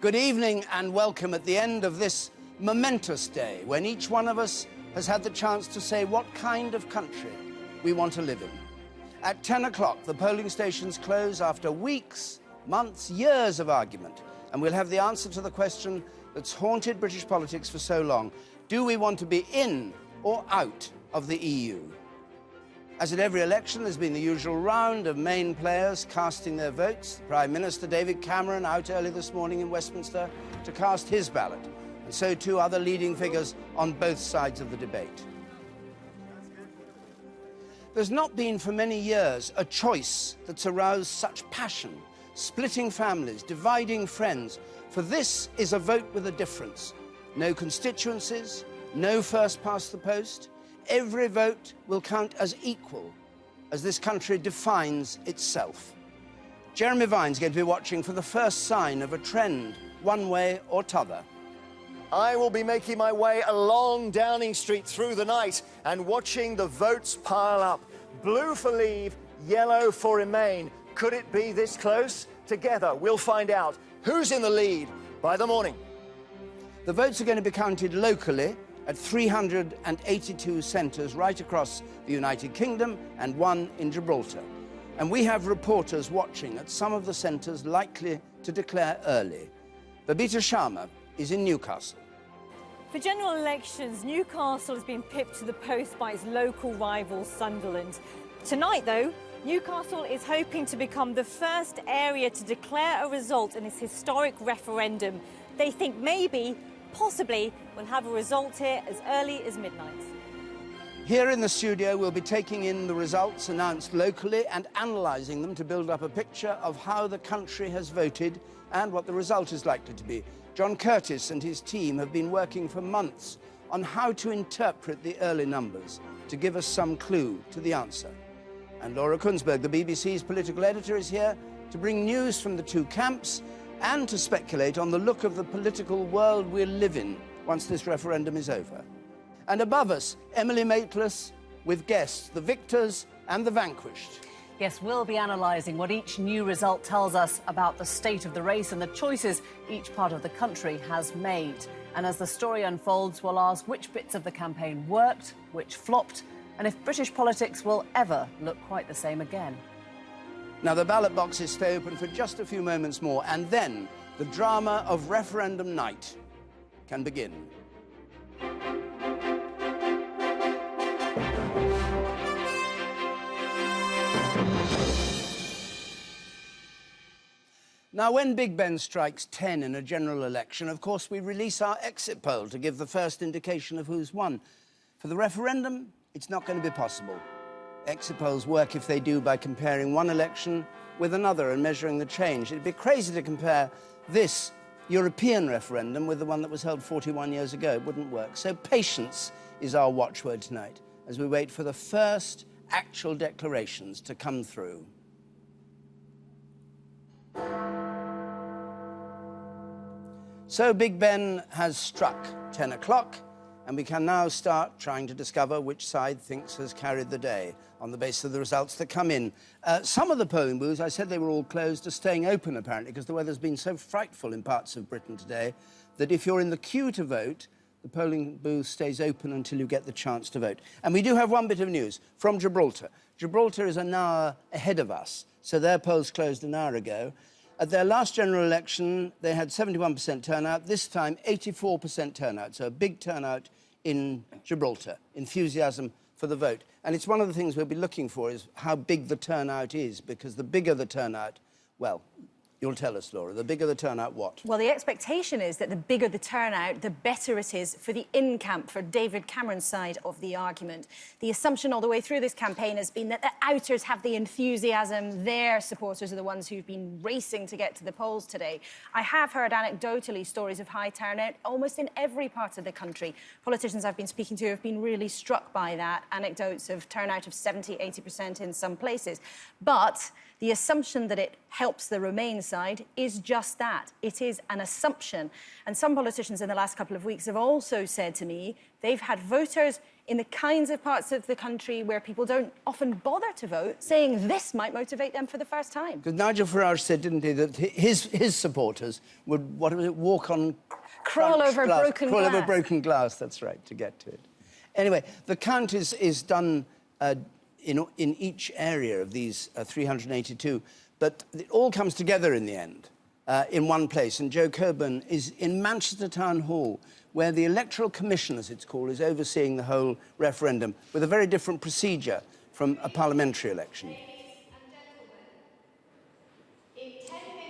Good evening and welcome at the end of this momentous day when each one of us has had the chance to say what kind of country we want to live in. At 10 o'clock, the polling stations close after weeks, months, years of argument, and we'll have the answer to the question that's haunted British politics for so long. Do we want to be in or out of the EU? As at every election, there's been the usual round of main players casting their votes. The Prime Minister David Cameron out early this morning in Westminster to cast his ballot, and so too other leading figures on both sides of the debate. There's not been for many years a choice that's aroused such passion, splitting families, dividing friends. For this is a vote with a difference. No constituencies, no first past the post. Every vote will count as equal as this country defines itself. Jeremy Vine's going to be watching for the first sign of a trend, one way or t'other. I will be making my way along Downing Street through the night and watching the votes pile up. Blue for Leave, yellow for Remain. Could it be this close? Together, we'll find out who's in the lead by the morning. The votes are going to be counted locally at 382 centres right across the United Kingdom and one in Gibraltar. And we have reporters watching at some of the centres likely to declare early. Babita Sharma is in Newcastle. For general elections, Newcastle has been pipped to the post by its local rival Sunderland. Tonight, though, Newcastle is hoping to become the first area to declare a result in its historic referendum. They think maybe, possibly, we'll have a result here as early as midnight. Here in the studio, we'll be taking in the results announced locally and analysing them to build up a picture of how the country has voted and what the result is likely to be. John Curtis and his team have been working for months on how to interpret the early numbers to give us some clue to the answer. And Laura Kunsberg, the BBC's political editor, is here to bring news from the two camps and to speculate on the look of the political world we'll live in once this referendum is over. And above us, Emily Maitlis with guests, the victors and the vanquished. Yes, we'll be analysing what each new result tells us about the state of the race and the choices each part of the country has made. And as the story unfolds, we'll ask which bits of the campaign worked, which flopped, and if British politics will ever look quite the same again. Now, the ballot boxes stay open for just a few moments more, and then the drama of referendum night can begin. Now, when Big Ben strikes 10 in a general election, of course, we release our exit poll to give the first indication of who's won. For the referendum, it's not going to be possible. Exit polls work, if they do, by comparing one election with another and measuring the change. It'd be crazy to compare this European referendum with the one that was held 41 years ago. It wouldn't work. So patience is our watchword tonight as we wait for the first actual declarations to come through. So Big Ben has struck 10 o'clock, and we can now start trying to discover which side thinks has carried the day on the basis of the results that come in. Some of the polling booths, I said they were all closed, are staying open apparently because the weather's been so frightful in parts of Britain today that if you're in the queue to vote, the polling booth stays open until you get the chance to vote. And we do have one bit of news from Gibraltar. Gibraltar is an hour ahead of us, so their polls closed an hour ago. At their last general election, they had 71% turnout. This time, 84% turnout, so a big turnout in Gibraltar, enthusiasm for the vote. And it's one of the things we'll be looking for is how big the turnout is, because the bigger the turnout, well, you'll tell us, Laura, the bigger the turnout, what? Well, the expectation is that the bigger the turnout, the better it is for the in-camp, for David Cameron's side of the argument. The assumption all the way through this campaign has been that the outers have the enthusiasm. Their supporters are the ones who've been racing to get to the polls today. I have heard anecdotally stories of high turnout almost in every part of the country. Politicians I've been speaking to have been really struck by that, anecdotes of turnout of 70, 80% in some places. But the assumption that it helps the Remain side is just that. It is an assumption. And some politicians in the last couple of weeks have also said to me they've had voters in the kinds of parts of the country where people don't often bother to vote, saying this might motivate them for the first time. Because Nigel Farage said, didn't he, that his supporters would, what was it, walk on... Crawl over broken glass. Crawl over broken glass, that's right, to get to it. Anyway, the count is done in each area of these 382, but it all comes together in the end in one place. And Joe Coburn is in Manchester Town Hall, where the Electoral Commission, as it's called, is overseeing the whole referendum with a very different procedure from a parliamentary election.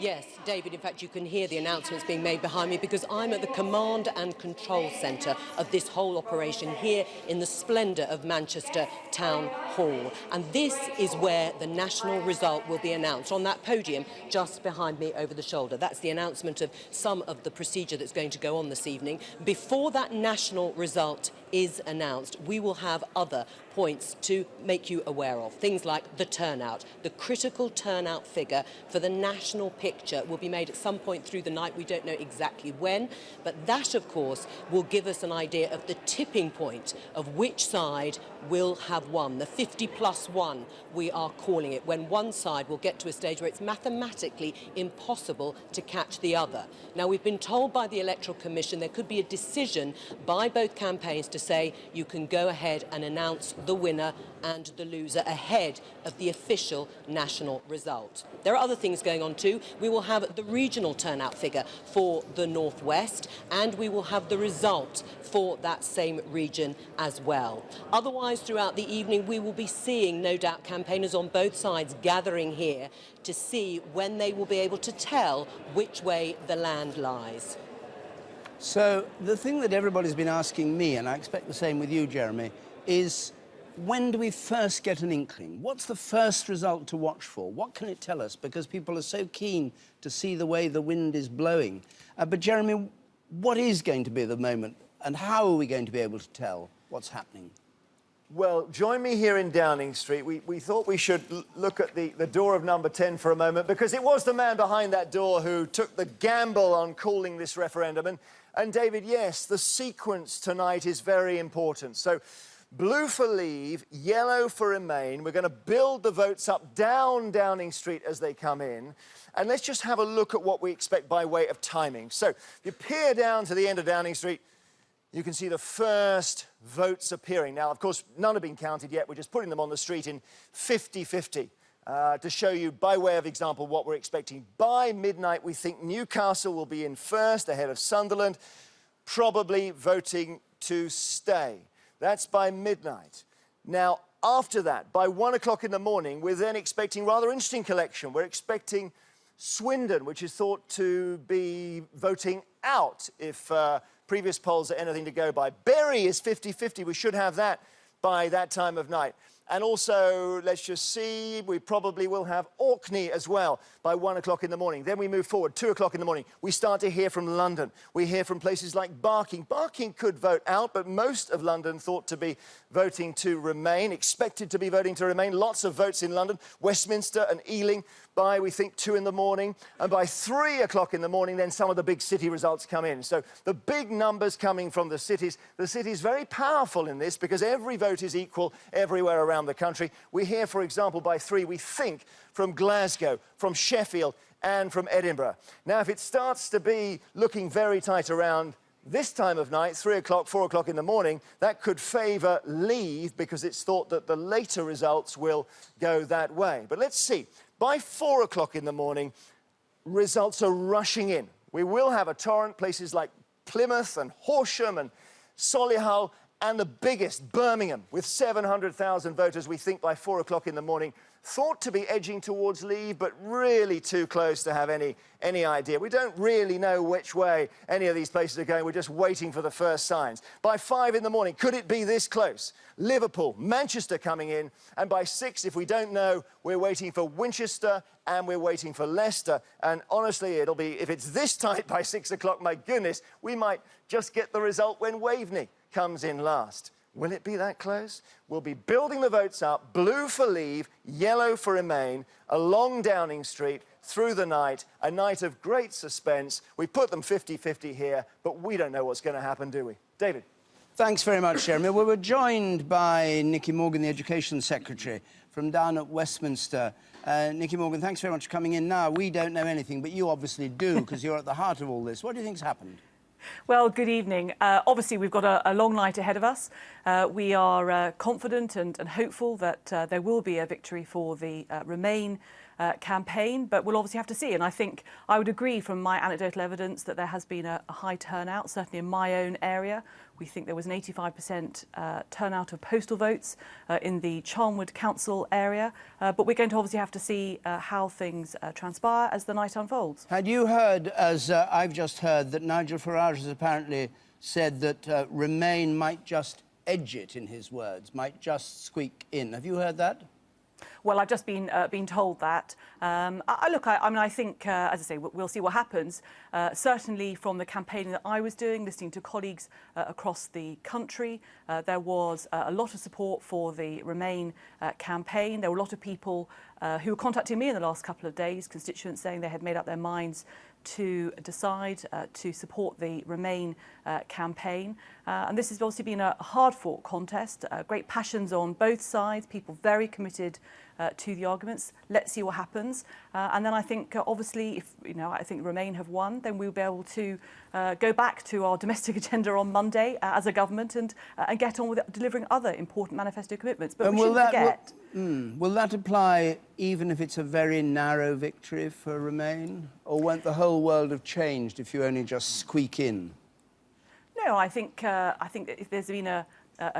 Yes, David, in fact, you can hear the announcements being made behind me because I'm at the command and control centre of this whole operation here in the splendour of Manchester Town Hall. And this is where the national result will be announced, on that podium just behind me over the shoulder. That's the announcement of some of the procedure that's going to go on this evening. Before that national result is announced, we will have other points to make you aware of. Things like the turnout. The critical turnout figure for the national picture will be made at some point through the night. We don't know exactly when, but that, of course, will give us an idea of the tipping point of which side will have won. The 50+1, we are calling it, when one side will get to a stage where it's mathematically impossible to catch the other. Now, we've been told by the Electoral Commission there could be a decision by both campaigns to say you can go ahead and announce the winner and the loser ahead of the official national result. There are other things going on too. We will have the regional turnout figure for the North West, and we will have the result for that same region as well. Otherwise, throughout the evening, we will be seeing, no doubt, campaigners on both sides gathering here to see when they will be able to tell which way the land lies. So the thing that everybody's been asking me, and I expect the same with you, Jeremy, is when do we first get an inkling? What's the first result to watch for? What can it tell us? Because people are so keen to see the way the wind is blowing. But Jeremy, what is going to be the moment, and how are we going to be able to tell what's happening? Well, join me here in Downing Street. We thought we should look at the door of number 10 for a moment, because it was the man behind that door who took the gamble on calling this referendum. And David, yes, the sequence tonight is very important. So, blue for Leave, yellow for Remain. We're going to build the votes up down Downing Street as they come in. And let's just have a look at what we expect by way of timing. So, if you peer down to the end of Downing Street, you can see the first votes appearing. Now, of course, none have been counted yet. We're just putting them on the street in 50-50 to show you, by way of example, what we're expecting. By midnight, we think Newcastle will be in first, ahead of Sunderland, probably voting to stay. That's by midnight. Now, after that, by 1 o'clock in the morning, we're then expecting rather interesting collection. We're expecting Swindon, which is thought to be voting out if previous polls are anything to go by. Bury is 50-50. We should have that by that time of night. And also, let's just see, we probably will have Orkney as well by 1 o'clock in the morning. Then we move forward, 2 o'clock in the morning. We start to hear from London. We hear from places like Barking. Barking could vote out, but most of London thought to be voting to remain, expected to be voting to remain. Lots of votes in London. Westminster and Ealing by, we think, 2 in the morning. And by 3 o'clock in the morning, then some of the big city results come in. So the big numbers coming from the cities. The city's very powerful in this because every vote is equal everywhere around the country. We hear, for example, by 3, we think, from Glasgow, from Sheffield, and from Edinburgh. Now, if it starts to be looking very tight around this time of night, 3 o'clock, 4 o'clock in the morning, that could favour Leave because it's thought that the later results will go that way. But let's see. By 4 o'clock in the morning, results are rushing in. We will have a torrent, places like Plymouth and Horsham and Solihull, and the biggest, Birmingham, with 700,000 voters, we think, by 4 o'clock in the morning. Thought to be edging towards Leave, but really too close to have any idea. We don't really know which way any of these places are going. We're just waiting for the first signs. By 5 in the morning, could it be this close? Liverpool, Manchester coming in. And by 6, if we don't know, we're waiting for Winchester and we're waiting for Leicester. And honestly, it'll be, if it's this tight by 6 o'clock, my goodness, we might just get the result when Waveney comes in last. Will it be that close? We'll be building the votes up, blue for Leave, yellow for Remain, along Downing Street, through the night, a night of great suspense. We put them 50-50 here, but we don't know what's going to happen, do we? David? Thanks very much, Jeremy. Well, we're joined by Nicky Morgan, the Education Secretary, from down at Westminster. Nicky Morgan, thanks very much for coming in. Now, we don't know anything, but you obviously do, because you're at the heart of all this. What do you think's happened? Well, good evening. Obviously, we've got a long night ahead of us. We are confident and hopeful that there will be a victory for the Remain campaign, but we'll obviously have to see. And I think I would agree from my anecdotal evidence that there has been a high turnout, certainly in my own area. We think there was an 85% turnout of postal votes in the Charnwood Council area, but we're going to obviously have to see how things transpire as the night unfolds. Had you heard, as I've just heard, that Nigel Farage has apparently said that Remain might just edge it, in his words, might just squeak in? Have you heard that? Well, I've just been told that. I think, as I say, we'll see what happens. Certainly from the campaigning that I was doing, listening to colleagues across the country, there was a lot of support for the Remain campaign. There were a lot of people who were contacting me in the last couple of days, constituents saying they had made up their minds to decide to support the Remain campaign. And this has obviously been a hard-fought contest, great passions on both sides, people very committed to the arguments. Let's see what happens. And then I think, obviously, if I think Remain have won, then we'll be able to go back to our domestic agenda on Monday as a government and get on with delivering other important manifesto commitments. But we shouldn't forget... Will that apply even if it's a very narrow victory for Remain? Or won't the whole world have changed if you only just squeak in? No, I think that if there's been a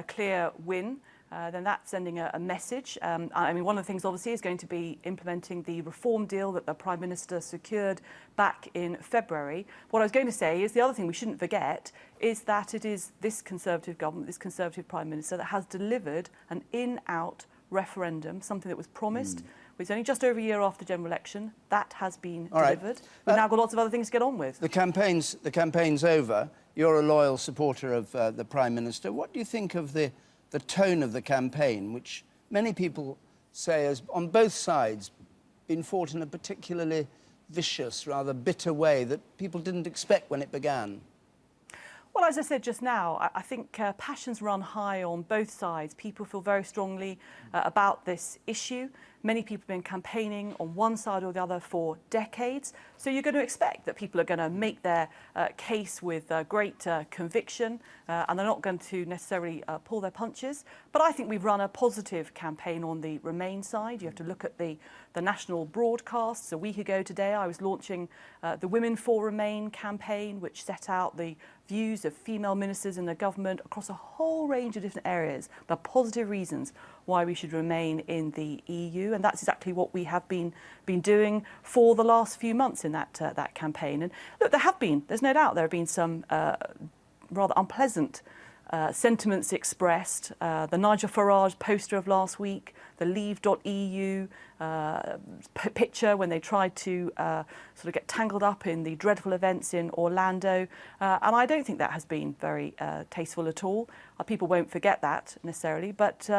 clear win, then that's sending a message. I mean, one of the things, obviously, is going to be implementing the reform deal that the Prime Minister secured back in February. What I was going to say is the other thing we shouldn't forget is that it is this Conservative government, this Conservative Prime Minister, that has delivered an in-out referendum, something that was promised. It's only just over a year after the general election. That has been delivered. We've now got lots of other things to get on with. The campaign's over. You're a loyal supporter of the Prime Minister. What do you think of the tone of the campaign, which many people say has, on both sides, been fought in a particularly vicious, rather bitter way that people didn't expect when it began? Well, as I said just now, I think passions run high on both sides. People feel very strongly about this issue. Many people have been campaigning on one side or the other for decades. So you're going to expect that people are going to make their case with great conviction, and they're not going to necessarily pull their punches. But I think we've run a positive campaign on the Remain side. You have to look at the national broadcasts. A week ago today, I was launching the Women for Remain campaign, which set out the views of female ministers in the government across a whole range of different areas, the positive reasons why we should remain in the EU, and that's exactly what we have been doing for the last few months in that campaign. And look, there's no doubt there have been some rather unpleasant sentiments expressed. The Nigel Farage poster of last week, the Leave.eu picture when they tried to sort of get tangled up in the dreadful events in Orlando. And I don't think that has been very tasteful at all. People won't forget that necessarily, but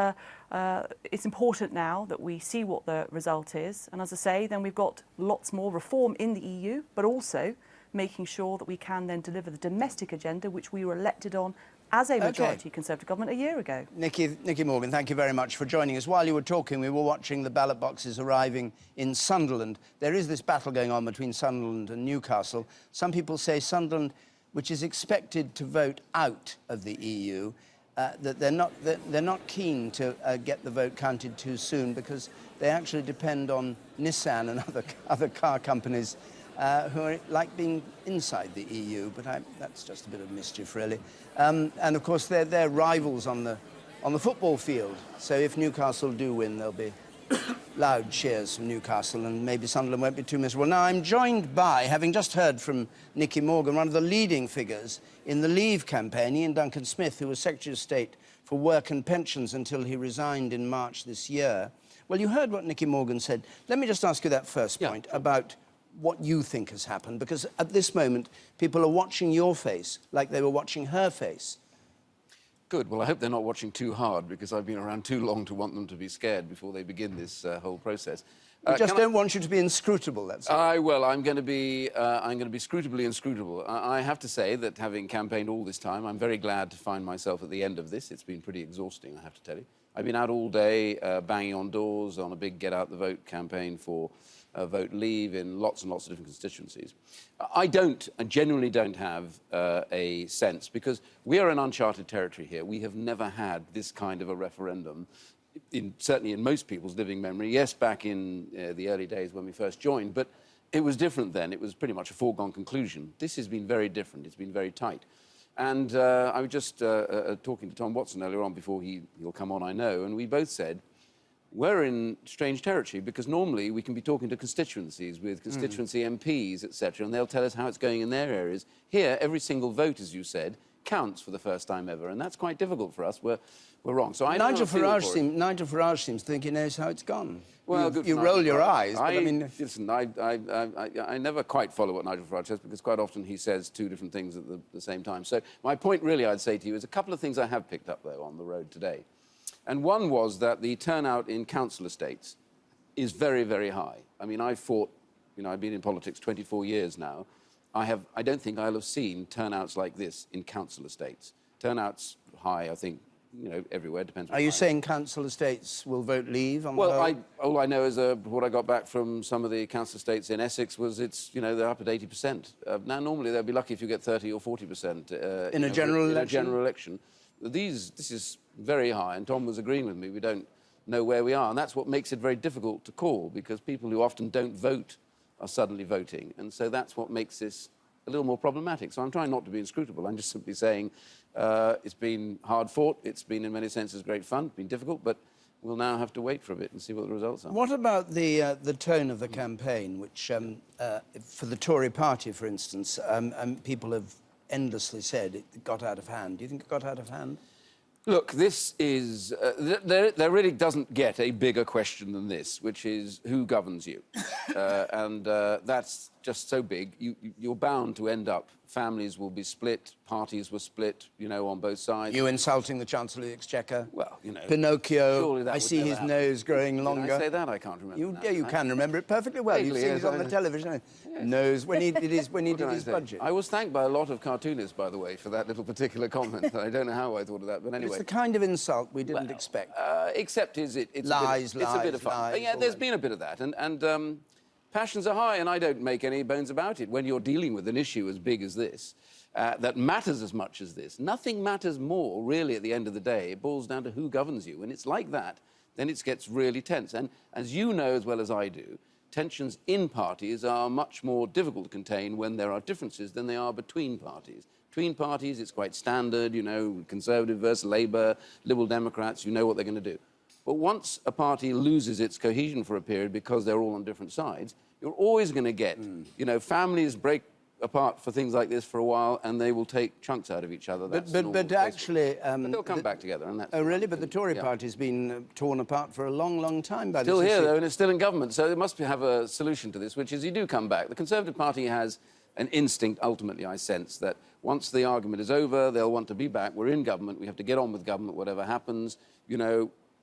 it's important now that we see what the result is. And as I say, then we've got lots more reform in the EU, but also making sure that we can then deliver the domestic agenda, which we were elected on as a majority Conservative government a year ago. Nicky Morgan, thank you very much for joining us. While you were talking, we were watching the ballot boxes arriving in Sunderland. There is this battle going on between Sunderland and Newcastle. Some people say Sunderland, which is expected to vote out of the EU, that they're not keen to get the vote counted too soon because they actually depend on Nissan and other car companies who are like being inside the EU, but that's just a bit of mischief, really. And of course, they're rivals on the football field. So if Newcastle do win, there'll be loud cheers from Newcastle, and maybe Sunderland won't be too miserable. Now, I'm joined by, having just heard from Nicky Morgan, one of the leading figures in the Leave campaign, Ian Duncan Smith, who was Secretary of State for Work and Pensions until he resigned in March this year. Well, you heard what Nicky Morgan said. Let me just ask you that first point about what you think has happened, because at this moment, people are watching your face like they were watching her face. Good. Well, I hope they're not watching too hard, because I've been around too long to want them to be scared before they begin this whole process. We just don't want you to be inscrutable, that's all. Well, I'm going to be scrutably inscrutable. I have to say that having campaigned all this time, I'm very glad to find myself at the end of this. It's been pretty exhausting, I have to tell you. I've been out all day banging on doors on a big Get Out the Vote campaign for vote leave in lots and lots of different constituencies. I genuinely don't have a sense, because we are in uncharted territory here. We have never had this kind of a referendum, certainly in most people's living memory. Yes, back in the early days when we first joined, but it was different then. It was pretty much a foregone conclusion. This has been very different. It's been very tight. And I was just talking to Tom Watson earlier on before he'll come on, I know, and we both said, we're in strange territory, because normally we can be talking to constituencies with constituency MPs, etc., and they'll tell us how it's going in their areas. Here, every single vote, as you said, counts for the first time ever, and that's quite difficult for us. We're wrong. So Nigel Farage seems to think he knows how it's gone. Well, you roll your eyes, but I mean... Listen, I never quite follow what Nigel Farage says, because quite often he says two different things at the same time. So my point, really, I'd say to you, is a couple of things I have picked up, though, on the road today. And one was that the turnout in council estates is very, very high. I mean, I've been in politics 24 years now. I don't think I'll have seen turnouts like this in council estates. Turnout's high, I think, everywhere, depends. Are you saying council estates will vote leave on the whole? All I know is what I got back from some of the council estates in Essex was they're up at 80%. Now, normally they'll be lucky if you get 30 or 40% in a general election. In a general election. This is very high, and Tom was agreeing with me. We don't know where we are, and that's what makes it very difficult to call, because people who often don't vote are suddenly voting, and so that's what makes this a little more problematic. So I'm trying not to be inscrutable. I'm just simply saying it's been hard fought. It's been, in many senses, great fun. It's been difficult, but we'll now have to wait for a bit and see what the results are. What about the tone of the campaign, which, for the Tory party, for instance, people have endlessly said it got out of hand. Do you think it got out of hand? Look, this is... there really doesn't get a bigger question than this, which is who governs you? And that's just so big. You're bound to end up... Families will be split, parties were split, on both sides. You insulting the Chancellor of the Exchequer? Well, Pinocchio, I see his nose growing longer. Did I say that? I can't remember. Yeah, you can remember it perfectly well. You've seen it on the television. Yes. Nose, when he did his budget. I was thanked by a lot of cartoonists, by the way, for that little particular comment. I don't know how I thought of that, but anyway. It's the kind of insult we didn't expect. Except it's lies, it's a bit of fun. lies. Yeah, there's been a bit of that, and passions are high, and I don't make any bones about it. When you're dealing with an issue as big as this, that matters as much as this, nothing matters more, really, at the end of the day. It boils down to who governs you. When it's like that, then it gets really tense. And as you know as well as I do, tensions in parties are much more difficult to contain when there are differences than they are between parties. Between parties, it's quite standard, Conservative versus Labour, Liberal Democrats, you know what they're going to do. But once a party loses its cohesion for a period because they're all on different sides, you're always going to get, families break apart for things like this for a while, and they will take chunks out of each other. But actually... but they'll come back together, and that's... Oh, really? But the Tory party's been torn apart for a long, long time by this issue. Still here, issue. though, and it's still in government, so they must have a solution to this, which is you do come back. The Conservative Party has an instinct, ultimately, I sense, that once the argument is over, they'll want to be back. We're in government. We have to get on with government, whatever happens.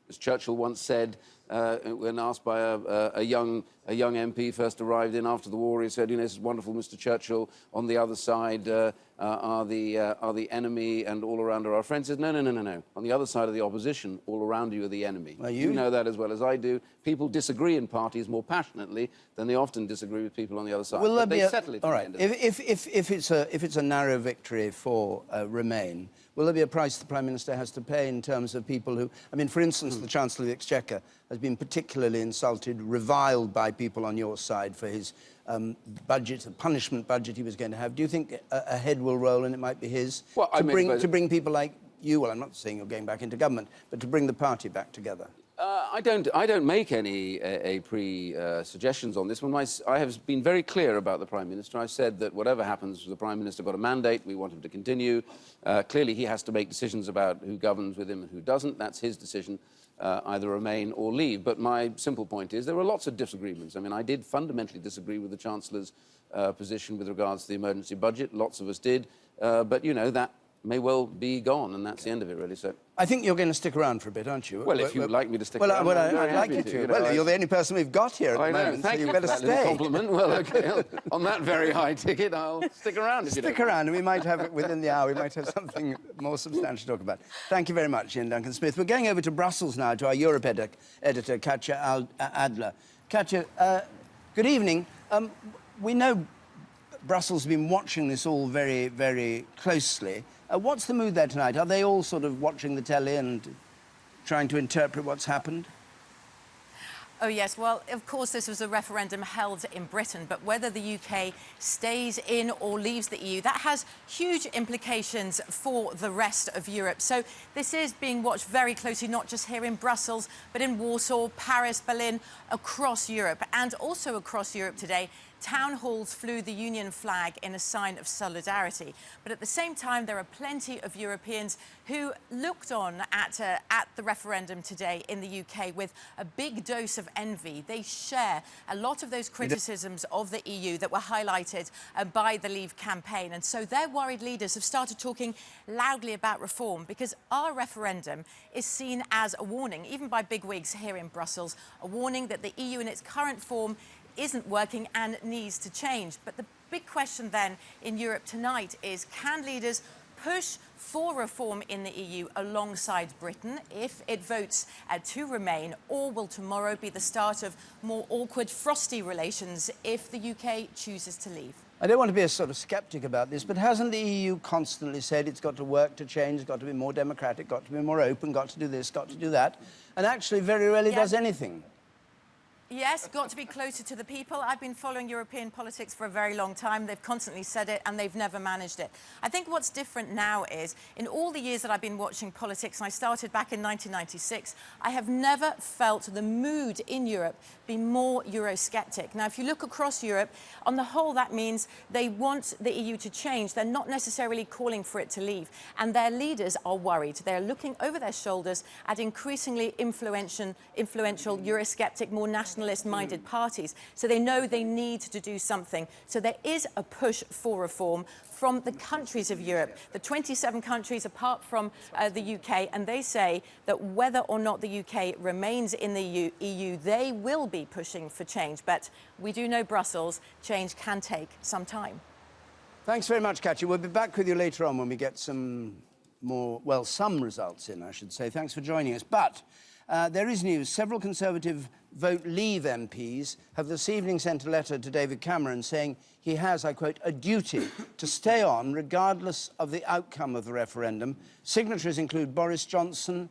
As Churchill once said, when asked by a young MP first arrived in after the war, he said, this is wonderful, Mr. Churchill. On the other side are the enemy, and all around are our friends. He says, no. On the other side of the opposition, all around you are the enemy. Well, you know that as well as I do. People disagree in parties more passionately than they often disagree with people on the other side. Will there be settle it. All right. If it's a narrow victory for Remain, will there be a price the Prime Minister has to pay in terms of people who... I mean, for instance, the Chancellor of the Exchequer has been particularly insulted, reviled by people on your side for his budget, the punishment budget he was going to have. Do you think a head will roll and it might be his to bring people like you? Well, I'm not saying you're going back into government, but to bring the party back together. I don't make any suggestions on this one. I have been very clear about the Prime Minister. I said that whatever happens, the Prime Minister got a mandate. We want him to continue. Clearly, he has to make decisions about who governs with him and who doesn't. That's his decision, either remain or leave. But my simple point is there were lots of disagreements. I mean, I did fundamentally disagree with the Chancellor's position with regards to the emergency budget. Lots of us did. But, may well be gone, and that's the end of it, really. So I think you're going to stick around for a bit, aren't you? well, if you'd like me to stick well, around, well, I'm very I'd like happy you to. Well, you're the only person we've got here at the moment, Thank so you you've got to for that little stay. compliment. Well, OK, on that very high ticket, I'll stick around if you don't Stick around, and we might have it within the hour. We might have something more substantial to talk about. Thank you very much, Ian Duncan-Smith. We're going over to Brussels now to our Europe editor, Katja Adler. Katja, good evening. We know Brussels has been watching this all very, very closely. What's the mood there tonight? Are they all sort of watching the telly and trying to interpret what's happened? Oh, yes. Well, of course, this was a referendum held in Britain, but whether the UK stays in or leaves the EU, that has huge implications for the rest of Europe. So this is being watched very closely, not just here in Brussels, but in Warsaw, Paris, Berlin, across Europe. And also across Europe today, town halls flew the Union flag in a sign of solidarity. But at the same time, there are plenty of Europeans who looked on at the referendum today in the UK with a big dose of envy. They share a lot of those criticisms of the EU that were highlighted by the Leave campaign. And so their worried leaders have started talking loudly about reform, because our referendum is seen as a warning, even by bigwigs here in Brussels, a warning that the EU in its current form isn't working and needs to change. But the big question then in Europe tonight is, can leaders push for reform in the EU alongside Britain if it votes to remain, or will tomorrow be the start of more awkward, frosty relations if the UK chooses to leave? I don't want to be a sort of sceptic about this, but hasn't the EU constantly said it's got to work to change, it's got to be more democratic, got to be more open, got to do this, got to do that, and actually very rarely does anything? Yes, got to be closer to the people. I've been following European politics for a very long time. They've constantly said it, and they've never managed it. I think what's different now is, in all the years that I've been watching politics, and I started back in 1996, I have never felt the mood in Europe be more Eurosceptic. Now, if you look across Europe, on the whole, that means they want the EU to change. They're not necessarily calling for it to leave. And their leaders are worried. They're looking over their shoulders at increasingly influential Eurosceptic, more nationalist-minded parties. So they know they need to do something. So there is a push for reform from the countries of Europe, the 27 countries apart from the UK, and they say that whether or not the UK remains in the EU, they will be pushing for change. But we do know Brussels, change can take some time. Thanks very much, Katja. We'll be back with you later on when we get some more, well, some results in, I should say. Thanks for joining us. But there is news. Several Conservative Vote Leave MPs have this evening sent a letter to David Cameron saying he has, I quote, a duty to stay on regardless of the outcome of the referendum. Signatories include Boris Johnson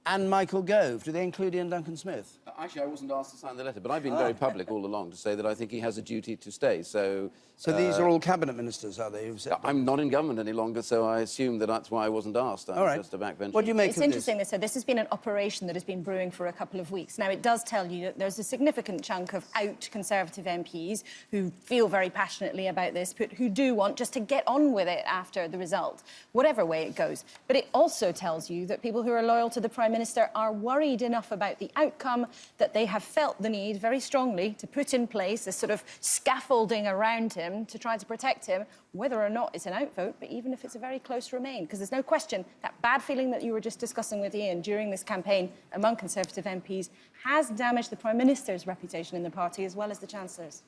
and Michael Gove. Do they include Ian Duncan-Smith? Actually, I wasn't asked to sign the letter, but I've been very public all along to say that I think he has a duty to stay. So these are all cabinet ministers, are they? Who've said I'm not in government any longer, so I assume that that's why I wasn't asked. I'm just a backbencher. What do you make It's of interesting that this has been an operation that has been brewing for a couple of weeks. Now, it does tell you that there's a significant chunk of out Conservative MPs who feel very passionately about this, but who do want just to get on with it after the result, whatever way it goes. But it also tells you that people who are loyal to the Prime Minister are worried enough about the outcome that they have felt the need very strongly to put in place a sort of scaffolding around him to try to protect him, whether or not it's an outvote, but even if it's a very close remain. Because there's no question that bad feeling that you were just discussing with Ian during this campaign among Conservative MPs has damaged the Prime Minister's reputation in the party as well as the Chancellor's.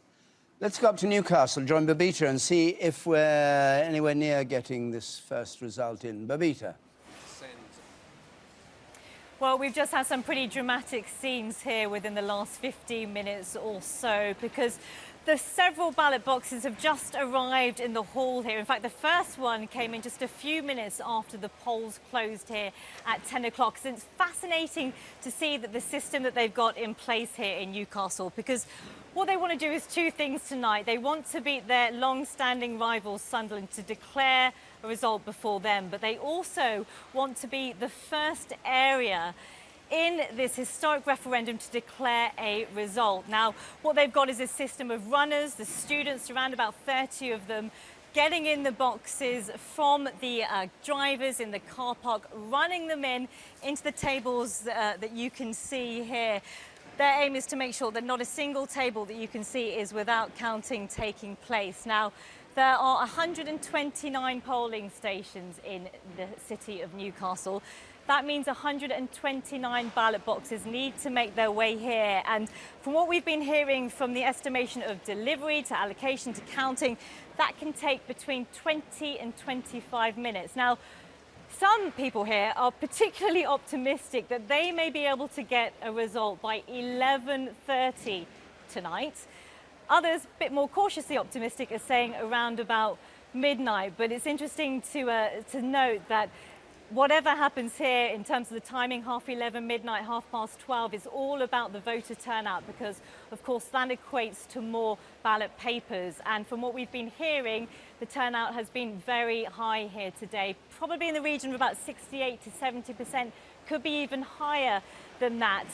Let's go up to Newcastle, join Babita, and see if we're anywhere near getting this first result in. Babita. Well, we've just had some pretty dramatic scenes here within the last 15 minutes or so, because the several ballot boxes have just arrived in the hall here. In fact, the first one came in just a few minutes after the polls closed here at 10 o'clock. So it's fascinating to see that the system that they've got in place here in Newcastle, because what they want to do is two things tonight. They want to beat their long-standing rivals, Sunderland, to declare a result before them, but they also want to be the first area in this historic referendum to declare a result. Now, what they've got is a system of runners, the students, around about 30 of them, getting in the boxes from the drivers in the car park, running them into the tables that you can see here. Their aim is to make sure that not a single table that you can see is without counting taking place. Now, There are 129 polling stations in the city of Newcastle. That means 129 ballot boxes need to make their way here. And from what we've been hearing, from the estimation of delivery to allocation to counting, that can take between 20 and 25 minutes. Now, some people here are particularly optimistic that they may be able to get a result by 11:30 tonight. Others, a bit more cautiously optimistic, are saying around about midnight. But it's interesting to note that whatever happens here in terms of the timing, 11:30, midnight, 12:30, is all about the voter turnout, because, of course, that equates to more ballot papers. And from what we've been hearing, the turnout has been very high here today, probably in the region of about 68 to 70%, could be even higher than that.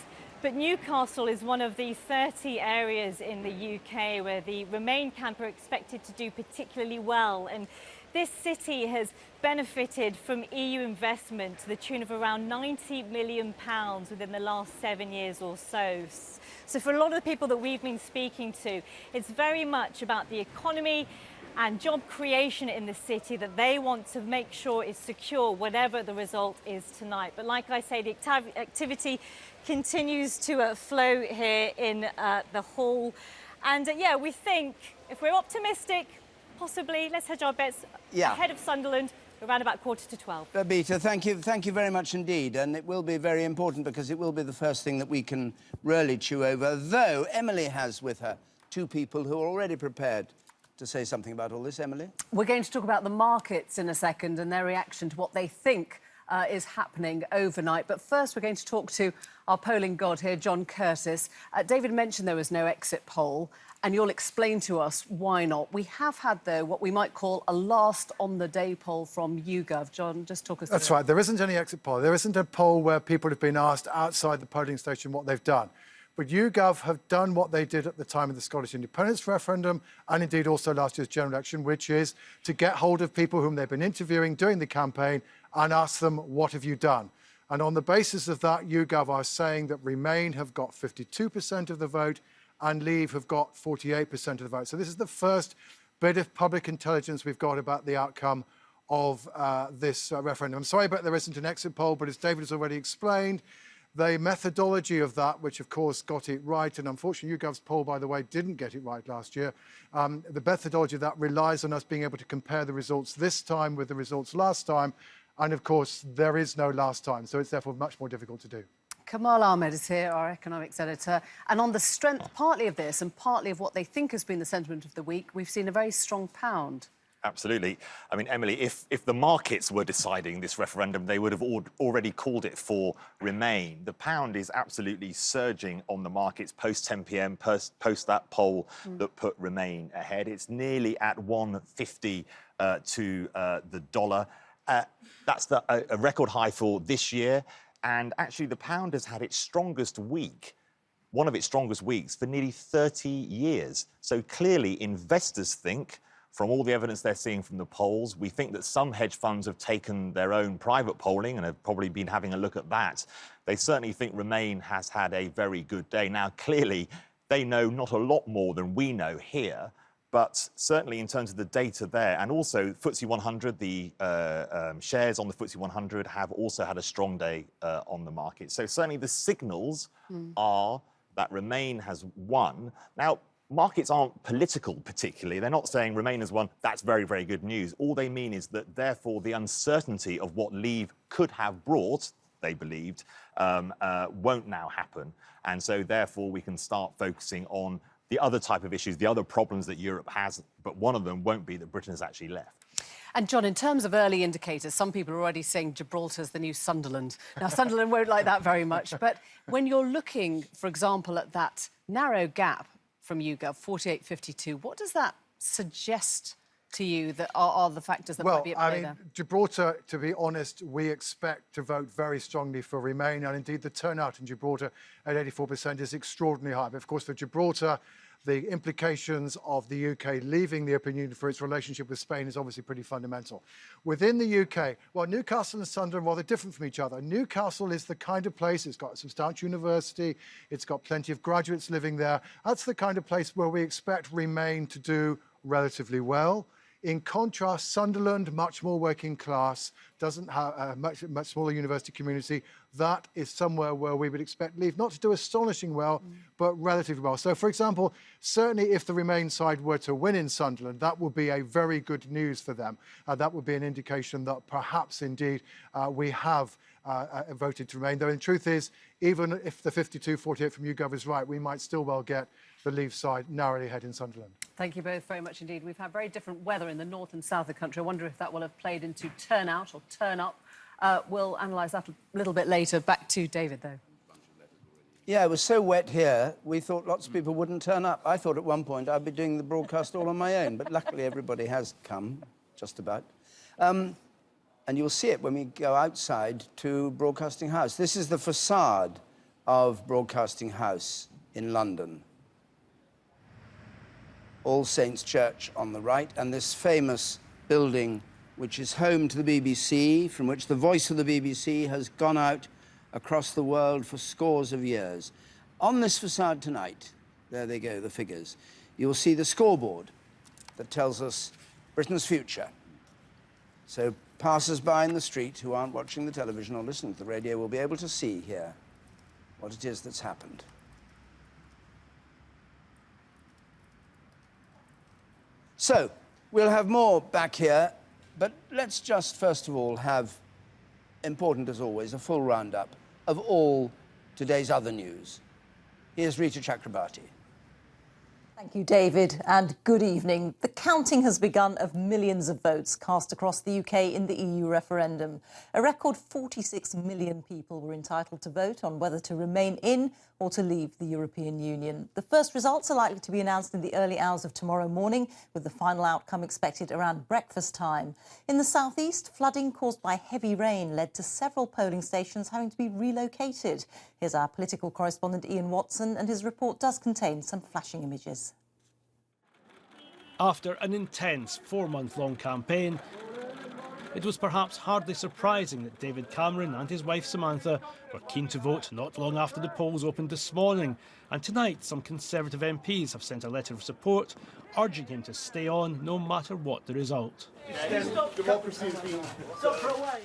But Newcastle is one of the 30 areas in the UK where the Remain camp are expected to do particularly well. And this city has benefited from EU investment to the tune of around £90 million within the last 7 years or so. So for a lot of the people that we've been speaking to, it's very much about the economy and job creation in the city that they want to make sure is secure, whatever the result is tonight. But like I say, the activity continues to flow here in the hall. And yeah, we think, if we're optimistic, possibly, let's hedge our bets ahead of Sunderland around about 11:45. Babita, thank you very much indeed, and it will be very important because it will be the first thing that we can really chew over, though Emily has with her two people who are already prepared to say something about all this. Emily? We're going to talk about the markets in a second and their reaction to what they think is happening overnight. But first, we're going to talk to our polling god here, John Curtis. David mentioned there was no exit poll, and you'll explain to us why not. We have had, though, what we might call a last-on-the-day poll from YouGov. John, just talk us through. That's right. There isn't any exit poll. There isn't a poll where people have been asked outside the polling station what they've done. But YouGov have done what they did at the time of the Scottish independence referendum, and indeed also last year's general election, which is to get hold of people whom they've been interviewing during the campaign and ask them, what have you done? And on the basis of that, YouGov are saying that Remain have got 52% of the vote and Leave have got 48% of the vote. So this is the first bit of public intelligence we've got about the outcome of this referendum. I'm sorry, but there isn't an exit poll, but as David has already explained, the methodology of that, which of course got it right, and unfortunately YouGov's poll, by the way, didn't get it right last year, the methodology of that relies on us being able to compare the results this time with the results last time, and of course there is no last time, so it's therefore much more difficult to do. Kamal Ahmed is here, our economics editor, and on the strength partly of this and partly of what they think has been the sentiment of the week, we've seen a very strong pound. Absolutely. I mean, Emily, if the markets were deciding this referendum, they would have already called it for Remain. The pound is absolutely surging on the markets post 10 p.m, post that poll that put Remain ahead. It's nearly at 150 to the dollar. That's a record high for this year. And actually, the pound has had its strongest week, one of its strongest weeks, for nearly 30 years. So clearly, investors think, from all the evidence they're seeing from the polls, we think that some hedge funds have taken their own private polling and have probably been having a look at that. They certainly think Remain has had a very good day. Now, clearly, they know not a lot more than we know here, but certainly in terms of the data there, and also FTSE 100, the shares on the FTSE 100 have also had a strong day on the market. So certainly the signals are that Remain has won. Now, markets aren't political particularly. They're not saying Remain has won. That's very, very good news. All they mean is that, therefore, the uncertainty of what Leave could have brought, they believed, won't now happen. And so, therefore, we can start focusing on the other type of issues, the other problems that Europe has, but one of them won't be that Britain has actually left. And, John, in terms of early indicators, some people are already saying Gibraltar's the new Sunderland. Now, Sunderland won't like that very much, but when you're looking, for example, at that narrow gap from YouGov, 48-52, what does that suggest to you that are the factors that might be at play there? Gibraltar, to be honest, we expect to vote very strongly for Remain, and indeed the turnout in Gibraltar at 84% is extraordinarily high. But of course, for Gibraltar, the implications of the UK leaving the European Union for its relationship with Spain is obviously pretty fundamental. Within the UK, well, Newcastle and Sunderland are rather different from each other. Newcastle is the kind of place, it's got a substantial university, it's got plenty of graduates living there. That's the kind of place where we expect Remain to do relatively well. In contrast, Sunderland, much more working class, doesn't have a much smaller university community. That is somewhere where we would expect Leave not to do astonishing well, but relatively well. So, for example, certainly if the Remain side were to win in Sunderland, that would be a very good news for them. That would be an indication that perhaps indeed we have voted to Remain. Though the truth is, even if the 52-48 from YouGov is right, we might still well get the Leave side narrowly ahead in Sunderland. Thank you both very much indeed. We've had very different weather in the north and south of the country. I wonder if that will have played into turnout or turn up. We'll analyse that a little bit later. Back to David, though. Yeah, it was so wet here, we thought lots of people wouldn't turn up. I thought at one point I'd be doing the broadcast all on my own, but luckily everybody has come, just about. And you'll see it when we go outside to Broadcasting House. This is the facade of Broadcasting House in London. All Saints Church on the right, and this famous building which is home to the BBC, from which the voice of the BBC has gone out across the world for scores of years. On this facade tonight, there they go, the figures, you will see the scoreboard that tells us Britain's future. So passers-by in the street who aren't watching the television or listening to the radio will be able to see here what it is that's happened. So, we'll have more back here, but let's just first of all have, important as always, a full roundup of all today's other news. Here's Rita Chakrabarti. Thank you, David, and good evening. The counting has begun of millions of votes cast across the UK in the EU referendum. A record 46 million people were entitled to vote on whether to remain in or to leave the European Union. The first results are likely to be announced in the early hours of tomorrow morning, with the final outcome expected around breakfast time. In the southeast, flooding caused by heavy rain led to several polling stations having to be relocated. Here's our political correspondent Ian Watson, and his report does contain some flashing images. After an intense 4-month-long campaign, it was perhaps hardly surprising that David Cameron and his wife Samantha were keen to vote not long after the polls opened this morning. And tonight, some Conservative MPs have sent a letter of support, urging him to stay on no matter what the result.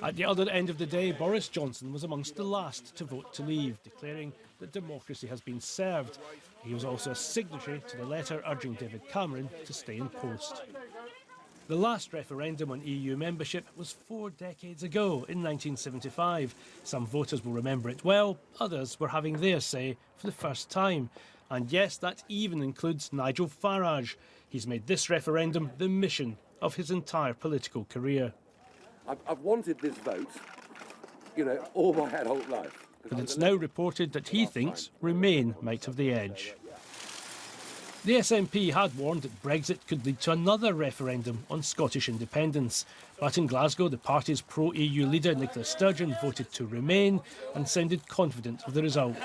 At the other end of the day, Boris Johnson was amongst the last to vote to leave, declaring that democracy has been served. He was also a signatory to the letter urging David Cameron to stay in post. The last referendum on EU membership was 4 decades ago, in 1975. Some voters will remember it well, others were having their say for the first time. And yes, that even includes Nigel Farage. He's made this referendum the mission of his entire political career. I've wanted this vote, all my adult life. But it's now reported that he thinks Remain might have the edge. The SNP had warned that Brexit could lead to another referendum on Scottish independence. But in Glasgow, the party's pro-EU leader Nicola Sturgeon voted to Remain and sounded confident of the result.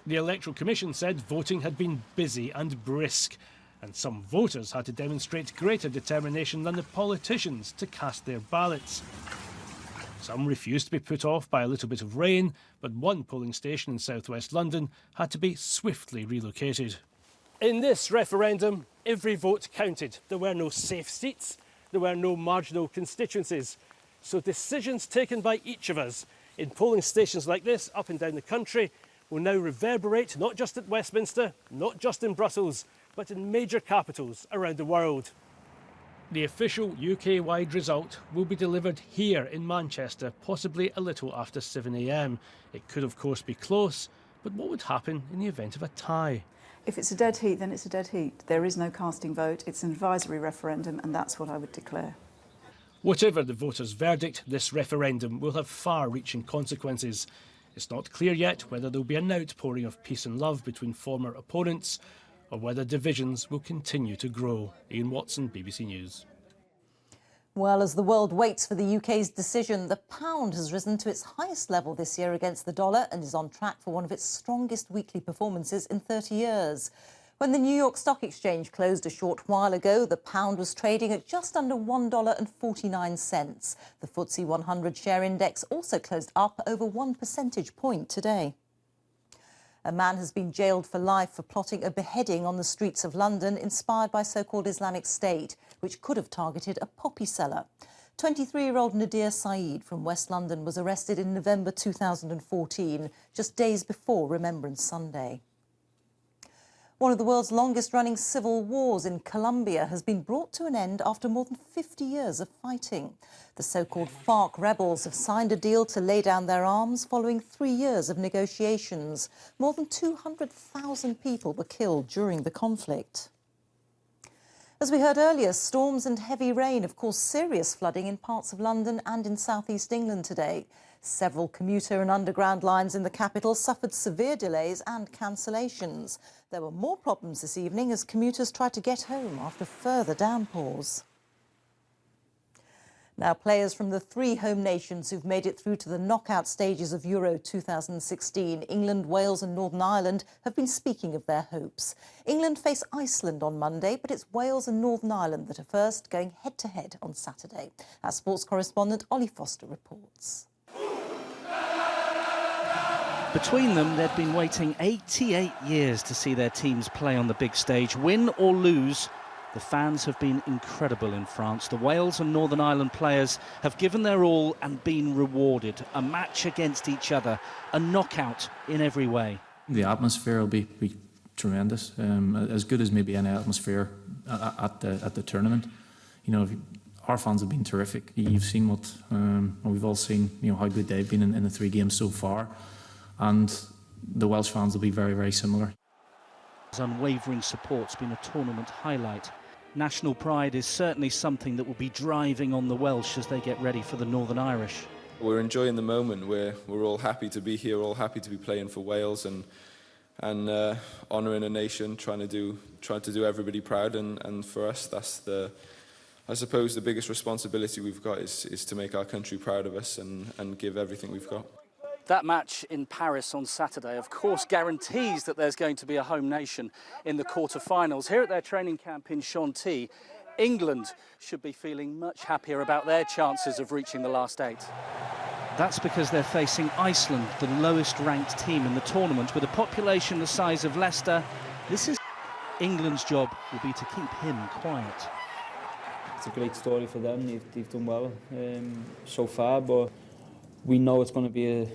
The Electoral Commission said voting had been busy and brisk, and some voters had to demonstrate greater determination than the politicians to cast their ballots. Some refused to be put off by a little bit of rain, but one polling station in southwest London had to be swiftly relocated. In this referendum, every vote counted. There were no safe seats, there were no marginal constituencies. So decisions taken by each of us in polling stations like this up and down the country will now reverberate not just at Westminster, not just in Brussels, but in major capitals around the world. The official UK-wide result will be delivered here in Manchester, possibly a little after 7 a.m. It could, of course, be close, but what would happen in the event of a tie? If it's a dead heat, then it's a dead heat. There is no casting vote. It's an advisory referendum, and that's what I would declare. Whatever the voters' verdict, this referendum will have far-reaching consequences. It's not clear yet whether there will be an outpouring of peace and love between former opponents, or whether divisions will continue to grow. Ian Watson, BBC News. Well, as the world waits for the UK's decision, the pound has risen to its highest level this year against the dollar and is on track for one of its strongest weekly performances in 30 years. When the New York Stock Exchange closed a short while ago, the pound was trading at just under $1.49. The FTSE 100 share index also closed up over 1 percentage point today. A man has been jailed for life for plotting a beheading on the streets of London, inspired by so-called Islamic State, which could have targeted a poppy seller. 23-year-old Nadir Saeed from West London was arrested in November 2014, just days before Remembrance Sunday. One of the world's longest-running civil wars in Colombia has been brought to an end after more than 50 years of fighting. The so-called FARC rebels have signed a deal to lay down their arms following 3 years of negotiations. More than 200,000 people were killed during the conflict. As we heard earlier, storms and heavy rain have caused serious flooding in parts of London and in south-east England today. Several commuter and underground lines in the capital suffered severe delays and cancellations. There were more problems this evening as commuters tried to get home after further downpours. Now, players from the 3 home nations who've made it through to the knockout stages of Euro 2016, England, Wales and Northern Ireland, have been speaking of their hopes. England face Iceland on Monday, but it's Wales and Northern Ireland that are first, going head-to-head on Saturday. Our sports correspondent Ollie Foster reports. Between them, they'd been waiting 88 years to see their teams play on the big stage. Win or lose, the fans have been incredible in France. The Wales and Northern Ireland players have given their all and been rewarded. A match against each other, a knockout in every way. The atmosphere will be tremendous, as good as maybe any atmosphere at the tournament. You know, our fans have been terrific. You've seen what we've all seen. You know how good they've been in the 3 games so far, and the Welsh fans will be very, very similar. Unwavering support's been a tournament highlight. National pride is certainly something that will be driving on the Welsh as they get ready for the Northern Irish. We're enjoying the moment. We're all happy to be here, all happy to be playing for Wales and honouring a nation, trying to do everybody proud. And for us, that's I suppose the biggest responsibility we've got is to make our country proud of us and give everything we've got. That match in Paris on Saturday, of course, guarantees that there's going to be a home nation in the quarter-finals. Here at their training camp in Chantilly, England should be feeling much happier about their chances of reaching the last 8. That's because they're facing Iceland, the lowest-ranked team in the tournament. With a population the size of Leicester, this is England's job will be to keep him quiet. It's a great story for them. They've done well so far, but we know it's going to be a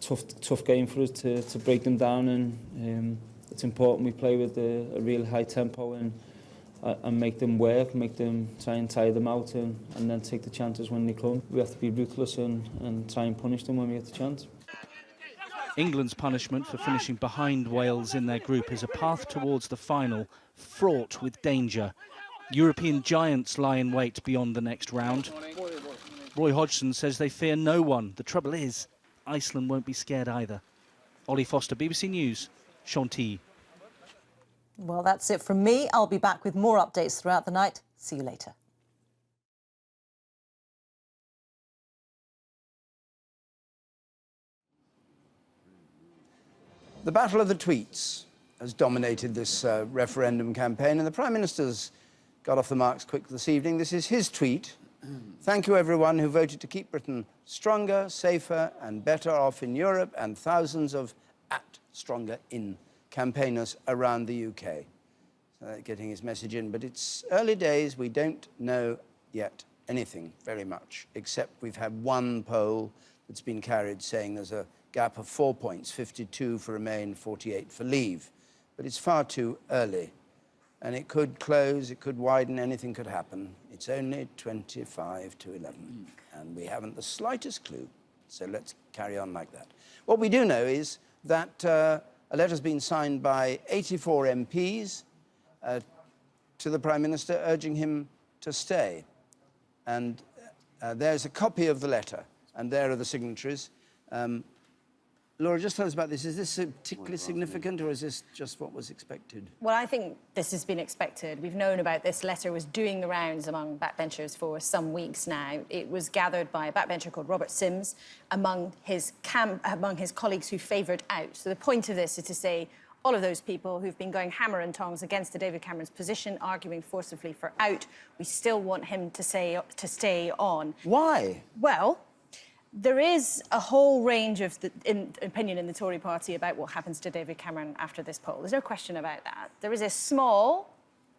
tough game for us to break them down, and it's important we play with a real high tempo and make them work, make them try and tire them out, and then take the chances when they come. We have to be ruthless and try and punish them when we get the chance. England's punishment for finishing behind Wales in their group is a path towards the final fraught with danger. European giants lie in wait beyond the next round. Roy Hodgson says they fear no one. The trouble is, Iceland won't be scared either. Ollie Foster, BBC News, Chantilly. Well, that's it from me. I'll be back with more updates throughout the night. See you later. The battle of the tweets has dominated this referendum campaign, and the Prime Minister's got off the marks quick this evening. This is his tweet. Thank you, everyone who voted to keep Britain stronger, safer and better off in Europe, and thousands of @StrongerIn campaigners around the UK. Getting his message in, but it's early days. We don't know yet anything very much, except we've had one poll that's been carried saying there's a gap of 4 points, 52 for Remain, 48 for Leave. But it's far too early. And it could close, it could widen, anything could happen. It's only 25 to 11, and we haven't the slightest clue. So let's carry on like that. What we do know is that a letter's been signed by 84 MPs to the Prime Minister urging him to stay. And there's a copy of the letter, and there are the signatories. Laura, just tell us about this. Is this particularly significant, or is this just what was expected? Well, I think this has been expected. We've known about this letter was doing the rounds among backbenchers for some weeks now. It was gathered by a backbencher called Robert Sims among his colleagues who favoured out. So the point of this is to say all of those people who've been going hammer and tongs against the David Cameron's position, arguing forcibly for out, we still want him to stay on. Why? Well, There is a whole range of opinion in the Tory party about what happens to David Cameron after this poll. There's no question about that. There is a small,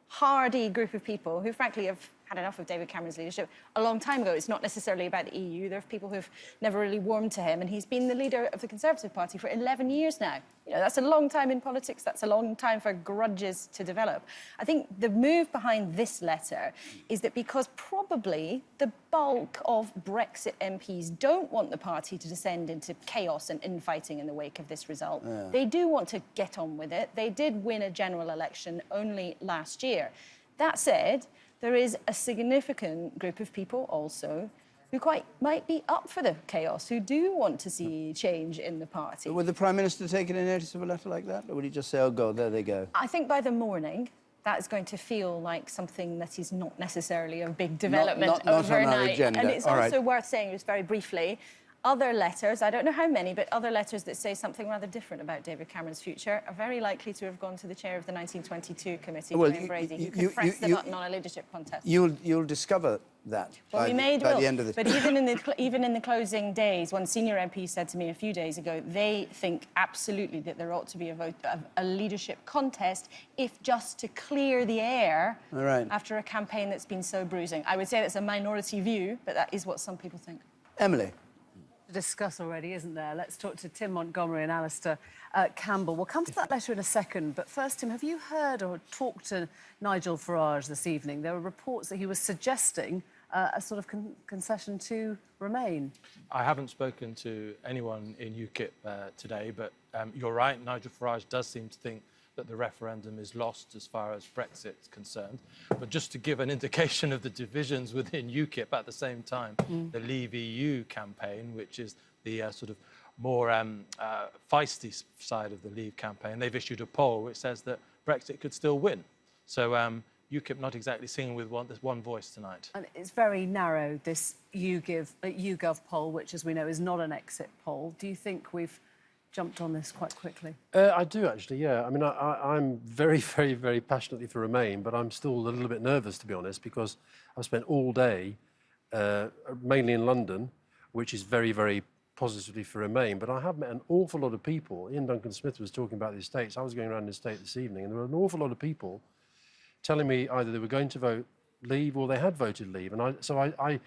hardy group of people who, frankly, have had enough of David Cameron's leadership a long time ago. It's not necessarily about the EU. There are people who've never really warmed to him, and he's been the leader of the Conservative Party for 11 years now. You know, that's a long time in politics. That's a long time for grudges to develop. I think the move behind this letter is that because probably the bulk of Brexit MPs don't want the party to descend into chaos and infighting in the wake of this result. Yeah. They do want to get on with it. They did win a general election only last year. That said, there is a significant group of people also who quite might be up for the chaos, who do want to see change in the party. Would the Prime Minister take any notice of a letter like that? Or would he just say, oh, God, there they go? I think by the morning, that is going to feel like something that is not necessarily a big development not overnight. on our agenda. And it's All also right. worth saying, just very briefly, other letters, I don't know how many, but other letters that say something rather different about David Cameron's future are very likely to have gone to the chair of the 1922 committee, Well, Graham Brady, who could press the button on a leadership contest. You'll discover that Well, by the end of this. But even in the closing days, one senior MP said to me a few days ago, they think absolutely that there ought to be a leadership contest, if just to clear the air after a campaign that's been so bruising. I would say that's a minority view, but that is what some people think. Emily. To discuss already, isn't there? Let's talk to Tim Montgomery and Alistair Campbell. We'll come to that letter in a second, but first, Tim, have you heard or talked to Nigel Farage this evening? There were reports that he was suggesting a sort of concession to Remain. I haven't spoken to anyone in UKIP today, but you're right, Nigel Farage does seem to think that the referendum is lost as far as Brexit is concerned. But just to give an indication of the divisions within UKIP at the same time, the Leave EU campaign, which is the sort of more feisty side of the Leave campaign, they've issued a poll which says that Brexit could still win. So UKIP not exactly singing with one voice tonight. And it's very narrow, this YouGov poll, which, as we know, is not an exit poll. Do you think we've jumped on this quite quickly? I do, actually, yeah. I mean, I'm very, very, very passionately for Remain, but I'm still a little bit nervous, to be honest, because I've spent all day, mainly in London, which is very, very positively for Remain, but I have met an awful lot of people. Ian Duncan Smith was talking about the estates. I was going around the estate this evening, and there were an awful lot of people telling me either they were going to vote Leave or they had voted Leave. And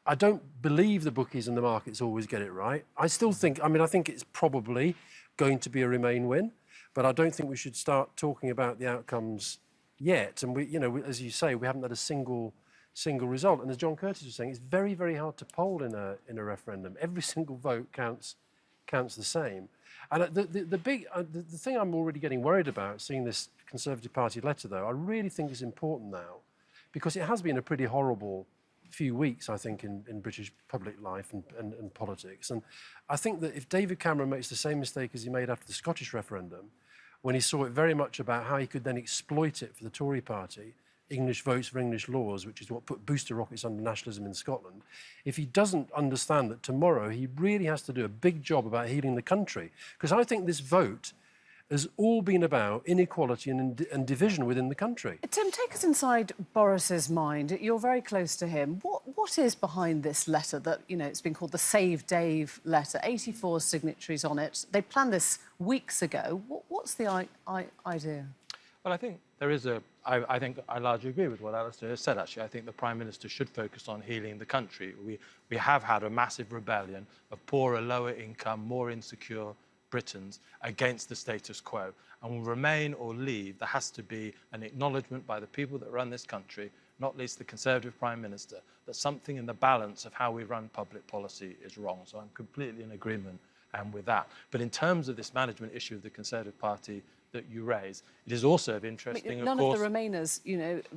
I don't believe the bookies and the markets always get it right. I still think, I think it's probably going to be a Remain win, but I don't think we should start talking about the outcomes yet. And as you say, we haven't had a single result. And as John Curtis was saying, it's very, very hard to poll in a referendum. Every single vote counts the same. And the thing I'm already getting worried about, seeing this Conservative Party letter, though, I really think is important now, because it has been a pretty horrible few weeks, I think, in British public life and politics. And I think that if David Cameron makes the same mistake as he made after the Scottish referendum, when he saw it very much about how he could then exploit it for the Tory party, English votes for English laws, which is what put booster rockets under nationalism in Scotland, if he doesn't understand that tomorrow he really has to do a big job about healing the country, because I think this vote has all been about inequality and division within the country. Tim, take us inside Boris's mind. You're very close to him. What is behind this letter that, it's been called the Save Dave letter? 84 signatories on it. They planned this weeks ago. What's the idea? Well, I think there is I think I largely agree with what Alistair has said, actually. I think the Prime Minister should focus on healing the country. We have had a massive rebellion of poorer, lower income, more insecure Britons against the status quo. And will Remain or Leave, there has to be an acknowledgement by the people that run this country, not least the Conservative Prime Minister, that something in the balance of how we run public policy is wrong. So I'm completely in agreement with that. But in terms of this management issue of the Conservative Party that you raise, it is also of interest, none of the Remainers,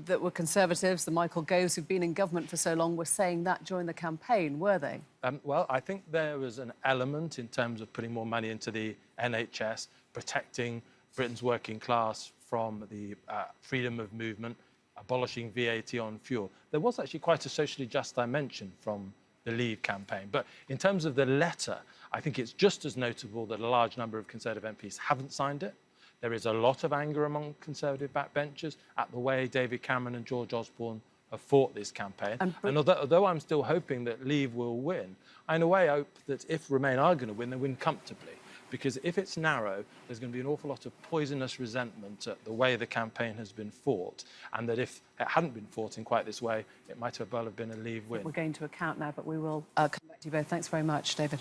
that were Conservatives, the Michael Goves who've been in government for so long, were saying that during the campaign, were they? Well, I think there was an element in terms of putting more money into the NHS, protecting Britain's working class from the freedom of movement, abolishing VAT on fuel. There was actually quite a socially just dimension from the Leave campaign. But in terms of the letter, I think it's just as notable that a large number of Conservative MPs haven't signed it. There is a lot of anger among Conservative backbenchers at the way David Cameron and George Osborne have fought this campaign. And although I'm still hoping that Leave will win, I in a way hope that if Remain are going to win, they win comfortably. Because if it's narrow, there's going to be an awful lot of poisonous resentment at the way the campaign has been fought, and that if it hadn't been fought in quite this way, it might have well have been a Leave win. We're going to account now, but we will come back to you both. Thanks very much, David.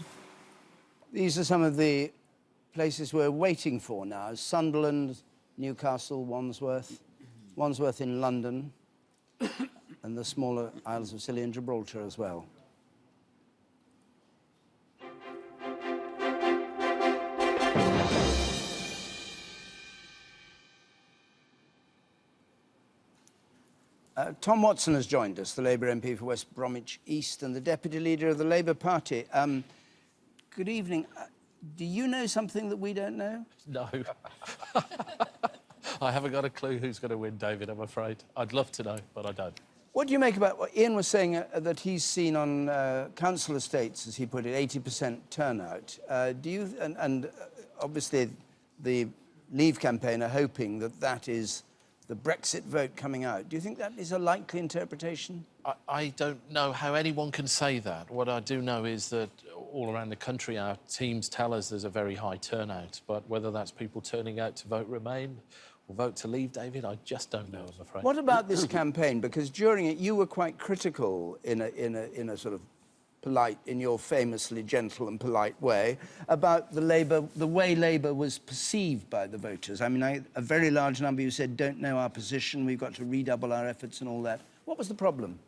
These are some of the places we're waiting for now. Sunderland, Newcastle, Wandsworth in London, and the smaller Isles of Scilly and Gibraltar as well. Tom Watson has joined us, the Labour MP for West Bromwich East and the Deputy Leader of the Labour Party. Good evening. Do you know something that we don't know? No. I haven't got a clue who's going to win, David, I'm afraid. I'd love to know, but I don't. What do you make about what Ian was saying, that he's seen on council estates, as he put it, 80% turnout? Do you, and obviously the Leave campaign are hoping that that is the Brexit vote coming out. Do you think that is a likely interpretation? I don't know how anyone can say that. What I do know is that all around the country, our teams tell us there's a very high turnout. But whether that's people turning out to vote Remain or vote to Leave, David, I just don't know, I'm afraid. What about this campaign? Because during it, you were quite critical in a sort of polite, in your famously gentle and polite way, about the way Labour was perceived by the voters. I mean, a very large number you said don't know our position, we've got to redouble our efforts and all that. What was the problem?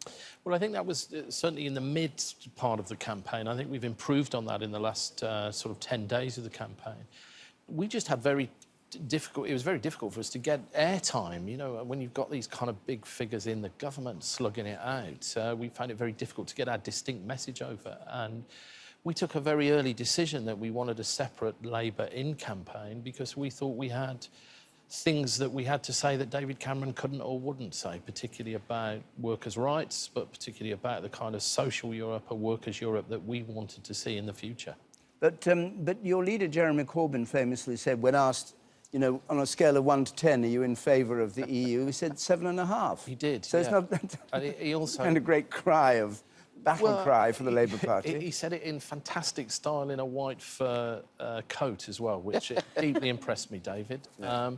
Well, I think that was certainly in the mid part of the campaign. I think we've improved on that in the last sort of 10 days of the campaign. We just had it was very difficult for us to get airtime. You know, when you've got these kind of big figures in the government slugging it out, we found it very difficult to get our distinct message over. And we took a very early decision that we wanted a separate Labour in campaign because we thought we had things that we had to say that David Cameron couldn't or wouldn't say, particularly about workers' rights, but particularly about the kind of social Europe or workers' Europe that we wanted to see in the future. But your leader, Jeremy Corbyn, famously said, when asked, you know, on a scale of 1 to 10, are you in favour of the EU? He said 7.5. He did. So yeah. It's not he also kind of great cry of battle cry for the Labour Party. He said it in fantastic style in a white fur coat as well, which deeply impressed me, David. Yeah.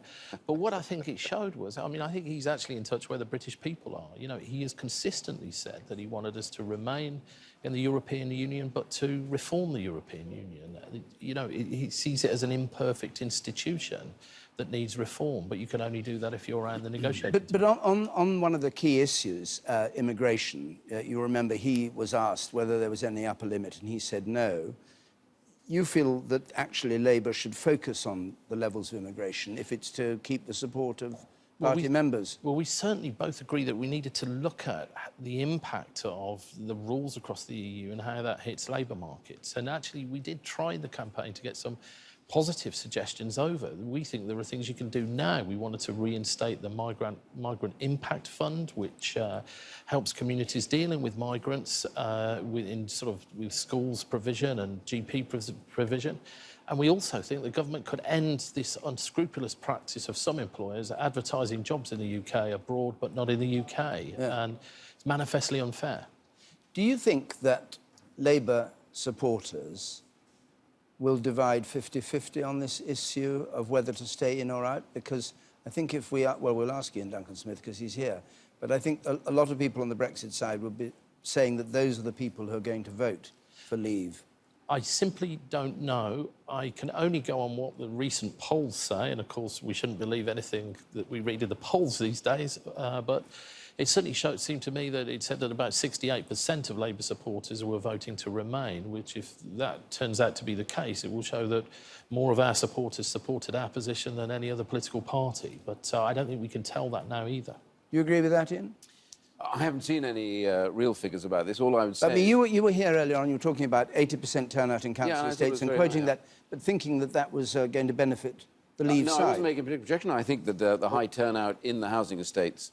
But what I think it showed was, I mean, I think he's actually in touch where the British people are. You know, he has consistently said that he wanted us to remain in the European Union, but to reform the European Union. You know, he sees it as an imperfect institution that needs reform, but you can only do that if you're around the negotiating But on one of the key issues, immigration, you remember he was asked whether there was any upper limit, and he said no. You feel that actually Labour should focus on the levels of immigration if it's to keep the support of party members? Well, we certainly both agree that we needed to look at the impact of the rules across the EU and how that hits labour markets. And actually, we did try in the campaign to get some positive suggestions over. We think there are things you can do now. We wanted to reinstate the Migrant Impact Fund, which helps communities dealing with migrants with schools provision and GP provision. And we also think the government could end this unscrupulous practice of some employers advertising jobs in the UK abroad, but not in the UK. Yeah. And it's manifestly unfair. Do you think that Labour supporters will divide 50-50 on this issue of whether to stay in or out? Because I think if we are, well, we'll ask Ian Duncan-Smith because he's here, but I think a lot of people on the Brexit side will be saying that those are the people who are going to vote for Leave. I simply don't know. I can only go on what the recent polls say, and of course we shouldn't believe anything that we read in the polls these days, but it certainly seemed to me that it said that about 68% of Labour supporters were voting to remain, which if that turns out to be the case, it will show that more of our supporters supported our position than any other political party. But I don't think we can tell that now either. You agree with that, Ian? I haven't seen any real figures about this. All I would say... I mean, you were here earlier on, you were talking about 80% turnout in council estates and quoting that, but thinking that that was going to benefit the Leave side. No, I wasn't making a particular projection. I think that the high turnout in the housing estates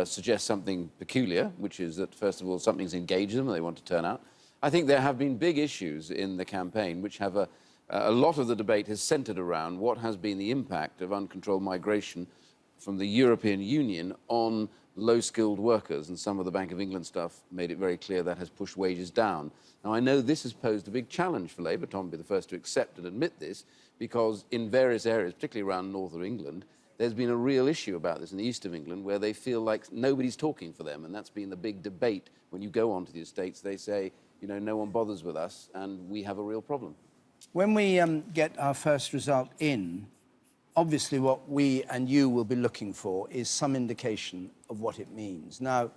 suggests something peculiar, which is that, first of all, something's engaged them and they want to turn out. I think there have been big issues in the campaign which have a lot of the debate has centred around what has been the impact of uncontrolled migration from the European Union on low-skilled workers, and some of the Bank of England stuff made it very clear that has pushed wages down. Now, I know this has posed a big challenge for Labour. Tom will be the first to accept and admit this, because in various areas, particularly around north of England, there's been a real issue about this in the east of England, where they feel like nobody's talking for them, and that's been the big debate. When you go onto the estates, they say, you know, no one bothers with us, and we have a real problem. When we get our first result in, obviously what we and you will be looking for is some indication of what it means. Now,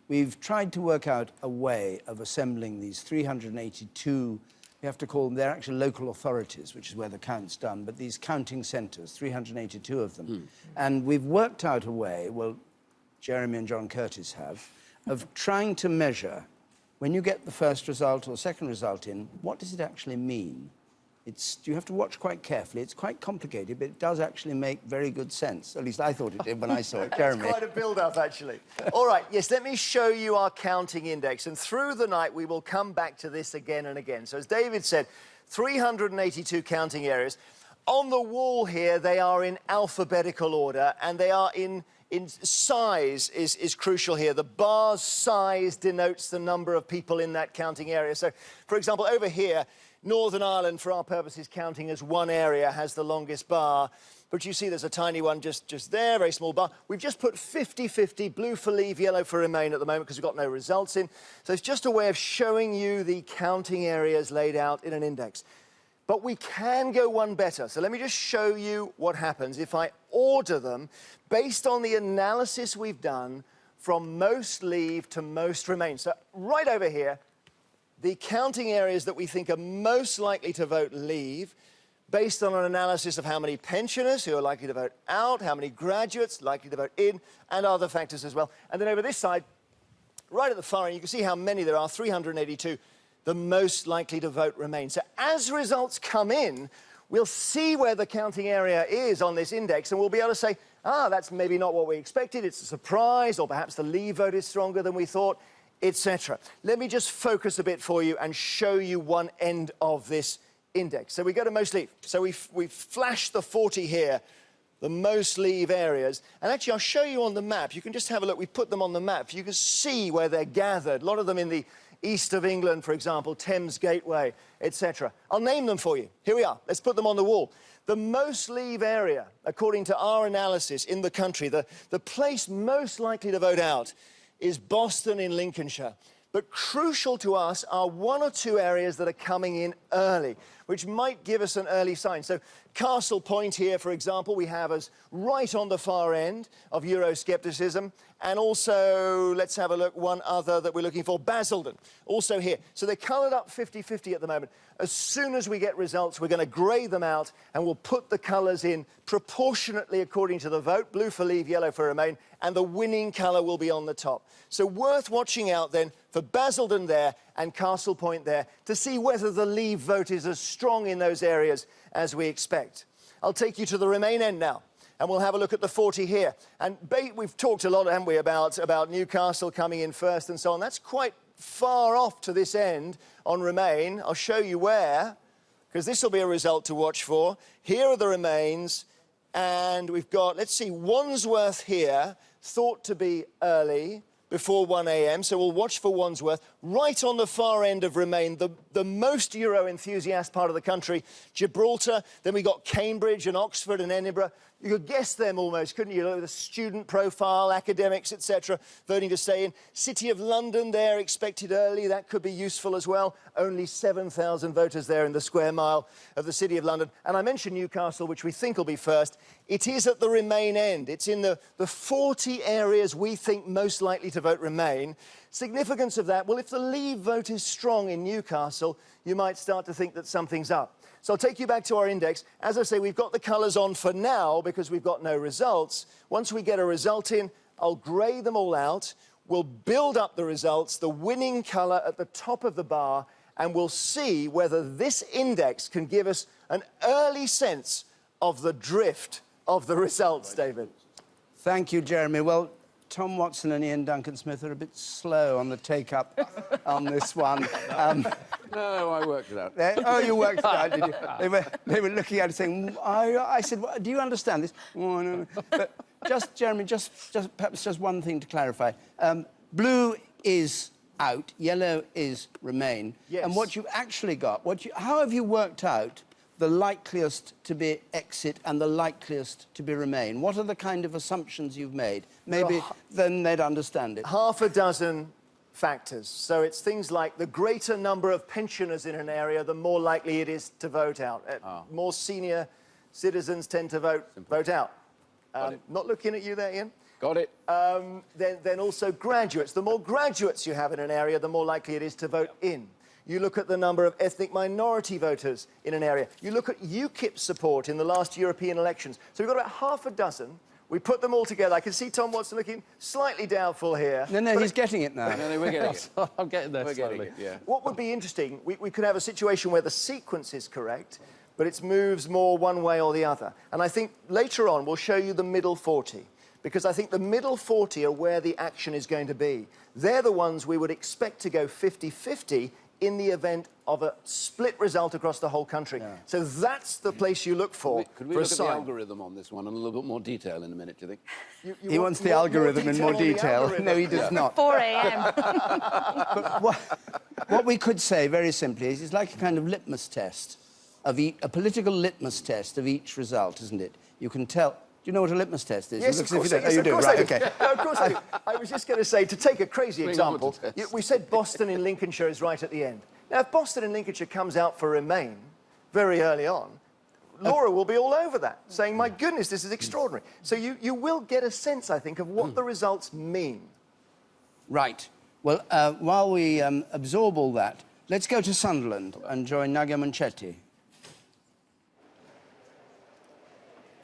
we've tried to work out a way of assembling these 382, we have to call them, they're actually local authorities, which is where the count's done, but these counting centres, 382 of them. And we've worked out a way, well, Jeremy and John Curtis have, of trying to measure, when you get the first result or second result in, what does it actually mean? You have to watch quite carefully. It's quite complicated, but it does actually make very good sense. At least I thought it did when I saw it. Jeremy. It's quite a build-up, actually. All right, yes, let me show you our counting index. And through the night, we will come back to this again and again. So as David said, 382 counting areas. On the wall here, they are in alphabetical order, and they are in size is crucial here. The bar's size denotes the number of people in that counting area. So, for example, over here, Northern Ireland, for our purposes, counting as one area, has the longest bar. But you see there's a tiny one just there, very small bar. We've just put 50-50, blue for leave, yellow for remain at the moment because we've got no results in. So it's just a way of showing you the counting areas laid out in an index. But we can go one better. So let me just show you what happens if I order them based on the analysis we've done from most leave to most remain. So right over here, the counting areas that we think are most likely to vote leave, based on an analysis of how many pensioners who are likely to vote out, how many graduates likely to vote in, and other factors as well. And then over this side, right at the far end, you can see how many there are, 382, the most likely to vote remain. So as results come in, we'll see where the counting area is on this index, and we'll be able to say, that's maybe not what we expected, it's a surprise, or perhaps the leave vote is stronger than we thought, etc. Let me just focus a bit for you and show you one end of this index. So we go to most leave. So we've flashed the 40 here, the most leave areas. And actually, I'll show you on the map. You can just have a look. We put them on the map. You can see where they're gathered. A lot of them in the east of England, for example, Thames Gateway, etc. I'll name them for you. Here we are. Let's put them on the wall. The most leave area, according to our analysis in the country, the place most likely to vote out is Boston in Lincolnshire. But crucial to us are one or two areas that are coming in early, which might give us an early sign. So Castle Point here, for example, we have as right on the far end of Euroscepticism. And also, let's have a look, one other that we're looking for, Basildon, also here. So they're coloured up 50-50 at the moment. As soon as we get results, we're going to grey them out, and we'll put the colours in proportionately according to the vote, blue for leave, yellow for remain, and the winning colour will be on the top. So worth watching out then for Basildon there and Castle Point there to see whether the leave vote is as strong in those areas as we expect. I'll take you to the remain end now, and we'll have a look at the 40 here. And we've talked a lot, haven't we, about Newcastle coming in first and so on. That's quite far off to this end on remain. I'll show you where, because this will be a result to watch for. Here are the remains, and we've got, let's see, Wandsworth here, thought to be early, before 1 a.m, so we'll watch for Wandsworth. Right on the far end of Remain, the most Euro enthusiast part of the country, Gibraltar. Then we got Cambridge and Oxford and Edinburgh. You could guess them almost, couldn't you? The student profile, academics, etc., voting to stay in. City of London there, expected early. That could be useful as well. Only 7,000 voters there in the square mile of the City of London. And I mentioned Newcastle, which we think will be first. It is at the Remain end. It's in the 40 areas we think most likely to vote Remain. Significance of that, well, if the Leave vote is strong in Newcastle, you might start to think that something's up. So I'll take you back to our index. As I say, we've got the colours on for now because we've got no results. Once we get a result in, I'll grey them all out. We'll build up the results, the winning colour at the top of the bar, and we'll see whether this index can give us an early sense of the drift of the results, David. Thank you, Jeremy. Well, Tom Watson and Ian Duncan-Smith are a bit slow on the take-up on this one. No, I worked it out. Oh, you worked it out, did you? They were looking at it saying, I said, do you understand this? Oh, no. But Jeremy, perhaps just one thing to clarify. Blue is out, yellow is remain. Yes. And what you've actually got, how have you worked out the likeliest to be exit and the likeliest to be remain? What are the kind of assumptions you've made? Maybe then they'd understand it. Half a dozen factors. So it's things like the greater number of pensioners in an area, the more likely it is to vote out. More senior citizens tend to vote out. Not looking at you there, Ian. Got it. Then also graduates. The more graduates you have in an area, the more likely it is to vote in. You look at the number of ethnic minority voters in an area. You look at UKIP support in the last European elections. So we've got about half a dozen. We put them all together. I can see Tom Watson looking slightly doubtful here. No, he's getting it now. No, we're getting it. I'm getting there slowly. Getting it, yeah. What would be interesting, we could have a situation where the sequence is correct, but it moves more one way or the other. And I think later on we'll show you the middle 40, because I think the middle 40 are where the action is going to be. They're the ones we would expect to go 50-50 in the event of a split result across the whole country. Yeah. So that's the place you look for. Could we look at the algorithm on this one in a little bit more detail in a minute, do you think? He wants the algorithm in more detail. No, he does not. 4 a.m. But what we could say, very simply, is it's like a kind of litmus test, a political litmus test of each result, isn't it? You can tell... Do you know what a litmus test is? Yes, of course I do. Right, okay. No, of course I do. I was just going to say, to take a crazy example, we said Boston in Lincolnshire is right at the end. Now, if Boston in Lincolnshire comes out for Remain very early on, Laura will be all over that, saying, my goodness, this is extraordinary. So you will get a sense, I think, of what the results mean. Right. Well, while we absorb all that, let's go to Sunderland and join Naga Manchetti.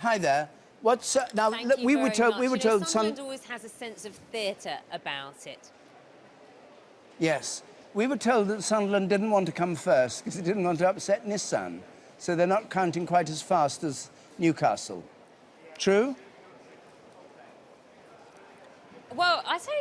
Hi there. What's now? We were told Sunderland always has a sense of theatre about it. Yes, we were told that Sunderland didn't want to come first because it didn't want to upset Nissan, so they're not counting quite as fast as Newcastle. True? Well, I tell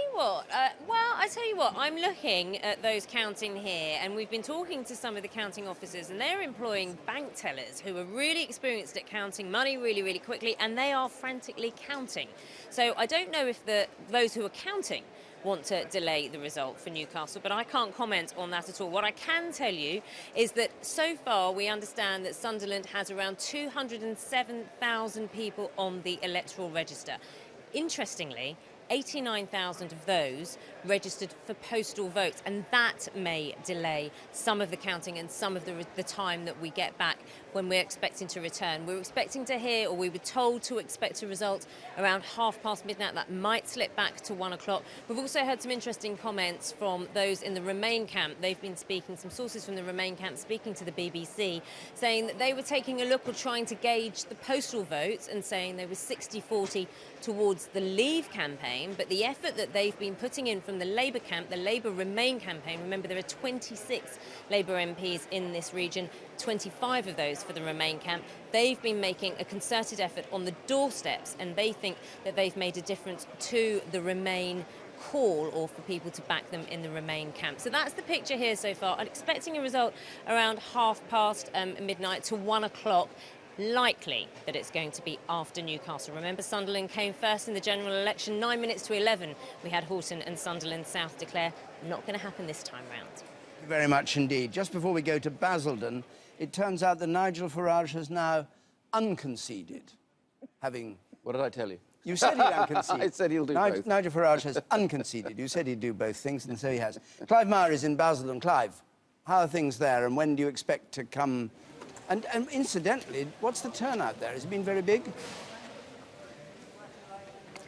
you what. I'm looking at those counting here, and we've been talking to some of the counting officers, and they're employing bank tellers who are really experienced at counting money really, really quickly, and they are frantically counting. So I don't know if those who are counting want to delay the result for Newcastle, but I can't comment on that at all. What I can tell you is that so far we understand that Sunderland has around 207,000 people on the electoral register. Interestingly, 89,000 of those registered for postal votes, and that may delay some of the counting and some of the time that we get back when we're expecting to return. We're expecting to hear, or we were told to expect a result around midnight. That might slip back to 1 o'clock. We've also heard some interesting comments from those in the Remain camp. They've been speaking, some sources from the Remain camp speaking to the BBC, saying that they were taking a look or trying to gauge the postal votes and saying there was 60-40 towards the Leave campaign, but the effort that they've been putting in from the Labour camp, the Labour Remain campaign, remember there are 26 Labour MPs in this region, 25 of those for the Remain camp, they've been making a concerted effort on the doorsteps, and they think that they've made a difference to the Remain call, or for people to back them in the Remain camp. So that's the picture here so far. I'm expecting a result around midnight to 1 o'clock. Likely that it's going to be after Newcastle. Remember, Sunderland came first in the general election, 9 minutes to 11. We had Horton and Sunderland South declare. Not going to happen this time round. Thank you very much indeed. Just before we go to Basildon, it turns out that Nigel Farage has now unconceded, having... What did I tell you? You said he'd unconcede. I said he'll do both. Nigel Farage has unconceded. You said he'd do both things, and so he has. Clive Meyer is in Basildon. Clive, how are things there, and when do you expect to come... And incidentally, what's the turnout there? Has it been very big?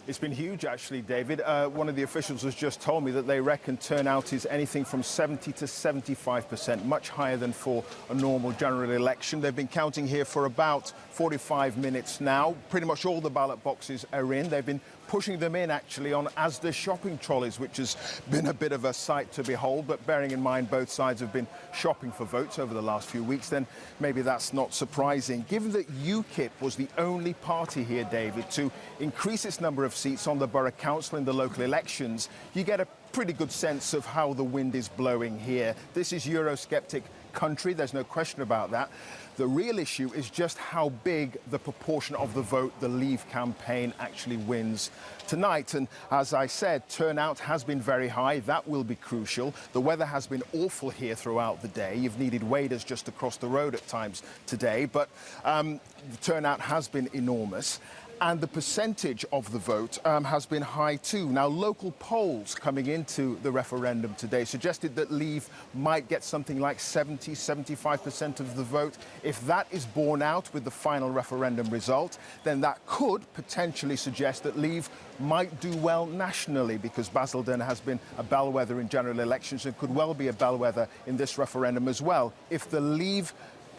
It's been huge, actually, David. One of the officials has just told me that they reckon turnout is anything from 70 to 75%, much higher than for a normal general election. They've been counting here for about 45 minutes now. Pretty much all the ballot boxes are in. They've been pushing them in, actually, on Asda shopping trolleys, which has been a bit of a sight to behold. But bearing in mind both sides have been shopping for votes over the last few weeks, then maybe that's not surprising. Given that UKIP was the only party here, David, to increase its number of seats on the borough council in the local elections, you get a pretty good sense of how the wind is blowing here. This is Eurosceptic country, there's no question about that. The real issue is just how big the proportion of the vote the Leave campaign actually wins tonight. And as I said, turnout has been very high. That will be crucial. The weather has been awful here throughout the day. You've needed waders just across the road at times today, but the turnout has been enormous. And the percentage of the vote has been high too. Now, local polls coming into the referendum today suggested that Leave might get something like 75% of the vote. If that is borne out with the final referendum result, then that could potentially suggest that Leave might do well nationally, because Basildon has been a bellwether in general elections and could well be a bellwether in this referendum as well. If the Leave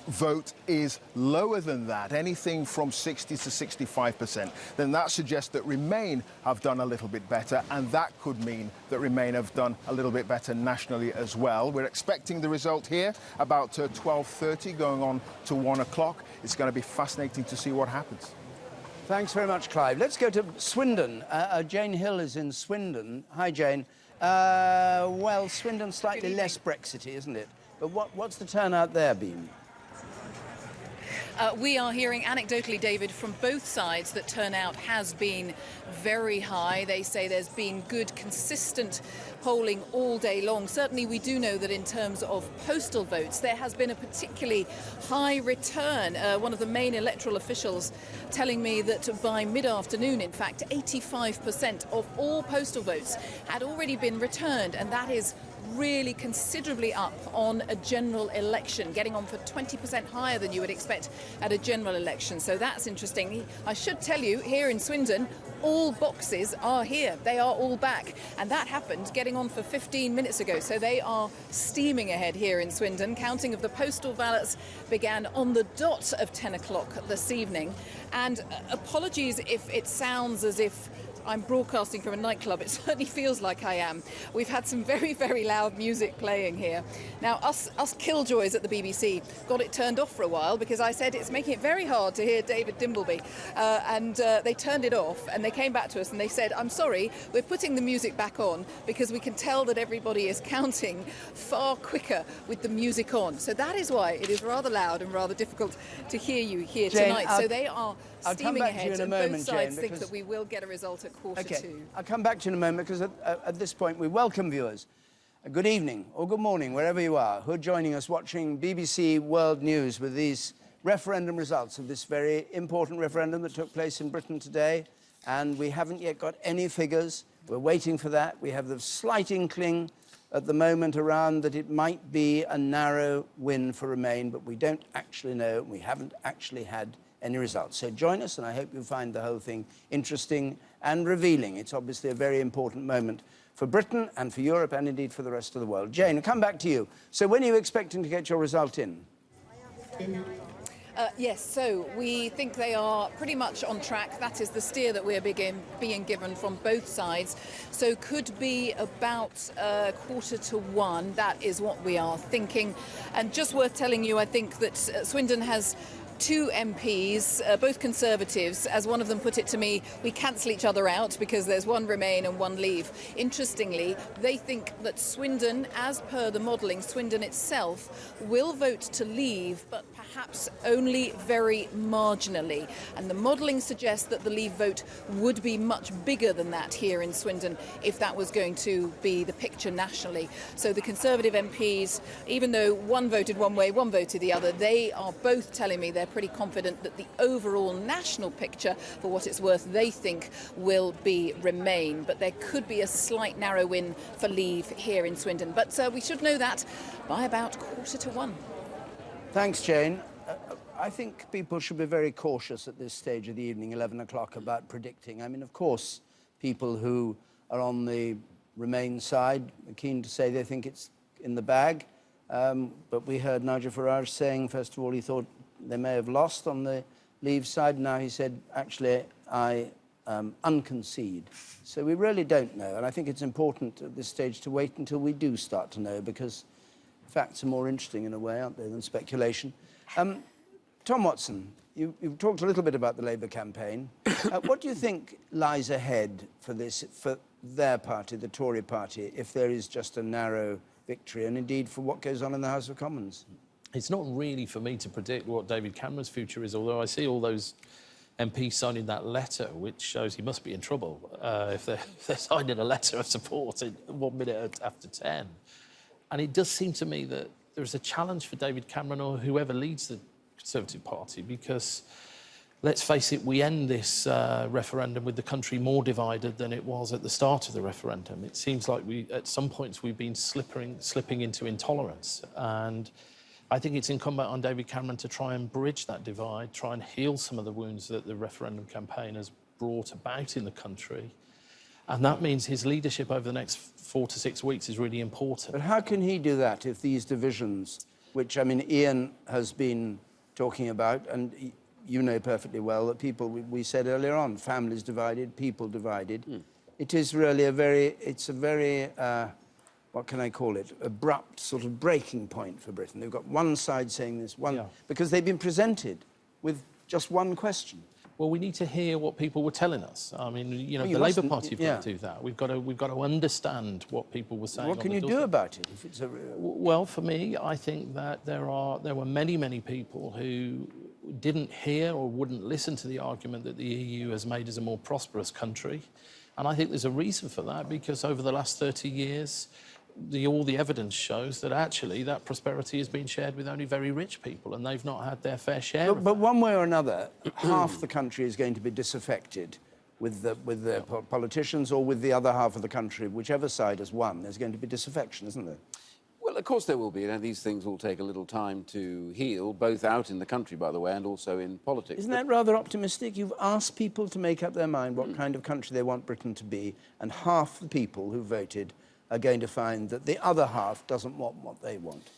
vote is lower than that, anything from 60 to 65%, then that suggests that Remain have done a little bit better, and that could mean that Remain have done a little bit better nationally as well. We're expecting the result here about 12:30, going on to 1 o'clock. It's going to be fascinating to see what happens. Thanks very much, Clive. Let's go to Swindon. Jane Hill is in Swindon. Hi, Jane. Well, Swindon's slightly less Brexity, isn't it? But what's the turnout there been? We are hearing anecdotally, David, from both sides that turnout has been very high. They say there's been good, consistent polling all day long. Certainly, we do know that in terms of postal votes, there has been a particularly high return. One of the main electoral officials telling me that by mid-afternoon, in fact, 85% of all postal votes had already been returned, and that is really considerably up on a general election, getting on for 20% higher than you would expect at a general election. So that's interesting. I should tell you, here in Swindon, all boxes are here. They are all back. And that happened getting on for 15 minutes ago. So they are steaming ahead here in Swindon. Counting of the postal ballots began on the dot of 10 o'clock this evening. And apologies if it sounds as if I'm broadcasting from a nightclub. It certainly feels like I am. We've had some very, very loud music playing here. Now, us killjoys at the BBC got it turned off for a while because I said it's making it very hard to hear David Dimbleby. And they turned it off, and they came back to us and they said, I'm sorry, we're putting the music back on because we can tell that everybody is counting far quicker with the music on. So that is why it is rather loud and rather difficult to hear you here tonight. So they are steaming ahead, and both sides think that we will get a result at quarter to. I'll come back to you in a moment, because at this point we welcome viewers. Good evening or good morning, wherever you are, who are joining us watching BBC World News with these referendum results of this very important referendum that took place in Britain today. And we haven't yet got any figures. We're waiting for that. We have the slight inkling at the moment around that it might be a narrow win for Remain, but we don't actually know. We haven't actually had any results. So join us, and I hope you find the whole thing interesting and revealing. It's obviously a very important moment for Britain and for Europe, and indeed for the rest of the world. Jane, I'll come back to you. So when are you expecting to get your result in? Yes, so we think they are pretty much on track. That is the steer that we're being given from both sides. So could be about 1:45. That is what we are thinking. And just worth telling you, I think that Swindon has 2 MPs, both Conservatives. As one of them put it to me, we cancel each other out because there's one Remain and one Leave. Interestingly, they think that Swindon, as per the modelling, Swindon itself will vote to Leave, but perhaps only very marginally. And the modelling suggests that the Leave vote would be much bigger than that here in Swindon if that was going to be the picture nationally. So the Conservative MPs, even though one voted one way, one voted the other, they are both telling me they're pretty confident that the overall national picture, for what it's worth, they think will be Remain. But there could be a slight narrow win for Leave here in Swindon. But we should know that by about 1:45. Thanks, Jane. I think people should be very cautious at this stage of the evening, 11 o'clock, about predicting. I mean, of course, people who are on the Remain side are keen to say they think it's in the bag. But we heard Nigel Farage saying, first of all, he thought they may have lost on the Leave side. Now he said, actually, I unconcede. So we really don't know. And I think it's important at this stage to wait until we do start to know, because facts are more interesting in a way, aren't they, than speculation. Tom Watson, you've talked a little bit about the Labour campaign. What do you think lies ahead for their party, the Tory party, if there is just a narrow victory, and indeed for what goes on in the House of Commons? It's not really for me to predict what David Cameron's future is, although I see all those MPs signing that letter, which shows he must be in trouble if they're signing a letter of support in 1 minute after 10. And it does seem to me that there's a challenge for David Cameron or whoever leads the Conservative Party, because, let's face it, we end this referendum with the country more divided than it was at the start of the referendum. It seems like at some points we've been slipping into intolerance, and I think it's incumbent on David Cameron to try and bridge that divide, try and heal some of the wounds that the referendum campaign has brought about in the country. And that means his leadership over the next 4 to 6 weeks is really important. But how can he do that if these divisions, which, I mean, Ian has been talking about, and you know perfectly well that people, we said earlier on, families divided, people divided. It is really a very, what can I call it, abrupt sort of breaking point for Britain. They've got one side saying this, because they've been presented with just one question. Well, we need to hear what people were telling us. I mean, you know, the Labour Party have got to do that. We've got to understand what people were saying. What can you do about it? If it's well, for me, I think that there were many people who didn't hear or wouldn't listen to the argument that the EU has made us a more prosperous country. And I think there's a reason for that, because over the last 30 years, all the evidence shows that actually that prosperity has been shared with only very rich people, and they've not had their fair share. But one way or another, half the country is going to be disaffected with the politicians, or with the other half of the country, whichever side has won. There's going to be disaffection, isn't there? Well, of course there will be. You know, these things will take a little time to heal, both out in the country, by the way, and also in politics. Isn't that rather optimistic? You've asked people to make up their mind what kind of country they want Britain to be, and half the people who voted are going to find that the other half doesn't want what they want.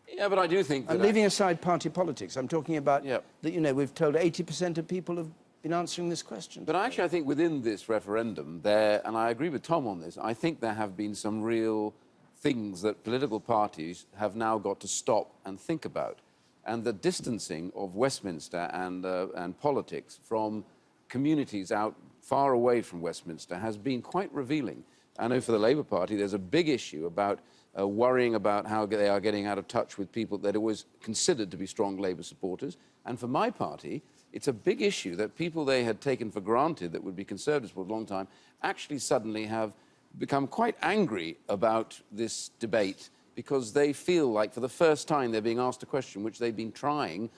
Yeah, but I do think that... I'm leaving aside party politics. I'm talking about that, you know, we've told 80% of people have been answering this question. But actually, I think within this referendum, and I agree with Tom on this, I think there have been some real things that political parties have now got to stop and think about. And the distancing of Westminster and politics from communities out far away from Westminster has been quite revealing. I know for the Labour Party, there's a big issue about worrying about how they are getting out of touch with people that are always considered to be strong Labour supporters. And for my party, it's a big issue that people they had taken for granted that would be Conservatives for a long time actually suddenly have become quite angry about this debate, because they feel like for the first time they're being asked a question which they've been trying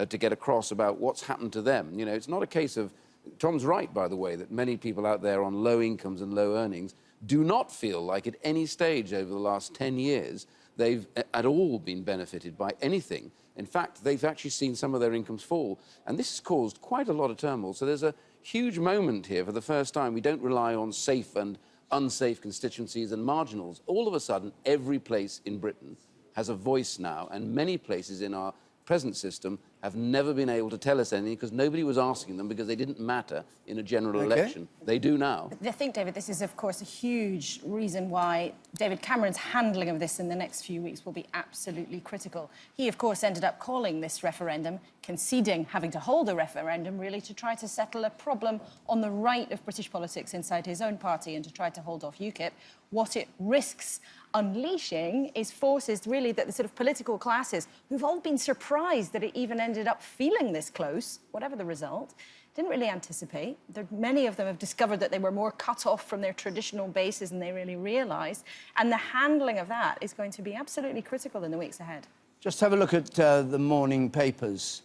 to get across about what's happened to them. You know, it's not a case of... Tom's right, by the way, that many people out there on low incomes and low earnings do not feel like at any stage over the last 10 years they've at all been benefited by anything. In fact, they've actually seen some of their incomes fall. And this has caused quite a lot of turmoil. So there's a huge moment here for the first time. We don't rely on safe and unsafe constituencies and marginals. All of a sudden, every place in Britain has a voice now, and many places in our present system have never been able to tell us anything because nobody was asking them, because they didn't matter in a general election. They do now. I think, David, this is, of course, a huge reason why David Cameron's handling of this in the next few weeks will be absolutely critical. He, of course, ended up calling this referendum, conceding having to hold a referendum, really, to try to settle a problem on the right of British politics inside his own party and to try to hold off UKIP. What it risks unleashing is forces, really, that the sort of political classes, who've all been surprised that it even ended up feeling this close, whatever the result, didn't really anticipate. Many of them have discovered that they were more cut off from their traditional bases than they really realised. And the handling of that is going to be absolutely critical in the weeks ahead. Just have a look at the morning papers.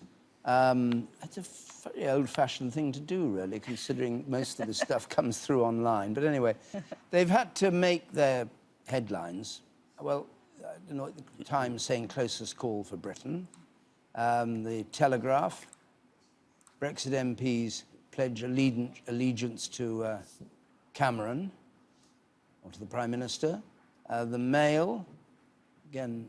It's a very old-fashioned thing to do, really, considering most of the stuff comes through online. But anyway, they've had to make their headlines. Well, I don't know, the Times saying closest call for Britain. The Telegraph, Brexit MPs pledge allegiance to Cameron, or to the Prime Minister. The Mail, again,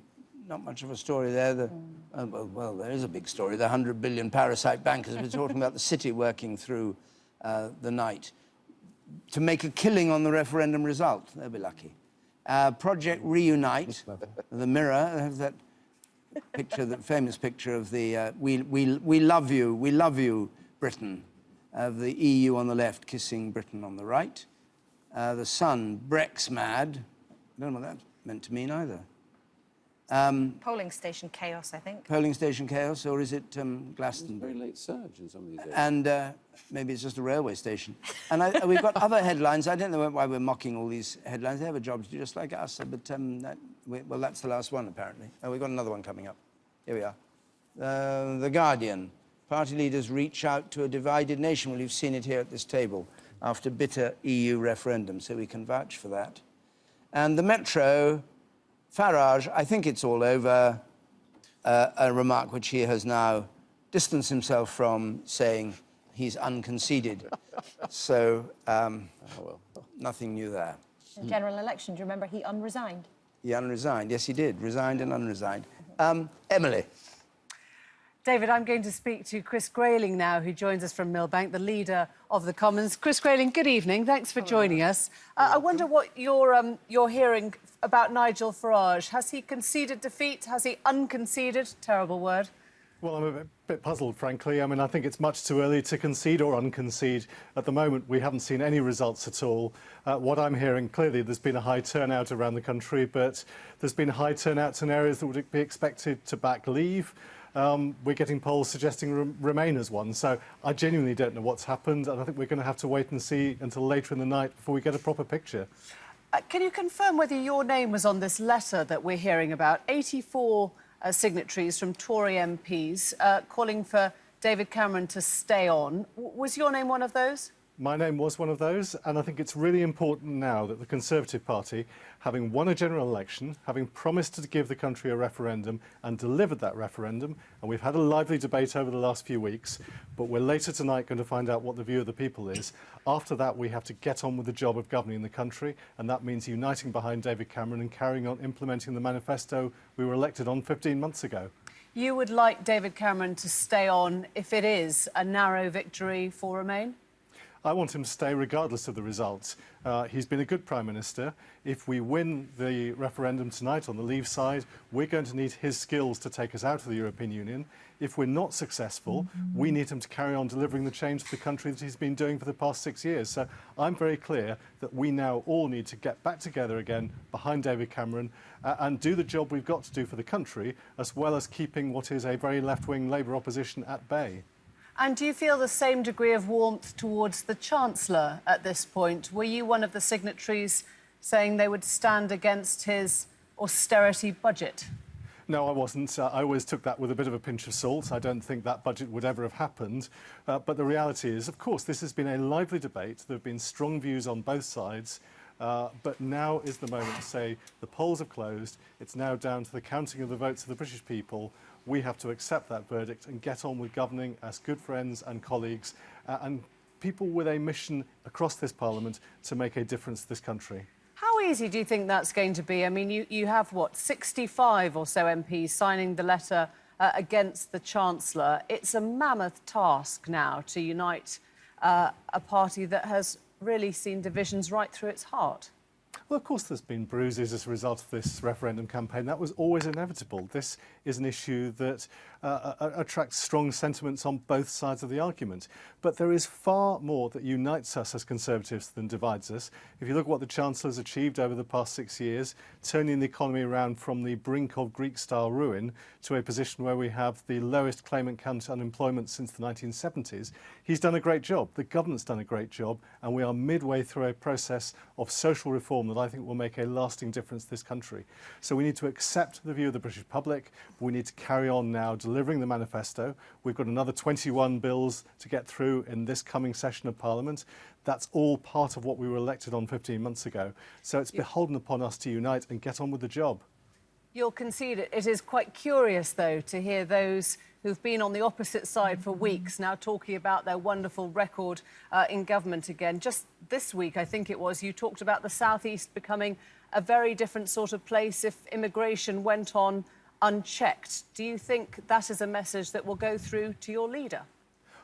not much of a story there. Well, there is a big story. The 100 billion parasite bankers. We're talking about the city working through the night to make a killing on the referendum result. They'll be lucky. Project Reunite, the Mirror, have that famous picture of the we love you, Britain, of the EU on the left kissing Britain on the right. The Sun, Brex mad. I don't know what that meant to mean either. Polling station chaos, I think. Polling station chaos, or is it Glastonbury? Very late surge in some of these areas. And maybe it's just a railway station. And we've got other headlines. I don't know why we're mocking all these headlines. They have a job to do just like us. But well, that's the last one, apparently. Oh, we've got another one coming up. Here we are. The Guardian. Party leaders reach out to a divided nation. Well, you've seen it here at this table after bitter EU referendum, so we can vouch for that. And the Metro, Farage, I think it's all over, a remark which he has now distanced himself from, saying he's unconceded. So, nothing new there. The general election, do you remember he unresigned? He unresigned, yes, he did. Resigned and unresigned. Emily. David, I'm going to speak to Chris Grayling now, who joins us from Millbank, the leader of the Commons. Chris Grayling, good evening. Thanks for joining us. I wonder what you're hearing about Nigel Farage. Has he conceded defeat? Has he unconceded? Terrible word. Well, I'm a bit puzzled, frankly. I mean, I think it's much too early to concede or unconcede. At the moment, we haven't seen any results at all. What I'm hearing, clearly, there's been a high turnout around the country, but there's been high turnouts in areas that would be expected to back Leave. We're getting polls suggesting Remain as one. So I genuinely don't know what's happened, and I think we're going to have to wait and see until later in the night before we get a proper picture. Can you confirm whether your name was on this letter that we're hearing about? 84 signatories from Tory MPs calling for David Cameron to stay on. Was your name one of those? My name was one of those, and I think it's really important now that the Conservative Party, having won a general election, having promised to give the country a referendum and delivered that referendum, and we've had a lively debate over the last few weeks, but we're later tonight going to find out what the view of the people is. After that, we have to get on with the job of governing the country, and that means uniting behind David Cameron and carrying on implementing the manifesto we were elected on 15 months ago. You would like David Cameron to stay on if it is a narrow victory for Remain? I want him to stay regardless of the results. He's been a good Prime Minister. If we win the referendum tonight on the Leave side, we're going to need his skills to take us out of the European Union. If we're not successful, we need him to carry on delivering the change to the country that he's been doing for the past 6 years. So I'm very clear that we now all need to get back together again behind David Cameron and do the job we've got to do for the country, as well as keeping what is a very left-wing Labour opposition at bay. And do you feel the same degree of warmth towards the Chancellor at this point? Were you one of the signatories saying they would stand against his austerity budget? No, I wasn't. I always took that with a bit of a pinch of salt. I don't think that budget would ever have happened. But the reality is, of course, this has been a lively debate. There have been strong views on both sides. But now is the moment to say the polls have closed. It's now down to the counting of the votes of the British people. We have to accept that verdict and get on with governing as good friends and colleagues and people with a mission across this Parliament to make a difference to this country. How easy do you think that's going to be? I mean, you have, what, 65 or so MPs signing the letter against the Chancellor. It's a mammoth task now to unite a party that has really seen divisions right through its heart. Well, of course, there's been bruises as a result of this referendum campaign. That was always inevitable. This is an issue that attracts strong sentiments on both sides of the argument. But there is far more that unites us as Conservatives than divides us. If you look at what the Chancellor's achieved over the past 6 years, turning the economy around from the brink of Greek-style ruin to a position where we have the lowest claimant count unemployment since the 1970s, he's done a great job. The government's done a great job, and we are midway through a process of social reform that I think will make a lasting difference to this country. So we need to accept the view of the British public. We need to carry on now delivering the manifesto. We've got another 21 bills to get through in this coming session of Parliament. That's all part of what we were elected on 15 months ago. So it's beholden upon us to unite and get on with the job. You'll concede it. It is quite curious, though, to hear those who've been on the opposite side for weeks now talking about their wonderful record in government again. Just this week, I think it was, you talked about the South East becoming a very different sort of place if immigration went on unchecked. Do you think that is a message that will go through to your leader?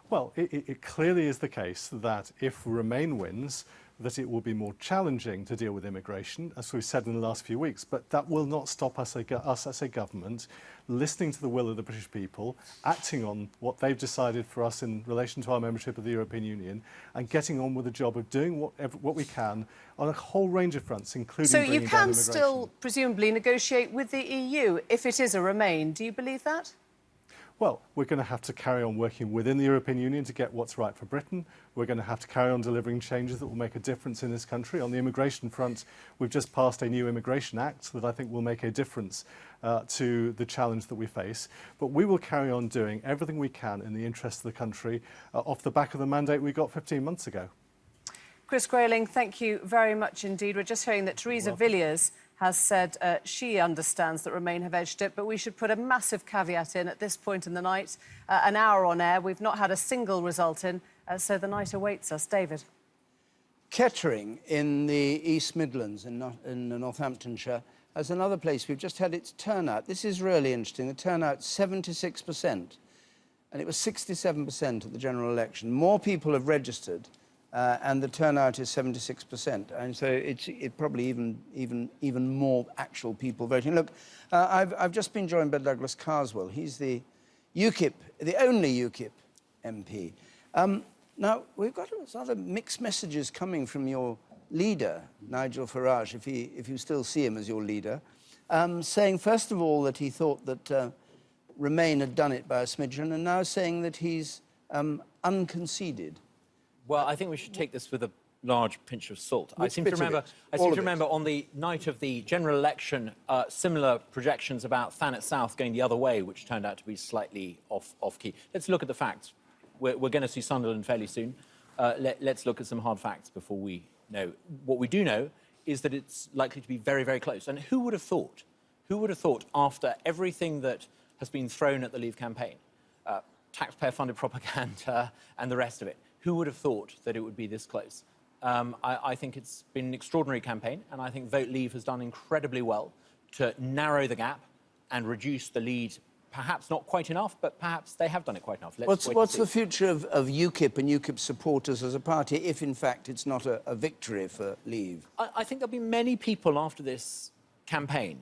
Well, it clearly is the case that if Remain wins, that it will be more challenging to deal with immigration, as we've said in the last few weeks, but that will not stop us as a government listening to the will of the British people, acting on what they've decided for us in relation to our membership of the European Union, and getting on with the job of doing what we can on a whole range of fronts, including So bringing you down can immigration. still presumably negotiate with the EU if it is a Remain. Do you believe that? Well, we're going to have to carry on working within the European Union to get what's right for Britain. We're going to have to carry on delivering changes that will make a difference in this country. On the immigration front, we've just passed a new Immigration Act that I think will make a difference to the challenge that we face. But we will carry on doing everything we can in the interest of the country off the back of the mandate we got 15 months ago. Chris Grayling, thank you very much indeed. We're just hearing that Theresa Villiers has said she understands that Remain have edged it, but we should put a massive caveat in at this point in the night. An hour on air, we've not had a single result in, so the night awaits us. David. Kettering in the East Midlands in Northamptonshire as another place we've just had its turnout. This is really interesting. The turnout 76%, and it was 67% at the general election. More people have registered, and the turnout is 76%, and so it's probably even more actual people voting. Look, I've just been joined by Douglas Carswell. He's the UKIP, the only UKIP MP. Now we've got other mixed messages coming from your leader, Nigel Farage, if you still see him as your leader, saying first of all that he thought that Remain had done it by a smidgen, and now saying that he's unconceded. Well, I think we should take this with a large pinch of salt. I seem to remember on the night of the general election, similar projections about Thanet South going the other way, which turned out to be slightly off-key. Let's look at the facts. We're going to see Sunderland fairly soon. Let's look at some hard facts before we know. What we do know is that it's likely to be very, very close. And who would have thought? Who would have thought after everything that has been thrown at the Leave campaign, taxpayer-funded propaganda and the rest of it, who would have thought that it would be this close? I think it's been an extraordinary campaign, and I think Vote Leave has done incredibly well to narrow the gap and reduce the lead. Perhaps not quite enough, but perhaps they have done it quite enough. What's the future of UKIP and UKIP supporters as a party if, in fact, it's not a victory for Leave? I think there'll be many people after this campaign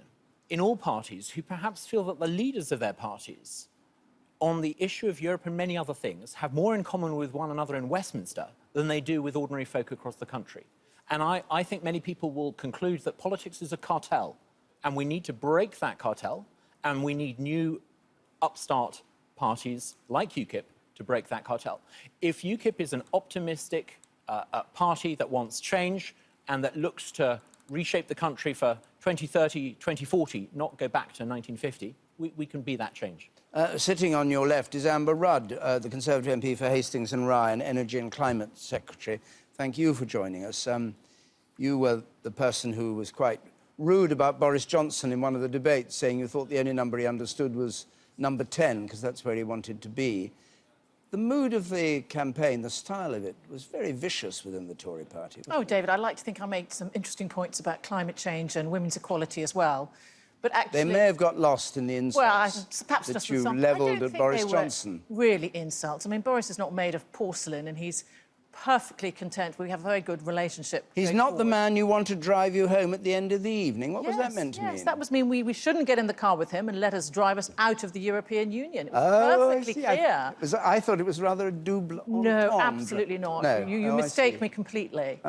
in all parties who perhaps feel that the leaders of their parties on the issue of Europe and many other things have more in common with one another in Westminster than they do with ordinary folk across the country. And I think many people will conclude that politics is a cartel, and we need to break that cartel, and we need new upstart parties like UKIP to break that cartel. If UKIP is an optimistic party that wants change and that looks to reshape the country for 2030, 2040, not go back to 1950, we can be that change. Sitting on your left is Amber Rudd, the Conservative MP for Hastings and Rye, Energy and Climate Secretary. Thank you for joining us. You were the person who was quite rude about Boris Johnson in one of the debates, saying you thought the only number he understood was number 10, because that's where he wanted to be. The mood of the campaign, the style of it, was very vicious within the Tory party. Oh, David, I'd like to think I made some interesting points about climate change and women's equality as well. But actually, they may have got lost in the insults that you levelled at Boris Johnson. Really insults. I mean, Boris is not made of porcelain, and he's perfectly content. We have a very good relationship. He's not the man you want to drive you home at the end of the evening. What was that meant to mean? Yes, that was mean we shouldn't get in the car with him and let us drive us out of the European Union. It was perfectly clear. I thought it was rather a double entendre. No, absolutely not. No. You mistake me completely.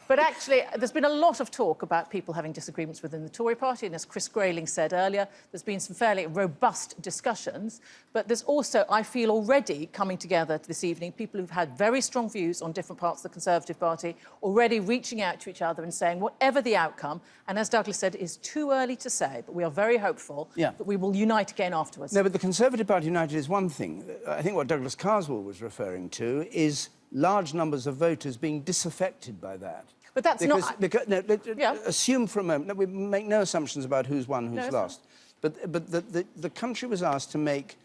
But actually, there's been a lot of talk about people having disagreements within the Tory party, and as Chris Grayling said earlier, there's been some fairly robust discussions. But there's also, I feel already, coming together this evening, people who've had very strong views on different parts of the Conservative Party, already reaching out to each other and saying, whatever the outcome, and as Douglas said, it is too early to say, but we are very hopeful that we will unite again afterwards. No, but the Conservative Party united is one thing. I think what Douglas Carswell was referring to is large numbers of voters being disaffected by that. But that's assume for a moment, we make no assumptions about who's won, who's lost. But the country was asked to make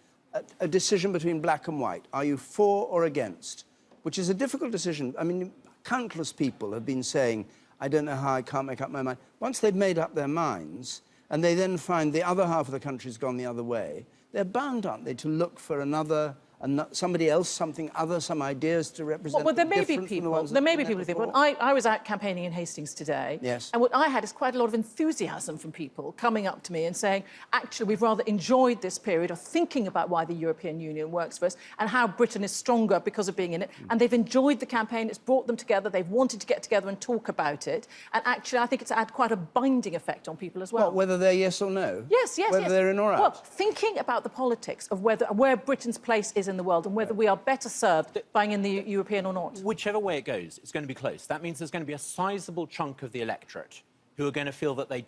a decision between black and white. Are you for or against? Which is a difficult decision. I mean, countless people have been saying, I don't know how, I can't make up my mind. Once they've made up their minds, and they then find the other half of the country's gone the other way, they're bound, aren't they, to look for another and somebody else, something other, some ideas to represent? Well, there may be different from the people. ones There that may have be been people there who think, before? well, I was out campaigning in Hastings today. Yes. And what I had is quite a lot of enthusiasm from people coming up to me and saying, actually, we've rather enjoyed this period of thinking about why the European Union works for us and how Britain is stronger because of being in it. And they've enjoyed the campaign. It's brought them together. They've wanted to get together and talk about it. And actually, I think it's had quite a binding effect on people as well. What, whether they're yes or no? Yes, yes, Whether yes. they're in or out? Well, thinking about the politics of where Britain's place is in the world and whether we are better served by in the European or not. Whichever way it goes, it's going to be close. That means there's going to be a sizable chunk of the electorate who are going to feel that they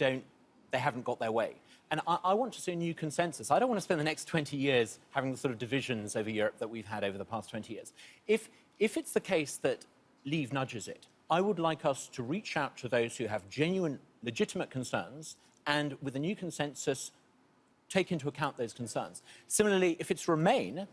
haven't got their way. And I want to see a new consensus. I don't want to spend the next 20 years having the sort of divisions over Europe that we've had over the past 20 years. If it's the case that Leave nudges it, I would like us to reach out to those who have genuine, legitimate concerns and, with a new consensus, take into account those concerns. Similarly, if it's Remain,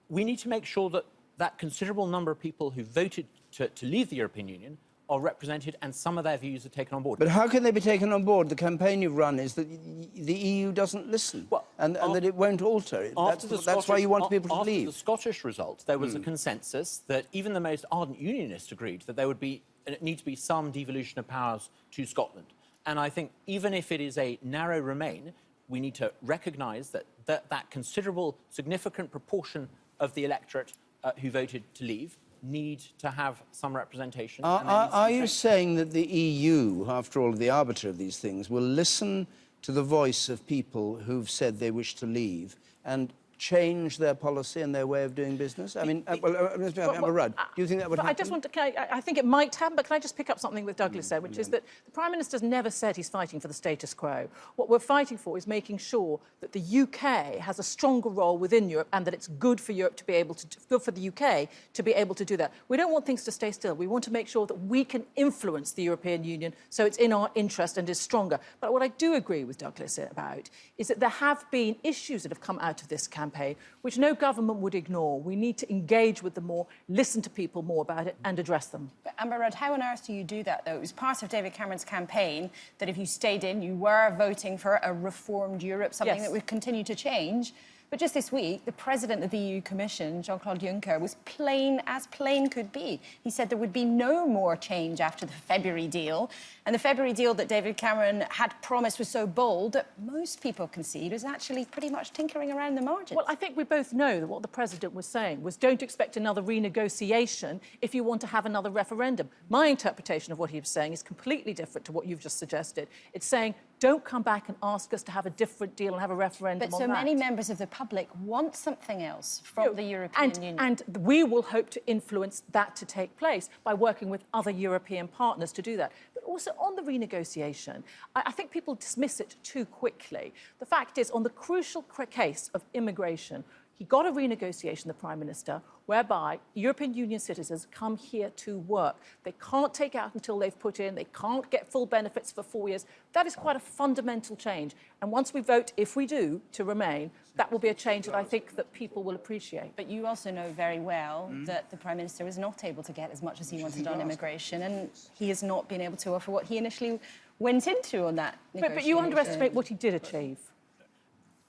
we need to make sure that that considerable number of people who voted to leave the European Union are represented and some of their views are taken on board. But how can they be taken on board? The campaign you've run is that the EU doesn't listen and that it won't alter. That's why you want people to leave. After the Scottish result, there was a consensus that even the most ardent unionists agreed that there would need to be some devolution of powers to Scotland. And I think even if it is a narrow Remain, we need to recognise that considerable, significant proportion of the electorate who voted to leave need to have some representation. Are you saying that the EU, after all, the arbiter of these things, will listen to the voice of people who've said they wish to leave and change their policy and their way of doing business? I mean, Amber Rudd, do you think that would happen? I just want to... I think it might happen, but can I just pick up something that Douglas said, which is that the Prime Minister's never said he's fighting for the status quo. What we're fighting for is making sure that the UK has a stronger role within Europe and that it's good for Europe to be able to... good for the UK to be able to do that. We don't want things to stay still. We want to make sure that we can influence the European Union so it's in our interest and is stronger. But what I do agree with Douglas about is that there have been issues that have come out of this campaign which no government would ignore. We need to engage with them more, listen to people more about it and address them. But Amber Rudd, how on earth do you do that, though? It was part of David Cameron's campaign that if you stayed in, you were voting for a reformed Europe, something that would continue to change. But just this week, the president of the EU Commission, Jean-Claude Juncker, was plain as plain could be. He said there would be no more change after the February deal. And the February deal that David Cameron had promised was so bold that most people concede was actually pretty much tinkering around the margins. Well, I think we both know that what the president was saying was don't expect another renegotiation if you want to have another referendum. My interpretation of what he was saying is completely different to what you've just suggested. It's saying don't come back and ask us to have a different deal and have a referendum but on so that. many members of the public want something else from the European Union. And we will hope to influence that to take place by working with other European partners to do that. But also on the renegotiation, I think people dismiss it too quickly. The fact is, on the crucial case of immigration, he got a renegotiation, the Prime Minister, whereby European Union citizens come here to work. They can't take out until they've put in. They can't get full benefits for 4 years. That is quite a fundamental change. And once we vote, if we do, to remain, that will be a change that I think that people will appreciate. But you also know very well that the Prime Minister was not able to get as much as he wanted on immigration, and he has not been able to offer what he initially went into on that negotiation. But you underestimate what he did achieve.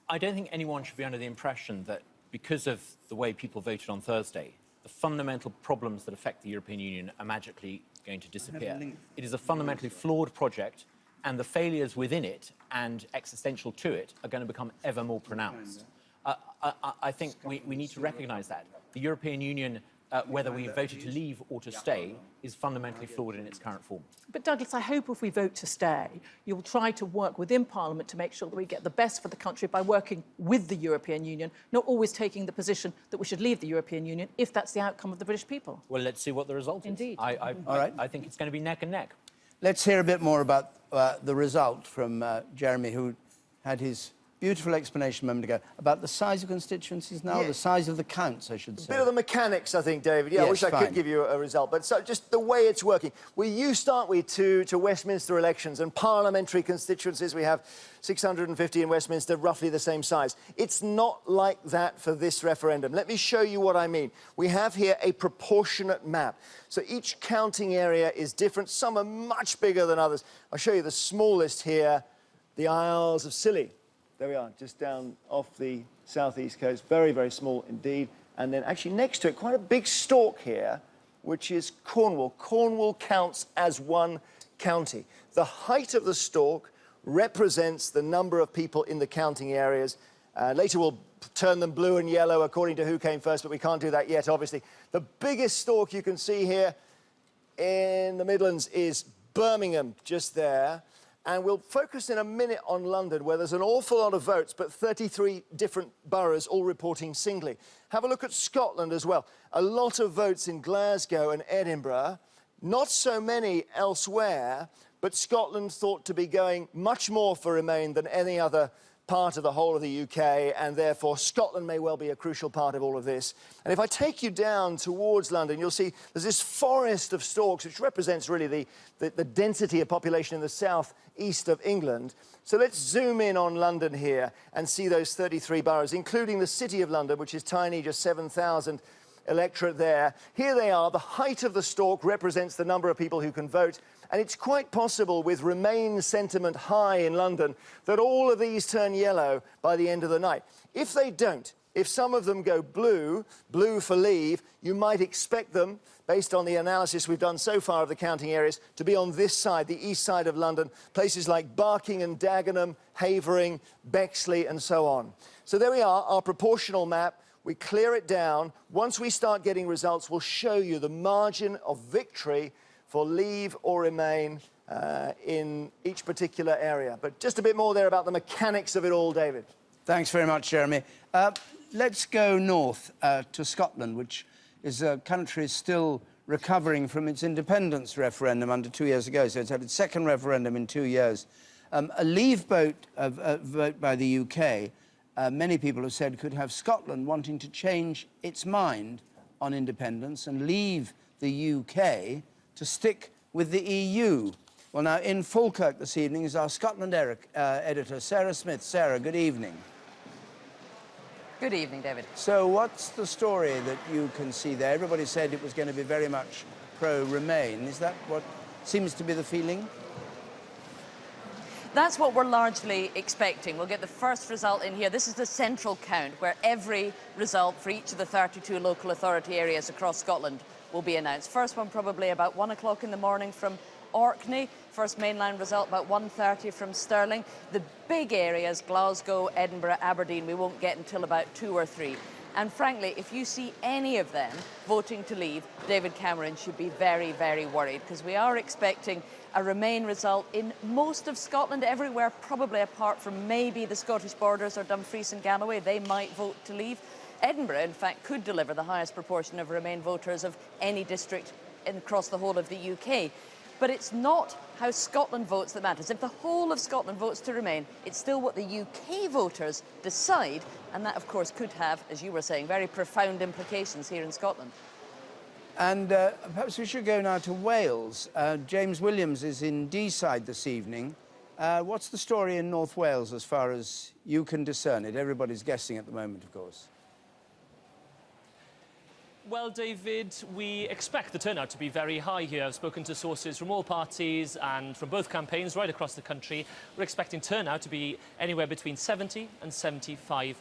I don't think anyone should be under the impression that because of the way people voted on Thursday, the fundamental problems that affect the European Union are magically going to disappear. It is a fundamentally flawed project, and the failures within it and existential to it are going to become ever more pronounced. I think we need to recognise that. The European Union, whether we voted to leave or to stay, is fundamentally flawed in its current form. But Douglas, I hope if we vote to stay, you'll try to work within Parliament to make sure that we get the best for the country by working with the European Union, not always taking the position that we should leave the European Union if that's the outcome of the British people. Well, let's see what the result is. Indeed. I think it's going to be neck and neck. Let's hear a bit more about the result from Jeremy, who had his beautiful explanation a moment ago about the size of constituencies now, the size of the counts, I should say. A bit of the mechanics, I think, David. Yeah, I wish I could give you a result. But so just the way it's working. We're used, aren't we, to Westminster elections and parliamentary constituencies. We have 650 in Westminster, roughly the same size. It's not like that for this referendum. Let me show you what I mean. We have here a proportionate map. So each counting area is different. Some are much bigger than others. I'll show you the smallest here, the Isles of Scilly. There we are, just down off the southeast coast. Very, very small indeed. And then actually next to it, quite a big stalk here, which is Cornwall. Cornwall counts as one county. The height of the stalk represents the number of people in the counting areas. Later we'll turn them blue and yellow according to who came first, but we can't do that yet, obviously. The biggest stalk you can see here in the Midlands is Birmingham, just there. And we'll focus in a minute on London, where there's an awful lot of votes, but 33 different boroughs all reporting singly. Have a look at Scotland as well. A lot of votes in Glasgow and Edinburgh, not so many elsewhere, but Scotland thought to be going much more for Remain than any other part of the whole of the UK, and therefore Scotland may well be a crucial part of all of this. And if I take you down towards London, you'll see there's this forest of stalks, which represents really the density of population in the south east of England. So let's zoom in on London here and see those 33 boroughs, including the City of London, which is tiny, just 7,000 electorate there. Here they are. The height of the stalk represents the number of people who can vote. And it's quite possible, with Remain sentiment high in London, that all of these turn yellow by the end of the night. If they don't, if some of them go blue, blue for Leave, you might expect them, based on the analysis we've done so far of the counting areas, to be on this side, the east side of London, places like Barking and Dagenham, Havering, Bexley, and so on. So there we are, our proportional map. We clear it down. Once we start getting results, we'll show you the margin of victory for Leave or Remain in each particular area. But just a bit more there about the mechanics of it all, David. Thanks very much, Jeremy. Let's go north to Scotland, which is a country still recovering from its independence referendum under 2 years ago. So it's had its second referendum in 2 years. A Leave vote by the UK, many people have said, could have Scotland wanting to change its mind on independence and leave the UK to stick with the EU. Well, now, in Falkirk this evening is our Scotland editor, Sarah Smith. Sarah, good evening. Good evening, David. So what's the story that you can see there? Everybody said it was going to be very much pro-Remain. Is that what seems to be the feeling? That's what we're largely expecting. We'll get the first result in here. This is the central count, where every result for each of the 32 local authority areas across Scotland will be announced. First one probably about 1 o'clock in the morning from Orkney. First mainline result about 1:30 from Stirling. The big areas, Glasgow, Edinburgh, Aberdeen, we won't get until about 2 or 3. And frankly, if you see any of them voting to leave, David Cameron should be very, very worried, because we are expecting a Remain result in most of Scotland, everywhere, probably apart from maybe the Scottish Borders or Dumfries and Galloway. They might vote to leave. Edinburgh, in fact, could deliver the highest proportion of Remain voters of any district across the whole of the UK. But it's not how Scotland votes that matters. If the whole of Scotland votes to Remain, it's still what the UK voters decide, and that, of course, could have, as you were saying, very profound implications here in Scotland. And perhaps we should go now to Wales. James Williams is in Deeside this evening. What's the story in North Wales as far as you can discern it? Everybody's guessing at the moment, of course. Well, David, we expect the turnout to be very high here. I've spoken to sources from all parties and from both campaigns right across the country. We're expecting turnout to be anywhere between 70 and 75%.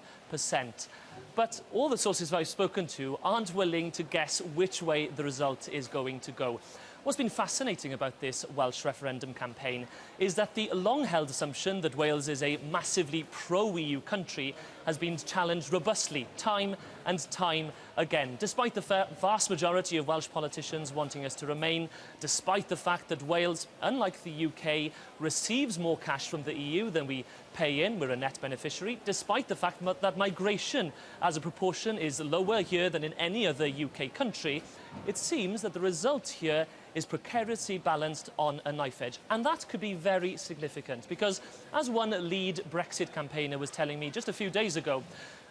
But all the sources I've spoken to aren't willing to guess which way the result is going to go. What's been fascinating about this Welsh referendum campaign is that the long-held assumption that Wales is a massively pro-EU country has been challenged robustly, time and time again. Despite the vast majority of Welsh politicians wanting us to remain, despite the fact that Wales, unlike the UK, receives more cash from the EU than we pay in, we're a net beneficiary, despite the fact that migration as a proportion is lower here than in any other UK country, it seems that the result here is precariously balanced on a knife edge. And that could be very significant because, as one lead Brexit campaigner was telling me just a few days ago,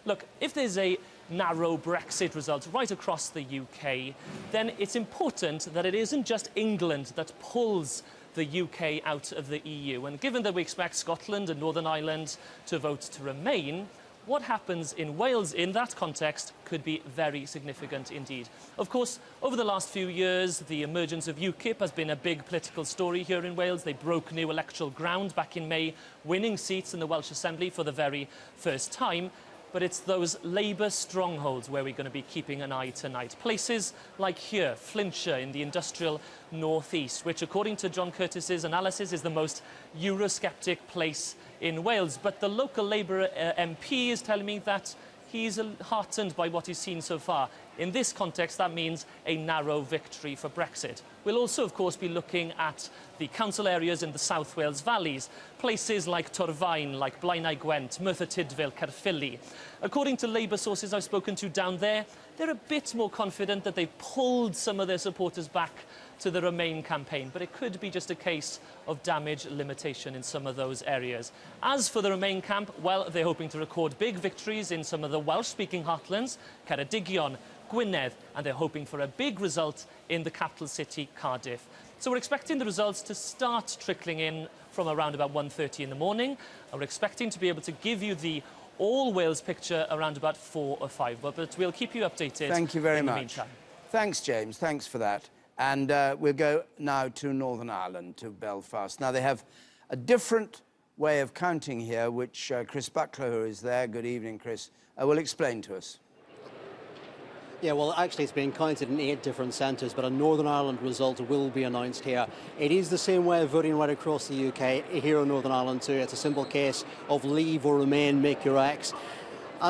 look, if there's a narrow Brexit result right across the UK, then it's important that it isn't just England that pulls the UK out of the EU. And given that we expect Scotland and Northern Ireland to vote to remain, what happens in Wales in that context could be very significant indeed. Of course, over the last few years, the emergence of UKIP has been a big political story here in Wales. They broke new electoral ground back in May, winning seats in the Welsh Assembly for the very first time. but it's those Labour strongholds where we're going to be keeping an eye tonight. Places like here, Flintshire in the industrial northeast, which according to John Curtis's analysis is the most Eurosceptic place in Wales. But the local Labour MP is telling me that he's heartened by what he's seen so far. In this context, that means a narrow victory for Brexit. We'll also, of course, be looking at the council areas in the South Wales valleys, places like Torfaen, like Blaenau Gwent, Merthyr Tydfil, Caerphilly. According to Labour sources I've spoken to down there, they're a bit more confident that they've pulled some of their supporters back to the Remain campaign, but it could be just a case of damage limitation in some of those areas. As for the Remain camp, well, they're hoping to record big victories in some of the Welsh-speaking heartlands, Ceredigion, Gwynedd, and they're hoping for a big result in the capital city, Cardiff. So we're expecting the results to start trickling in from around about 1:30 in the morning, and we're expecting to be able to give you the all-Wales picture around about 4 or 5, but we'll keep you updated. Thank you very in the much. meantime. Thanks, James. Thanks for that. And we'll go now to Northern Ireland, to Belfast. Now, they have a different way of counting here, which Chris Buckler, who is there, good evening, Chris, will explain to us. Yeah, well, actually, it's being counted in 8 different centres, but a Northern Ireland result will be announced here. It is the same way of voting right across the UK, here in Northern Ireland too. It's a simple case of leave or remain, make your X.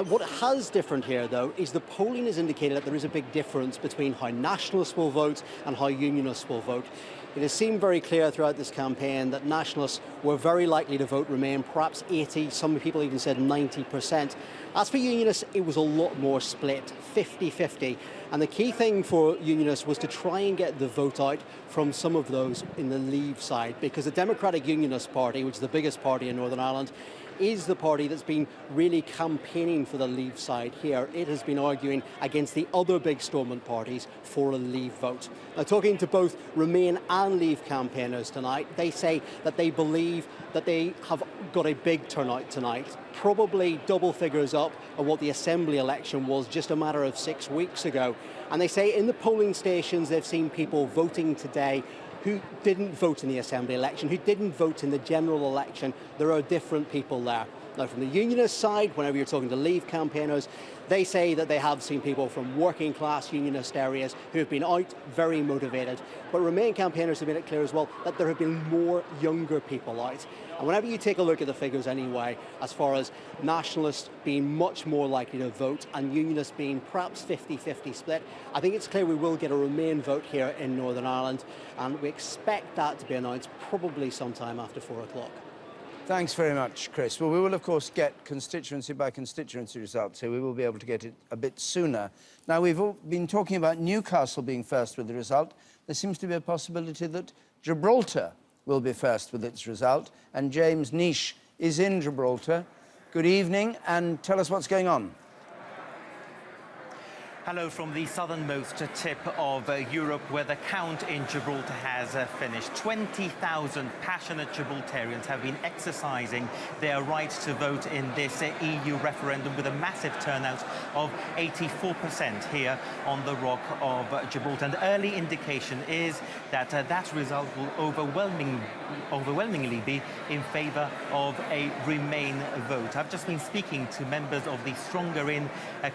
What has different here, though, is the polling has indicated that there is a big difference between how nationalists will vote and how unionists will vote. It has seemed very clear throughout this campaign that nationalists were very likely to vote Remain, perhaps 80, some people even said 90%. As for unionists, it was a lot more split, 50-50. And the key thing for unionists was to try and get the vote out from some of those in the Leave side, because the Democratic Unionist Party, which is the biggest party in Northern Ireland, is the party that's been really campaigning for the Leave side here. It has been arguing against the other big Stormont parties for a Leave vote. Now, talking to both Remain and Leave campaigners tonight, they say that they believe that they have got a big turnout tonight, probably double figures up of what the Assembly election was just a matter of 6 weeks ago. And they say in the polling stations they've seen people voting today who didn't vote in the Assembly election, who didn't vote in the general election. There are different people there. Now, from the unionist side, whenever you're talking to Leave campaigners, they say that they have seen people from working class unionist areas who have been out very motivated. But Remain campaigners have made it clear as well that there have been more younger people out. And whenever you take a look at the figures anyway, as far as nationalists being much more likely to vote and unionists being perhaps 50-50 split, I think it's clear we will get a Remain vote here in Northern Ireland, and we expect that to be announced probably sometime after 4 o'clock. Thanks very much, Chris. Well, we will, of course, get constituency by constituency results, so we will be able to get it a bit sooner. Now, we've all been talking about Newcastle being first with the result. There seems to be a possibility that Gibraltar will be first with its result, and James Niche is in Gibraltar. Good evening, and tell us what's going on. Hello from the southernmost tip of Europe, where the count in Gibraltar has finished. 20,000 passionate Gibraltarians have been exercising their right to vote in this EU referendum, with a massive turnout of 84% here on the Rock of Gibraltar. And early indication is that that result will overwhelmingly be in favour of a Remain vote. I've just been speaking to members of the Stronger In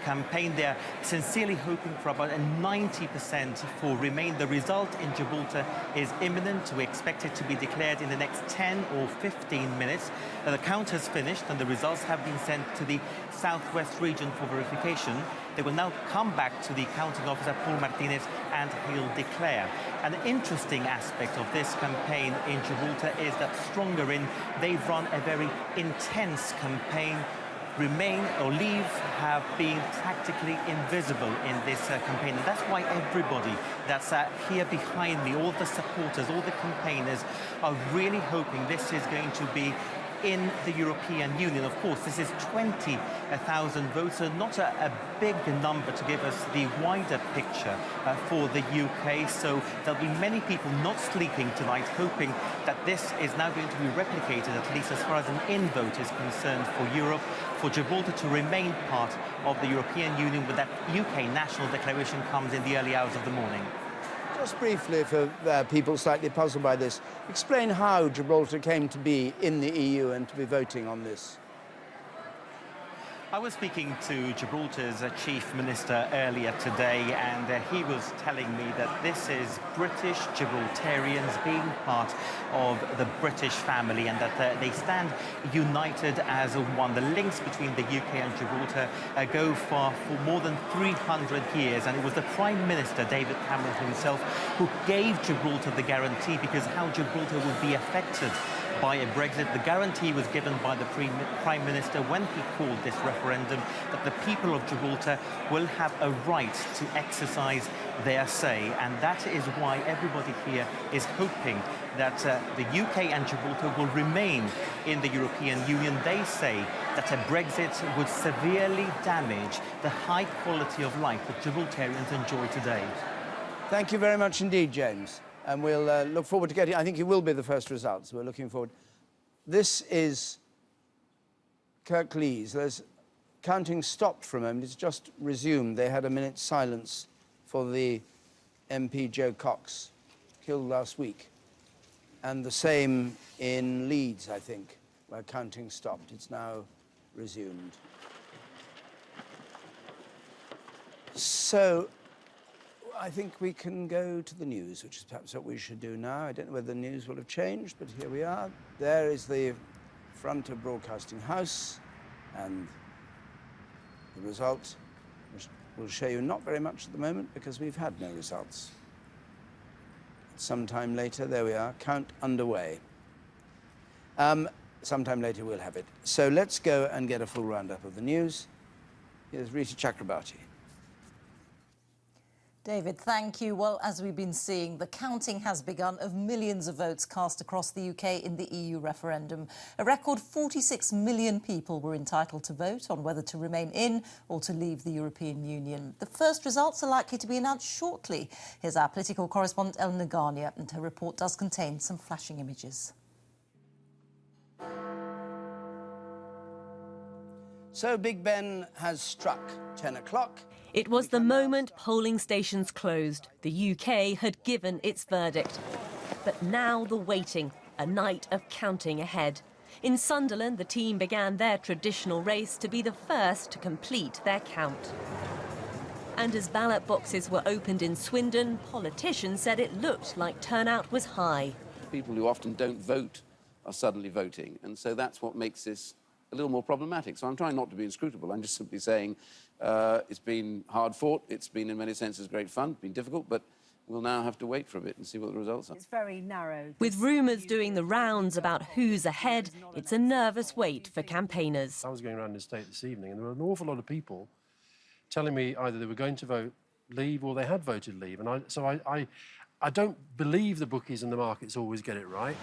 campaign. They're sincerely hoping for about a 90% for Remain. The result in Gibraltar is imminent. We expect it to be declared in the next 10 or 15 minutes. The count has finished and the results have been sent to the Southwest region for verification. They will now come back to the counting officer, Paul Martinez, and he'll declare. An interesting aspect of this campaign in Gibraltar is that Stronger In, they've run a very intense campaign. Remain or Leave have been practically invisible in this campaign, and that's why everybody that's here behind me, all the supporters, all the campaigners, are really hoping this is going to be in the European Union. Of course, this is 20,000 votes, so not a big number to give us the wider picture for the UK. So there'll be many people not sleeping tonight, hoping that this is now going to be replicated, at least as far as an in vote is concerned, for Europe, for Gibraltar to remain part of the European Union when that UK national declaration comes in the early hours of the morning. Just briefly, for people slightly puzzled by this, explain how Gibraltar came to be in the EU and to be voting on this. I was speaking to Gibraltar's Chief Minister earlier today, and he was telling me that this is British Gibraltarians being part of the British family, and that they stand united as one. The links between the UK and Gibraltar go for more than 300 years, and it was the Prime Minister, David Cameron himself, who gave Gibraltar the guarantee, because how Gibraltar would be affected by a Brexit. The guarantee was given by the Prime Minister when he called this referendum that the people of Gibraltar will have a right to exercise their say, and that is why everybody here is hoping that the UK and Gibraltar will remain in the European Union. They say that a Brexit would severely damage the high quality of life that Gibraltarians enjoy today. Thank you very much indeed, James. And we'll look forward to getting, I think it will be the first results. We're looking forward. This is Kirklees. There's counting stopped for a moment. It's just resumed. They had a minute's silence for the MP Joe Cox, killed last week. And the same in Leeds, I think, where counting stopped. It's now resumed. So I think we can go to the news, which is perhaps what we should do now. I don't know whether the news will have changed, but here we are. There is the front of Broadcasting House, and the result, which will show you not very much at the moment because we've had no results. Sometime later, there we are, count underway. Sometime later we'll have it. So let's go and get a full roundup of the news. Here's Rita Chakrabarti. David, thank you. Well, as we've been seeing, the counting has begun of millions of votes cast across the UK in the EU referendum. A record 46 million people were entitled to vote on whether to remain in or to leave the European Union. The first results are likely to be announced shortly. Here's our political correspondent, Eleanor Garnier, and her report does contain some flashing images. So Big Ben has struck 10 o'clock. It was the moment polling stations closed. The UK had given its verdict. But now the waiting, a night of counting ahead. In Sunderland, the team began their traditional race to be the first to complete their count. And as ballot boxes were opened in Swindon, politicians said it looked like turnout was high. People who often don't vote are suddenly voting, and so that's what makes this a little more problematic. So I'm trying not to be inscrutable. I'm just simply saying it's been hard fought. It's been, in many senses, great fun. It's been difficult, but we'll now have to wait for a bit and see what the results are. It's very narrow. With rumours doing the rounds about who's ahead, it's a nervous wait for campaigners. I was going around the estate this evening, and there were an awful lot of people telling me either they were going to vote leave or they had voted leave. And I don't believe the bookies and the markets always get it right.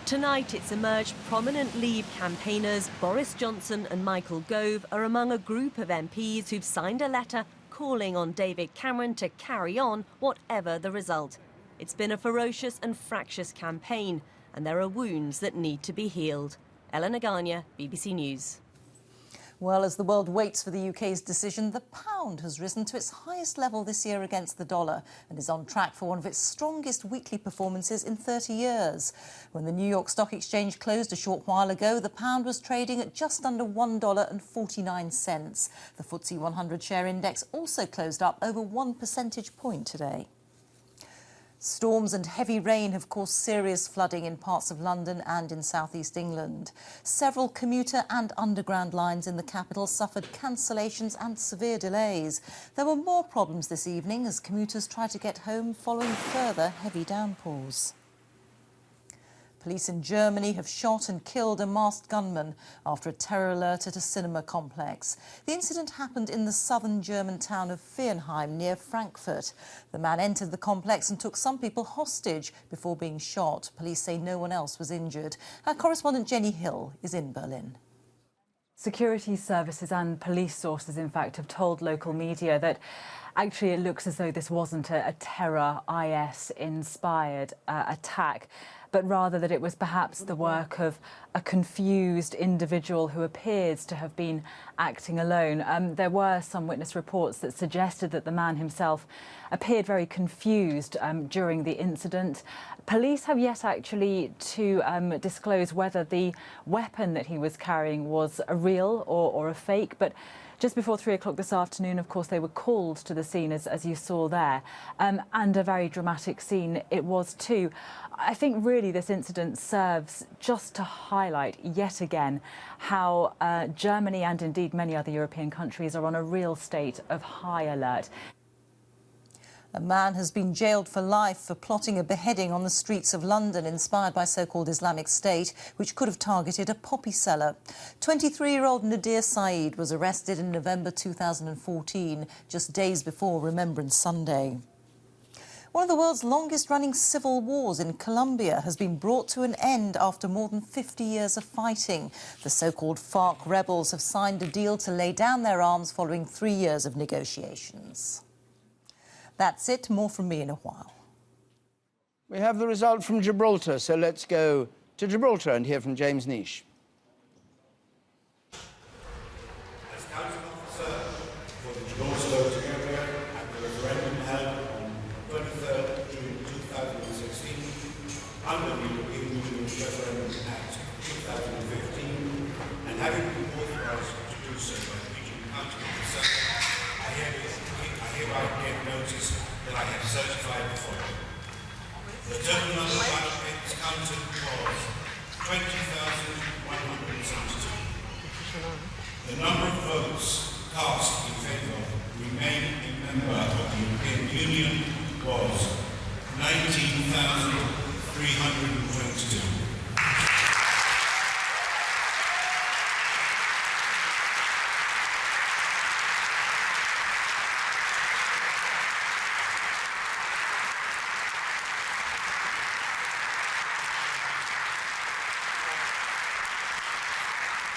Tonight, it's emerged prominent Leave campaigners Boris Johnson and Michael Gove are among a group of MPs who've signed a letter calling on David Cameron to carry on whatever the result. It's been a ferocious and fractious campaign, and there are wounds that need to be healed. Eleanor Garnier, BBC News. Well, as the world waits for the UK's decision, the pound has risen to its highest level this year against the dollar and is on track for one of its strongest weekly performances in 30 years. When the New York Stock Exchange closed a short while ago, the pound was trading at just under $1.49. The FTSE 100 share index also closed up over 1 percentage point today. Storms and heavy rain have caused serious flooding in parts of London and in southeast England. Several commuter and underground lines in the capital suffered cancellations and severe delays. There were more problems this evening as commuters tried to get home following further heavy downpours. Police in Germany have shot and killed a masked gunman after a terror alert at a cinema complex. The incident happened in the southern German town of Viernheim near Frankfurt. The man entered the complex and took some people hostage before being shot. Police say no one else was injured. Our correspondent Jenny Hill is in Berlin. Security services and police sources, in fact, have told local media that actually it looks as though this wasn't a terror IS-inspired attack. but rather that it was perhaps the work of a confused individual who appears to have been acting alone. There were some witness reports that suggested that the man himself appeared very confused during the incident. Police have yet actually to disclose whether the weapon that he was carrying was a real or a fake, but just before 3 o'clock this afternoon, of course, they were called to the scene, as you saw there, and a very dramatic scene it was too. I think really this incident serves just to highlight yet again how Germany and indeed many other European countries are on a real state of high alert. A man has been jailed for life for plotting a beheading on the streets of London, inspired by so-called Islamic State, which could have targeted a poppy seller. 23-year-old Nadir Saeed was arrested in November 2014, just days before Remembrance Sunday. One of the world's longest-running civil wars in Colombia has been brought to an end after more than 50 years of fighting. The so-called FARC rebels have signed a deal to lay down their arms following 3 years of negotiations. That's it. More from me in a while. We have the result from Gibraltar, so let's go to Gibraltar and hear from James Nish. As counting officer for the Gibraltar area at the referendum held on 23rd June 2016 under the European Union Referendum Act 2015, and having been authorised to do so by the regional counting officer, I hereby give notice that I have certified the following. The total number of ballot papers counted was 20,162. The number of votes cast in favour of remaining a member of the European Union was 19,322.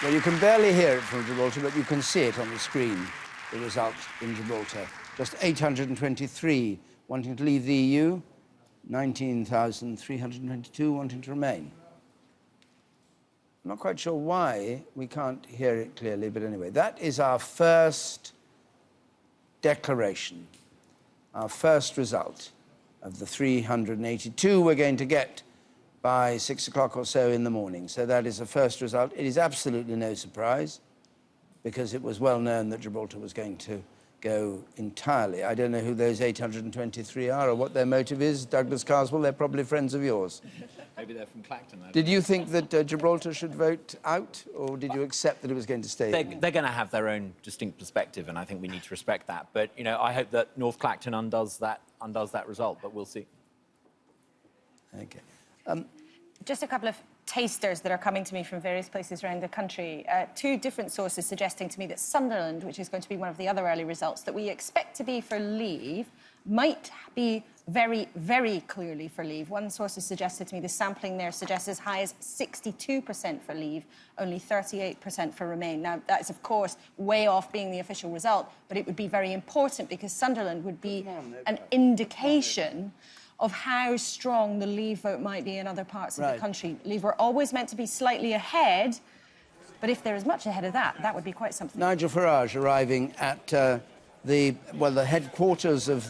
Well, you can barely hear it from Gibraltar, but you can see it on the screen, the result in Gibraltar. Just 823 wanting to leave the EU, 19,322 wanting to remain. I'm not quite sure why we can't hear it clearly, but anyway, that is our first declaration, our first result of the 382 we're going to get by 6 o'clock or so in the morning. So that is a first result. It is absolutely no surprise, because it was well known that Gibraltar was going to go entirely. I don't know who those 823 are or what their motive is. Douglas Carswell, they're probably friends of yours. Maybe they're from Clacton. Did you think that Gibraltar should vote out, or did you accept that it was going to stay in? They're going to have their own distinct perspective, and I think we need to respect that. But, you know, I hope that North Clacton undoes that result, but we'll see. OK. Just a couple of tasters that are coming to me from various places around the country. Two different sources suggesting to me that Sunderland, which is going to be one of the other early results that we expect to be for Leave, might be very, very clearly for Leave. One source has suggested to me the sampling there suggests as high as 62% for Leave, only 38% for Remain. Now, that is, of course, way off being the official result, but it would be very important because Sunderland would be an indication of how strong the Leave vote might be in other parts of the country. Leave were always meant to be slightly ahead, but if they're as much ahead of that, that would be quite something. Nigel Farage arriving at the headquarters of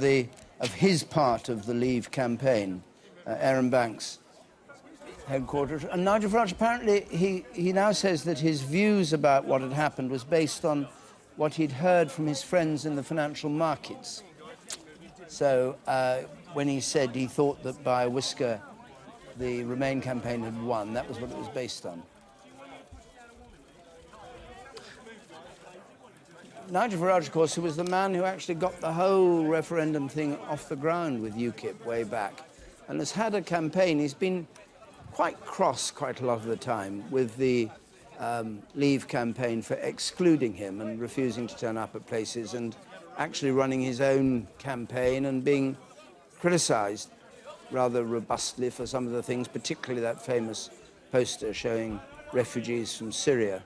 his part of the Leave campaign, Aaron Banks' headquarters. And Nigel Farage, apparently, he now says that his views about what had happened was based on what he'd heard from his friends in the financial markets. So when he said he thought that by a whisker the Remain campaign had won, that was what it was based on. Nigel Farage, of course, who was the man who actually got the whole referendum thing off the ground with UKIP way back, and has had a campaign. He's been quite cross quite a lot of the time with the Leave campaign for excluding him and refusing to turn up at places, and actually running his own campaign and being criticised rather robustly for some of the things, particularly that famous poster showing refugees from Syria,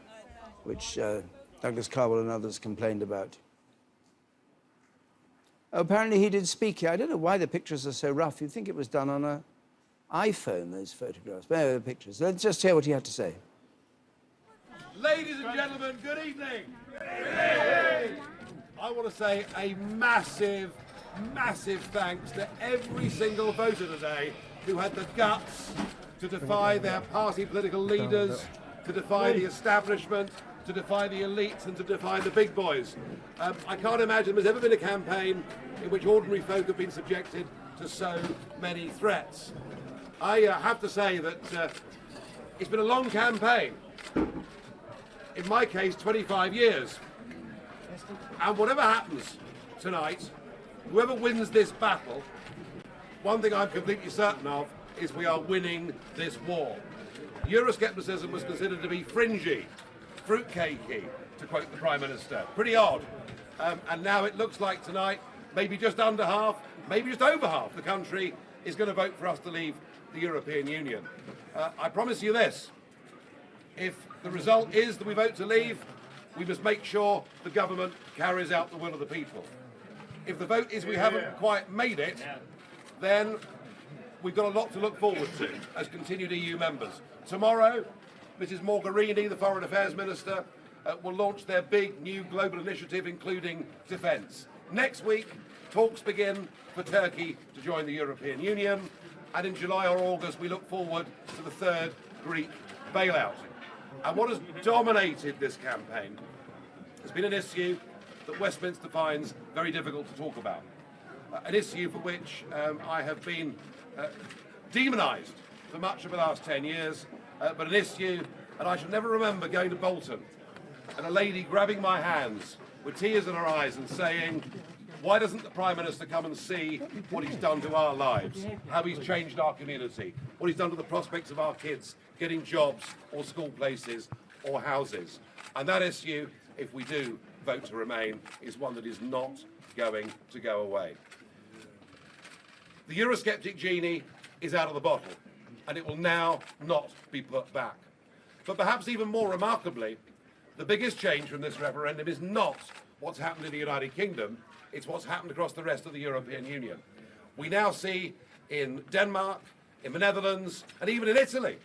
which Douglas Carswell and others complained about. Apparently he did speak here. I don't know why the pictures are so rough. You'd think it was done on a iPhone those photographs, the pictures. Let's just hear what he had to say. Ladies and gentlemen, good evening. Good evening. I want to say a massive, massive thanks to every single voter today who had the guts to defy their party political leaders, to defy the establishment, to defy the elites and to defy the big boys. I can't imagine there's ever been a campaign in which ordinary folk have been subjected to so many threats. I have to say that it's been a long campaign. In my case, 25 years. And whatever happens tonight, whoever wins this battle, one thing I'm completely certain of is we are winning this war. Euroscepticism was considered to be fringy, fruitcakey, to quote the Prime Minister. Pretty odd. And now it looks like tonight, maybe just under half, maybe just over half the country is going to vote for us to leave the European Union. I promise you this. If the result is that we vote to leave, we must make sure the government carries out the will of the people. If the vote is we haven't quite made it, then we've got a lot to look forward to as continued EU members. Tomorrow, Mrs Mogherini, the Foreign Affairs Minister, will launch their big new global initiative, including defence. Next week, talks begin for Turkey to join the European Union, and in July or August, we look forward to the third Greek bailout. And what has dominated this campaign has been an issue that Westminster finds very difficult to talk about. An issue for which I have been demonised for much of the last 10 years, but an issue, and I shall never remember going to Bolton and a lady grabbing my hands with tears in her eyes and saying, why doesn't the Prime Minister come and see what he's done to our lives, how he's changed our community, what he's done to the prospects of our kids getting jobs or school places or houses? And that issue, if we do vote to remain, is one that is not going to go away. The Eurosceptic genie is out of the bottle, and it will now not be put back. But perhaps even more remarkably, the biggest change from this referendum is not what's happened in the United Kingdom, it's what's happened across the rest of the European Union. We now see in Denmark, in the Netherlands, and even in Italy,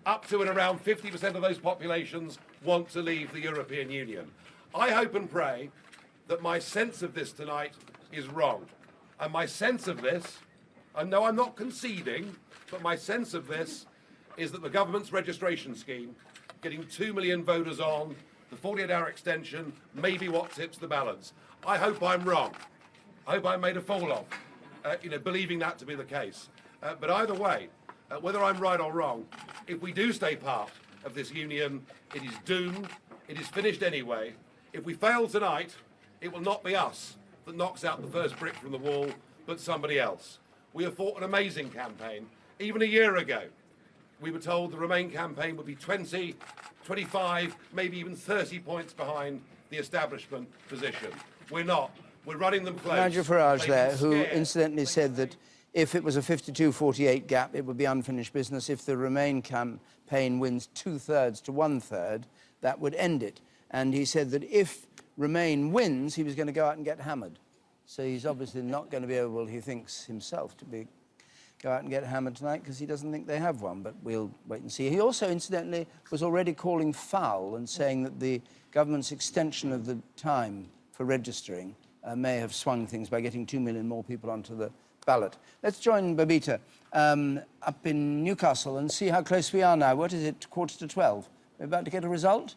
up to and around 50% of those populations want to leave the European Union. I hope and pray that my sense of this tonight is wrong. And my sense of this, and no, I'm not conceding, but my sense of this is that the government's registration scheme, getting 2 million voters on, the 48-hour extension, may be what tips the balance. I hope I'm wrong. I hope I'm made a fool of, believing that to be the case. But either way, whether I'm right or wrong, if we do stay part of this union, it is doomed, it is finished anyway. If we fail tonight, it will not be us that knocks out the first brick from the wall, but somebody else. We have fought an amazing campaign. Even a year ago, we were told the Remain campaign would be 20, 25, maybe even 30 points behind the establishment position. We're not. We're running them close. Nigel Farage there, who incidentally said that if it was a 52-48 gap, it would be unfinished business. If the Remain campaign wins 2/3 to 1/3, that would end it. And he said that if Remain wins, he was going to go out and get hammered. So he's obviously not going to be able, he thinks himself, to go out and get hammered tonight because he doesn't think they have one, but we'll wait and see. He also, incidentally, was already calling foul and saying that the government's extension of the time for registering may have swung things by getting 2 million more people onto the ballot. Let's join Babita up in Newcastle and see how close we are now. What is it, 11:45? We're about to get a result?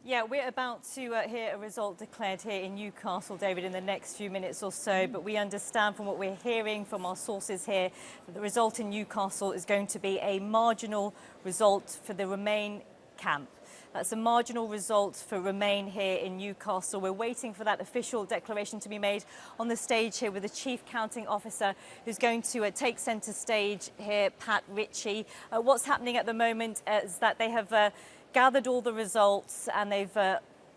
Yeah, we're about to hear a result declared here in Newcastle, David, in the next few minutes or so. But we understand from what we're hearing from our sources here that the result in Newcastle is going to be a marginal result for the Remain camp. That's a marginal result for Remain here in Newcastle. We're waiting for that official declaration to be made on the stage here with the Chief Counting Officer who's going to take centre stage here, Pat Ritchie. What's happening at the moment is that they have gathered all the results and they've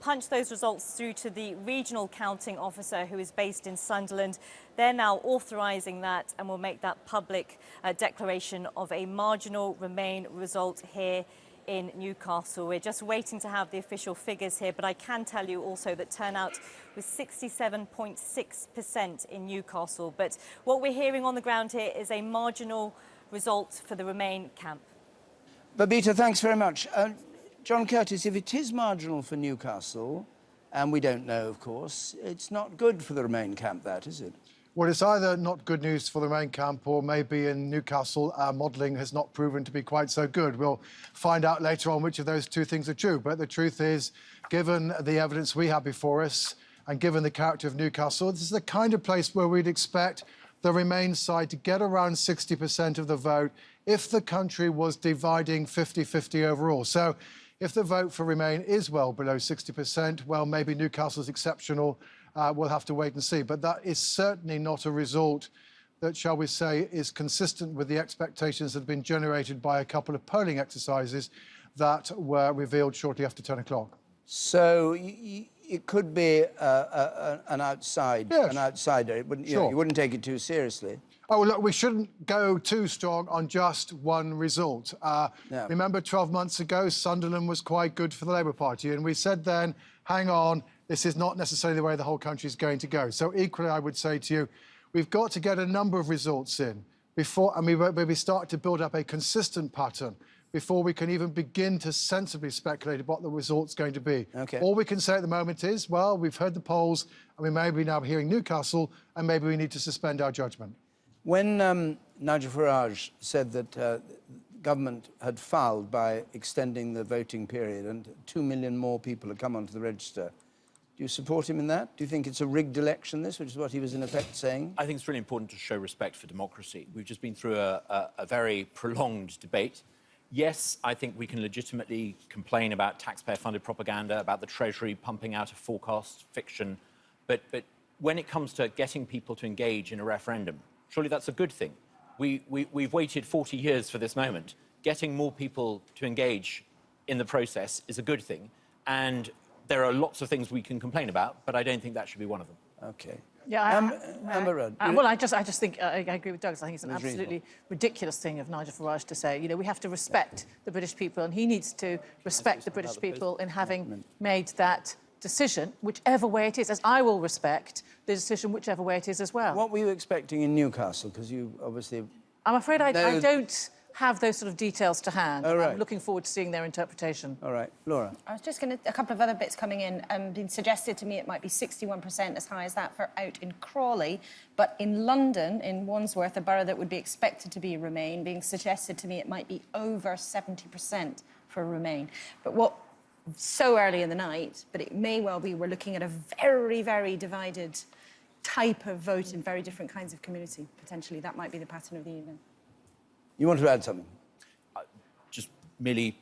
punched those results through to the regional counting officer who is based in Sunderland. They're now authorising that and will make that public declaration of a marginal Remain result here in Newcastle. We're just waiting to have the official figures here, but I can tell you also that turnout was 67.6% in Newcastle. But what we're hearing on the ground here is a marginal result for the Remain camp. Babita, thanks very much. John Curtis, if it is marginal for Newcastle, and we don't know, of course, it's not good for the Remain camp, that, is it? Well, it's either not good news for the Remain camp, or maybe in Newcastle our modelling has not proven to be quite so good. We'll find out later on which of those two things are true. But the truth is, given the evidence we have before us and given the character of Newcastle, this is the kind of place where we'd expect the Remain side to get around 60% of the vote if the country was dividing 50-50 overall. So if the vote for Remain is well below 60%, well, maybe Newcastle's exceptional. We'll have to wait and see. But that is certainly not a result that, shall we say, is consistent with the expectations that have been generated by a couple of polling exercises that were revealed shortly after 10 o'clock. So it could be an outsider. It wouldn't, you wouldn't take it too seriously. Oh, look, we shouldn't go too strong on just one result. Remember 12 months ago, Sunderland was quite good for the Labour Party, and we said then, hang on, this is not necessarily the way the whole country is going to go. So equally, I would say to you, we've got to get a number of results in before, and we start to build up a consistent pattern before we can even begin to sensibly speculate about what the result's going to be. Okay. All we can say at the moment is, well, we've heard the polls, and we may be now hearing Newcastle, and maybe we need to suspend our judgment. When Nigel Farage said that government had fouled by extending the voting period and 2 million more people had come onto the register, do you support him in that? Do you think it's a rigged election, this, which is what he was in effect saying? I think it's really important to show respect for democracy. We've just been through a very prolonged debate. Yes, I think we can legitimately complain about taxpayer-funded propaganda, about the Treasury pumping out a forecast fiction, but when it comes to getting people to engage in a referendum, surely that's a good thing. We've waited 40 years for this moment. Getting more people to engage in the process is a good thing, and there are lots of things we can complain about, but I don't think that should be one of them. OK. Yeah, Amber Rudd. Well, I just think I agree with Doug. I think it's an absolutely ridiculous thing of Nigel Farage to say. You know, we have to respect the British people, and he needs to respect the British people in having made that decision, whichever way it is, as I will respect the decision whichever way it is as well. What were you expecting in Newcastle? Because you obviously... I'm afraid I don't have those sort of details to hand. Oh, right. I'm looking forward to seeing their interpretation. All right. Laura? I was just going to... A couple of other bits coming in. Been suggested to me it might be 61%, as high as that, for out in Crawley. But in London, in Wandsworth, a borough that would be expected to be Remain, being suggested to me it might be over 70% for Remain. But what... So early in the night, but it may well be we're looking at a very, very divided type of vote in very different kinds of community. Potentially, that might be the pattern of the evening. You want to add something? Just merely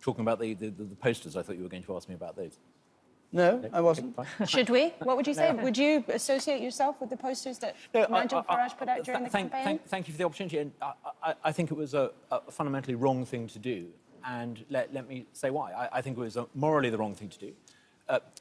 talking about the posters. I thought you were going to ask me about those. No, I wasn't. Should we? What would you say? Would you associate yourself with the posters that Nigel Farage put out during the campaign? Thank you for the opportunity. And I think it was a fundamentally wrong thing to do. And let me say why. I think it was morally the wrong thing to do.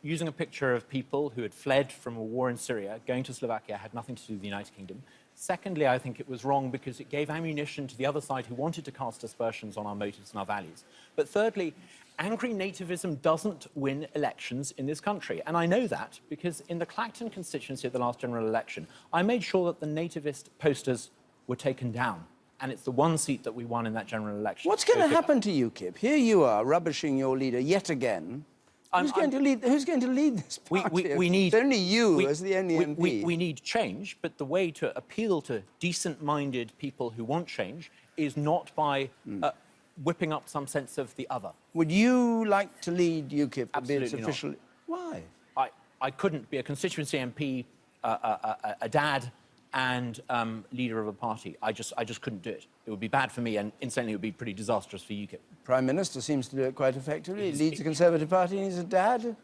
Using a picture of people who had fled from a war in Syria, going to Slovakia, had nothing to do with the United Kingdom. Secondly, I think it was wrong because it gave ammunition to the other side who wanted to cast aspersions on our motives and our values. But thirdly, angry nativism doesn't win elections in this country. And I know that because in the Clacton constituency at the last general election, I made sure that the nativist posters were taken down. And it's the one seat that we won in that general election. What's going to happen to UKIP? Here you are, rubbishing your leader yet again. Who's going to lead this party? We need... It's only you as the only MP. We need change, but the way to appeal to decent-minded people who want change is not by whipping up some sense of the other. Would you like to lead UKIP? Absolutely not. Why? I couldn't be a constituency MP, a dad, and leader of a party. I just couldn't do it. It would be bad for me, and incidentally, it would be pretty disastrous for UKIP. Prime Minister seems to do it quite effectively. He leads the Conservative Party and he's a dad.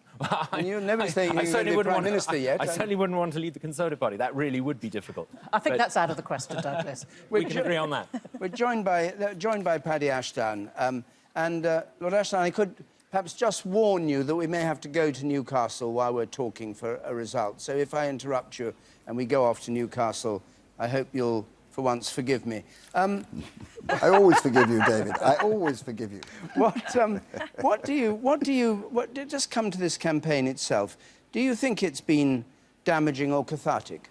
And you'll never say you're going to be Prime Minister yet. I certainly wouldn't want to lead the Conservative Party. That really would be difficult. I think that's out of the question, Douglas. We can agree on that. We're joined by Paddy Ashdown. Lord Ashdown, I could perhaps just warn you that we may have to go to Newcastle while we're talking for a result. So if I interrupt you and we go off to Newcastle, I hope you'll for once, forgive me. I always forgive you, David. I always forgive you. Just come to this campaign itself. Do you think it's been damaging or cathartic?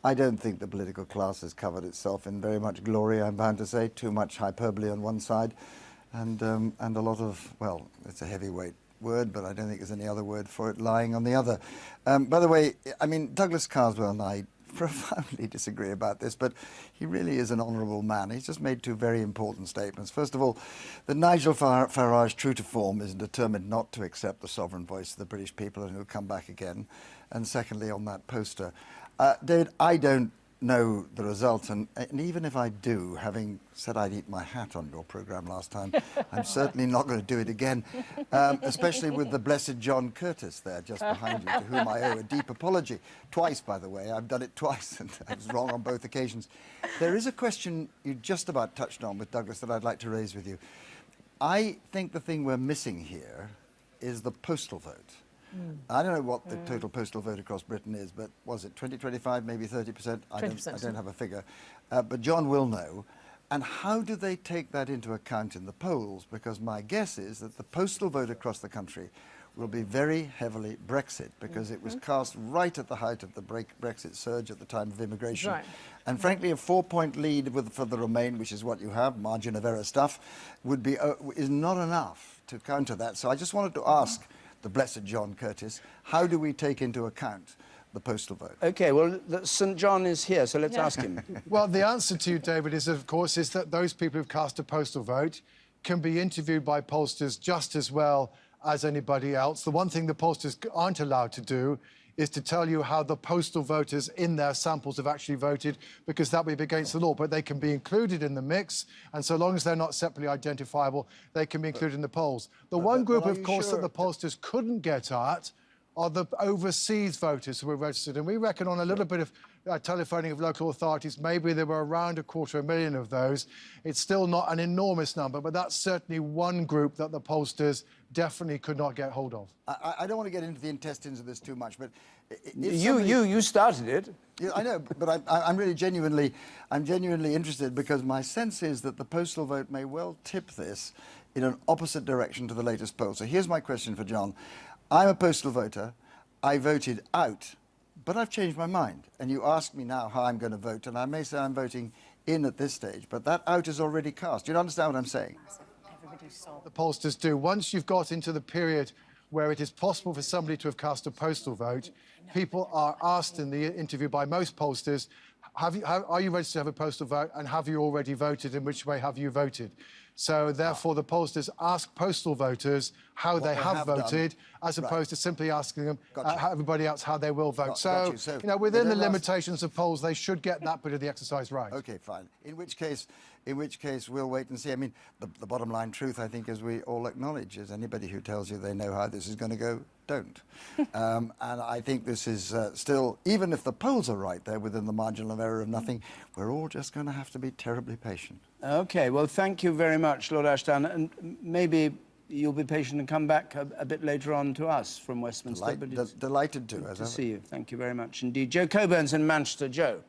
I don't think the political class has covered itself in very much glory, I'm bound to say. Too much hyperbole on one side and a lot of, well, it's a heavyweight word, but I don't think there's any other word for it, lying on the other. By the way, I mean, Douglas Carswell and I profoundly disagree about this, but he really is an honourable man. He's just made two very important statements. First of all, that Nigel Farage, true to form, is determined not to accept the sovereign voice of the British people and he'll come back again. And secondly, on that poster, David, I don't know the result, and even if I do, having said I'd eat my hat on your programme last time, I'm certainly not going to do it again, especially with the blessed John Curtis there just behind you, to whom I owe a deep apology. Twice, by the way. I've done it twice, and I was wrong on both occasions. There is a question you just about touched on with Douglas that I'd like to raise with you. I think the thing we're missing here is the postal vote. I don't know what the total postal vote across Britain is, but was it 20, 25, maybe 30%? I don't have a figure. But John will know. And how do they take that into account in the polls? Because my guess is that the postal vote across the country will be very heavily Brexit, because it was cast right at the height of the Brexit surge at the time of immigration. Right. And frankly, a 4-point lead for the Remain, which is what you have, margin of error stuff, would be is not enough to counter that. So I just wanted to ask the blessed John Curtis, how do we take into account the postal vote? OK, well, St John is here, so let's ask him. Well, the answer to you, David, is, of course, is that those people who've cast a postal vote can be interviewed by pollsters just as well as anybody else. The one thing the pollsters aren't allowed to do is to tell you how the postal voters in their samples have actually voted, because that would be against the law. But they can be included in the mix, and so long as they're not separately identifiable, they can be included in the polls. The one group, of course, that the pollsters couldn't get at are the overseas voters who were registered. And we reckon on a little bit of telephoning of local authorities, maybe there were around 250,000 of those. It's still not an enormous number, but that's certainly one group that the pollsters definitely could not get hold of. I don't want to get into the intestines of this too much, but you started it. Yeah, I know, but I'm really genuinely interested, because my sense is that the postal vote may well tip this in an opposite direction to the latest poll. So here's my question for John. I'm a postal voter. I voted out, but I've changed my mind. And you ask me now how I'm going to vote, and I may say I'm voting in at this stage, but that out is already cast. Do you understand what I'm saying? The pollsters do. Once you've got into the period where it is possible for somebody to have cast a postal vote, people are asked in the interview by most pollsters, are you registered to have a postal vote, and have you already voted? In which way have you voted? So, therefore, the pollsters ask postal voters how they have voted, as opposed to simply asking them, everybody else, how they will vote. So, you know, within the limitations of polls, they should get that bit of the exercise right. OK, fine. In which case, we'll wait and see. I mean, the bottom line truth, I think, as we all acknowledge, is anybody who tells you they know how this is going to go, don't. And I think this is still, even if the polls are right there within the margin of error of nothing, we're all just going to have to be terribly patient. OK, well, thank you very much, Lord Ashdown. And maybe you'll be patient and come back a bit later on to us from Westminster. Delighted to. Good to see you. Thank you very much indeed. Joe Coburn's in Manchester. Joe,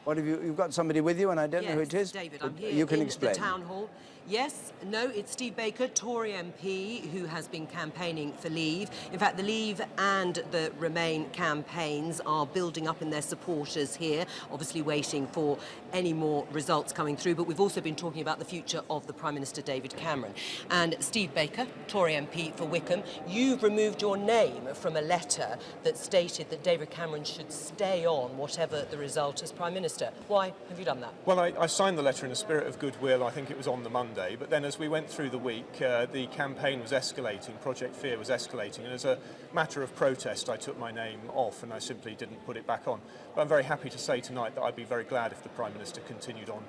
what have you've got somebody with you, and I don't know who it is. David, I'm here you can in explain. the town hall. Yes, no, it's Steve Baker, Tory MP, who has been campaigning for Leave. In fact, the Leave and the Remain campaigns are building up in their supporters here, obviously waiting for any more results coming through. But we've also been talking about the future of the Prime Minister, David Cameron. And Steve Baker, Tory MP for Wickham, you've removed your name from a letter that stated that David Cameron should stay on whatever the result as Prime Minister. Why have you done that? Well, I signed the letter in a spirit of goodwill. I think it was on the Monday. But then as we went through the week, the campaign was escalating, Project Fear was escalating, and as a matter of protest, I took my name off and I simply didn't put it back on. But I'm very happy to say tonight that I'd be very glad if the Prime Minister continued on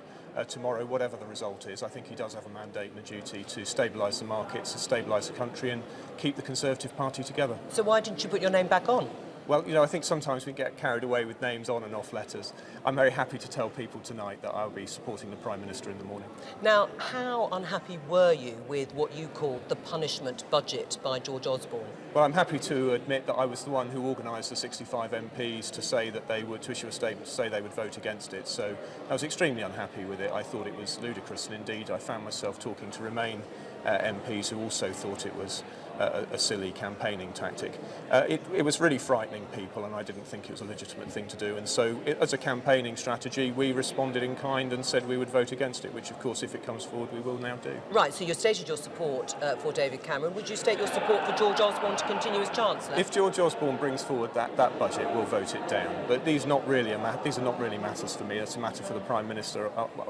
tomorrow, whatever the result is. I think he does have a mandate and a duty to stabilise the markets, to stabilise the country and keep the Conservative Party together. So why didn't you put your name back on? Well, you know, I think sometimes we get carried away with names on and off letters. I'm very happy to tell people tonight that I'll be supporting the Prime Minister in the morning. Now, how unhappy were you with what you called the punishment budget by George Osborne? Well, I'm happy to admit that I was the one who organised the 65 MPs to say that they would, to issue a statement to say they would vote against it. So I was extremely unhappy with it. I thought it was ludicrous, and indeed I found myself talking to Remain MPs who also thought it was a silly campaigning tactic. It was really frightening people, and I didn't think it was a legitimate thing to do. And so, as a campaigning strategy, we responded in kind and said we would vote against it, which, of course, if it comes forward, we will now do. Right, so you stated your support for David Cameron. Would you state your support for George Osborne to continue as Chancellor? If George Osborne brings forward that budget, we'll vote it down. But these are not really matters for me. It's a matter for the Prime Minister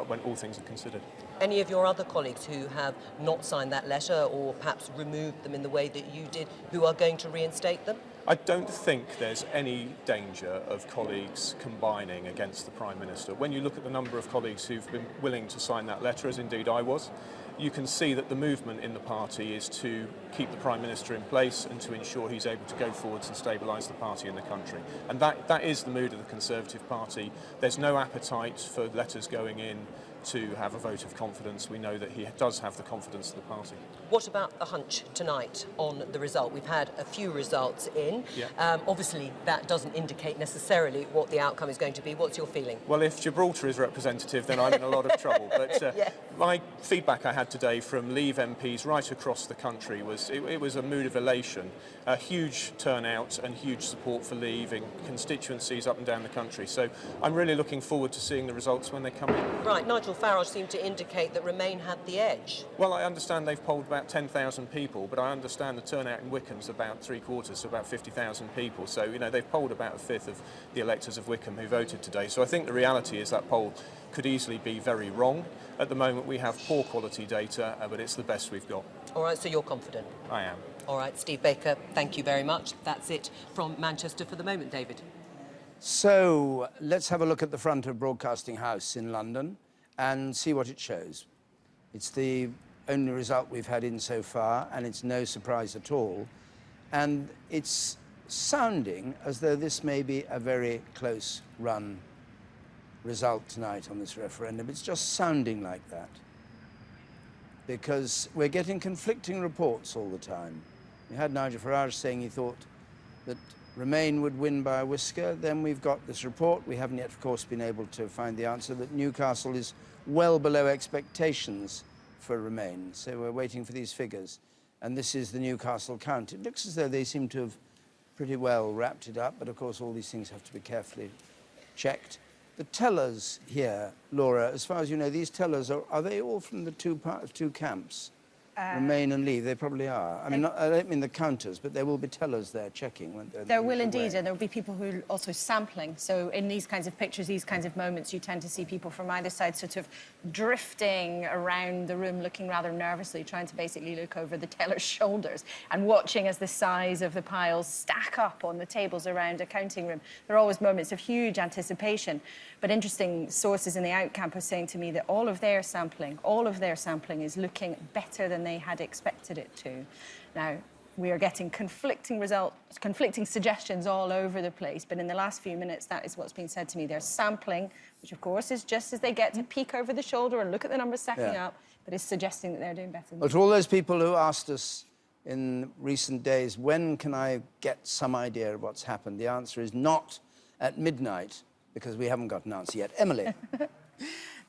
when all things are considered. Any of your other colleagues who have not signed that letter, or perhaps removed them in the way that you did, who are going to reinstate them? I don't think there's any danger of colleagues combining against the Prime Minister. When you look at the number of colleagues who've been willing to sign that letter, as indeed I was, you can see that the movement in the party is to keep the Prime Minister in place and to ensure he's able to go forwards and stabilise the party in the country. And that is the mood of the Conservative Party. There's no appetite for letters going in to have a vote of confidence. We know that he does have the confidence of the party. What about the hunch tonight on the result? We've had a few results in. Yeah. Obviously, that doesn't indicate necessarily what the outcome is going to be. What's your feeling? Well, if Gibraltar is representative, then I'm in a lot of trouble. But Yeah. my feedback I had today from Leave MPs right across the country was it was a mood of elation, a huge turnout and huge support for Leave in constituencies up and down the country. So I'm really looking forward to seeing the results when they come in. Right, Nigel Farage seemed to indicate that Remain had the edge. Well, I understand they've polled about 10,000 people, but I understand the turnout in Wycombe's about three-quarters, so about 50,000 people. So, you know, they've polled about a fifth of the electors of Wycombe who voted today. So I think the reality is that poll could easily be very wrong. At the moment, we have poor quality data, but it's the best we've got. All right, so you're confident? I am. All right, Steve Baker, thank you very much. That's it from Manchester for the moment, David. So let's have a look at the front of Broadcasting House in London and see what it shows. It's the only result we've had in so far, and it's no surprise at all. And it's sounding as though this may be a very close run result tonight on this referendum. It's just sounding like that, because we're getting conflicting reports all the time. We had Nigel Farage saying he thought that Remain would win by a whisker. Then we've got this report. We haven't yet, of course, been able to find the answer, that Newcastle is well below expectations for Remain. So we're waiting for these figures. And this is the Newcastle count. It looks as though they seem to have pretty well wrapped it up, but of course all these things have to be carefully checked. The tellers here, Laura, as far as you know, these tellers, are they all from the two camps? Remain and Leave? They probably are. I mean, I don't mean the counters, but there will be tellers there checking, won't there? There will indeed, and there will be people who are also sampling. So in these kinds of pictures, these kinds of moments, you tend to see people from either side sort of drifting around the room, looking rather nervously, trying to basically look over the teller's shoulders and watching as the size of the piles stack up on the tables around a counting room. There are always moments of huge anticipation. But interesting sources in the out camp are saying to me that all of their sampling is looking better than they had expected it to. Now, we are getting conflicting results, conflicting suggestions all over the place, but in the last few minutes, that is what's been said to me. They're sampling, which of course is just as they get to peek over the shoulder and look at the numbers stacking up, but it's suggesting that they're doing better. But to all those people who asked us in recent days, when can I get some idea of what's happened? The answer is not at midnight, because we haven't got an answer yet. Emily.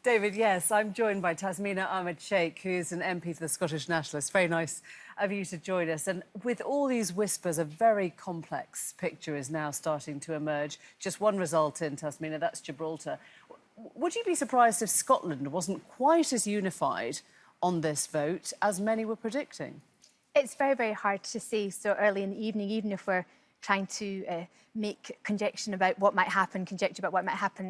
David, yes, I'm joined by Tasmina Ahmed Sheikh, who's an MP for the Scottish Nationalists. Very nice of you to join us. And with all these whispers, a very complex picture is now starting to emerge. Just one result in Tasmina, that's Gibraltar. Would you be surprised if Scotland wasn't quite as unified on this vote as many were predicting? It's very, very hard to say so early in the evening, even if we're trying to make conjecture about what might happen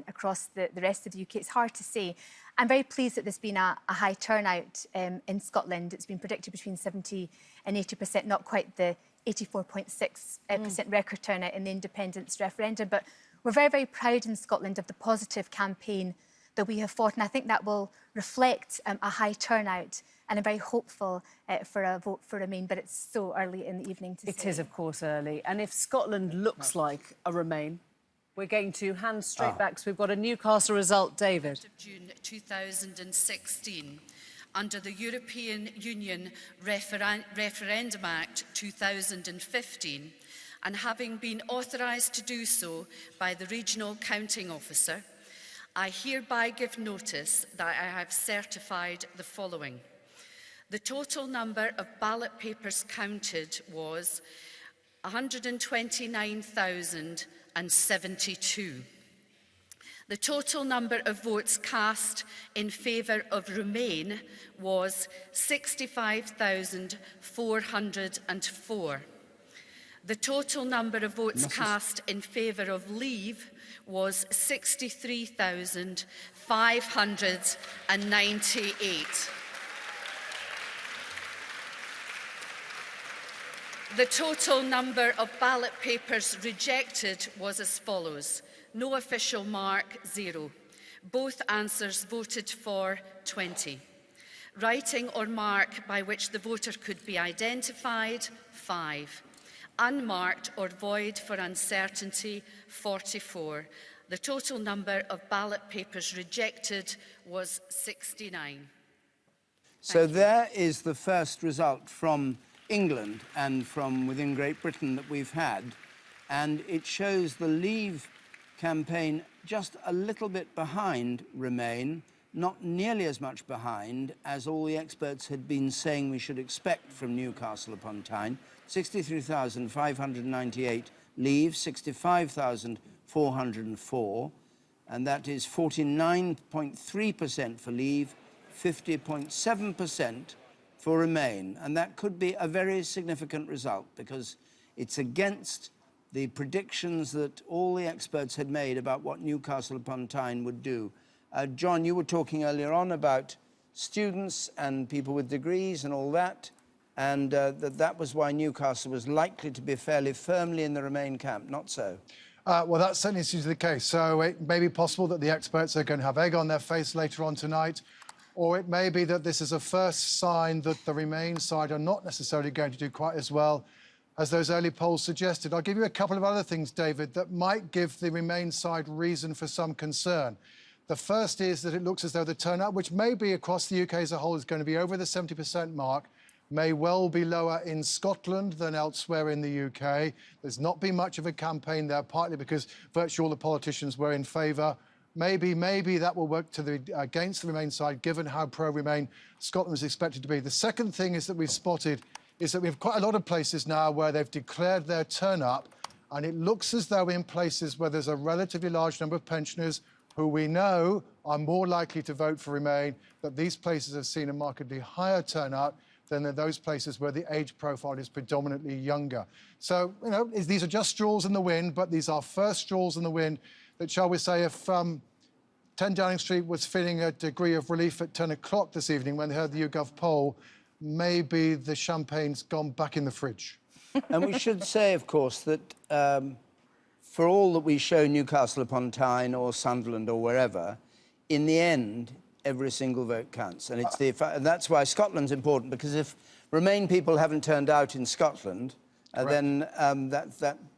across the rest of the UK. It's hard to say. I'm very pleased that there's been a high turnout in Scotland. It's been predicted between 70 and 80%, not quite the 84.6% record turnout in the independence referendum. But we're very, very proud in Scotland of the positive campaign that we have fought, and I think that will reflect a high turnout and I'm very hopeful for a vote for Remain, but it's so early in the evening to say. It is, of course, early. And if Scotland looks like a Remain, we're going to hand straight back. So we've got a Newcastle result, David. June 2016, under the European Union Referendum Act 2015, and having been authorised to do so by the Regional Counting Officer, I hereby give notice that I have certified the following. The total number of ballot papers counted was 129,072. The total number of votes cast in favour of Remain was 65,404. The total number of votes cast in favour of Leave was 63,598. The total number of ballot papers rejected was as follows. No official mark, 0. Both answers voted for, 20. Writing or mark by which the voter could be identified, 5. Unmarked or void for uncertainty, 44. The total number of ballot papers rejected was 69. So there is the first result from England and from within Great Britain that we've had, and it shows the Leave campaign just a little bit behind Remain, not nearly as much behind as all the experts had been saying we should expect from Newcastle upon Tyne. 63,598 Leave, 65,404, and that is 49.3% for Leave, 50.7% for Remain. And that could be a very significant result because it's against the predictions that all the experts had made about what Newcastle upon Tyne would do. John, you were talking earlier on about students and people with degrees and all that, and that was why Newcastle was likely to be fairly firmly in the Remain camp. Not so. Well, that certainly seems to be the case. So it may be possible that the experts are going to have egg on their face later on tonight, or it may be that this is a first sign that the Remain side are not necessarily going to do quite as well as those early polls suggested. I'll give you a couple of other things, David, that might give the Remain side reason for some concern. The first is that it looks as though the turnout, which may be across the UK as a whole, is going to be over the 70% mark, may well be lower in Scotland than elsewhere in the UK. There's not been much of a campaign there, partly because virtually all the politicians were in favour. Maybe that will work against the Remain side, given how pro-Remain Scotland is expected to be. The second thing is that we've spotted is that we have quite a lot of places now where they've declared their turn-up, and it looks as though in places where there's a relatively large number of pensioners who we know are more likely to vote for Remain, that these places have seen a markedly higher turnout than in those places where the age profile is predominantly younger. So, you know, these are just straws in the wind, but these are first straws in the wind that, shall we say, if 10 Downing Street was feeling a degree of relief at 10 o'clock this evening when they heard the YouGov poll, maybe the champagne's gone back in the fridge. And we should say, of course, that for all that we show Newcastle upon Tyne or Sunderland or wherever, in the end, every single vote counts. And, and that's why Scotland's important, because if Remain people haven't turned out in Scotland, then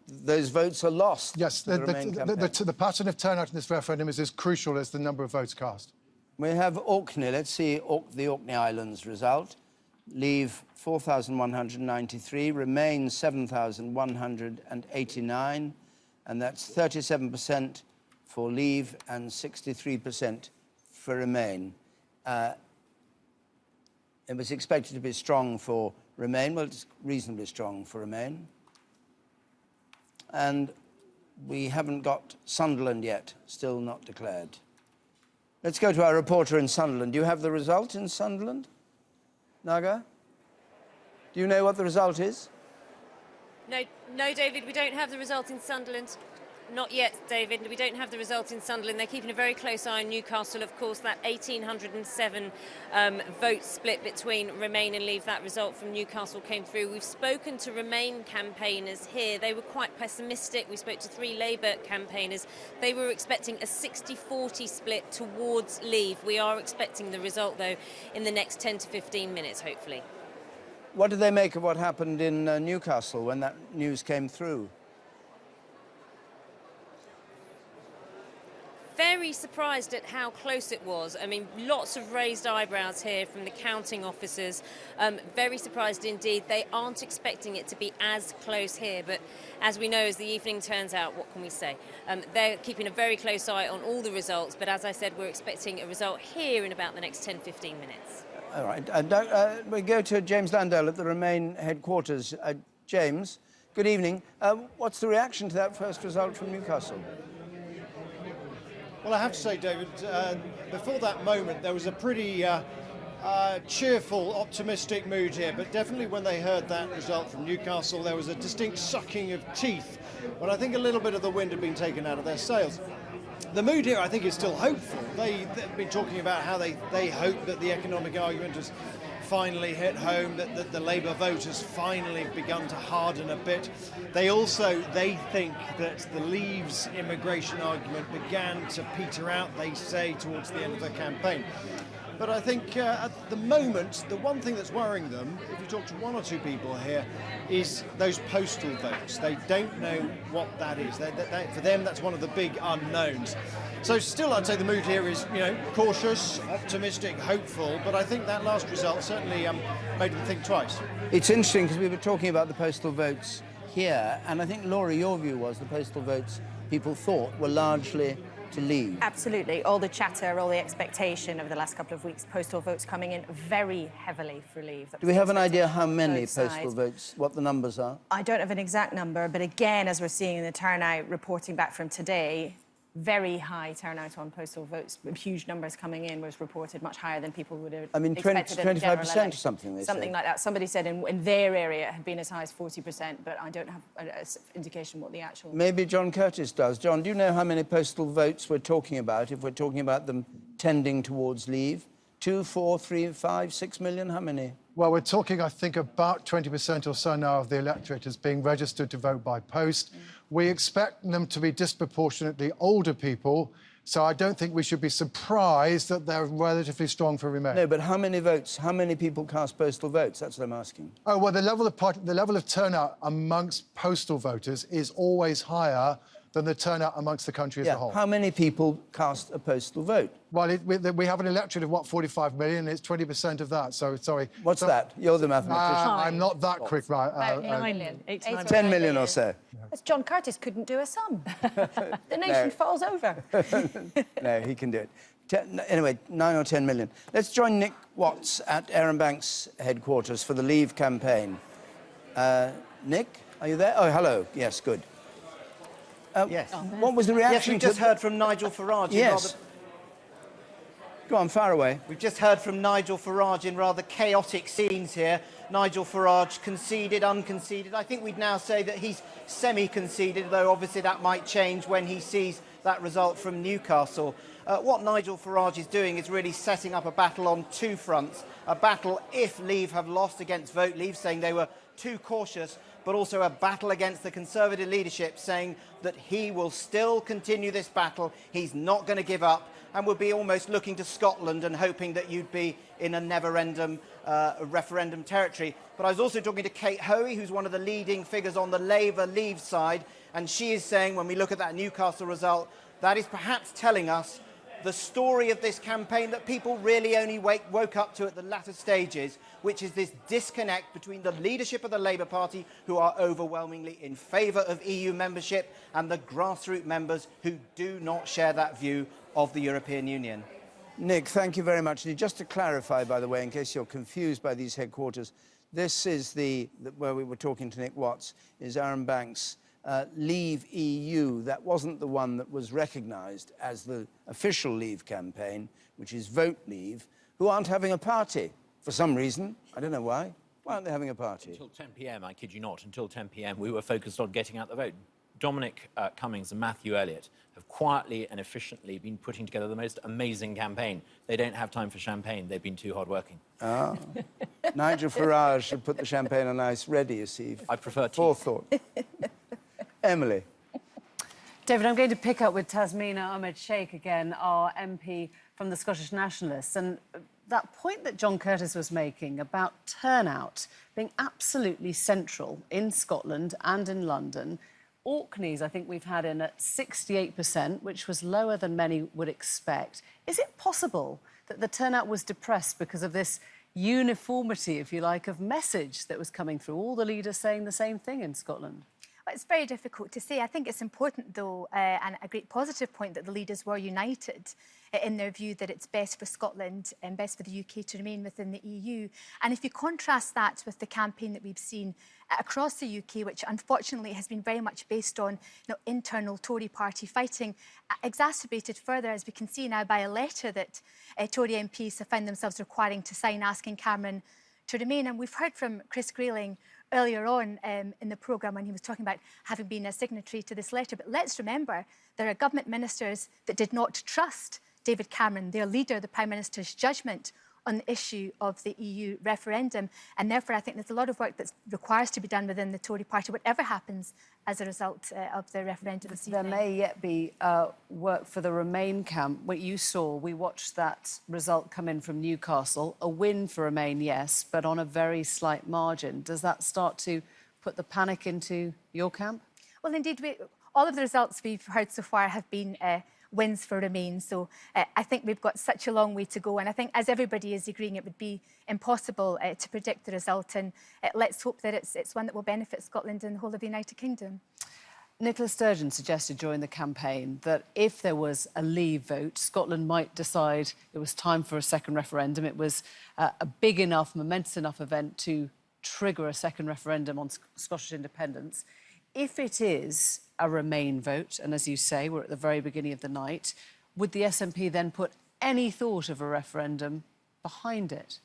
those votes are lost. Yes, the pattern of turnout in this referendum is as crucial as the number of votes cast. We have Orkney. Let's see the Orkney Islands result. Leave 4,193, Remain 7,189, and that's 37% for Leave and 63% for Remain. It was expected to be strong for Remain. Well, it's reasonably strong for Remain. And we haven't got Sunderland yet, still not declared. Let's go to our reporter in Sunderland. Do you have the result in Sunderland? Naga? Do you know what the result is? No, David, we don't have the result in Sunderland. Not yet, David. We don't have the result in Sunderland. They're keeping a very close eye on Newcastle. Of course, that 1,807 vote split between Remain and Leave, that result from Newcastle came through. We've spoken to Remain campaigners here. They were quite pessimistic. We spoke to 3 Labour campaigners. They were expecting a 60-40 split towards Leave. We are expecting the result, though, in the next 10 to 15 minutes, hopefully. What did they make of what happened in Newcastle when that news came through? Very surprised at how close it was. I mean, lots of raised eyebrows here from the counting officers. Very surprised indeed. They aren't expecting it to be as close here, but as we know, as the evening turns out, what can we say? They're keeping a very close eye on all the results, but as I said, we're expecting a result here in about the next 10-15 minutes. All right. We go to James Landale at the Remain headquarters. James, good evening. What's the reaction to that first result from Newcastle? Well, I have to say, David, before that moment, there was a pretty cheerful, optimistic mood here, but definitely when they heard that result from Newcastle, there was a distinct sucking of teeth, when I think a little bit of the wind had been taken out of their sails. The mood here, I think, is still hopeful. They've been talking about how they hope that the economic argument has finally hit home, that the Labour vote has finally begun to harden a bit. They think that the Leave's immigration argument began to peter out, they say, towards the end of the campaign. But I think at the moment, the one thing that's worrying them, if you talk to 1 or 2 people here, is those postal votes. They don't know what that is. For them, that's one of the big unknowns. So still, I'd say the mood here is, cautious, optimistic, hopeful, but I think that last result certainly made them think twice. It's interesting because we were talking about the postal votes here, and I think, Laura, your view was the postal votes people thought were largely to Leave. Absolutely. All the chatter, all the expectation over the last couple of weeks, postal votes coming in very heavily for Leave. Do we have an idea how many postal votes, what the numbers are? I don't have an exact number, but again, as we're seeing in the turnout reporting back from today, very high turnout on postal votes. Huge numbers coming in was reported, much higher than people would have expected. 25% or something, they Something said. like that. Somebody said in their area it had been as high as 40%, but I don't have an indication what the actual... Maybe John Curtis does. John, do you know how many postal votes we're talking about, if we're talking about them tending towards Leave? 2, 4, 3, 5, 6 million? How many? Well, we're talking, I think, about 20% or so now of the electorate is being registered to vote by post. We expect them to be disproportionately older people, so I don't think we should be surprised that they're relatively strong for Remain. No, but how many votes, how many people cast postal votes? That's what I'm asking. Oh, well, the level of turnout amongst postal voters is always higher than the turnout amongst the country as a whole. How many people cast a postal vote? Well, we have an electorate of, what, 45 million? It's 20% of that, so sorry. What's that? You're the mathematician. I'm not that quick, right? About 9 million. 10 million or so. As John Curtis couldn't do a sum. The nation falls over. No, he can do it. Anyway, 9 or 10 million. Let's join Nick Watts at Aaron Banks headquarters for the Leave campaign. Nick, are you there? Oh, hello. Yes, good. Yes. What was the reaction? Yes, we just heard from Nigel Farage. Yes. Go on, far away. We've just heard from Nigel Farage in rather chaotic scenes here. Nigel Farage conceded, unconceded. I think we'd now say that he's semi-conceded, though obviously that might change when he sees that result from Newcastle. What Nigel Farage is doing is really setting up a battle on 2 fronts. A battle if Leave have lost against Vote Leave, saying they were too cautious, but also a battle against the Conservative leadership, saying that he will still continue this battle, he's not going to give up, and will be almost looking to Scotland and hoping that you'd be in a never-ending referendum territory. But I was also talking to Kate Hoey, who's one of the leading figures on the Labour Leave side, and she is saying, when we look at that Newcastle result, that is perhaps telling us the story of this campaign that people really only woke up to at the latter stages, which is this disconnect between the leadership of the Labour Party, who are overwhelmingly in favour of EU membership, and the grassroots members who do not share that view of the European Union. Nick, thank you very much. Just to clarify, by the way, in case you're confused by these headquarters, this is where we were talking to Nick Watts, is Aaron Banks' Leave EU. That wasn't the one that was recognised as the official Leave campaign, which is Vote Leave, who aren't having a party for some reason. I don't know why. Why aren't they having a party? Until 10 p.m, I kid you not, until 10 p.m, we were focused on getting out the vote. Dominic Cummings and Matthew Elliott have quietly and efficiently been putting together the most amazing campaign. They don't have time for champagne. They've been too hard-working. Ah. Nigel Farage should put the champagne on ice ready, you see. I prefer tea. Forethought. Emily. David, I'm going to pick up with Tasmina Ahmed Sheikh again, our MP from the Scottish Nationalists. And that point that John Curtis was making about turnout being absolutely central in Scotland and in London. Orkneys, I think we've had in at 68%, which was lower than many would expect. Is it possible that the turnout was depressed because of this uniformity, if you like, of message that was coming through, all the leaders saying the same thing in Scotland? Well, it's very difficult to say. I think it's important, though, and a great positive point, that the leaders were united in their view that it's best for Scotland and best for the UK to remain within the EU. And if you contrast that with the campaign that we've seen across the UK, which unfortunately has been very much based on internal Tory party fighting, exacerbated further, as we can see now, by a letter that Tory MPs have found themselves requiring to sign, asking Cameron to remain. And we've heard from Chris Grayling earlier on in the programme when he was talking about having been a signatory to this letter. But let's remember, there are government ministers that did not trust David Cameron, their leader, the Prime Minister's judgment on the issue of the EU referendum. And therefore, I think there's a lot of work that requires to be done within the Tory party, whatever happens as a result of the referendum this evening. There may yet be work for the Remain camp. What you saw, we watched that result come in from Newcastle. A win for Remain, yes, but on a very slight margin. Does that start to put the panic into your camp? Well, indeed, all of the results we've heard so far have been wins for Remain. So I think we've got such a long way to go. And I think, as everybody is agreeing, it would be impossible to predict the result. And let's hope that it's one that will benefit Scotland and the whole of the United Kingdom. Nicola Sturgeon suggested during the campaign that if there was a Leave vote, Scotland might decide it was time for a second referendum. It was a big enough, momentous enough event to trigger a second referendum on Scottish independence. If it is a Remain vote, and as you say, we're at the very beginning of the night, would the SNP then put any thought of a referendum behind it?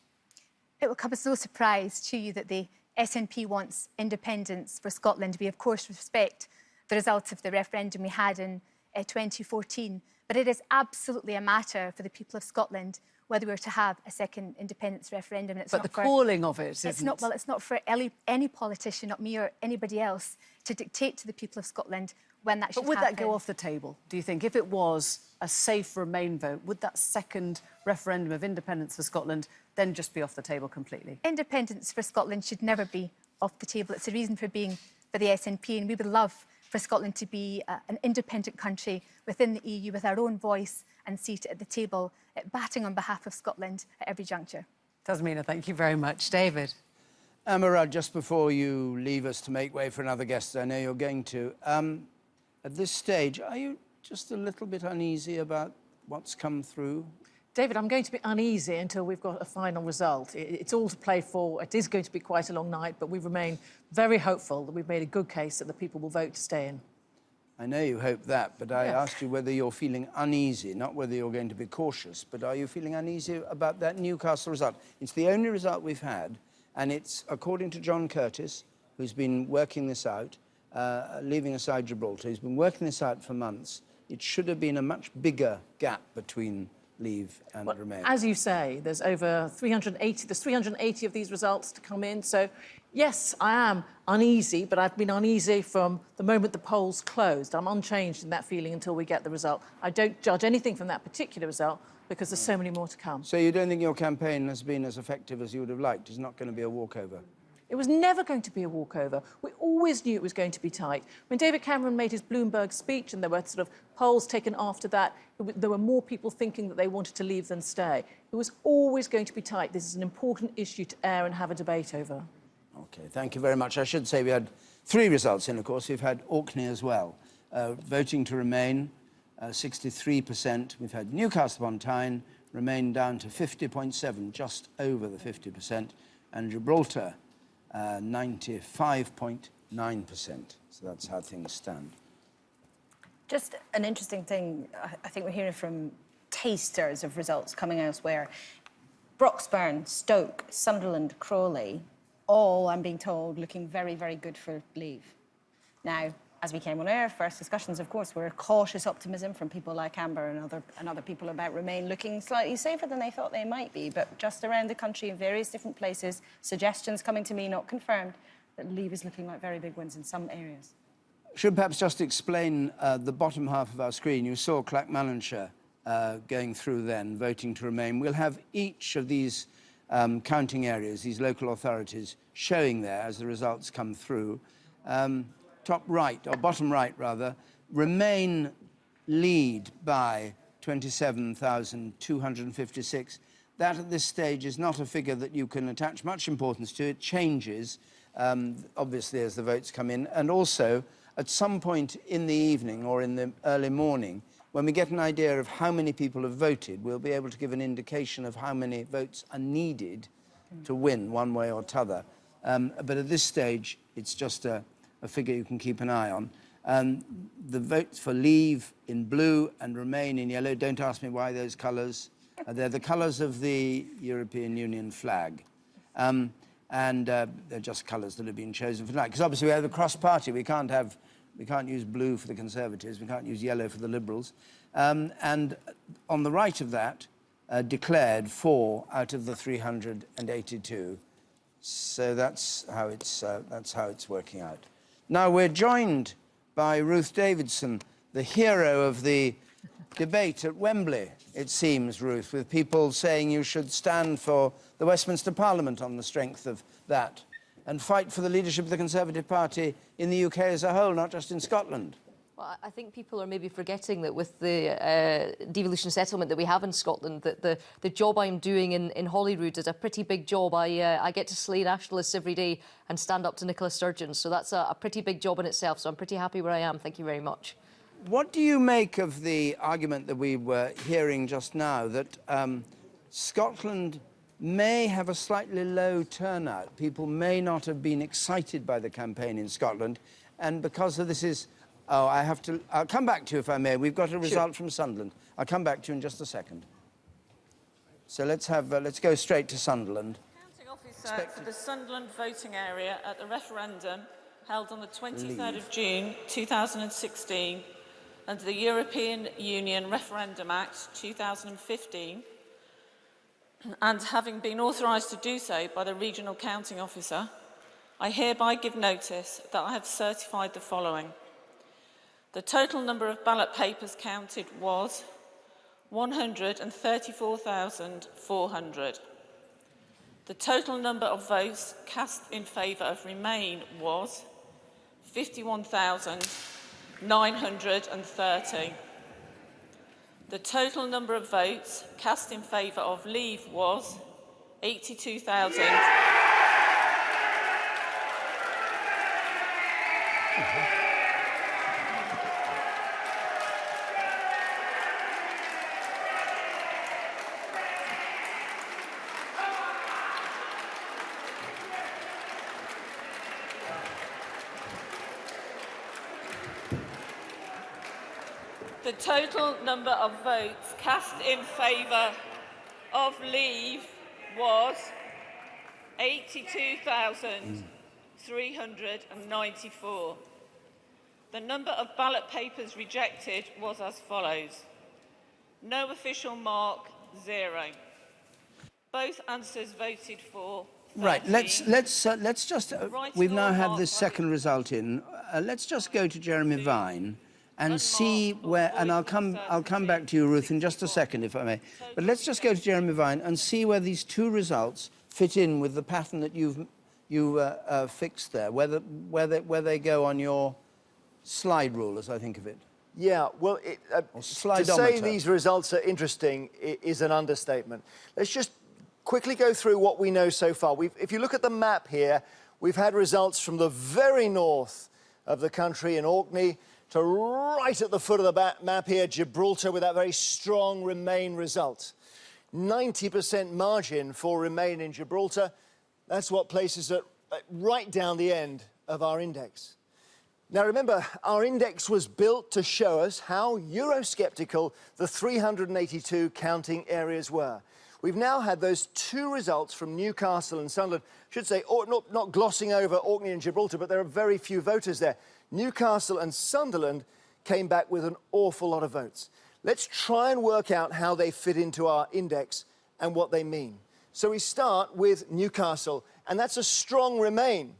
It will come as no surprise to you that the SNP wants independence for Scotland. We, of course, respect the results of the referendum we had in 2014, but it is absolutely a matter for the people of Scotland whether we're to have a second independence referendum. And but the calling of it isn't. It's not for any politician, not me or anybody else, to dictate to the people of Scotland when that should happen. But would that go off the table, do you think? If it was a safe Remain vote, would that second referendum of independence for Scotland then just be off the table completely? Independence for Scotland should never be off the table. It's a reason for being for the SNP, and we would love for Scotland to be an independent country within the EU with our own voice and seat at the table, batting on behalf of Scotland at every juncture. Tasmina, thank you very much. David. Murad, just before you leave us to make way for another guest, I know you're going to, at this stage, are you just a little bit uneasy about what's come through? David, I'm going to be uneasy until we've got a final result. It's all to play for. It is going to be quite a long night, but we remain very hopeful that we've made a good case that the people will vote to stay in. I know you hope that, but I asked you whether you're feeling uneasy, not whether you're going to be cautious, but are you feeling uneasy about that Newcastle result? It's the only result we've had, and it's, according to John Curtis, who's been working this out, leaving aside Gibraltar, he's been working this out for months. It should have been a much bigger gap between Leave and Remain. As you say, there's over 380. There's 380 of these results to come in. So, yes, I am uneasy, but I've been uneasy from the moment the polls closed. I'm unchanged in that feeling until we get the result. I don't judge anything from that particular result because there's so many more to come. So you don't think your campaign has been as effective as you would have liked? It's not going to be a walkover? It was never going to be a walkover. We always knew it was going to be tight. When David Cameron made his Bloomberg speech and there were sort of polls taken after that, there were more people thinking that they wanted to leave than stay. It was always going to be tight. This is an important issue to air and have a debate over. OK, thank you very much. I should say we had 3 results in, of course. We've had Orkney as well. Voting to Remain, 63%. We've had Newcastle upon Tyne, Remain down to 50.7, just over the 50%. And Gibraltar, 95.9%. So that's how things stand. Just an interesting thing, I think we're hearing from tasters of results coming elsewhere. Broxburn, Stoke, Sunderland, Crawley, all, I'm being told, looking very, very good for Leave. Now, as we came on air, first discussions, of course, were cautious optimism from people like Amber and other people about Remain looking slightly safer than they thought they might be. But just around the country in various different places, suggestions coming to me, not confirmed, that Leave is looking like very big wins in some areas. Should perhaps just explain the bottom half of our screen. You saw Clackmannanshire going through then, voting to Remain. We'll have each of these counting areas, these local authorities, showing there as the results come through. Top right, or bottom right rather, Remain lead by 27,256. That at this stage is not a figure that you can attach much importance to. It changes, obviously, as the votes come in. And also, at some point in the evening or in the early morning, when we get an idea of how many people have voted, we'll be able to give an indication of how many votes are needed to win one way or t'other. But at this stage, it's just a figure you can keep an eye on. The votes for Leave in blue and Remain in yellow. Don't ask me why those colours. They're the colours of the European Union flag. And they're just colours that have been chosen for tonight. Because obviously we have a cross-party. We can't use blue for the Conservatives. We can't use yellow for the Liberals. And on the right of that, declared 4 out of the 382. So that's how it's working out. Now, we're joined by Ruth Davidson, the hero of the debate at Wembley, it seems, Ruth, with people saying you should stand for the Westminster Parliament on the strength of that and fight for the leadership of the Conservative Party in the UK as a whole, not just in Scotland. Well, I think people are maybe forgetting that with the devolution settlement that we have in Scotland, that the job I'm doing in Holyrood is a pretty big job. I get to slay nationalists every day and stand up to Nicola Sturgeon, so that's a pretty big job in itself, so I'm pretty happy where I am. Thank you very much. What do you make of the argument that we were hearing just now, that Scotland may have a slightly low turnout? People may not have been excited by the campaign in Scotland, and because of this is... Oh, I'll come back to you if I may. We've got a result from Sunderland. I'll come back to you in just a second. So let's go straight to Sunderland. Counting officer for the Sunderland voting area at the referendum held on the 23rd of June 2016 under the European Union Referendum Act 2015, and having been authorised to do so by the regional counting officer, I hereby give notice that I have certified the following. The total number of ballot papers counted was 134,400. The total number of votes cast in favour of Remain was 51,930. The total number of votes cast in favour of Leave was 82,000. The total number of votes cast in favour of Leave was 82,394. The number of ballot papers rejected was as follows. No official mark, 0. Both answers voted for. 13. Right, let's just... we've now had this second result in. Let's just go to Jeremy Vine and see where, and I'll come back to you, Ruth, in just a second, if I may. But let's just go to Jeremy Vine and see where these two results fit in with the pattern that you fixed there, where they go on your slide rule, as I think of it. Yeah, well, to say these results are interesting is an understatement. Let's just quickly go through what we know so far. If you look at the map here, we've had results from the very north of the country in Orkney to right at the foot of the map here, Gibraltar, with that very strong Remain result. 90% margin for Remain in Gibraltar. That's what places it right down the end of our index. Now, remember, our index was built to show us how Eurosceptical the 382 counting areas were. We've now had those two results from Newcastle and Sunderland. I should say, not glossing over Orkney and Gibraltar, but there are very few voters there. Newcastle and Sunderland came back with an awful lot of votes. Let's try and work out how they fit into our index and what they mean. So we start with Newcastle, and that's a strong Remain.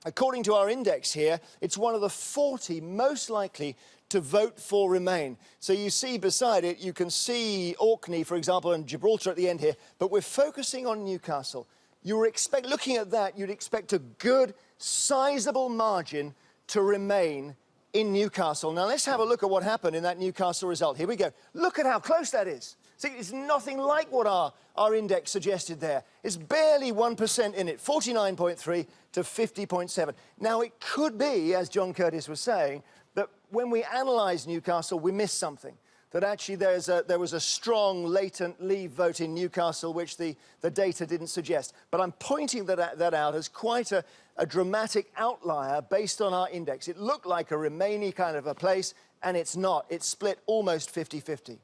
According to our index here, it's one of the 40 most likely to vote for Remain. So you see beside it, you can see Orkney, for example, and Gibraltar at the end here, but we're focusing on Newcastle. Looking at that, you'd expect a good, sizable margin to Remain in Newcastle. Now, let's have a look at what happened in that Newcastle result. Here we go. Look at how close that is. See, it's nothing like what our index suggested there. It's barely 1% in it, 49.3 to 50.7. Now, it could be, as John Curtis was saying, that when we analyse Newcastle, we missed something. That actually there was a strong latent Leave vote in Newcastle, which the data didn't suggest. But I'm pointing that out as quite a dramatic outlier based on our index. It looked like a Remainy kind of a place, and it's not. It's split almost 50-50.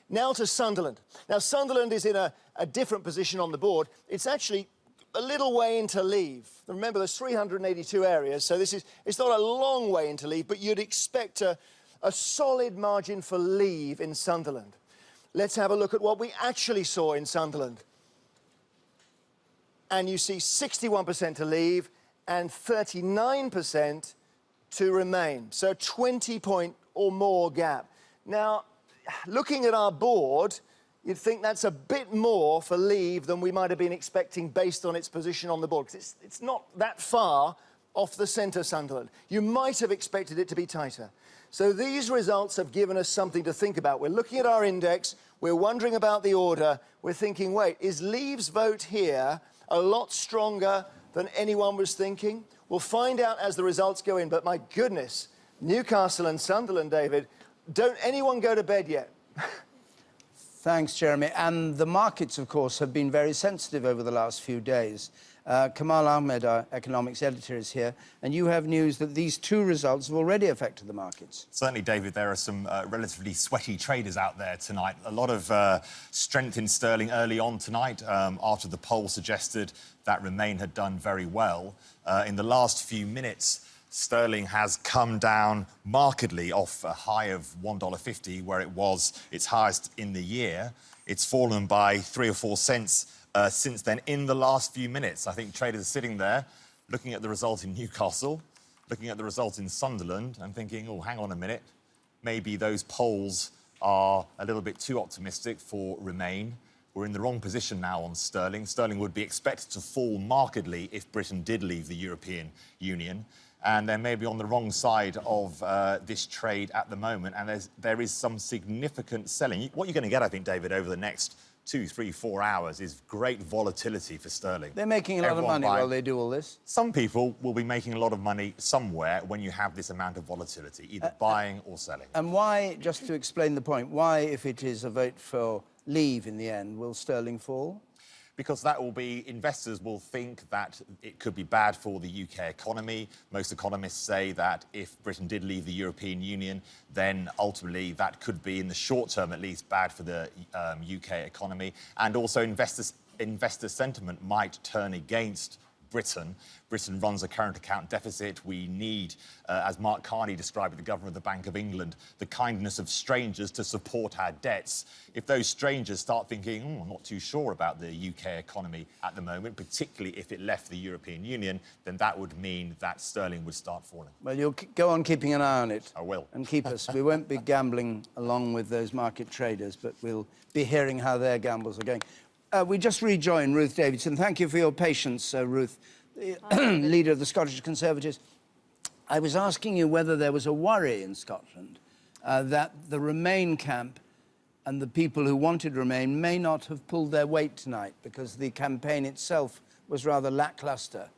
Now to Sunderland. Now, Sunderland is in a different position on the board. It's actually a little way into Leave. Remember, there's 382 areas, so it's not a long way into Leave, but you'd expect a solid margin for Leave in Sunderland. Let's have a look at what we actually saw in Sunderland. And you see 61% to Leave and 39% to Remain. So 20-point or more gap. Now, looking at our board, you'd think that's a bit more for Leave than we might have been expecting based on its position on the board. 'Cause it's not that far off the centre, Sunderland. You might have expected it to be tighter. So these results have given us something to think about. We're looking at our index, we're wondering about the order, we're thinking, wait, is Leave's vote here a lot stronger than anyone was thinking? We'll find out as the results go in, but my goodness, Newcastle and Sunderland, David, don't anyone go to bed yet. Thanks, Jeremy. And the markets, of course, have been very sensitive over the last few days. Kamal Ahmed, our economics editor, is here, and you have news that these two results have already affected the markets. Certainly, David, there are some relatively sweaty traders out there tonight. A lot of strength in sterling early on tonight after the poll suggested that Remain had done very well. In the last few minutes, sterling has come down markedly off a high of $1.50, where it was its highest in the year. It's fallen by 3 or 4 cents since then in the last few minutes. I think traders are sitting there looking at the result in Newcastle, looking at the result in Sunderland and thinking, oh, hang on a minute, maybe those polls are a little bit too optimistic for Remain. We're in the wrong position now on sterling. Sterling would be expected to fall markedly if Britain did leave the European Union. And they're maybe on the wrong side of this trade at the moment, and there is some significant selling. What you're going to get, I think, David, over the next 2, 3, 4 hours is great volatility for sterling. They're making a lot of money while they do all this. Some people will be making a lot of money somewhere when you have this amount of volatility, either buying or selling. And why, just to explain the point, why, if it is a vote for Leave in the end, will sterling fall? Because that will be, investors will think that it could be bad for the UK economy. Most economists say that if Britain did leave the European Union, then ultimately that could be, in the short term at least, bad for the UK economy. And also investor sentiment might turn against Britain. Britain runs a current account deficit. We need, as Mark Carney described it, the Governor of the Bank of England, the kindness of strangers to support our debts. If those strangers start thinking, I'm not too sure about the UK economy at the moment, particularly if it left the European Union, then that would mean that sterling would start falling. Well, you'll go on keeping an eye on it. I will. And keep us. We won't be gambling along with those market traders, but we'll be hearing how their gambles are going. We just rejoined Ruth Davidson. Thank you for your patience, Ruth, leader of the Scottish Conservatives. I was asking you whether there was a worry in Scotland that the Remain camp and the people who wanted Remain may not have pulled their weight tonight because the campaign itself was rather lacklustre.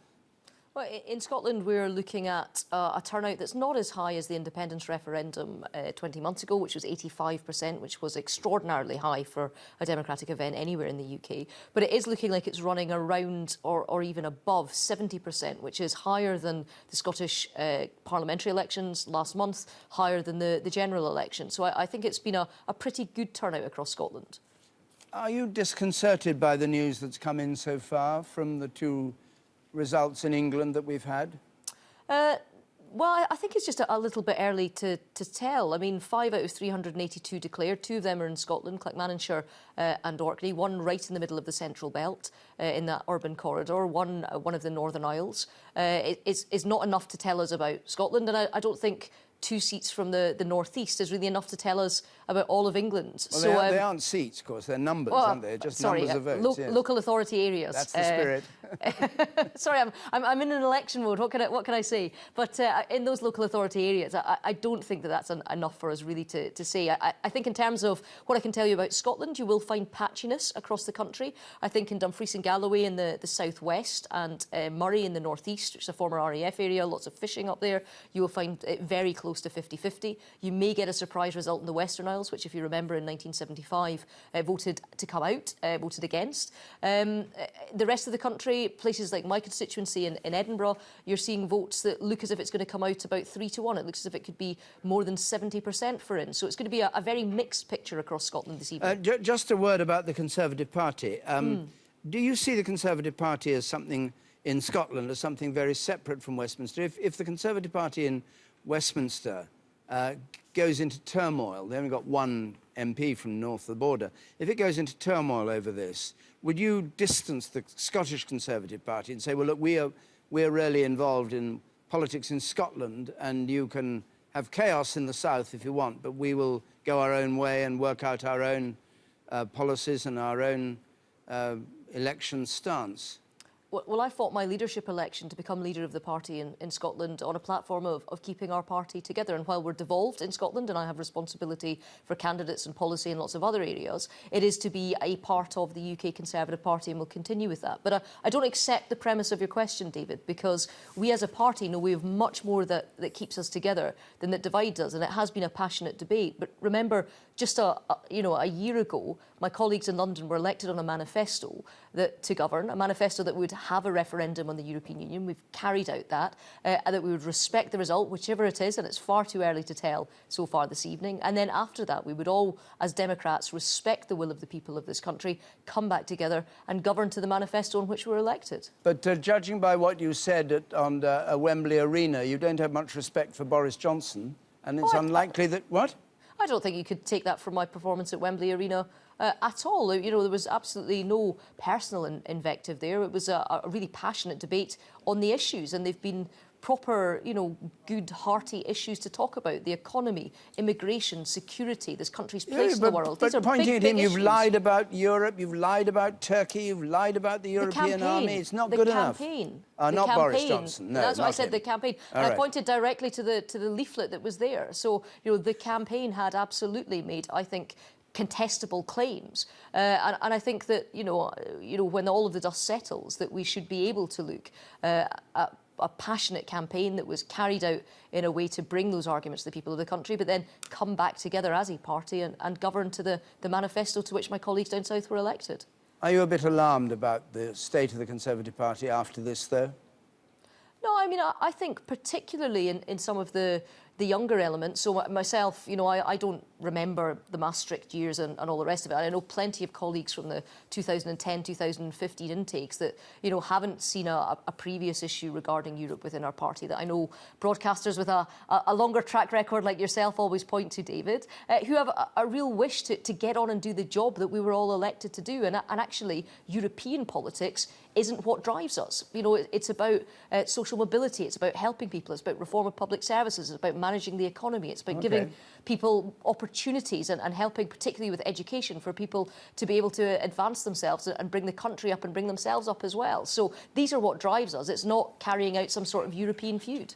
Well, in Scotland, we're looking at a turnout that's not as high as the independence referendum 20 months ago, which was 85%, which was extraordinarily high for a democratic event anywhere in the UK. But it is looking like it's running around or even above 70%, which is higher than the Scottish parliamentary elections last month, higher than the general election. So I think it's been a pretty good turnout across Scotland. Are you disconcerted by the news that's come in so far from the two results in England that we've had? Well, I think it's just a little bit early to tell. I mean, 5 out of 382 declared. 2 of them are in Scotland, Clackmannanshire and Orkney. 1 right in the middle of the Central Belt in that urban corridor. One of the Northern Isles. It's not enough to tell us about Scotland, and I don't think 2 seats from the North East is really enough to tell us about all of England. Well, so they aren't seats, of course. They're numbers, aren't they? Just numbers of votes. Yes. Local authority areas. That's the spirit. Sorry, I'm in an election mode. What can I say? But in those local authority areas, I don't think that's enough for us really to say. I think in terms of what I can tell you about Scotland, you will find patchiness across the country. I think in Dumfries and Galloway in the southwest and Murray in the northeast, which is a former RAF area, lots of fishing up there, you will find it very close to 50-50. You may get a surprise result in the Western Isles, which, if you remember, in 1975 voted to come out, voted against. The rest of the country, places like my constituency in Edinburgh, you're seeing votes that look as if it's going to come out about 3-1. It looks as if it could be more than 70% for in. So it's going to be a very mixed picture across Scotland this evening. Just a word about the Conservative Party. Do you see the Conservative Party as something in Scotland, as something very separate from Westminster? If the Conservative Party in Westminster goes into turmoil, they only got 1 MP from north of the border. If it goes into turmoil over this, would you distance the Scottish Conservative Party and say, well, look, we're really involved in politics in Scotland, and you can have chaos in the south if you want, but we will go our own way and work out our own policies and our own election stance? Well, I fought my leadership election to become leader of the party in Scotland on a platform of keeping our party together. And while we're devolved in Scotland and I have responsibility for candidates and policy in lots of other areas, it is to be a part of the UK Conservative Party, and we'll continue with that. But I don't accept the premise of your question, David, because we as a party know we have much more that keeps us together than that divides us. And it has been a passionate debate. But remember, just a year ago, my colleagues in London were elected on a manifesto to govern, a manifesto that would have a referendum on the European Union. We've carried out that, and that we would respect the result, whichever it is, and it's far too early to tell so far this evening. And then after that, we would all, as Democrats, respect the will of the people of this country, come back together and govern to the manifesto on which we were elected. But judging by what you said on Wembley Arena, you don't have much respect for Boris Johnson, and it's unlikely that... What? I don't think you could take that from my performance at Wembley Arena at all. You know, there was absolutely no personal invective there. It was a really passionate debate on the issues, and they've been proper, good, hearty issues to talk about. The economy, immigration, security, this country's place in the world. These are pointing big, at him, big you've issues. lied about Europe, you've lied about Turkey, you've lied about the European army. It's not good enough. Not Boris Johnson. No, that's what I said. him. The campaign. And I pointed directly to the leaflet that was there. So the campaign had absolutely made, I think, contestable claims, and I think that when all of the dust settles, that we should be able to look at a passionate campaign that was carried out in a way to bring those arguments to the people of the country, but then come back together as a party and govern to the manifesto to which my colleagues down south were elected. Are you a bit alarmed about the state of the Conservative Party after this, though? No, I mean, I think particularly in some of the younger elements. So myself, I don't remember the Maastricht years and all the rest of it. I know plenty of colleagues from the 2010, 2015 intakes that, haven't seen a previous issue regarding Europe within our party, that I know broadcasters with a longer track record like yourself always point to, David, who have a real wish to get on and do the job that we were all elected to do. And actually, European politics isn't what drives us. It's about social mobility, it's about helping people, it's about reform of public services, it's about managing the economy, it's about giving people opportunities and helping, particularly with education, for people to be able to advance themselves and bring the country up and bring themselves up as well. So these are what drives us. It's not carrying out some sort of European feud.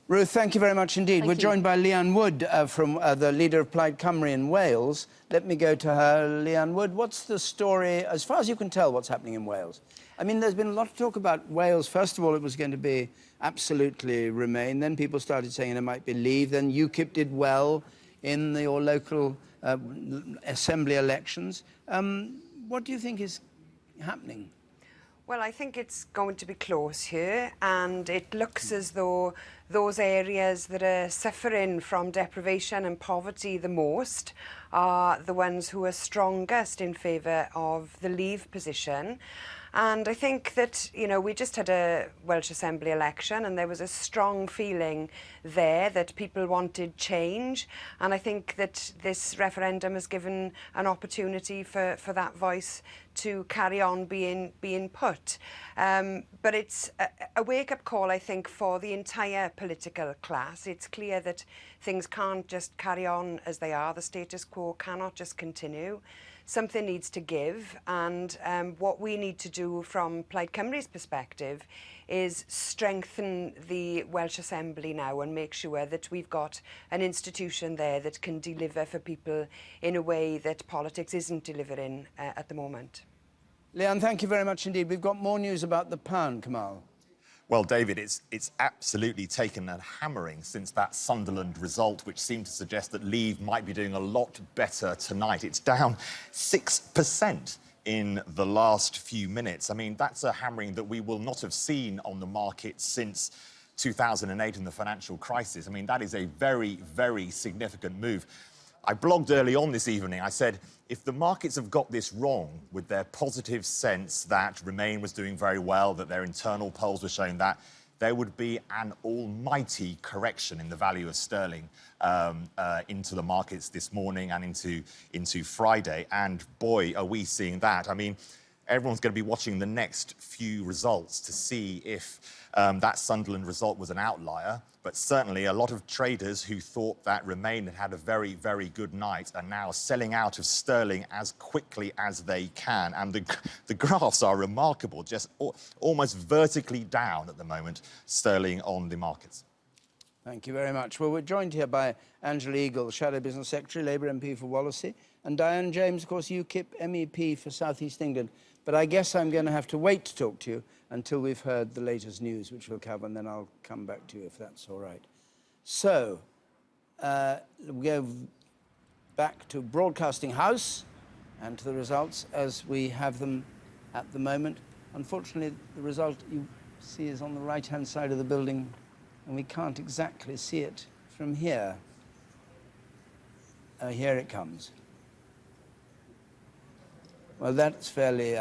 Ruth, thank you very much indeed. We're joined by Leanne Wood, from the leader of Plaid Cymru in Wales. Let me go to her. Leanne Wood, what's the story, as far as you can tell, what's happening in Wales? I mean, there's been a lot of talk about Wales. First of all, it was going to be absolutely Remain. Then people started saying it might be Leave. Then UKIP did well in your local assembly elections. What do you think is happening? Well, I think it's going to be close here, and it looks as though those areas that are suffering from deprivation and poverty the most are the ones who are strongest in favour of the Leave position. And I think that, you know, we just had a Welsh Assembly election and there was a strong feeling there that people wanted change. And I think that this referendum has given an opportunity for that voice to carry on being put. But it's a wake-up call, I think, for the entire political class. It's clear that things can't just carry on as they are. The status quo cannot just continue. Something needs to give, and what we need to do from Plaid Cymru's perspective is strengthen the Welsh Assembly now and make sure that we've got an institution there that can deliver for people in a way that politics isn't delivering at the moment. Leanne, thank you very much indeed. We've got more news about the pound, Kamal. Well, David, it's absolutely taken a hammering since that Sunderland result, which seemed to suggest that Leave might be doing a lot better tonight. It's down 6% in the last few minutes. I mean, that's a hammering that we will not have seen on the market since 2008 and the financial crisis. I mean, that is a very, very significant move. I blogged early on this evening. I said, if the markets have got this wrong with their positive sense that Remain was doing very well, that their internal polls were showing that, there would be an almighty correction in the value of sterling into the markets this morning and into Friday. And boy, are we seeing that. I mean, everyone's going to be watching the next few results to see if that Sunderland result was an outlier. But certainly a lot of traders who thought that Remain had had a very, very good night are now selling out of sterling as quickly as they can. And the graphs are remarkable, just almost vertically down at the moment, sterling on the markets. Thank you very much. Well, we're joined here by Angela Eagle, Shadow Business Secretary, Labour MP for Wallasey, and Diane James, of course, UKIP MEP for South East England. But I guess I'm going to have to wait to talk to you until we've heard the latest news, which we'll cover, and then I'll come back to you if that's all right. So, we go back to Broadcasting House and to the results as we have them at the moment. Unfortunately, the result you see is on the right-hand side of the building, and we can't exactly see it from here. Here it comes. Well, that's fairly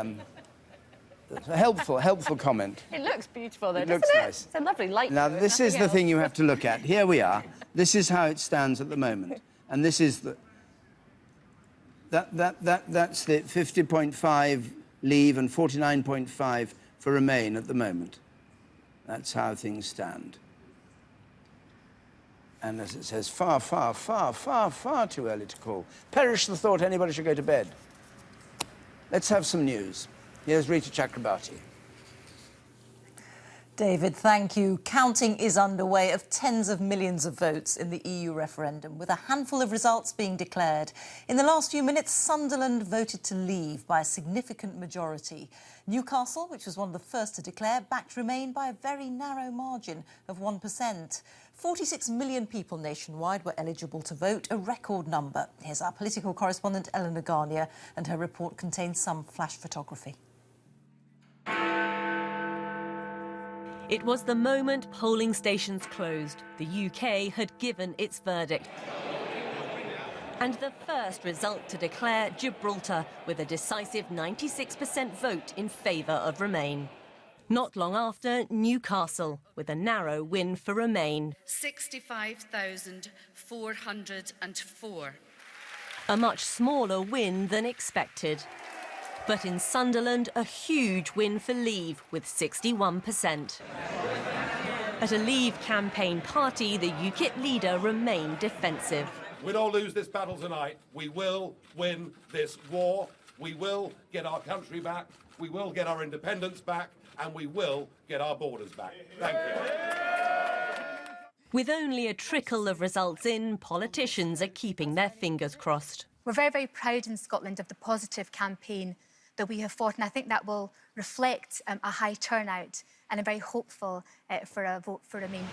that's a helpful comment. It looks beautiful, though, It doesn't looks it? nice. It's a lovely light. Now, show, this is nothing the else. thing you have to look at. Here we are. This is how it stands at the moment. And this is the... That's the 50.5 Leave and 49.5 for Remain at the moment. That's how things stand. And as it says, far, far, far, far, far too early to call. Perish the thought anybody should go to bed. Let's have some news. Here's Rita Chakrabarti. David, thank you. Counting is underway of tens of millions of votes in the EU referendum, with a handful of results being declared. In the last few minutes, Sunderland voted to leave by a significant majority. Newcastle, which was one of the first to declare, backed Remain by a very narrow margin of 1%. 46 million people nationwide were eligible to vote, a record number. Here's our political correspondent, Eleanor Garnier, and her report contains some flash photography. It was the moment polling stations closed. The UK had given its verdict. And the first result to declare Gibraltar, with a decisive 96% vote in favour of Remain. Not long after, Newcastle, with a narrow win for Remain. 65,404. A much smaller win than expected. But in Sunderland, a huge win for Leave, with 61%. At a Leave campaign party, the UKIP leader remained defensive. Win or lose this battle tonight, we will win this war. We will get our country back. We will get our independence back. And we will get our borders back. Thank you. With only a trickle of results in, politicians are keeping their fingers crossed. We're very, very proud in Scotland of the positive campaign that we have fought, and I think that will reflect a high turnout, and I'm very hopeful for a vote for Remain.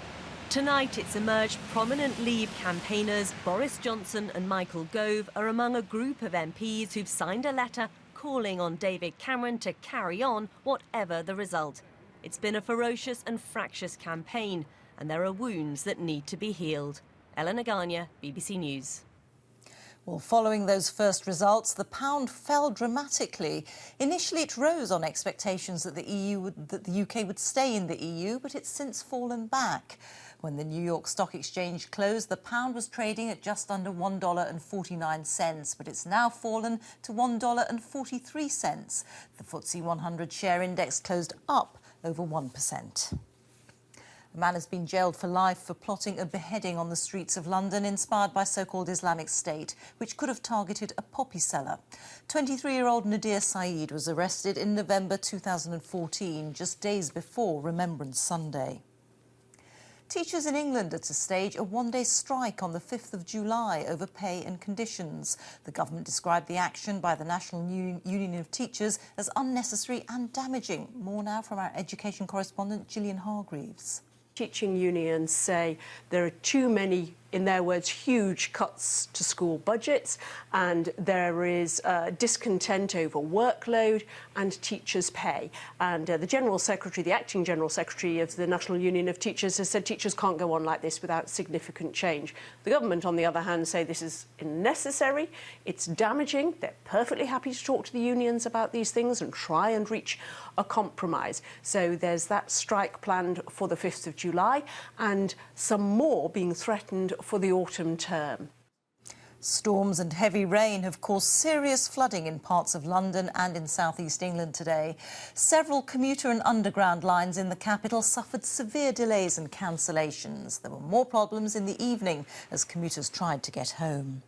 Tonight it's emerged prominent Leave campaigners Boris Johnson and Michael Gove are among a group of MPs who've signed a letter calling on David Cameron to carry on whatever the result. It's been a ferocious and fractious campaign, and there are wounds that need to be healed. Eleanor Garnier, BBC News. Well, following those first results, the pound fell dramatically. Initially, it rose on expectations that the UK would stay in the EU, but it's since fallen back. When the New York Stock Exchange closed, the pound was trading at just under $1.49, but it's now fallen to $1.43. The FTSE 100 share index closed up over 1%. A man has been jailed for life for plotting a beheading on the streets of London, inspired by so-called Islamic State, which could have targeted a poppy seller. 23-year-old Nadir Saeed was arrested in November 2014, just days before Remembrance Sunday. Teachers in England are to stage a one-day strike on the 5th of July over pay and conditions. The government described the action by the National Union of Teachers as unnecessary and damaging. More now from our education correspondent Gillian Hargreaves. Teaching unions say there are too many, in their words, huge cuts to school budgets, and there is discontent over workload and teachers' pay. And the General Secretary, the acting General Secretary of the National Union of Teachers, has said teachers can't go on like this without significant change. The government, on the other hand, say this is unnecessary, it's damaging. They're perfectly happy to talk to the unions about these things and try and reach a compromise. So there's that strike planned for the 5th of July and some more being threatened for the autumn term. Storms and heavy rain have caused serious flooding in parts of London and in south-east England today. Several commuter and underground lines in the capital suffered severe delays and cancellations. There were more problems in the evening as commuters tried to get home.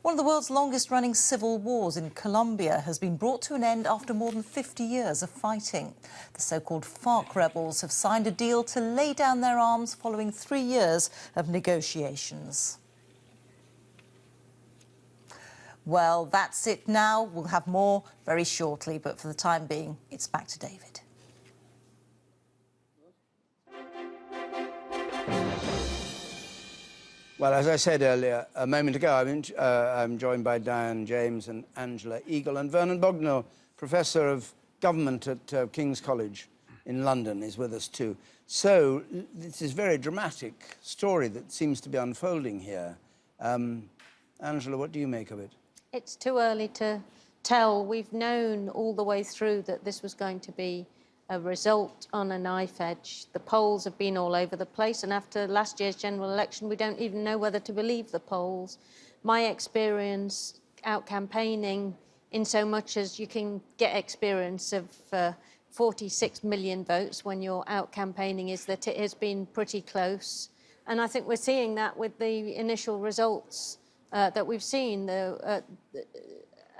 One of the world's longest-running civil wars in Colombia has been brought to an end after more than 50 years of fighting. The so-called FARC rebels have signed a deal to lay down their arms following 3 years of negotiations. Well, that's it now. We'll have more very shortly, but for the time being, it's back to David. Well, as I said earlier, a moment ago, I'm joined by Diane James and Angela Eagle, and Vernon Bognor, Professor of Government at King's College in London, is with us too. So this is a very dramatic story that seems to be unfolding here. Angela, what do you make of it? It's too early to tell. We've known all the way through that this was going to be a result on a knife edge. The polls have been all over the place, and after last year's general election, we don't even know whether to believe the polls. My experience out campaigning, in so much as you can get experience of 46 million votes when you're out campaigning, is that it has been pretty close. And I think we're seeing that with the initial results that we've seen,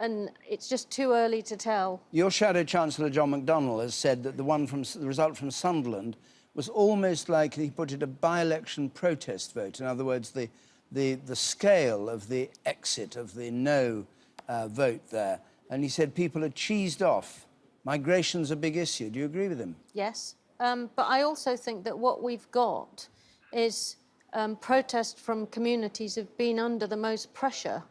and it's just too early to tell. Your Shadow Chancellor, John McDonnell, has said that the result from Sunderland was almost like, he put it, a by-election protest vote. In other words, the scale of the exit of the no vote there. And he said people are cheesed off. Migration's a big issue. Do you agree with him? Yes, but I also think that what we've got is protest from communities who've been under the most pressure.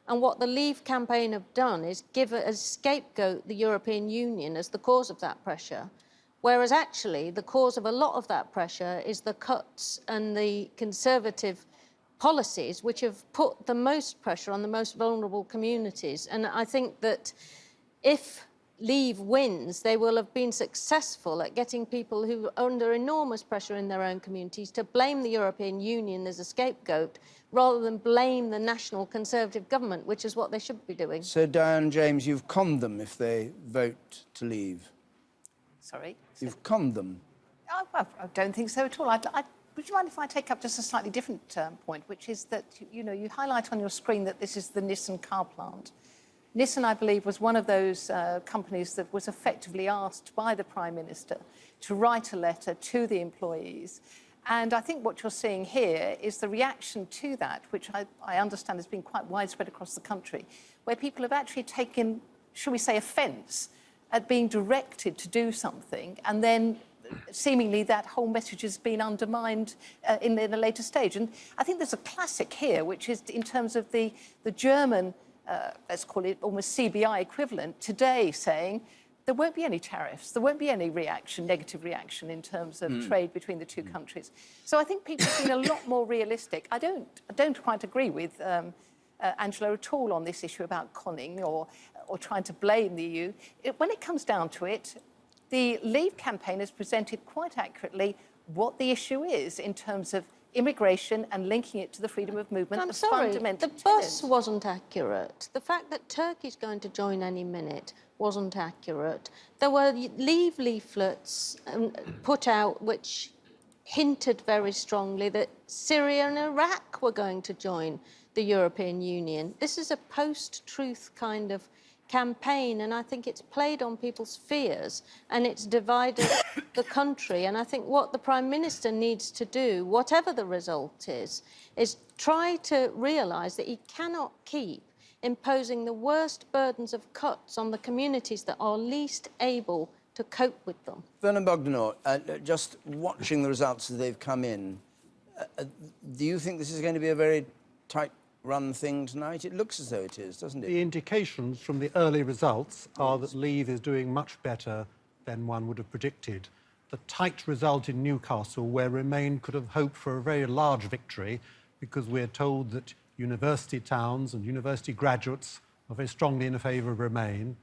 And what the Leave campaign have done is give a scapegoat the European Union as the cause of that pressure, whereas actually the cause of a lot of that pressure is the cuts and the Conservative policies which have put the most pressure on the most vulnerable communities. And I think that if Leave wins, they will have been successful at getting people who are under enormous pressure in their own communities to blame the European Union as a scapegoat rather than blame the national Conservative government, which is what they should be doing. So, Diane James, you've conned them if they vote to leave? Sorry? You've conned them? I don't think so at all. Would you mind if I take up just a slightly different point, which is that, you highlight on your screen that this is the Nissan car plant. Nissan, I believe, was one of those companies that was effectively asked by the Prime Minister to write a letter to the employees. And I think what you're seeing here is the reaction to that, which I understand has been quite widespread across the country, where people have actually taken, shall we say, offence at being directed to do something, and then seemingly that whole message has been undermined in a later stage. And I think there's a classic here, which is in terms of the German let's call it almost CBI equivalent, today saying there won't be any tariffs, there won't be any reaction, negative reaction in terms of trade between the two countries. So I think people have been a lot more realistic. I don't quite agree with Angela at all on this issue about conning or trying to blame the EU. When it comes down to it, the Leave campaign has presented quite accurately what the issue is in terms of immigration and linking it to the freedom of movement. I'm sorry, the bus wasn't accurate. The fact that Turkey's going to join any minute wasn't accurate. There were Leave leaflets put out which hinted very strongly that Syria and Iraq were going to join the European Union. This is a post-truth kind of campaign, and I think it's played on people's fears and it's divided the country. And I think what the Prime Minister needs to do, whatever the result is try to realise that he cannot keep imposing the worst burdens of cuts on the communities that are least able to cope with them. Werner Bogdanor, just watching the results as they've come in, do you think this is going to be a very tight run thing tonight? It looks as though it is, doesn't it? The indications from the early results are that Leave is doing much better than one would have predicted. The tight result in Newcastle, where Remain could have hoped for a very large victory, because we're told that university towns and university graduates are very strongly in favour of Remain.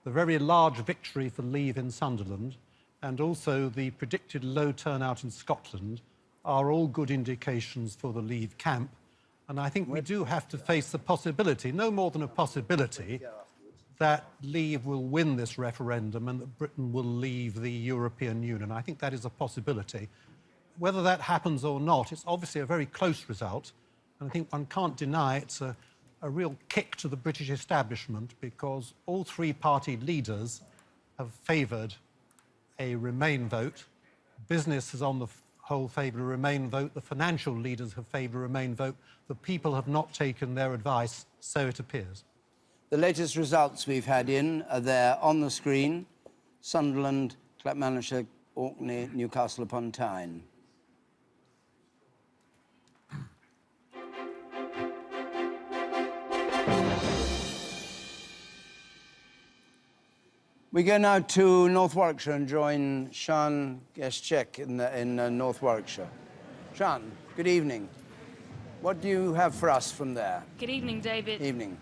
The very large victory for Leave in Sunderland, and also the predicted low turnout in Scotland, are all good indications for the Leave camp. And I think we do have to face the possibility, no more than a possibility, that Leave will win this referendum and that Britain will leave the European Union. I think that is a possibility. Whether that happens or not, it's obviously a very close result. And I think one can't deny it's a real kick to the British establishment, because all three party leaders have favoured a Remain vote. Business is on the whole favoured a Remain vote. The financial leaders have favoured a Remain vote. The people have not taken their advice, so it appears. The latest results we've had in are there on the screen. Sunderland, Clackmannanshire, Orkney, Newcastle upon Tyne. We go now to North Warwickshire and join Sian Geschek in North Warwickshire. Sian, good evening. What do you have for us from there? Good evening, David. Evening.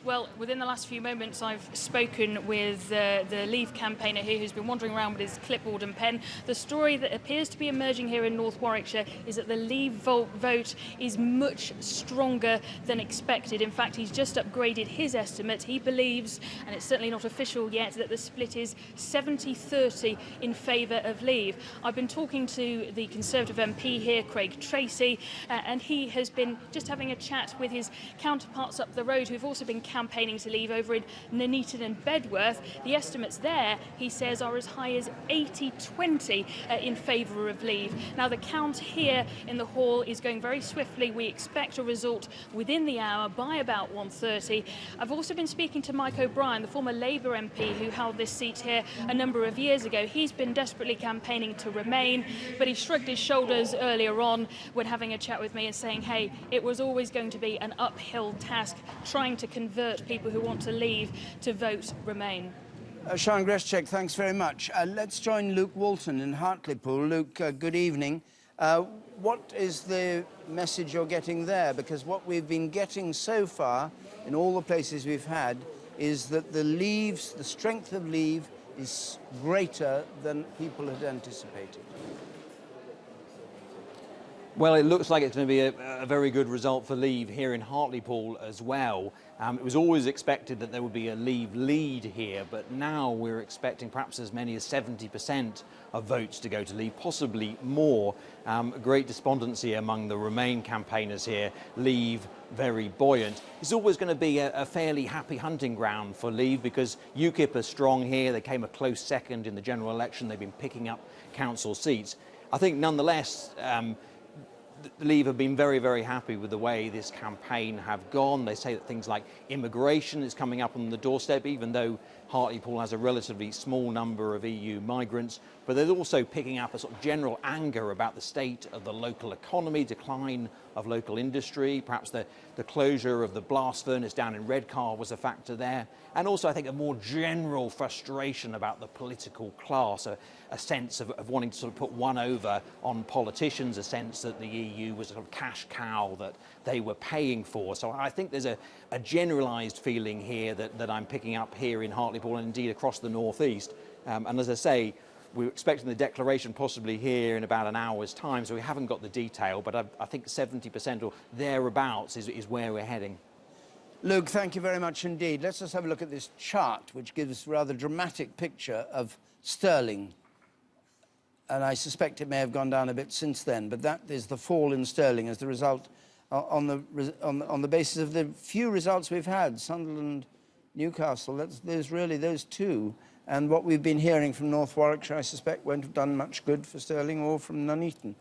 Well, within the last few moments, I've spoken with the Leave campaigner here who's been wandering around with his clipboard and pen. The story that appears to be emerging here in North Warwickshire is that the Leave vote is much stronger than expected. In fact, he's just upgraded his estimate. He believes, and it's certainly not official yet, that the split is 70-30 in favour of Leave. I've been talking to the Conservative MP here, Craig Tracy, and he has been just having a chat with his counterparts up the road who've also been campaigning to Leave over in Nuneaton and Bedworth. The estimates there, he says, are as high as 80-20 in favour of Leave. Now, the count here in the hall is going very swiftly. We expect a result within the hour by about 1:30. I've also been speaking to Mike O'Brien, the former Labour MP who held this seat here a number of years ago. He's been desperately campaigning to Remain, but he shrugged his shoulders earlier on when having a chat with me and saying, hey, it was always going to be an uphill task trying to convert people who want to leave to vote Remain. Sian Geschek, thanks very much. Let's join Luke Walton in Hartlepool. Luke, good evening. What is the message you're getting there? Because what we've been getting so far in all the places we've had is that the strength of Leave is greater than people had anticipated. Well, it looks like it's going to be a very good result for Leave here in Hartlepool as well. It was always expected that there would be a Leave lead here, but now we're expecting perhaps as many as 70% of votes to go to Leave, possibly more. Great despondency among the Remain campaigners here. Leave very buoyant. It's always going to be a fairly happy hunting ground for Leave, because UKIP are strong here. They came a close second in the general election. They've been picking up council seats. I think nonetheless, Leave have been very, very happy with the way this campaign have gone. They say that things like immigration is coming up on the doorstep, even though Hartlepool has a relatively small number of EU migrants, but they're also picking up a sort of general anger about the state of the local economy, decline of local industry. Perhaps the closure of the blast furnace down in Redcar was a factor there. And also, I think, a more general frustration about the political class, a sense of wanting to sort of put one over on politicians, a sense that the EU was a sort of cash cow that they were paying for. So I think there's a generalised feeling here that I'm picking up here in Hartlepool and indeed across the northeast. And as I say, we're expecting the declaration possibly here in about an hour's time, so we haven't got the detail, but I think 70% or thereabouts is where we're heading. Luke, thank you very much indeed. Let's just have a look at this chart, which gives a rather dramatic picture of sterling. And I suspect it may have gone down a bit since then, but that is the fall in sterling as the result on the basis of the few results we've had. Sunderland, Newcastle, there's really those two. And what we've been hearing from North Warwickshire, I suspect, won't have done much good for sterling, or from Nuneaton.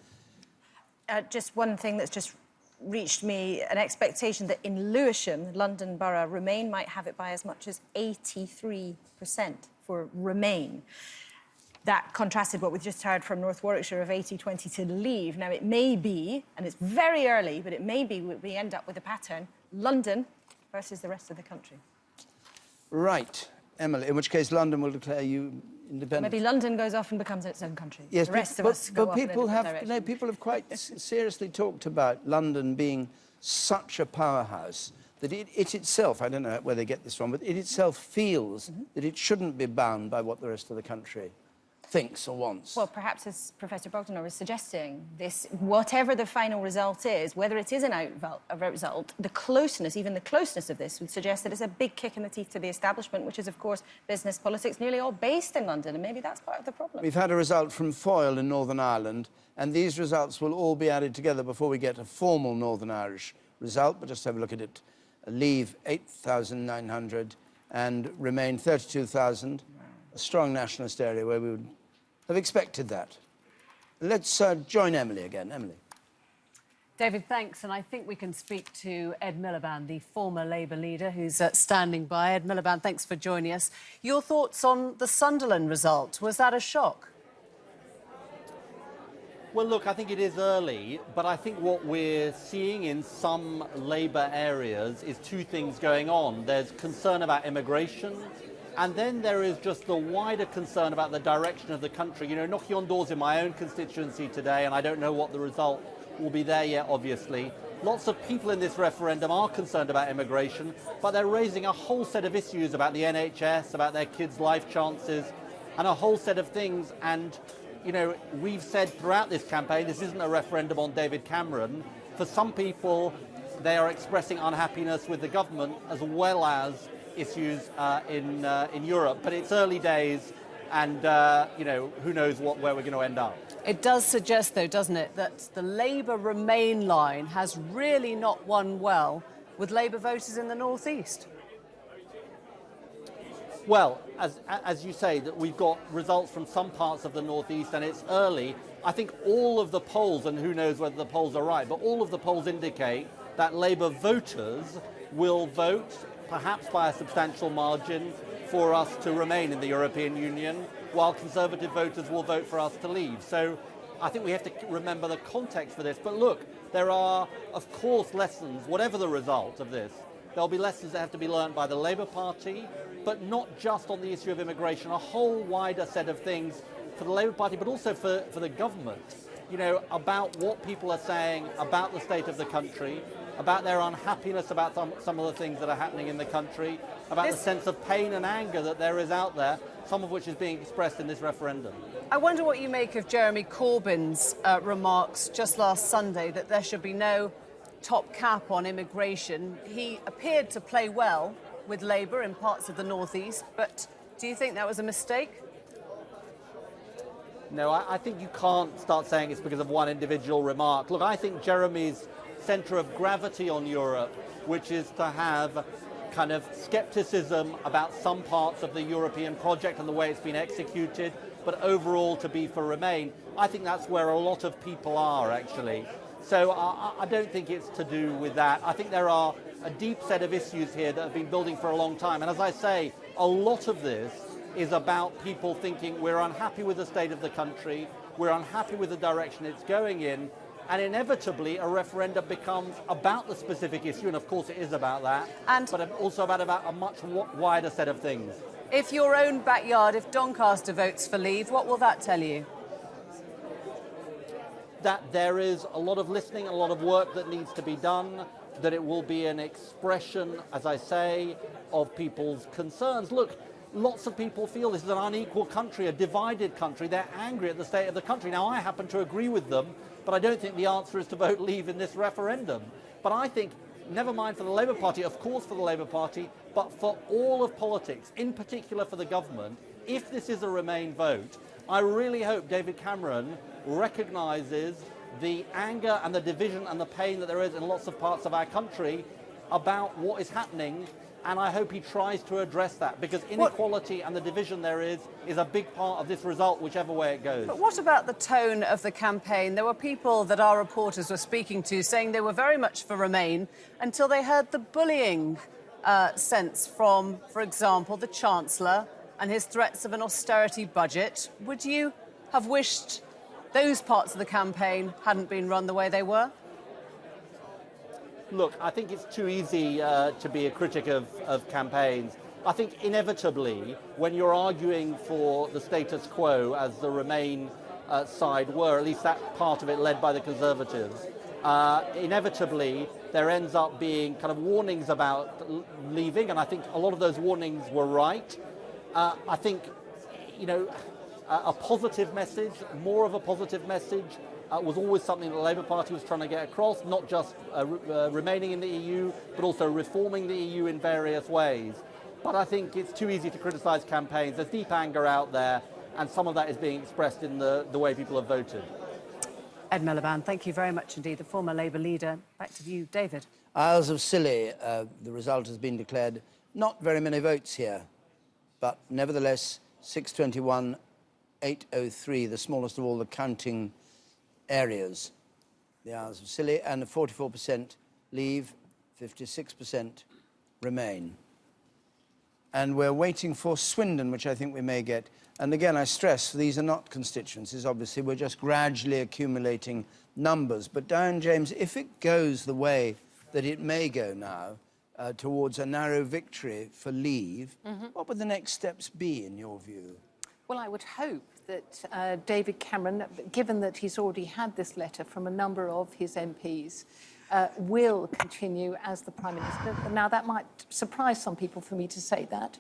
Just one thing that's just reached me, an expectation that in Lewisham, London Borough, Remain might have it by as much as 83% for Remain. That contrasted what we've just heard from North Warwickshire of 80-20 to Leave. Now, it may be, and it's very early, but it may be we end up with a pattern, London versus the rest of the country. Right. Emily, in which case London will declare you independent. Maybe London goes off and becomes its own country. Yes, the rest of us go but off in a people different have, direction. no, people have quite seriously talked about London being such a powerhouse that it itself, I don't know where they get this from, but it itself feels that it shouldn't be bound by what the rest of the country thinks or wants. Well, perhaps as Professor Bogdanor was suggesting, this, whatever the final result is, whether it is an out result, the closeness, even the closeness of this would suggest that it's a big kick in the teeth to the establishment, which is, of course, business politics, nearly all based in London, and maybe that's part of the problem. We've had a result from Foyle in Northern Ireland, and these results will all be added together before we get a formal Northern Irish result, but just have a look at it. Leave 8,900 and Remain 32,000, a strong nationalist area where we would have expected that. Let's join Emily again. Emily. David, thanks. And I think we can speak to Ed Miliband, the former Labour leader, who's standing by. Ed Miliband, thanks for joining us. Your thoughts on the Sunderland result? Was that a shock? Well, look, I think it is early, but I think what we're seeing in some Labour areas is two things going on. There's concern about immigration, and then there is just the wider concern about the direction of the country. You know, knocking on doors in my own constituency today, and I don't know what the result will be there yet, obviously. Lots of people in this referendum are concerned about immigration, but they're raising a whole set of issues about the NHS, about their kids' life chances, and a whole set of things. And, you know, we've said throughout this campaign, this isn't a referendum on David Cameron. For some people, they are expressing unhappiness with the government as well as issues in Europe, but it's early days, and you know, who knows where we're going to end up. It does suggest, though, doesn't it, that the Labour-Remain line has really not won well with Labour voters in the North East. Well, as you say, that we've got results from some parts of the North East, and it's early. I think all of the polls, and who knows whether the polls are right, but all of the polls indicate that Labour voters will vote, perhaps by a substantial margin, for us to remain in the European Union, while Conservative voters will vote for us to leave. So I think we have to remember the context for this. But look, there are, of course, lessons, whatever the result of this, there'll be lessons that have to be learned by the Labour Party, but not just on the issue of immigration, a whole wider set of things for the Labour Party, but also for the government, you know, about what people are saying about the state of the country, about their unhappiness about some of the things that are happening in the country, about the sense of pain and anger that there is out there, some of which is being expressed in this referendum. I wonder what you make of Jeremy Corbyn's remarks just last Sunday that there should be no top cap on immigration. He appeared to play well with Labour in parts of the North East, but do you think that was a mistake? No, I think you can't start saying it's because of one individual remark. Look, I think Jeremy's centre of gravity on Europe, which is to have kind of scepticism about some parts of the European project and the way it's been executed, but overall to be for Remain, I think that's where a lot of people are, actually. So I don't think it's to do with that. I think there are a deep set of issues here that have been building for a long time. And as I say, a lot of this is about people thinking we're unhappy with the state of the country, we're unhappy with the direction it's going in, and inevitably a referendum becomes about the specific issue, and of course it is about that, but also about a much wider set of things. If your own backyard, if Doncaster votes for Leave, what will that tell you? That there is a lot of listening, a lot of work that needs to be done, that it will be an expression, as I say, of people's concerns. Look, lots of people feel this is an unequal country, a divided country. They're angry at the state of the country. Now, I happen to agree with them, but I don't think the answer is to vote Leave in this referendum. But I think, never mind for the Labour Party, of course for the Labour Party, but for all of politics, in particular for the government, if this is a Remain vote, I really hope David Cameron recognises the anger and the division and the pain that there is in lots of parts of our country about what is happening, and I hope he tries to address that, because inequality and the division there is a big part of this result, whichever way it goes. But what about the tone of the campaign? There were people that our reporters were speaking to saying they were very much for Remain until they heard the bullying sense from, for example, the Chancellor and his threats of an austerity budget. Would you have wished those parts of the campaign hadn't been run the way they were? Look, I think it's too easy to be a critic of campaigns. I think inevitably, when you're arguing for the status quo, as the Remain side were, at least that part of it led by the Conservatives, inevitably there ends up being kind of warnings about leaving, and I think a lot of those warnings were right. I think, you know, a positive message, more of a positive message, was always something the Labour Party was trying to get across, not just remaining in the EU, but also reforming the EU in various ways. But I think it's too easy to criticise campaigns. There's deep anger out there, and some of that is being expressed in the way people have voted. Ed Miliband, thank you very much indeed, the former Labour leader. Back to you, David. Isles of Scilly, the result has been declared. Not very many votes here, but nevertheless, 621, 803, the smallest of all the counting areas, the Isles of Scilly, and 44% Leave, 56% Remain. And we're waiting for Swindon, which I think we may get. And again, I stress, these are not constituencies, obviously. We're just gradually accumulating numbers. But Diane James, if it goes the way that it may go now, towards a narrow victory for Leave, what would the next steps be, in your view? Well, I would hope that David Cameron, given that he's already had this letter from a number of his MPs, will continue as the Prime Minister. Now, that might surprise some people for me to say that,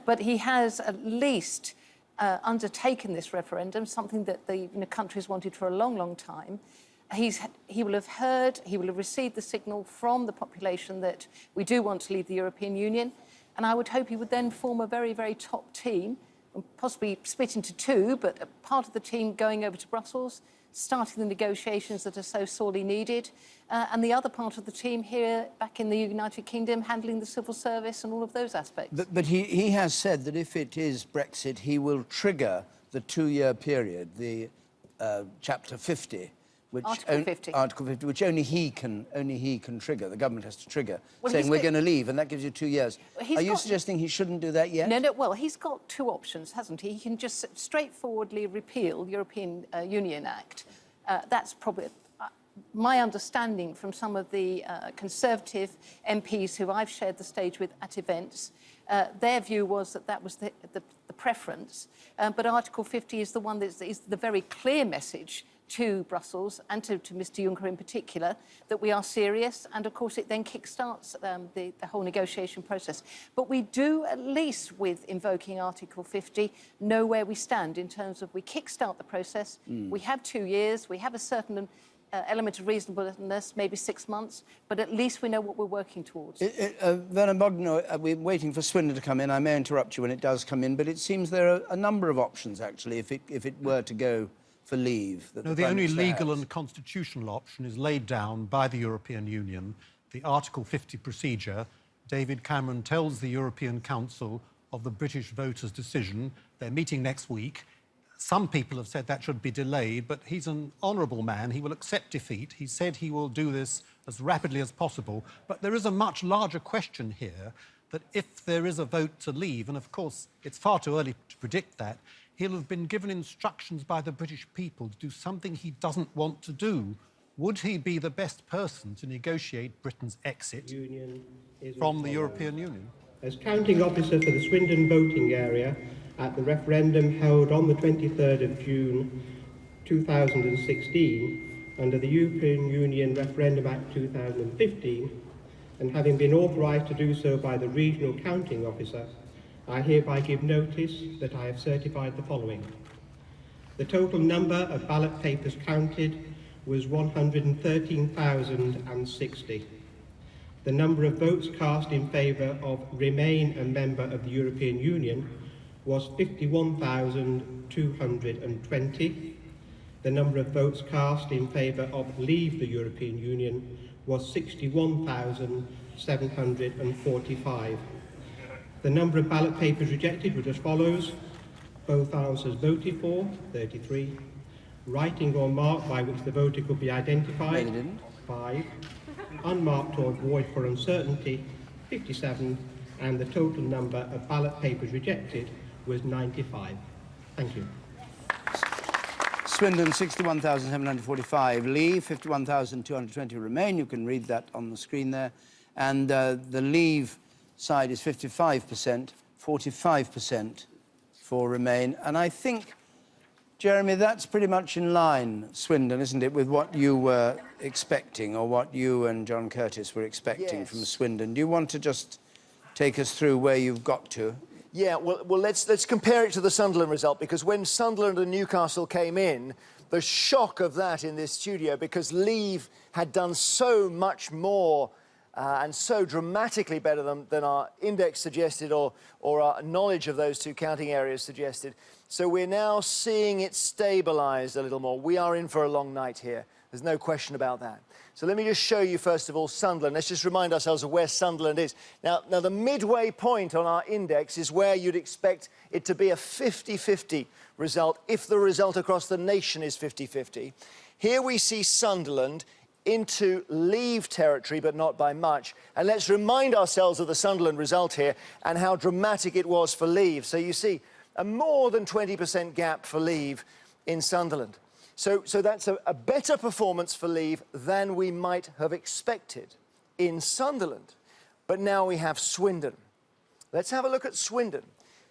but he has at least undertaken this referendum, something that the country has wanted for a long, long time. He will have heard, he will have received the signal from the population that we do want to leave the European Union, and I would hope he would then form a very, very top team, and possibly split into two, but a part of the team going over to Brussels, starting the negotiations that are so sorely needed, and the other part of the team here back in the United Kingdom handling the civil service and all of those aspects. But he has said that if it is Brexit, he will trigger the two-year period, the Chapter 50, which Article 50, which only he can trigger. The government has to trigger, saying we're going to leave, and that gives you 2 years. Are you suggesting he shouldn't do that yet? No. Well, he's got two options, hasn't he? He can just straightforwardly repeal the European Union Act. That's probably my understanding from some of the Conservative MPs who I've shared the stage with at events. Their view was that that was the preference, but Article 50 is the one that is the very clear message to Brussels and to Mr Juncker in particular, that we are serious, and of course it then kick-starts the whole negotiation process. But we do, at least with invoking Article 50, know where we stand in terms of we kick-start the process, we have 2 years, we have a certain element of reasonableness, maybe 6 months, but at least we know what we're working towards. Werner Bogner, we're waiting for Swindon to come in. I may interrupt you when it does come in, but it seems there are a number of options, actually, if it were to go for Leave. No, the only legal and constitutional option is laid down by the European Union, the Article 50 procedure. David Cameron tells the European Council of the British voters' decision. They're meeting next week. Some people have said that should be delayed, but he's an honourable man. He will accept defeat. He said he will do this as rapidly as possible. But there is a much larger question here, that if there is a vote to leave, and of course it's far too early to predict that, he'll have been given instructions by the British people to do something he doesn't want to do. Would he be the best person to negotiate Britain's exit from the European Union? As counting officer for the Swindon voting area at the referendum held on the 23rd of June 2016 under the European Union Referendum Act 2015, and having been authorised to do so by the regional counting officer, I hereby give notice that I have certified the following. The total number of ballot papers counted was 113,060. The number of votes cast in favour of remain a member of the European Union was 51,220. The number of votes cast in favour of leave the European Union was 61,745. The number of ballot papers rejected was as follows. Both answers voted for, 33. Writing or mark by which the voter could be identified, 5. Unmarked or void for uncertainty, 57. And the total number of ballot papers rejected was 95. Thank you. Swindon, 61,745. Leave, 51,220. Remain. You can read that on the screen there. And the Leave side is 55%, 45% for Remain. And I think, Jeremy, that's pretty much in line, Swindon, isn't it, with what you were expecting, or what you and John Curtis were expecting from Swindon. Do you want to just take us through where you've got to? Yeah, well, let's compare it to the Sunderland result, because when Sunderland and Newcastle came in, the shock of that in this studio, because Leave had done so much more and so dramatically better than our index suggested, or our knowledge of those two counting areas suggested. So we're now seeing it stabilised a little more. We are in for a long night here. There's no question about that. So let me just show you, first of all, Sunderland. Let's just remind ourselves of where Sunderland is. Now, the midway point on our index is where you'd expect it to be a 50-50 result, if the result across the nation is 50-50. Here we see Sunderland into Leave territory, but not by much. And let's remind ourselves of the Sunderland result here and how dramatic it was for Leave. So you see a more than 20% gap for Leave in Sunderland. So that's a better performance for Leave than we might have expected in Sunderland. But now we have Swindon. Let's have a look at Swindon.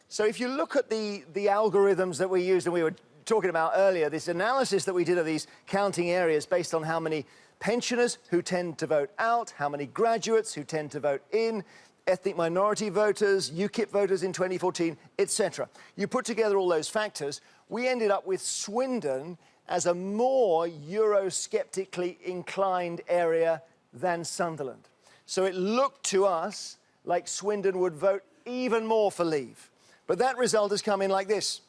So if you look at the algorithms that we used, and we were talking about earlier, this analysis that we did of these counting areas based on how many pensioners who tend to vote out, how many graduates who tend to vote in, ethnic minority voters, UKIP voters in 2014, etc. You put together all those factors, we ended up with Swindon as a more Eurosceptically inclined area than Sunderland. So it looked to us like Swindon would vote even more for Leave. But that result has come in like this.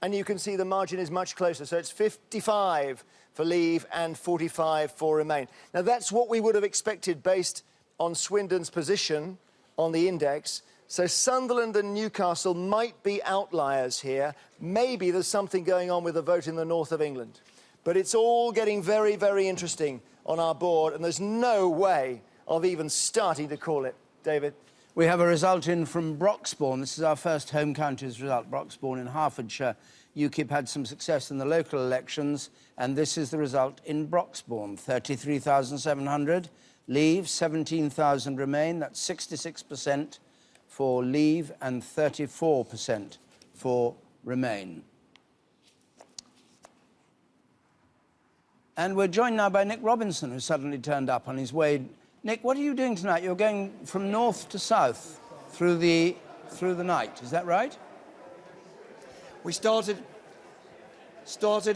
And you can see the margin is much closer. So it's 55 for Leave and 45 for Remain. Now, that's what we would have expected based on Swindon's position on the index. So Sunderland and Newcastle might be outliers here. Maybe there's something going on with the vote in the north of England. But it's all getting very, very interesting on our board, and there's no way of even starting to call it. David? We have a result in from Broxbourne. This is our first home counties result. Broxbourne in Hertfordshire. UKIP had some success in the local elections, and this is the result in Broxbourne. 33,700. Leave, 17,000 Remain. That's 66% for Leave and 34% for Remain. And we're joined now by Nick Robinson, who suddenly turned up on his way. Nick, what are you doing tonight? You're going from north to south through the night, is that right? We started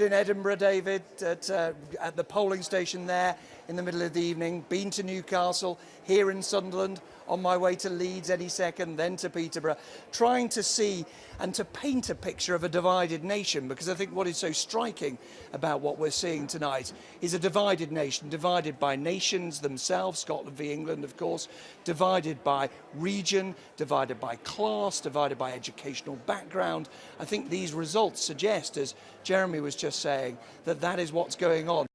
in Edinburgh, David, at the polling station there in the middle of the evening, been to Newcastle, here in Sunderland, on my way to Leeds any second, then to Peterborough, trying to see and to paint a picture of a divided nation, because I think what is so striking about what we're seeing tonight is a divided nation, divided by nations themselves, Scotland v England, of course, divided by region, divided by class, divided by educational background. I think these results suggest, as Jeremy was just saying, that that is what's going on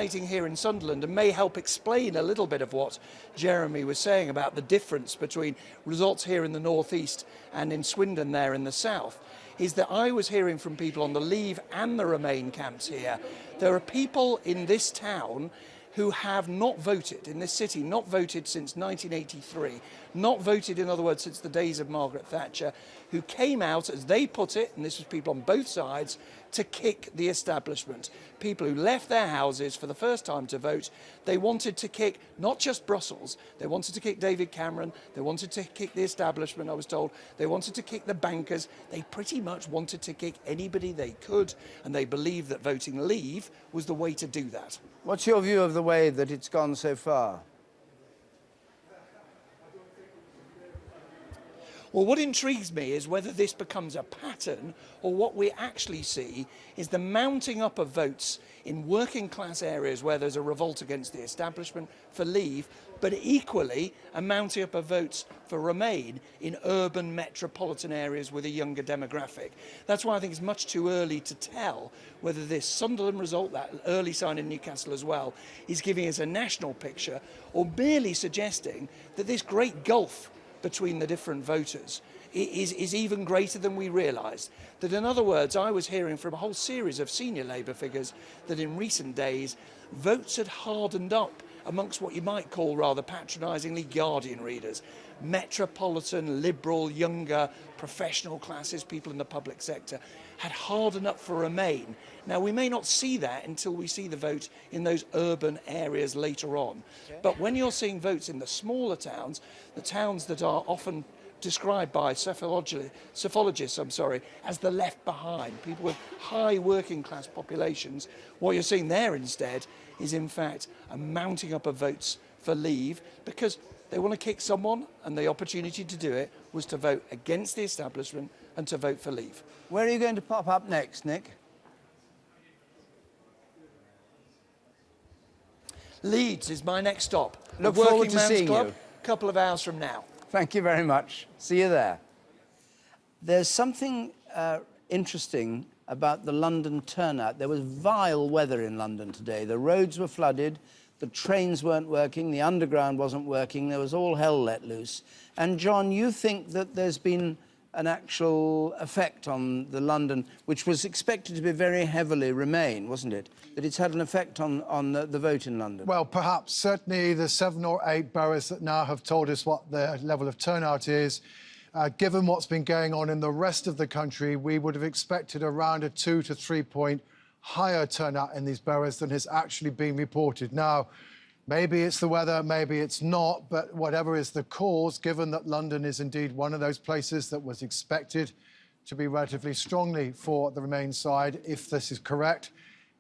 here in Sunderland, and may help explain a little bit of what Jeremy was saying about the difference between results here in the northeast and in Swindon there in the south, is that I was hearing from people on the Leave and the Remain camps here. There are people in this town who have not voted, in this city, not voted since 1983, not voted, in other words, since the days of Margaret Thatcher, who came out, as they put it, and this was people on both sides, to kick the establishment. People who left their houses for the first time to vote. They wanted to kick not just Brussels, they wanted to kick David Cameron, they wanted to kick the establishment, I was told, they wanted to kick the bankers, they pretty much wanted to kick anybody they could, and they believed that voting Leave was the way to do that. What's your view of the way that it's gone so far? Well, what intrigues me is whether this becomes a pattern, or what we actually see is the mounting up of votes in working class areas where there's a revolt against the establishment for Leave, but equally a mounting up of votes for Remain in urban metropolitan areas with a younger demographic. That's why I think it's much too early to tell whether this Sunderland result, that early sign in Newcastle as well, is giving us a national picture, or merely suggesting that this great gulf between the different voters is even greater than we realised. That, in other words, I was hearing from a whole series of senior Labour figures that in recent days votes had hardened up amongst what you might call rather patronisingly Guardian readers. Metropolitan, liberal, younger, professional classes, people in the public sector, had hardened up for Remain. Now, we may not see that until we see the vote in those urban areas later on. Okay. But when you're seeing votes in the smaller towns, the towns that are often described by psephologists, as the left behind, people with high working class populations, what you're seeing there instead is in fact a mounting up of votes for Leave, because they want to kick someone, and the opportunity to do it was to vote against the establishment and to vote for Leave. Where are you going to pop up next, Nick? Leeds is my next stop. Look forward to seeing you. A couple of hours from now. Thank you very much. See you there. There's something interesting about the London turnout. There was vile weather in London today. The roads were flooded, the trains weren't working, the underground wasn't working, there was all hell let loose. And John, you think that there's been an actual effect on the London, which was expected to be very heavily Remain, wasn't it? That it's had an effect on the vote in London? Well, perhaps. Certainly the 7 or 8 boroughs that now have told us what the level of turnout is. Given what's been going on in the rest of the country, we would have expected around a 2 to 3 point higher turnout in these boroughs than has actually been reported. Now, maybe it's the weather, maybe it's not, but whatever is the cause, given that London is indeed one of those places that was expected to be relatively strongly for the Remain side, if this is correct,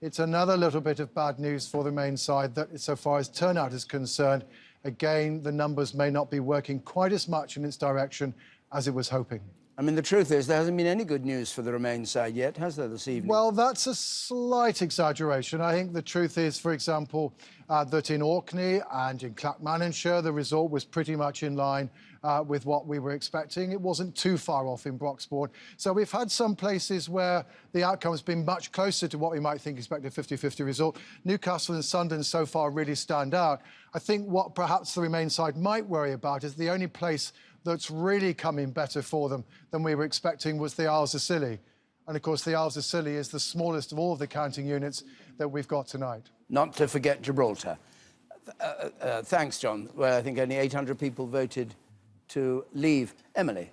it's another little bit of bad news for the Remain side that, so far as turnout is concerned, again, the numbers may not be working quite as much in its direction as it was hoping. I mean, the truth is there hasn't been any good news for the Remain side yet, has there, this evening? Well, that's a slight exaggeration. I think the truth is, for example, that in Orkney and in Clackmannanshire, the result was pretty much in line with what we were expecting. It wasn't too far off in Broxbourne. So we've had some places where the outcome has been much closer to what we might think expect a 50-50 result. Newcastle and Sunderland so far really stand out. I think what perhaps the Remain side might worry about is the only place that's really coming better for them than we were expecting was the Isles of Scilly. And, of course, the Isles of Scilly is the smallest of all of the counting units that we've got tonight. Not to forget Gibraltar. Thanks, John. Well, I think only 800 people voted to leave. Emily.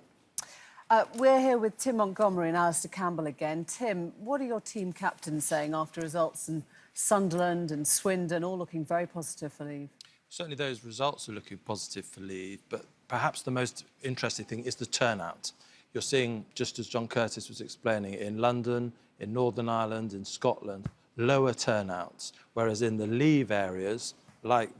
We're here with Tim Montgomery and Alistair Campbell again. Tim, what are your team captains saying after results in Sunderland and Swindon, all looking very positive for Leave? Certainly those results are looking positive for Leave, but perhaps the most interesting thing is the turnout. You're seeing, just as John Curtis was explaining, in London, in Northern Ireland, in Scotland, lower turnouts, whereas in the Leave areas, like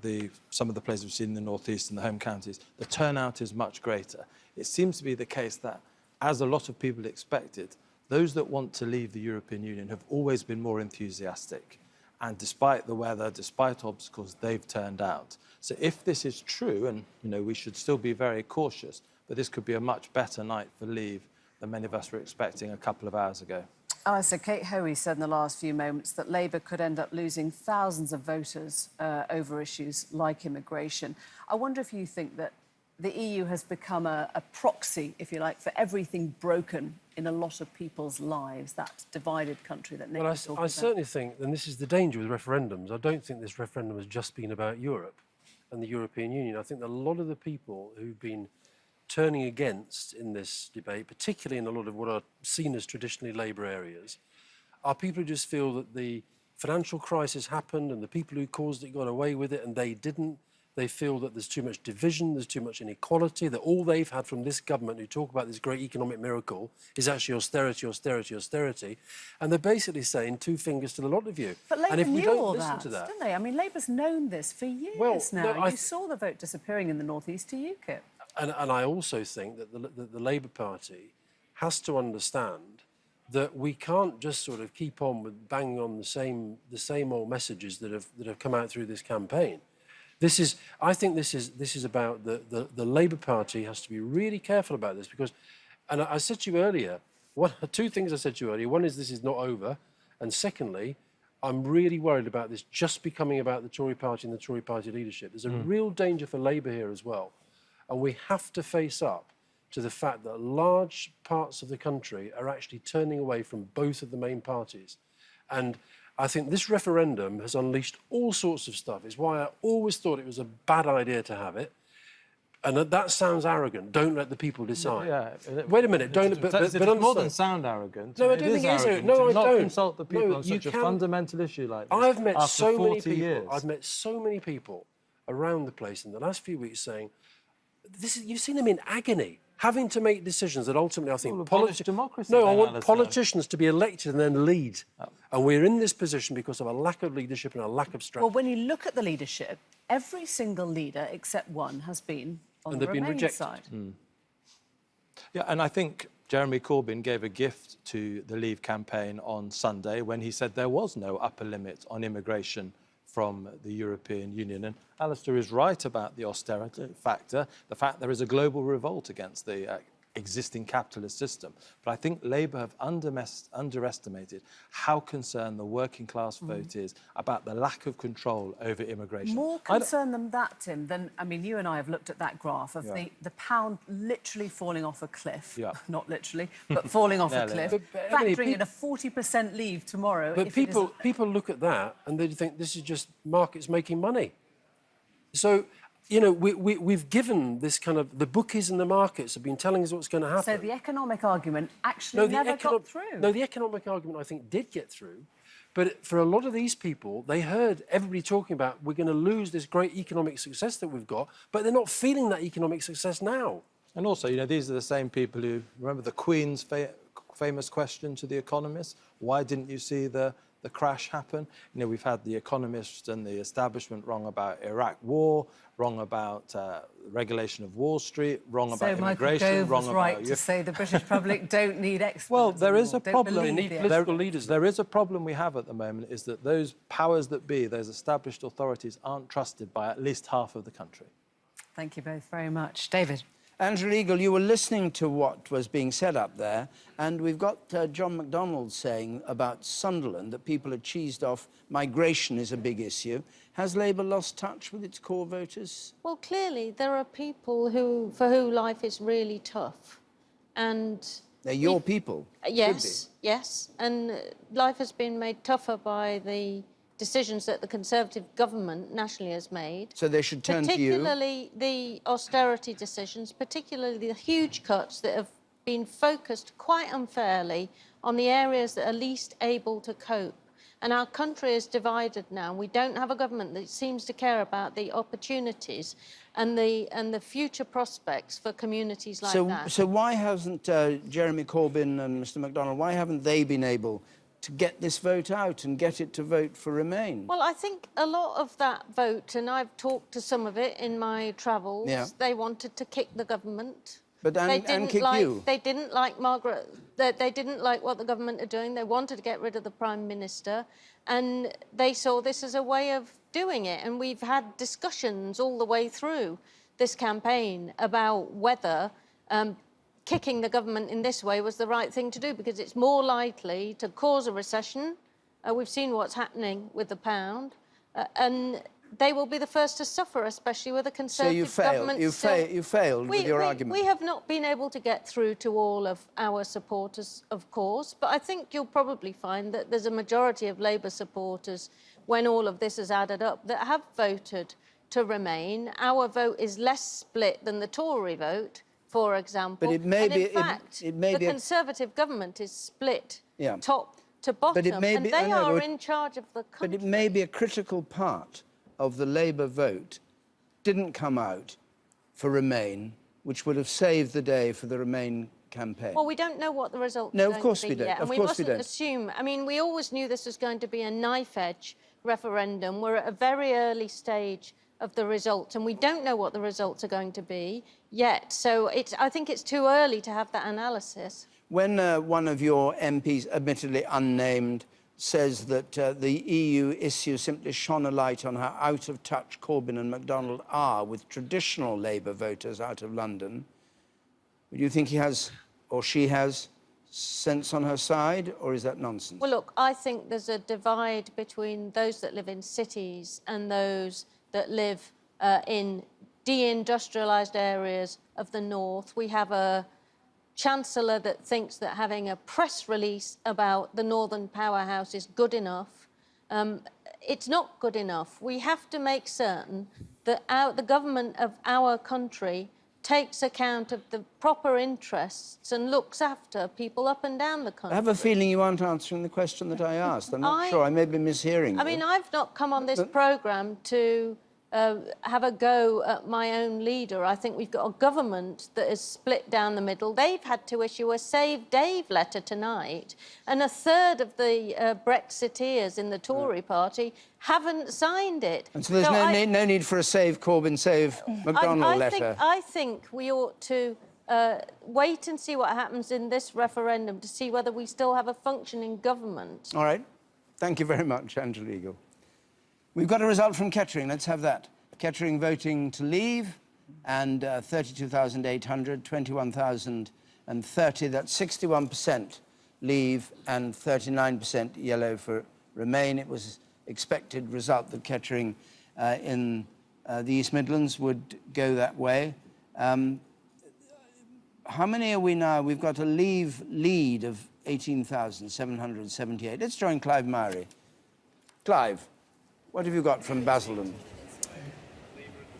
some of the places we've seen in the northeast and the home counties, the turnout is much greater. It seems to be the case that, as a lot of people expected, those that want to leave the European Union have always been more enthusiastic. And despite the weather, despite obstacles, they've turned out. So if this is true, and we should still be very cautious, but this could be a much better night for Leave than many of us were expecting a couple of hours ago. So Kate Hoey said in the last few moments that Labour could end up losing thousands of voters over issues like immigration. I wonder if you think that the EU has become a proxy, if you like, for everything broken in a lot of people's lives, that divided country that Nick was talking about. I certainly think, and this is the danger with referendums, I don't think this referendum has just been about Europe and the European Union. I think that a lot of the people who've been turning against in this debate, particularly in a lot of what are seen as traditionally Labour areas, are people who just feel that the financial crisis happened and the people who caused it got away with it and they didn't. They feel that there's too much division, there's too much inequality, that all they've had from this government who talk about this great economic miracle is actually austerity, austerity, austerity. And they're basically saying two fingers to the lot of you. But Labour and if we knew don't all listen that, to that, didn't they? I mean, Labour's known this for years now. no, You saw the vote disappearing in the northeast to UKIP. And I also think that the Labour Party has to understand that we can't just sort of keep on with banging on the same old messages that have come out through this campaign. I think this is about the Labour Party has to be really careful about this because, and I said to you earlier, two things I said to you earlier. One is this is not over, and secondly, I'm really worried about this just becoming about the Tory Party and the Tory Party leadership. There's a real danger for Labour here as well, and we have to face up to the fact that large parts of the country are actually turning away from both of the main parties, and I think this referendum has unleashed all sorts of stuff. It's why I always thought it was a bad idea to have it. And that sounds arrogant. Don't let the people decide. Yeah. Wait a minute. It's more than sound arrogant. No, I don't think it is arrogant. No, I not don't. consult the people on such a fundamental issue like this. I've met after so 40 many people. years. I've met so many people around the place in the last few weeks saying, you've seen them in agony, having to make decisions that ultimately I think democracy. No, I want politicians to be elected and then lead. And we're in this position because of a lack of leadership and a lack of strategy. Well, when you look at the leadership, every single leader except one has been on the Remain side. Yeah, and I think Jeremy Corbyn gave a gift to the Leave campaign on Sunday when he said there was no upper limit on immigration from the European Union. And Alistair is right about the austerity factor, the fact there is a global revolt against the existing capitalist system. But I think Labour have underestimated how concerned the working class vote is about the lack of control over immigration. More concerned than that, Tim, I mean, you and I have looked at that graph of the pound literally falling off a cliff. Yeah. Not literally, but falling off a cliff. Factoring in a 40% leave tomorrow. But people look at that and they think this is just markets making money. So, you know, we've given this kind of... The bookies and the markets have been telling us what's going to happen. So the economic argument actually never got through. No, the economic argument, I think, did get through. But for a lot of these people, they heard everybody talking about we're going to lose this great economic success that we've got, but they're not feeling that economic success now. And also, you know, these are the same people who... Remember the Queen's famous question to the economists? Why didn't you see the crash happen? You know, we've had the economists and the establishment wrong about Iraq war, wrong about regulation of Wall Street, wrong about immigration, wrong about... right to say the British public don't need experts. Well, there is a problem. They need political leaders. There is a problem we have at the moment, is that those powers that be, those established authorities, aren't trusted by at least half of the country. Thank you both very much. David. Angela Eagle, you were listening to what was being said up there, and we've got John McDonnell saying about Sunderland that people are cheesed off. Migration is a big issue. Has Labour lost touch with its core voters? Well, clearly there are people for who life is really tough, and they're your people. Yes, yes, and life has been made tougher by the decisions that the Conservative government nationally has made. So they should turn to you? Particularly the austerity decisions, particularly the huge cuts that have been focused quite unfairly on the areas that are least able to cope. And our country is divided now. We don't have a government that seems to care about the opportunities and the future prospects for communities like that. So why hasn't Jeremy Corbyn and Mr McDonnell, why haven't they been able to get this vote out and get it to vote for Remain? Well, I think a lot of that vote, and I've talked to some of it in my travels, they wanted to kick the government. But and kick you. They didn't like Margaret. They didn't like what the government are doing. They wanted to get rid of the Prime Minister, and they saw this as a way of doing it. And we've had discussions all the way through this campaign about whether kicking the government in this way was the right thing to do, because it's more likely to cause a recession. We've seen what's happening with the pound, and they will be the first to suffer, especially with a Conservative government. So you failed with your argument. We have not been able to get through to all of our supporters, of course, but I think you'll probably find that there's a majority of Labour supporters, when all of this has added up, that have voted to Remain. Our vote is less split than the Tory vote, for example. But it may be, in fact, the Conservative government is split top to bottom, and they are in charge of the country. But it may be a critical part of the Labour vote didn't come out for Remain, which would have saved the day for the Remain campaign. Well, we don't know what the result No, is of course going to be we don't. yet, and we mustn't assume. I mean, we always knew this was going to be a knife-edge referendum. We're at a very early stage of the results, and we don't know what the results are going to be yet. So I think it's too early to have that analysis. When one of your MPs, admittedly unnamed, says that the EU issue simply shone a light on how out-of-touch Corbyn and MacDonald are with traditional Labour voters out of London, do you think he has, or she has, sense on her side, or is that nonsense? Well, look, I think there's a divide between those that live in cities and those that live in deindustrialised areas of the north. We have a Chancellor that thinks that having a press release about the Northern Powerhouse is good enough. It's not good enough. We have to make certain that the government of our country takes account of the proper interests and looks after people up and down the country. I have a feeling you aren't answering the question that I asked. I'm not sure. I may be mishearing you. I mean, I've not come on this programme to have a go at my own leader. I think we've got a government that is split down the middle. They've had to issue a Save Dave letter tonight, and a third of the Brexiteers in the Tory party haven't signed it. And so there's no need for a Save Corbyn, Save MacDonald letter? I think we ought to wait and see what happens in this referendum to see whether we still have a functioning government. All right. Thank you very much, Angela Eagle. We've got a result from Kettering. Let's have that. Kettering voting to leave, and 32,800, 21,030. That's 61% leave and 39% yellow for Remain. It was expected result that Kettering in the East Midlands would go that way. How many are we now? We've got a leave lead of 18,778. Let's join Clive Mowry. Clive, what have you got from Basildon?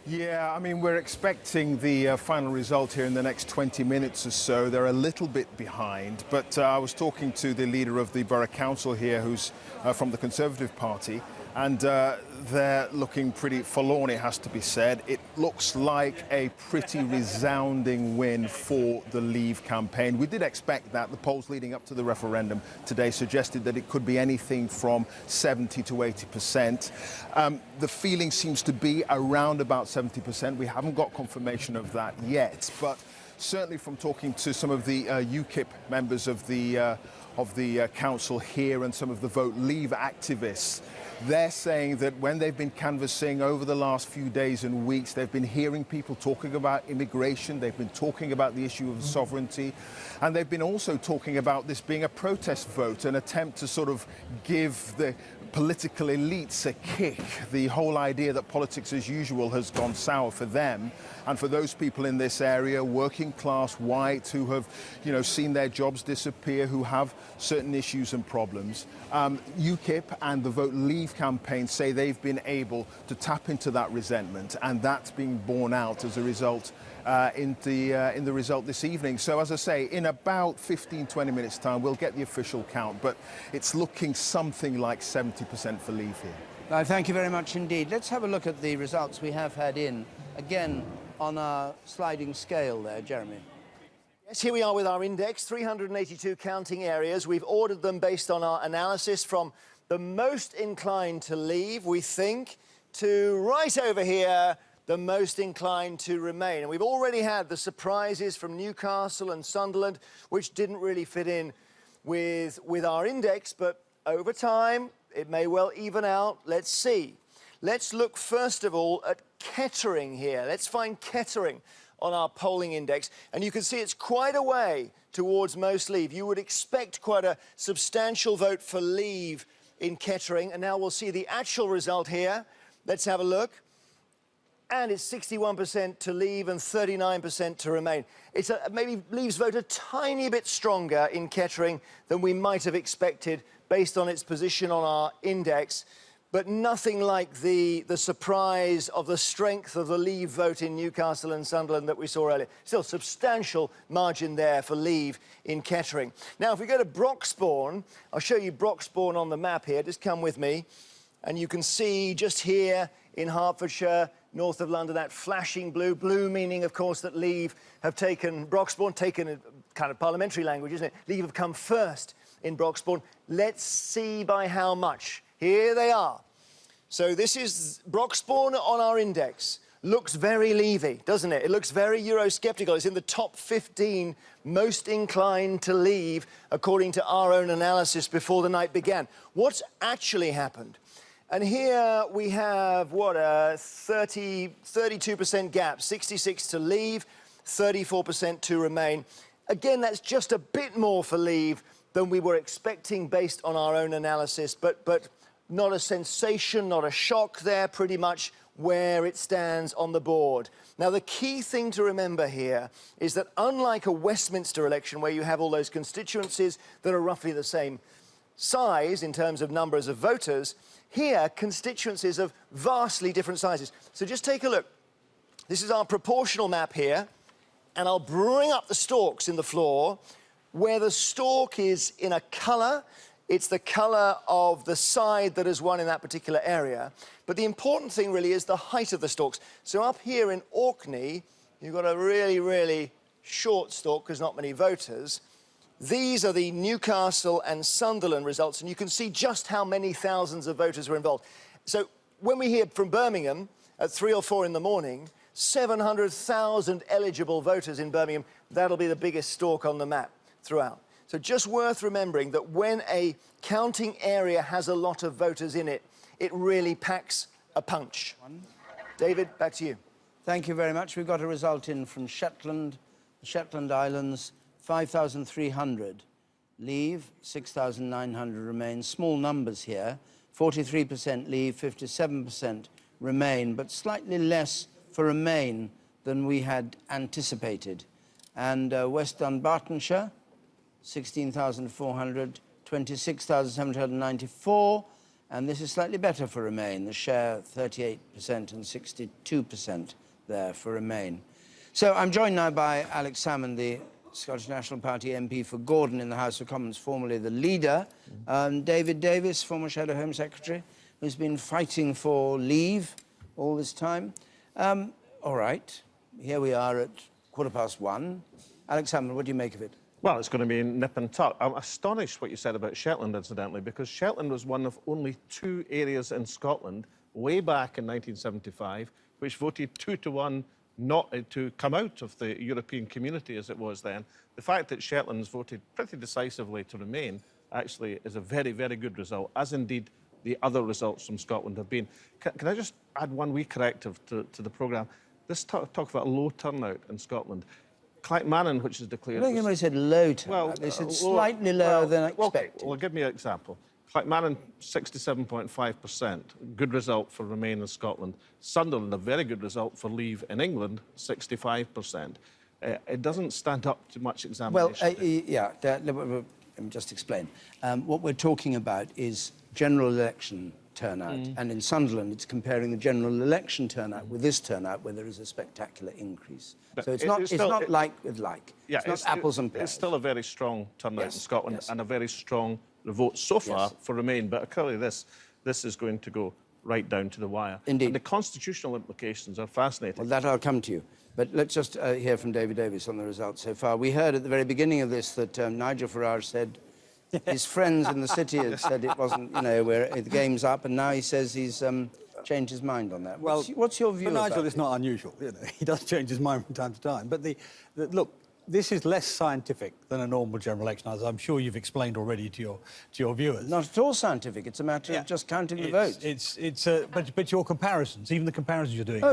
Yeah, I mean, we're expecting the final result here in the next 20 minutes or so. They're a little bit behind, but I was talking to the leader of the Borough Council here, who's from the Conservative Party, and they're looking pretty forlorn, it has to be said. It looks like a pretty resounding win for the Leave campaign. We did expect that. The polls leading up to the referendum today suggested that it could be anything from 70 to 80%. The feeling seems to be around about 70%. We haven't got confirmation of that yet, but certainly from talking to some of the UKIP members of the council here and some of the Vote Leave activists, they're saying that when they've been canvassing over the last few days and weeks, they've been hearing people talking about immigration, they've been talking about the issue of sovereignty, and they've been also talking about this being a protest vote, an attempt to sort of give the political elites a kick. The whole idea that politics as usual has gone sour for them, and for those people in this area, working class, white, who have, you know, seen their jobs disappear, who have certain issues and problems. UKIP and the Vote Leave campaign say they've been able to tap into that resentment, and that's being borne out as a result in the result this evening. So, as I say, in about 15-20 minutes' time, we'll get the official count, but it's looking something like 70% for Leave here. Well, thank you very much indeed. Let's have a look at the results we have had in, again, on our sliding scale there, Jeremy. Yes, here we are with our index, 382 counting areas. We've ordered them based on our analysis from the most inclined to leave, we think, to right over here, the most inclined to remain. And we've already had the surprises from Newcastle and Sunderland, which didn't really fit in with our index, but over time, it may well even out. Let's see. Let's look first of all at Kettering here. Let's find Kettering on our polling index, and you can see it's quite a way towards most leave. You would expect quite a substantial vote for leave in Kettering, and now we'll see the actual result here. Let's have a look. And it's 61% to leave and 39% to remain. It's maybe leaves vote a tiny bit stronger in Kettering than we might have expected based on its position on our index, but nothing like the surprise of the strength of the leave vote in Newcastle and Sunderland that we saw earlier. Still, substantial margin there for leave in Kettering. Now, if we go to Broxbourne, I'll show you Broxbourne on the map here. Just come with me. And you can see just here in Hertfordshire, north of London, that flashing blue. Blue meaning, of course, that leave have taken Broxbourne, taken a kind of parliamentary language, isn't it? Leave have come first in Broxbourne. Let's see by how much. Here they are. So this is Broxbourne on our index. Looks very leavey, doesn't it? It looks very Eurosceptical. It's in the top 15 most inclined to leave, according to our own analysis before the night began. What's actually happened? And here we have, what, a 32% gap. 66 to leave, 34% to remain. Again, that's just a bit more for leave than we were expecting based on our own analysis, but not a sensation, not a shock there, pretty much where it stands on the board. Now, the key thing to remember here is that unlike a Westminster election where you have all those constituencies that are roughly the same size in terms of numbers of voters, here, constituencies of vastly different sizes. So just take a look. This is our proportional map here, and I'll bring up the stalks in the floor. Where the stalk is in a colour, it's the colour of the side that has won in that particular area. But the important thing really is the height of the stalks. So up here in Orkney, you've got a really, really short stalk because not many voters. These are the Newcastle and Sunderland results, and you can see just how many thousands of voters were involved. So when we hear from Birmingham at 3 or 4 in the morning, 700,000 eligible voters in Birmingham, that'll be the biggest stalk on the map throughout. So just worth remembering that when a counting area has a lot of voters in it, it really packs a punch. David, back to you. Thank you very much. We've got a result in from Shetland, the Shetland Islands, 5,300 leave, 6,900 remain. Small numbers here. 43% leave, 57% remain, but slightly less for remain than we had anticipated. And West Dunbartonshire, 16,400, 26,794, and this is slightly better for remain. The share 38% and 62% there for remain. So I'm joined now by Alex Salmond, the Scottish National Party MP for Gordon in the House of Commons, formerly the leader. David Davis, former Shadow Home Secretary, who's been fighting for leave all this time. All right, here we are at 1:15. Alex Salmond, what do you make of it? Well, it's going to be nip and tuck. I'm astonished what you said about Shetland, incidentally, because Shetland was one of only 2 areas in Scotland way back in 1975 which voted 2-1 not to come out of the European community as it was then. The fact that Shetland's voted pretty decisively to remain actually is a very, very good result, as indeed the other results from Scotland have been. Can I just add one wee corrective to the programme? This talk about low turnout in Scotland. Clackmannan, which is declared... I don't think anybody said low turnout. Well, they said slightly lower than expected. Okay, well, give me an example. Clackmannan, 67.5%. Good result for Remain in Scotland. Sunderland, a very good result for Leave in England, 65%. It doesn't stand up to much examination. Well, let me just explain. What we're talking about is general election turnout. And in Sunderland, it's comparing the general election turnout with this turnout, where there is a spectacular increase. But so it's not like with like. Yeah, it's not apples and pears. It's still a very strong turnout in Scotland and a very strong vote so far for Remain. But clearly this is going to go right down to the wire. Indeed. And the constitutional implications are fascinating. Well, that I'll come to you. But let's just hear from David Davis on the results so far. We heard at the very beginning of this that Nigel Farage said his friends in the city had said it wasn't, you know, where the game's up, and now he says he's changed his mind on that. What's your view? For Nigel, about it's not unusual. You know, he does change his mind from time to time. But look, this is less scientific than a normal general election, as I'm sure you've explained already to your viewers. Not at all scientific. It's a matter of just counting the votes. But your comparisons, even the comparisons you're doing,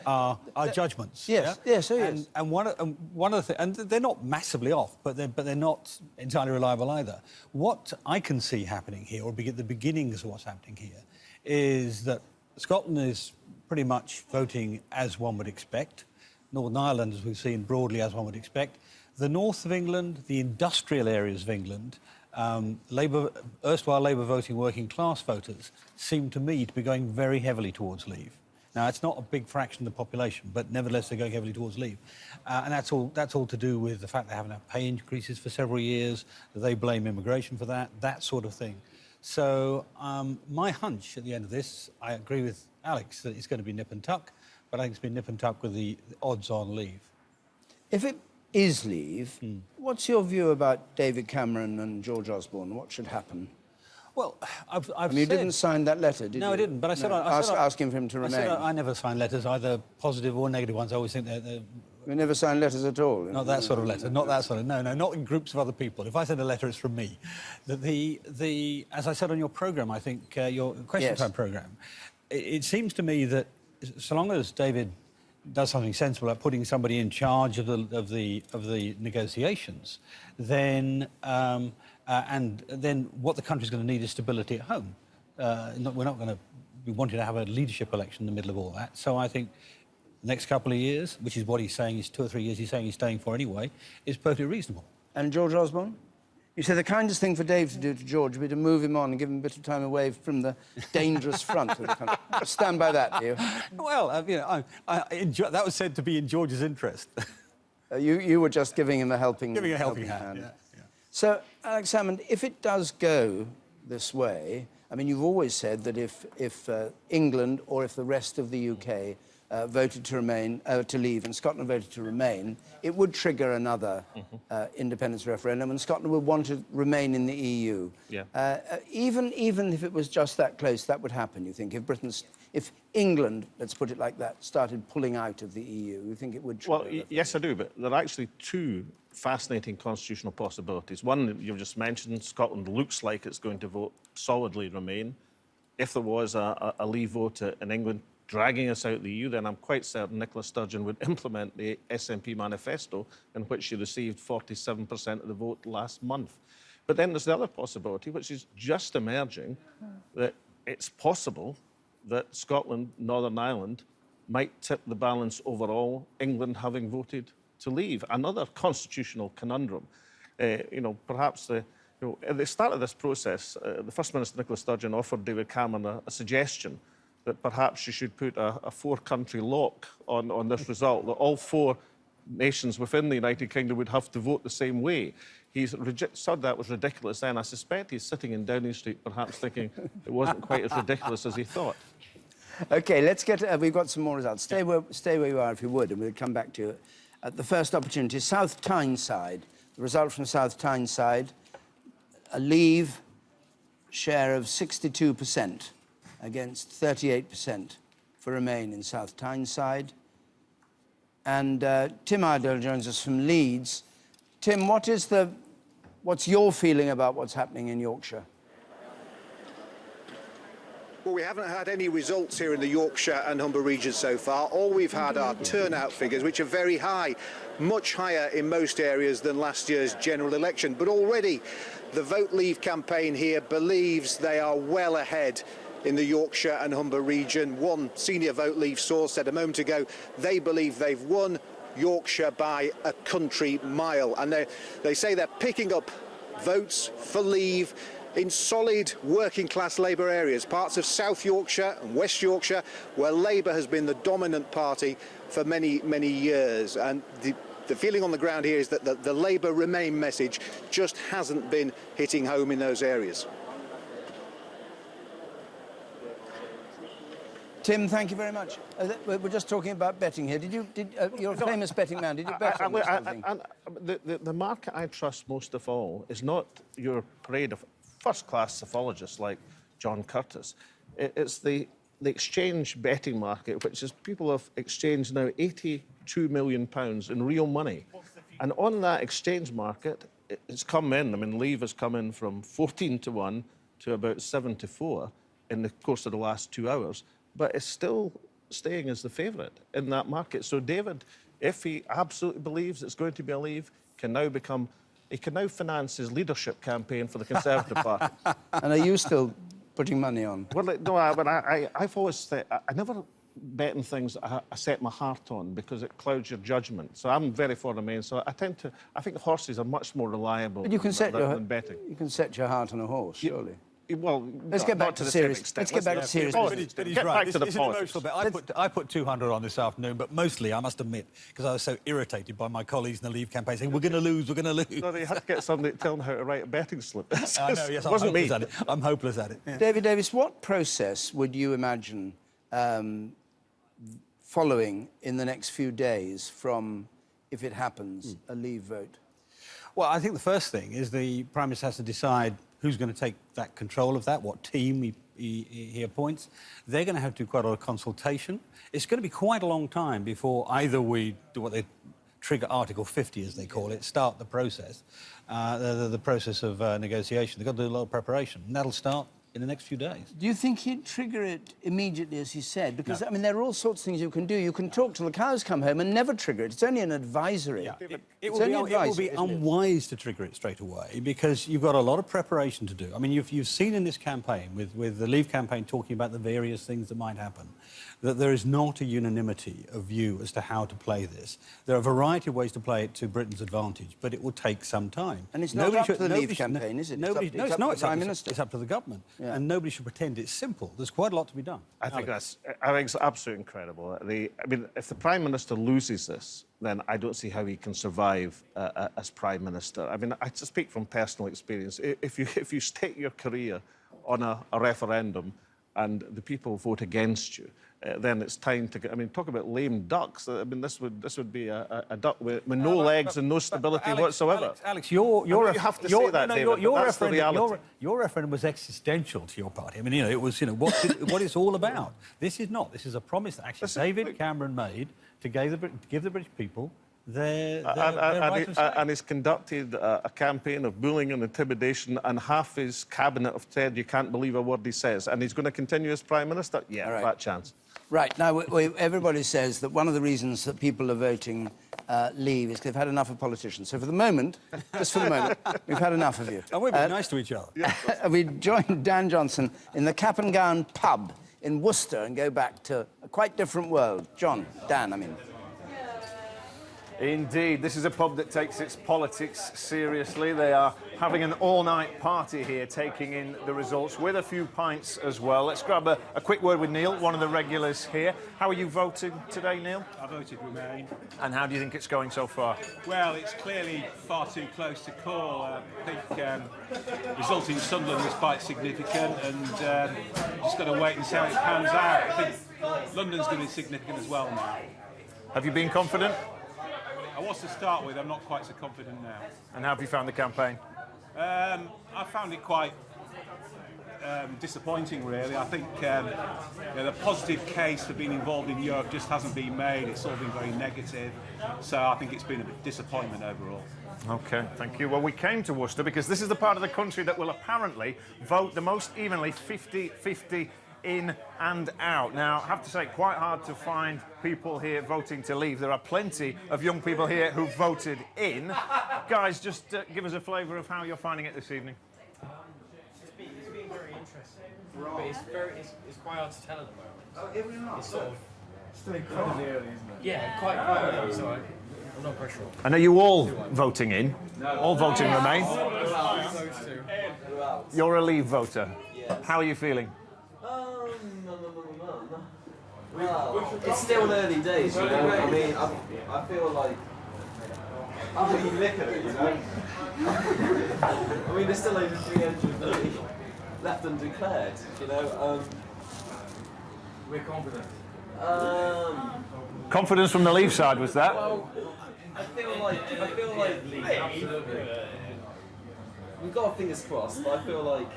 are judgments. Yes, yeah? yes, oh yes. And one of the things, and they're not massively off, but they're not entirely reliable either. What I can see happening here, or the beginnings of what's happening here, is that Scotland is pretty much voting as one would expect. Northern Ireland, as we've seen, broadly as one would expect. The north of England, the industrial areas of England, erstwhile Labour voting working class voters seem to me to be going very heavily towards Leave. Now, it's not a big fraction of the population, but nevertheless they're going heavily towards Leave. And that's all to do with the fact they haven't had pay increases for several years, they blame immigration for that sort of thing. So my hunch at the end of this, I agree with Alex, that it's going to be nip and tuck, but I think it's been nip and tuck with the odds on Leave. If it is Leave, what's your view about David Cameron and George Osborne? What should happen? Well, I've you didn't sign that letter, did you? No, I didn't, but I said... asking for him to remain. I never sign letters, either positive or negative ones. I always think they're... You never sign letters at all? Not that sort of letter, not that sort of... No, not in groups of other people. If I send a letter, it's from me. As I said on your programme, I think, your Question Time programme, it seems to me that so long as David does something sensible like putting somebody in charge of the negotiations, then and then what the country's going to need is stability at home. We're not going to be wanting to have a leadership election in the middle of all that. So I think the next couple of years, which is what he's saying, is 2 or 3 years he's saying he's staying for anyway, is perfectly reasonable. And George Osborne? You say the kindest thing for Dave to do to George would be to move him on and give him a bit of time away from the dangerous front of the country. Stand by that, do you? Well, you know, that was said to be in George's interest. You were just giving him a helping hand. Giving a helping hand, yeah. So, Alex Hammond, if it does go this way, I mean, you've always said that if England or if the rest of the UK voted to remain, to leave, and Scotland voted to remain, it would trigger another independence referendum, and Scotland would want to remain in the EU. Yeah. Even if it was just that close, that would happen, you think? If England, let's put it like that, started pulling out of the EU, you think it would trigger? Well, yes, I do, but there are actually two fascinating constitutional possibilities. One, you've just mentioned, Scotland looks like it's going to vote solidly Remain. If there was a Leave vote in England dragging us out of the EU, then I'm quite certain Nicola Sturgeon would implement the SNP manifesto, in which she received 47% of the vote last month. But then there's the other possibility, which is just emerging, that it's possible that Scotland, Northern Ireland, might tip the balance overall, England having voted to leave. Another constitutional conundrum. Perhaps at the start of this process, the First Minister, Nicola Sturgeon, offered David Cameron a suggestion that perhaps you should put a four-country lock on this result, that all four nations within the United Kingdom would have to vote the same way. He's said that was ridiculous then. I suspect he's sitting in Downing Street perhaps thinking it wasn't quite as ridiculous as he thought. OK, let's get... we've got some more results. Stay where you are, if you would, and we'll come back to you at the first opportunity. South Tyneside. The result from South Tyneside, a Leave share of 62%. Against 38% for Remain in South Tyneside. And Tim Iredale joins us from Leeds. Tim, what's your feeling about what's happening in Yorkshire? Well, we haven't had any results here in the Yorkshire and Humber region so far. All we've had are turnout figures, which are very high, much higher in most areas than last year's general election. But already, the Vote Leave campaign here believes they are well ahead in the Yorkshire and Humber region. One senior Vote Leave source said a moment ago they believe they've won Yorkshire by a country mile. And they say they're picking up votes for Leave in solid working-class Labour areas, parts of South Yorkshire and West Yorkshire, where Labour has been the dominant party for many, many years. And the feeling on the ground here is that the Labour Remain message just hasn't been hitting home in those areas. Tim, thank you very much. We're just talking about betting here. You're a famous betting man. Did you bet on this whole thing? The market I trust most of all is not your parade of first-class sophologists like John Curtis. It's the exchange betting market, which is people have exchanged now £82 million in real money. And on that exchange market, it's come in. I mean, Leave has come in from 14-1 to about 7-4 in the course of the last 2 hours. But it's still staying as the favourite in that market. So David, if he absolutely believes it's going to be a Leave, he can now finance his leadership campaign for the Conservative Party. And are you still putting money on? Well, no, I've always said I never bet on things that I set my heart on because it clouds your judgment. So I'm very for Remain. So I think horses are much more reliable But you can than betting. You can set your heart on a horse, surely. Well, let's get back to serious. Let's get back to serious business. But he's right. It's an emotional bit. I put 200 on this afternoon, but mostly, I must admit, because I was so irritated by my colleagues in the Leave campaign saying, we're going to lose, we're going to lose. No, they had to get somebody to tell them how to write a betting slip. I know, yes, wasn't me. I'm hopeless at it. Yeah. David Davis, what process would you imagine following in the next few days from, if it happens, a Leave vote? Well, I think the first thing is the Prime Minister has to decide who's going to take that control of that, what team he appoints. They're going to have to do quite a lot of consultation. It's going to be quite a long time before either we do what they trigger Article 50, as they call it, start the process, the process of negotiation. They've got to do a lot of preparation, and that'll start in the next few days. Do you think he'd trigger it immediately, as he said? Because, I mean, there are all sorts of things you can do. You can talk till the cows come home and never trigger it. It's only an advisory. Yeah. It will be unwise to trigger it straight away because you've got a lot of preparation to do. I mean, you've seen in this campaign, with the Leave campaign talking about the various things that might happen, that there is not a unanimity of view as to how to play this. There are a variety of ways to play it to Britain's advantage, but it will take some time. And it's not up to the Leave campaign, is it? No, it's not. It's up to the Prime Minister. It's up to the government. Yeah. And nobody should pretend it's simple. There's quite a lot to be done. I think it's absolutely incredible. I mean, if the Prime Minister loses this, then I don't see how he can survive as Prime Minister. I mean, I just speak from personal experience. If you stake your career on a referendum and the people vote against you, then it's time to get... I mean, talk about lame ducks. I mean, this would be a duck with no legs and no stability whatsoever. Alex, your you have to say that, David, that's the reality. Your referendum was existential to your party. I mean, it was, what it's all about. This is not. This is a promise that actually David Cameron made to give the British people their right of say. And he's conducted a campaign of bullying and intimidation, and half his cabinet have said you can't believe a word he says. And he's going to continue as Prime Minister? Yeah, right. That chance. Right. Now, everybody says that one of the reasons that people are voting Leave is because they've had enough of politicians. So for the moment, just for the moment, we've had enough of you. And we've been nice to each other. We joined Dan Johnson in the Cap and Gown pub in Worcester and go back to a quite different world. Dan, I mean. Indeed, this is a pub that takes its politics seriously. They are having an all-night party here, taking in the results with a few pints as well. Let's grab a quick word with Neil, one of the regulars here. How are you voting today, Neil? I voted Remain. And how do you think it's going so far? Well, it's clearly far too close to call. I think the result in Sunderland was quite significant, and just got to wait and see how it pans out. I think London's going to be significant as well now. Have you been confident? I was to start with. I'm not quite so confident now. And how have you found the campaign? I found it quite disappointing, really. I think the positive case for being involved in Europe just hasn't been made. It's all been very negative. So I think it's been a bit disappointment overall. OK, thank you. Well, we came to Worcester because this is the part of the country that will apparently vote the most evenly, 50-50 in and out. Now, I have to say, quite hard to find people here voting to leave. There are plenty of young people here who voted in. Guys, just give us a flavour of how you're finding it this evening. It's been very interesting, but it's quite hard to tell at the moment. It's sort of still incredibly early, isn't it? Yeah, quite early. So I'm not quite sure. And are you all voting in? All voting Remain? You're a Leave voter. How are you feeling? It's still early days, you know. I mean, I feel like I'm really lick at it, you know. I mean, there's still over 300 left undeclared, you know. We're confident. Confidence from the Leave side, was that? Well, I feel like absolutely. We've got our fingers crossed, but I feel like.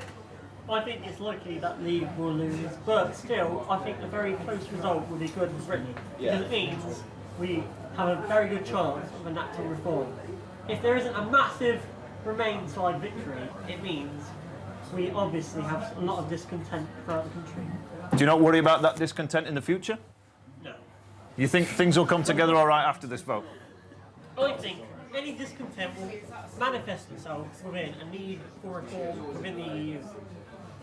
I think it's likely that Leave will lose, but still, I think a very close result will be good for Britain. Yeah. Because it means we have a very good chance of enacting reform. If there isn't a massive Remain side victory, it means we obviously have a lot of discontent throughout the country. Do you not worry about that discontent in the future? No. You think things will come together all right after this vote? I think any discontent will manifest itself within a need for reform within the EU.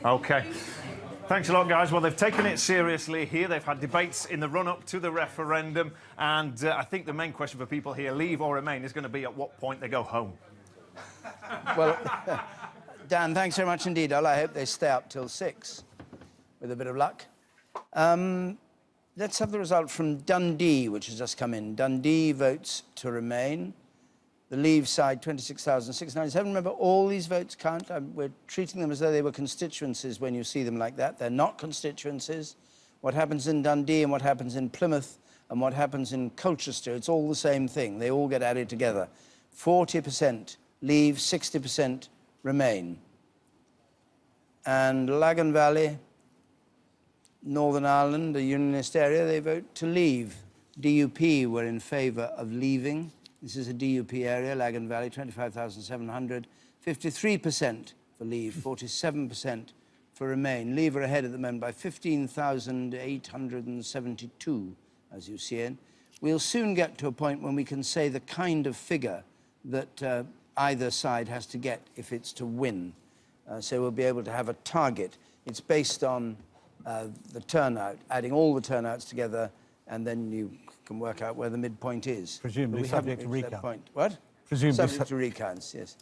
OK. Thanks a lot, guys. Well, they've taken it seriously here. They've had debates in the run-up to the referendum. And I think the main question for people here, Leave or Remain, is going to be at what point they go home. Well, Dan, thanks very much indeed. I hope they stay up till 6, with a bit of luck. Let's have the result from Dundee, which has just come in. Dundee votes to Remain. The Leave side, 26,697. Remember, all these votes count. We're treating them as though they were constituencies when you see them like that. They're not constituencies. What happens in Dundee and what happens in Plymouth and what happens in Colchester, it's all the same thing. They all get added together. 40% Leave, 60% Remain. And Lagan Valley, Northern Ireland, a unionist area, they vote to Leave. DUP were in favour of leaving. This is a DUP area, Lagan Valley, 25,700. 53% for Leave, 47% for Remain. Leave are ahead at the moment by 15,872, as you see it. We'll soon get to a point when we can say the kind of figure that either side has to get if it's to win. So we'll be able to have a target. It's based on the turnout, adding all the turnouts together, and then you can work out where the midpoint is. Presumably subject to recount. What? Presumably subject to recounts, yes.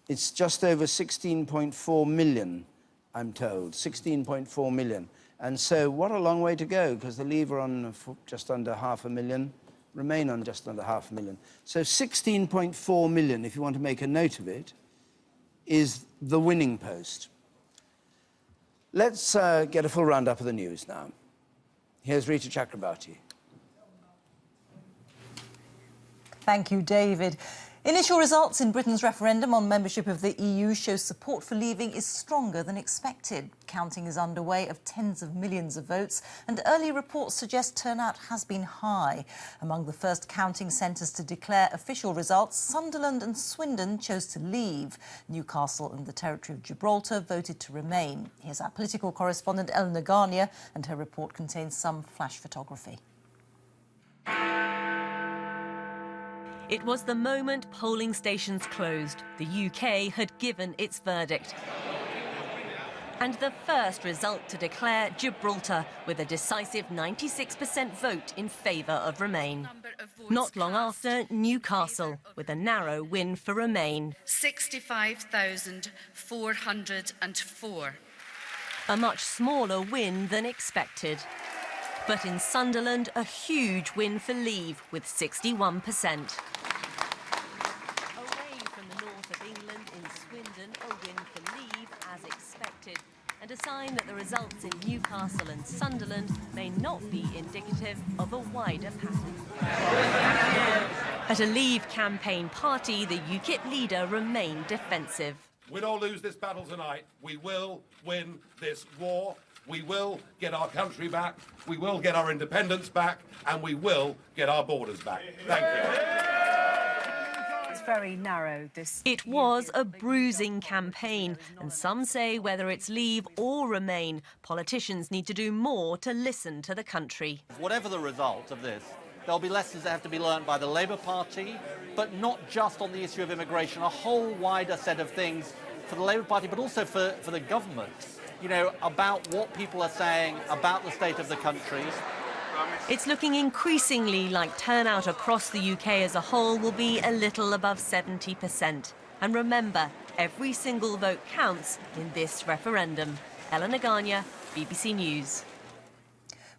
It's just over 16.4 million, I'm told. 16.4 million. And so what a long way to go, because the Leave are on just under 500,000, Remain on just under 500,000. So 16.4 million, if you want to make a note of it, is the winning post. Let's get a full roundup of the news now. Here's Rita Chakrabarti. Thank you, David. Initial results in Britain's referendum on membership of the EU show support for leaving is stronger than expected. Counting is underway of tens of millions of votes, and early reports suggest turnout has been high. Among the first counting centres to declare official results, Sunderland and Swindon chose to leave. Newcastle and the territory of Gibraltar voted to Remain. Here's our political correspondent Eleanor Garnier, and her report contains some flash photography. It was the moment polling stations closed. The UK had given its verdict. And the first result to declare Gibraltar, with a decisive 96% vote in favour of Remain. Not long after, Newcastle, with a narrow win for Remain. 65,404. A much smaller win than expected. But in Sunderland, a huge win for Leave, with 61%. Away from the north of England, in Swindon, a win for Leave, as expected, and a sign that the results in Newcastle and Sunderland may not be indicative of a wider pattern. At a Leave campaign party, the UKIP leader remained defensive. Win or lose this battle tonight, we will win this war. We will get our country back, we will get our independence back, and we will get our borders back. Thank you. It's very narrow, this. It was a bruising campaign, and some say whether it's Leave or Remain, politicians need to do more to listen to the country. Whatever the result of this, there'll be lessons that have to be learned by the Labour Party, but not just on the issue of immigration, a whole wider set of things for the Labour Party, but also for the government. You know, about what people are saying about the state of the country. It's looking increasingly like turnout across the UK as a whole will be a little above 70%. And remember, every single vote counts in this referendum. Eleanor Garnier, BBC News.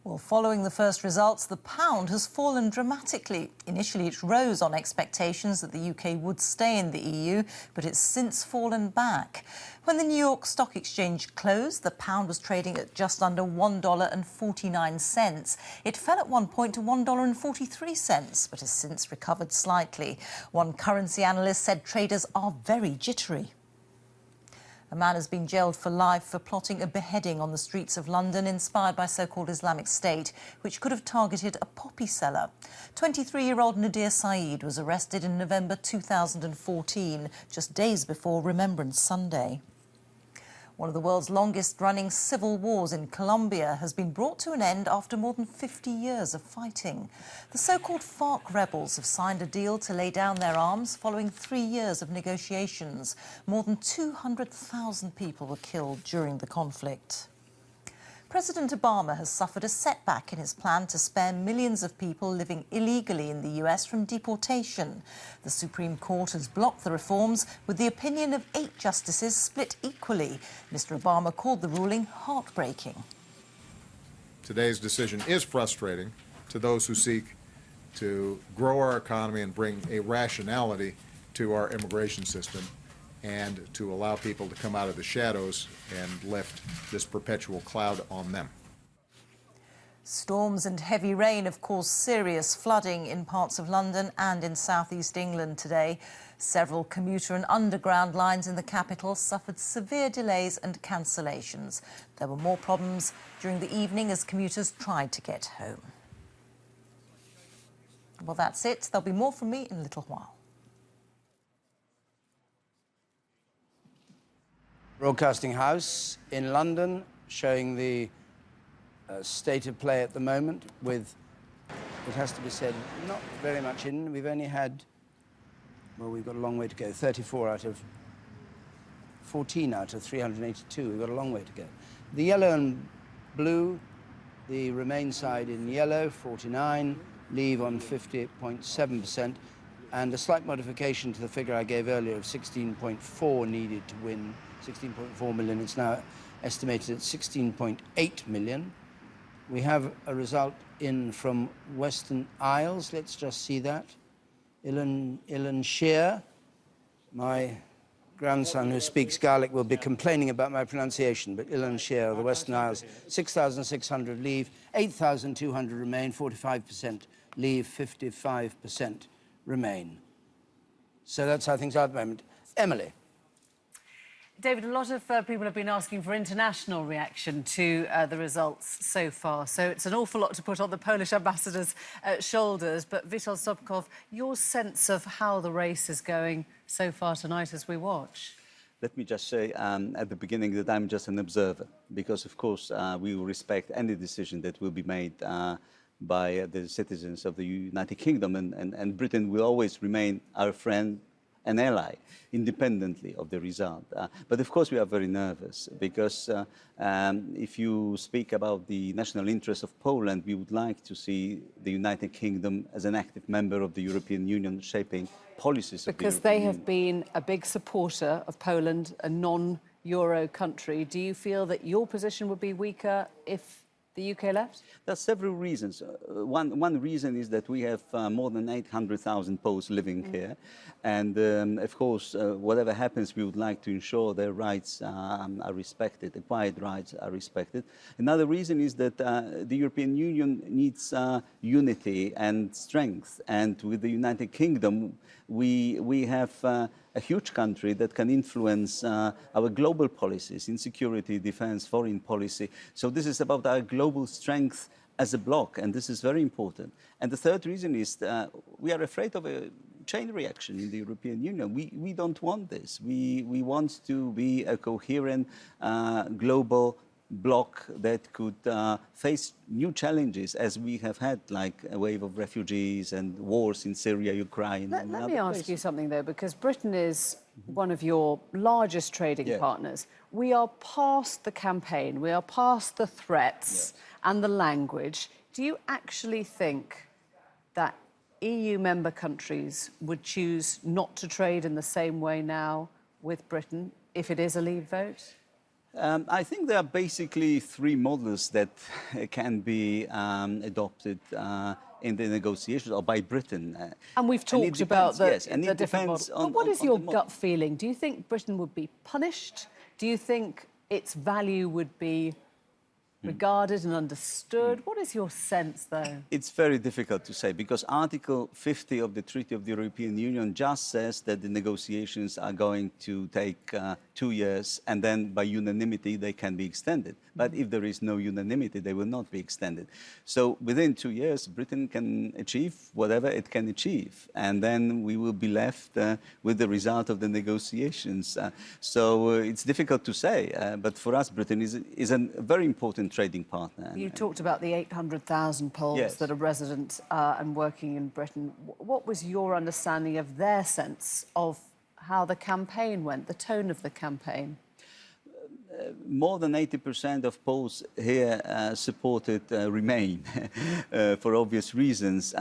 Well, following the first results, the pound has fallen dramatically. Initially, it rose on expectations that the UK would stay in the EU, but it's since fallen back. When the New York Stock Exchange closed, the pound was trading at just under $1.49. It fell at one point to $1.43, but has since recovered slightly. One currency analyst said traders are very jittery. A man has been jailed for life for plotting a beheading on the streets of London inspired by so-called Islamic State, which could have targeted a poppy seller. 23-year-old Nadir Saeed was arrested in November 2014, just days before Remembrance Sunday. One of the world's longest-running civil wars in Colombia has been brought to an end after more than 50 years of fighting. The so-called FARC rebels have signed a deal to lay down their arms following 3 years of negotiations. More than 200,000 people were killed during the conflict. President Obama has suffered a setback in his plan to spare millions of people living illegally in the US from deportation. The Supreme Court has blocked the reforms, with the opinion of 8 justices split equally. Mr. Obama called the ruling heartbreaking. Today's decision is frustrating to those who seek to grow our economy and bring a rationality to our immigration system, and to allow people to come out of the shadows and lift this perpetual cloud on them. Storms and heavy rain have caused serious flooding in parts of London and in southeast England today. Several commuter and underground lines in the capital suffered severe delays and cancellations. There were more problems during the evening as commuters tried to get home. Well, that's it. There'll be more from me in a little while. Broadcasting House in London, showing the state of play at the moment with, it has to be said, not very much in. We've only had, well, we've got a long way to go. 34 out of 14 out of 382. We've got a long way to go. The yellow and blue, the Remain side in yellow, 49, Leave on 50.7%, and a slight modification to the figure I gave earlier of 16.4 needed to win. 16.4 million, it's now estimated at 16.8 million. We have a result in from Western Isles. Let's just see that. Ilan Shear, my grandson who speaks Gaelic will be complaining about my pronunciation, but Ilan Shear, the Western Isles, 6,600 Leave, 8,200 Remain, 45% Leave, 55% Remain. So that's how things are at the moment. Emily. David, a lot of people have been asking for international reaction to the results so far. So it's an awful lot to put on the Polish ambassador's shoulders. But Witold Sobkow, your sense of how the race is going so far tonight as we watch? Let me just say at the beginning that I'm just an observer, because, of course, we will respect any decision that will be made by the citizens of the United Kingdom, and Britain will always remain our friend and ally, independently of the result. But of course we are very nervous, because if you speak about the national interest of Poland, we would like to see the United Kingdom as an active member of the European Union, shaping policies of the European Union. Because they have been a big supporter of Poland, a non-Euro country. Do you feel that your position would be weaker if the UK left? There are several reasons. One reason is that we have more than 800,000 Poles living here. And of course, whatever happens, we would like to ensure their rights are respected, acquired rights are respected. Another reason is that the European Union needs unity and strength. And with the United Kingdom, we have a huge country that can influence our global policies in security, defense, foreign policy. So this is about our global strength as a bloc, and this is very important. And the third reason is we are afraid of a chain reaction in the European Union. We don't want this. We want to be a coherent global bloc that could face new challenges, as we have had, like a wave of refugees and wars in Syria, Ukraine. Let me ask you something, though, because Britain is one of your largest trading partners. We are past the campaign, we are past the threats and the language. Do you actually think that EU member countries would choose not to trade in the same way now with Britain if it is a leave vote? I think there are basically three models that can be adopted in the negotiations, or by Britain. And we've talked about the, yes, and the it different depends models. on, But what is on your the gut feeling? Do you think Britain would be punished? Do you think its value would be regarded and understood? What is your sense, though? It's very difficult to say, because Article 50 of the Treaty of the European Union just says that the negotiations are going to take 2 years, and then by unanimity they can be extended. But if there is no unanimity, they will not be extended. So within 2 years, Britain can achieve whatever it can achieve, and then we will be left with the result of the negotiations. So it's difficult to say, but for us, Britain is a very important trading partner. You talked about the 800,000 Poles Yes. that are resident and working in Britain. What was your understanding of their sense of how the campaign went, the tone of the campaign? More than 80% of Poles here supported Remain for obvious reasons.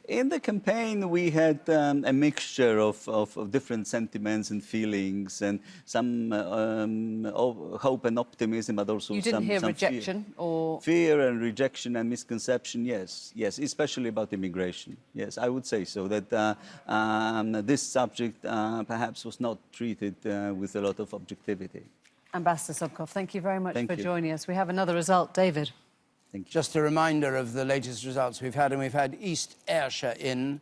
In the campaign, we had a mixture of different sentiments and feelings, and some hope and optimism, but also You didn't hear some rejection or fear and rejection and misconception. Yes, yes, especially about immigration. Yes, I would say so. That this subject perhaps was not treated with a lot of objectivity. Ambassador Sobkov, thank you very much Thank for you. joining us. We have another result. David. Just a reminder of the latest results we've had, and we've had East Ayrshire in.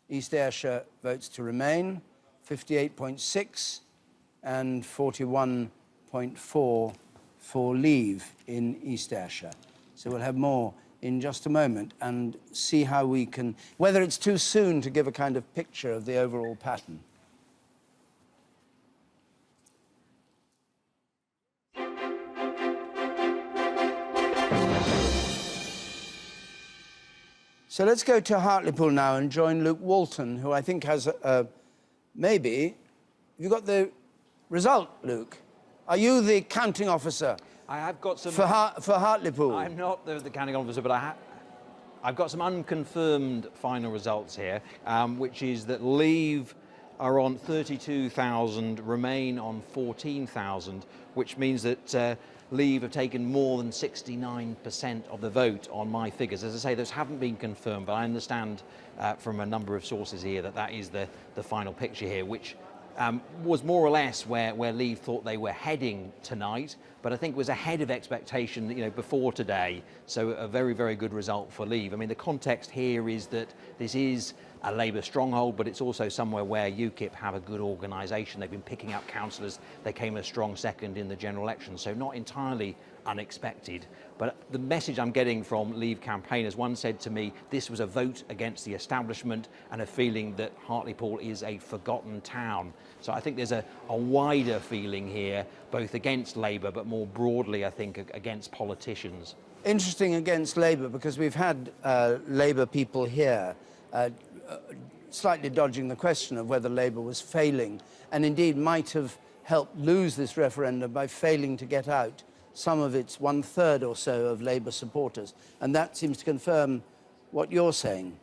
East Ayrshire votes to remain, 58.6, and 41.4 for leave in East Ayrshire. So we'll have more in just a moment and see how we can, whether it's too soon to give a kind of picture of the overall pattern. So let's go to Hartlepool now and join Luke Walton, who I think has maybe... Have you got the result, Luke? Are you the counting officer? I have got some... For Hartlepool? I'm not the counting officer, but I've got some unconfirmed final results here, which is that Leave are on 32,000, Remain on 14,000, which means that Leave have taken more than 69% of the vote on my figures. As I say, those haven't been confirmed, but I understand from a number of sources here that that is the final picture here, which was more or less where Leave thought they were heading tonight, but I think it was ahead of expectation, before today. So a very, very good result for Leave. I mean, the context here is that this is a Labour stronghold, but it's also somewhere where UKIP have a good organisation. They've been picking up councillors. They came a strong second in the general election, so not entirely unexpected. But the message I'm getting from Leave campaigners, one said to me, this was a vote against the establishment and a feeling that Hartlepool is a forgotten town. So I think there's a wider feeling here, both against Labour, but more broadly, I think, against politicians. Interesting against Labour, because we've had Labour people here slightly dodging the question of whether Labour was failing, and indeed might have helped lose this referendum by failing to get out some of its 1/3 or so of Labour supporters. And that seems to confirm what you're saying.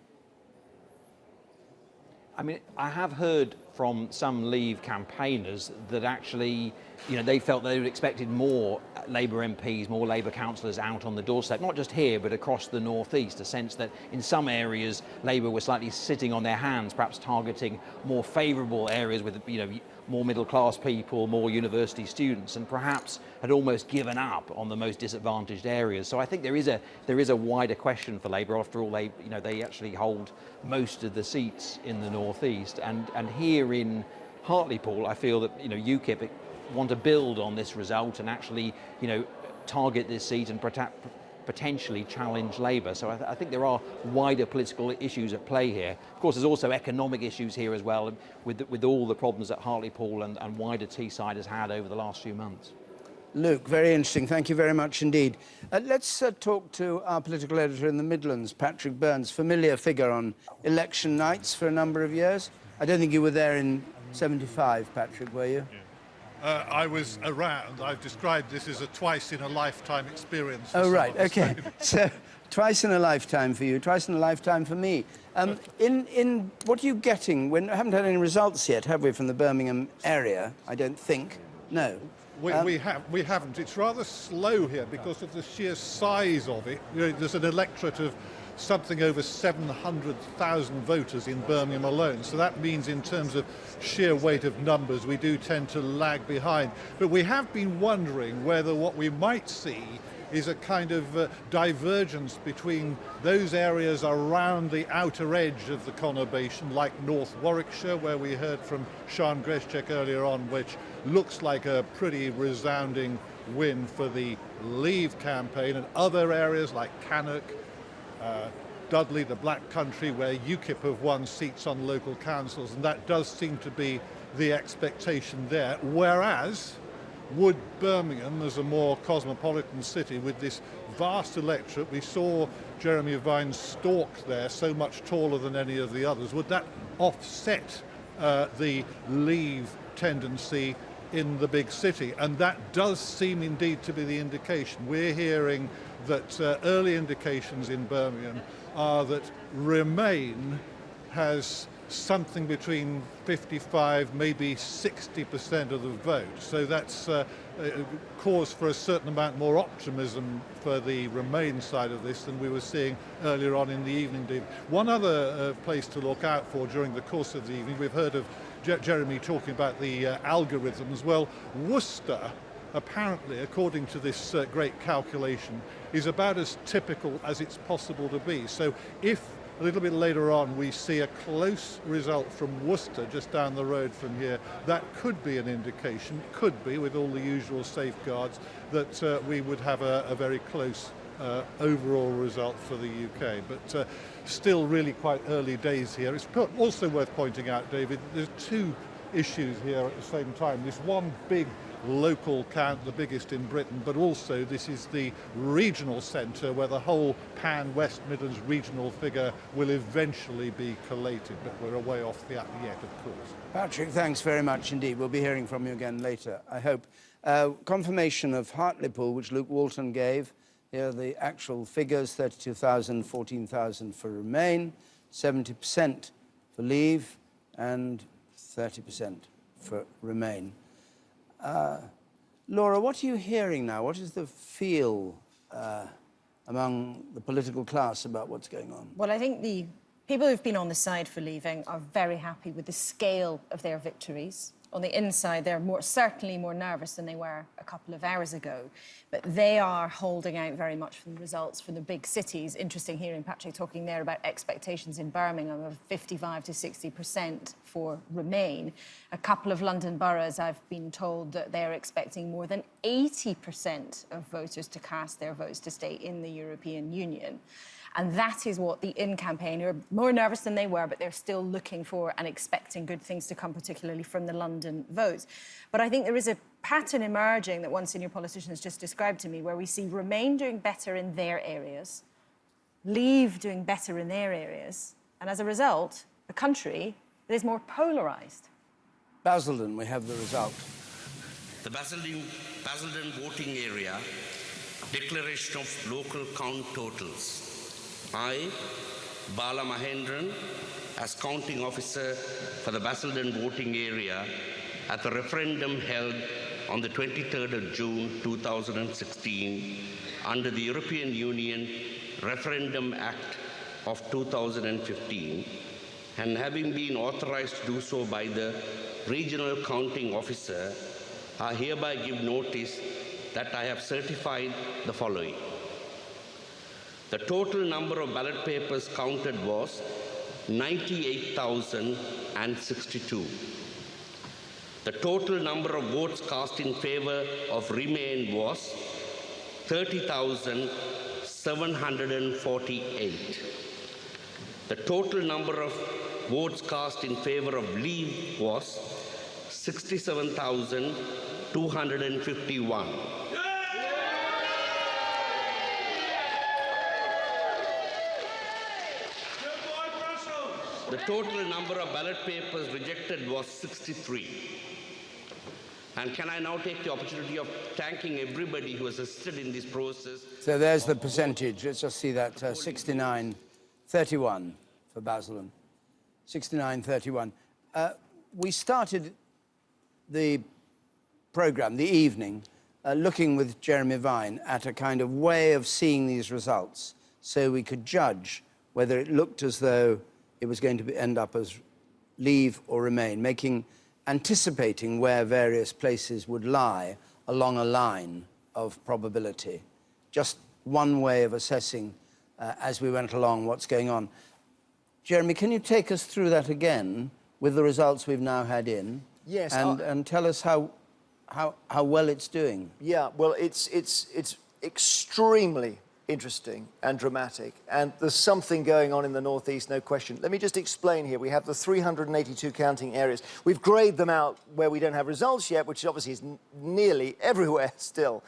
I mean, I have heard from some Leave campaigners that actually, they felt they had expected more Labour MPs, more Labour councillors out on the doorstep, not just here, but across the North East, a sense that in some areas Labour were slightly sitting on their hands, perhaps targeting more favourable areas with, more middle-class people, more university students, and perhaps had almost given up on the most disadvantaged areas. So I think there is a wider question for Labour. After all, they actually hold most of the seats in the North East, and here in Hartlepool, I feel that UKIP want to build on this result and actually target this seat and potentially challenge Labour. So I think there are wider political issues at play here. Of course, there's also economic issues here as well, with all the problems that Hartlepool and wider Teesside has had over the last few months. Luke, very interesting. Thank you very much indeed. Let's talk to our political editor in the Midlands, Patrick Burns, familiar figure on election nights for a number of years. I don't think you were there in '75, Patrick, were you? I was around. I've described this as a twice-in-a-lifetime experience. Oh, right, OK. So, twice in a lifetime for you, twice in a lifetime for me. What are you getting? I haven't had any results yet, have we, from the Birmingham area? I don't think. No. we haven't. It's rather slow here because of the sheer size of it. You know, there's an electorate of something over 700,000 voters in Birmingham alone. So that means in terms of sheer weight of numbers, we do tend to lag behind. But we have been wondering whether what we might see is a kind of divergence between those areas around the outer edge of the conurbation, like North Warwickshire, where we heard from Sian Greszczyk earlier on, which looks like a pretty resounding win for the Leave campaign, and other areas like Cannock, Dudley, the Black Country, where UKIP have won seats on local councils, and that does seem to be the expectation there. Whereas, would Birmingham, as a more cosmopolitan city with this vast electorate, we saw Jeremy Vine stalked there, so much taller than any of the others, would that offset the Leave tendency in the big city? And that does seem indeed to be the indication. We're hearing that early indications in Birmingham are that Remain has something between 55, maybe 60% of the vote. So that's cause for a certain amount more optimism for the Remain side of this than we were seeing earlier on in the evening. One other place to look out for during the course of the evening, we've heard of Jeremy talking about the algorithms. Well, Worcester, apparently, according to this great calculation, is about as typical as it's possible to be. So if a little bit later on we see a close result from Worcester just down the road from here, that could be an indication, could be with all the usual safeguards, that we would have a very close overall result for the UK. But still really quite early days here. It's also worth pointing out, David, there's two issues here at the same time. There's one big local count, the biggest in Britain, but also this is the regional centre where the whole pan-West Midlands regional figure will eventually be collated, but we're a way off that yet, of course. Patrick, thanks very much indeed. We'll be hearing from you again later, I hope. Confirmation of Hartlepool, which Luke Walton gave. Here are the actual figures: 32,000, 14,000 for Remain, 70% for Leave, and 30% for Remain. Laura, what are you hearing now? What is the feel among the political class about what's going on? Well, I think the people who've been on the side for Leaving are very happy with the scale of their victories. On the inside, they're certainly more nervous than they were a couple of hours ago. But they are holding out very much for the results from the big cities. Interesting hearing Patrick talking there about expectations in Birmingham of 55 to 60% for Remain. A couple of London boroughs, I've been told that they're expecting more than 80% of voters to cast their votes to stay in the European Union. And that is what the in-campaign are more nervous than they were, but they're still looking for and expecting good things to come, particularly from the London votes. But I think there is a pattern emerging that one senior politician has just described to me, where we see Remain doing better in their areas, Leave doing better in their areas, and as a result, a country that is more polarised. Basildon, we have the result. The Basildon voting area, declaration of local count totals. I, Bala Mahendran, as counting officer for the Basildon voting area at the referendum held on the 23rd of June 2016 under the European Union Referendum Act of 2015, and having been authorized to do so by the regional counting officer, I hereby give notice that I have certified the following. The total number of ballot papers counted was 98,062. The total number of votes cast in favor of Remain was 30,748. The total number of votes cast in favor of Leave was 67,251. The total number of ballot papers rejected was 63. And can I now take the opportunity of thanking everybody who has assisted in this process. So there's the percentage. Let's just see that, 69-31 for Basildon. 69-31. We started the programme, the evening, looking with Jeremy Vine at a kind of way of seeing these results so we could judge whether it looked as though it was going to end up as Leave or Remain, anticipating where various places would lie along a line of probability. Just one way of assessing, as we went along, what's going on. Jeremy, can you take us through that again with the results we've now had in? Yes. And tell us how well it's doing. Yeah, well, it's extremely interesting and dramatic, and there's something going on in the northeast, no question. Let me just explain here. We have the 382 counting areas. We've grayed them out where we don't have results yet, which obviously is nearly everywhere still.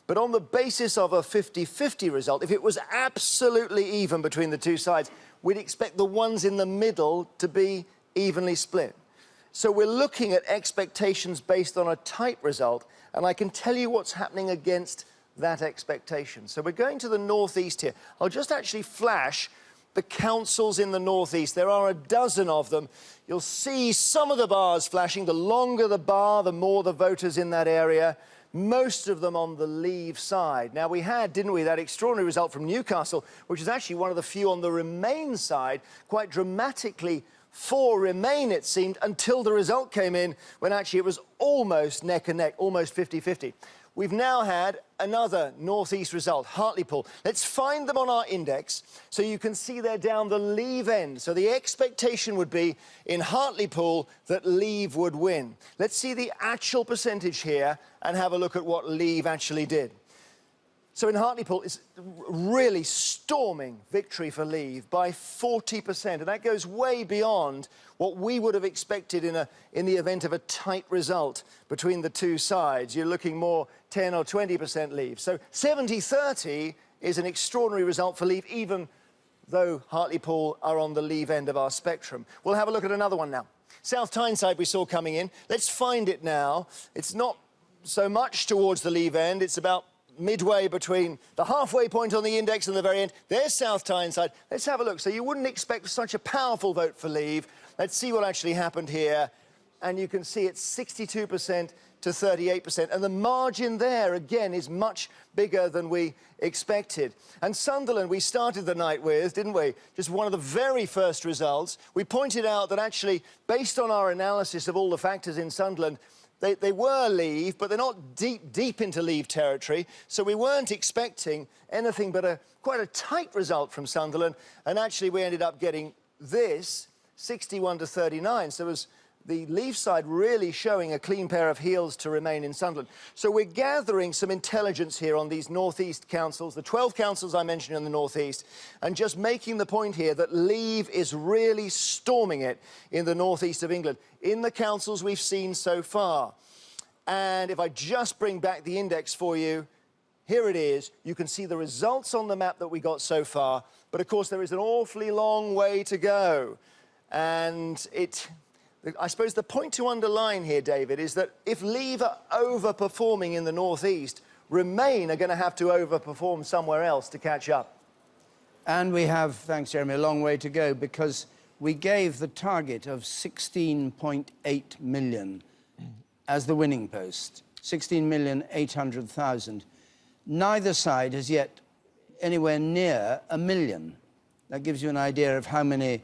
But on the basis of a 50-50 result, if it was absolutely even between the two sides, we'd expect the ones in the middle to be evenly split. So we're looking at expectations based on a tight result, and I can tell you what's happening against that expectation. So we're going to the northeast here. I'll just actually flash the councils in the northeast. There are a dozen of them. You'll see some of the bars flashing. The longer the bar, the more the voters in that area. Most of them on the Leave side. Now, we had, didn't we, that extraordinary result from Newcastle, which is actually one of the few on the Remain side, quite dramatically for Remain, it seemed, until the result came in, when actually it was almost neck and neck, almost 50-50. We've now had another northeast result, Hartlepool. Let's find them on our index so you can see they're down the Leave end. So the expectation would be in Hartlepool that Leave would win. Let's see the actual percentage here and have a look at what Leave actually did. So in Hartlepool, it's really storming victory for Leave by 40%, and that goes way beyond what we would have expected in the event of a tight result between the two sides. You're looking more 10 or 20% Leave. So 70-30 is an extraordinary result for Leave, even though Hartlepool are on the Leave end of our spectrum. We'll have a look at another one now. South Tyneside we saw coming in. Let's find it now. It's not so much towards the Leave end. It's about midway between the halfway point on the index and the very end. There's South Tyneside. Let's have a look. So you wouldn't expect such a powerful vote for Leave. Let's see what actually happened here. And you can see it's 62% to 38%. And the margin there, again, is much bigger than we expected. And Sunderland, we started the night with, didn't we? Just one of the very first results. We pointed out that actually, based on our analysis of all the factors in Sunderland, they were Leave, but they're not deep into Leave territory, so we weren't expecting anything but quite a tight result from Sunderland, and actually we ended up getting this, 61 to 39, so it was the Leave side really showing a clean pair of heels to Remain in Sunderland. So we're gathering some intelligence here on these northeast councils, the 12 councils I mentioned in the northeast, and just making the point here that Leave is really storming it in the northeast of England, in the councils we've seen so far. And if I just bring back the index for you, here it is. You can see the results on the map that we got so far, but of course there is an awfully long way to go. And I suppose the point to underline here, David, is that if Leave are overperforming in the northeast, Remain are going to have to overperform somewhere else to catch up. And we have, thanks Jeremy, a long way to go, because we gave the target of 16.8 million as the winning post, 16,800,000. Neither side has yet anywhere near a million. That gives you an idea of how much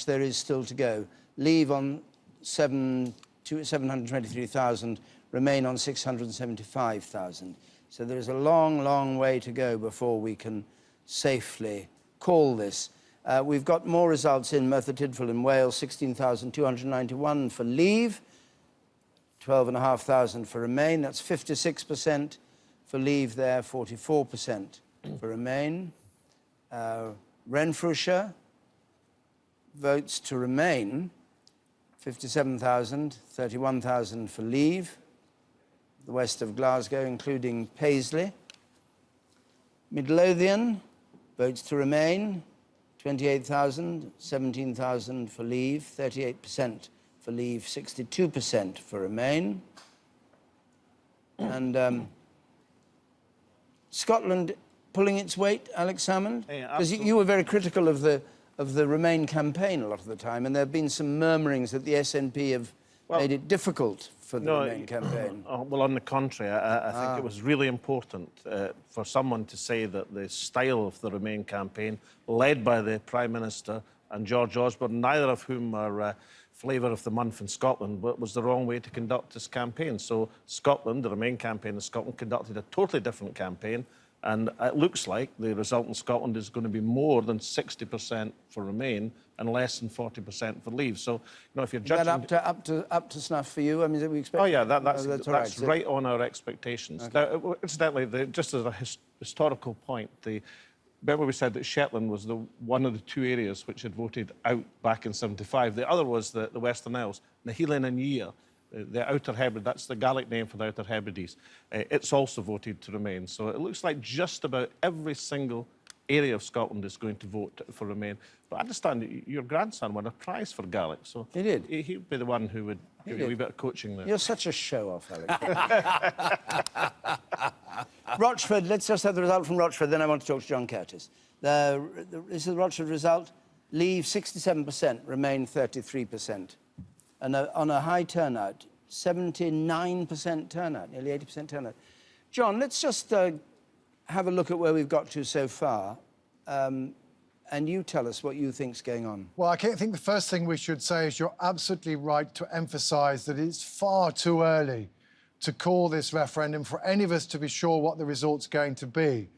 there is still to go. Leave on 723,000, Remain on 675,000. So there is a long, long way to go before we can safely call this. We've got more results in Merthyr Tydfil in Wales, 16,291 for Leave, 12,500 for Remain. That's 56% for Leave there, 44% for Remain. Renfrewshire votes to Remain, 57,000, 31,000 for Leave. The west of Glasgow, including Paisley. Midlothian votes to Remain, 28,000, 17,000 for Leave, 38% for Leave, 62% for Remain. And Scotland pulling its weight, Alex Salmond? Because you were very critical of the Remain campaign a lot of the time, and there have been some murmurings that the SNP have made it difficult for the Remain campaign. Well, on the contrary, I think it was really important for someone to say that the style of the Remain campaign, led by the Prime Minister and George Osborne, neither of whom are flavour of the month in Scotland, but was the wrong way to conduct this campaign. So Scotland, the Remain campaign in Scotland, conducted a totally different campaign, and it looks like the result in Scotland is going to be more than 60% for Remain and less than 40% for Leave. So, you know, if you're judging... Is that up to snuff for you? I mean, we expect... Oh, yeah, that's right, right on our expectations. Okay. Now, incidentally, just as a historical point, remember we said that Shetland was one of the two areas which had voted out back in '75. The other was the Western Isles, Nahilan and Yea, the Outer Hebrides. That's the Gaelic name for the Outer Hebrides. It's also voted to Remain. So it looks like just about every single area of Scotland is going to vote for Remain. But I understand your grandson won a prize for Gaelic, so he did. He'd be the one who would give you a wee bit of coaching there. You're such a show-off, Alex. Rochford, let's just have the result from Rochford, then I want to talk to John Curtis. This is the Rochford result. Leave 67%, Remain 33%. And on a high turnout, 79% turnout, nearly 80% turnout. John, let's just have a look at where we've got to so far. And you tell us what you think's going on. Well, I think the first thing we should say is you're absolutely right to emphasise that it's far too early to call this referendum for any of us to be sure what the result's going to be.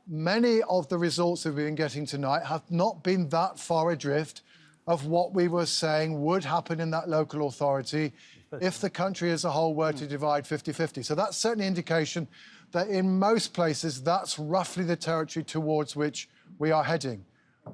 Many of the results that we've been getting tonight have not been that far adrift of what we were saying would happen in that local authority if the country as a whole were to divide 50-50. So that's certainly an indication that in most places that's roughly the territory towards which we are heading.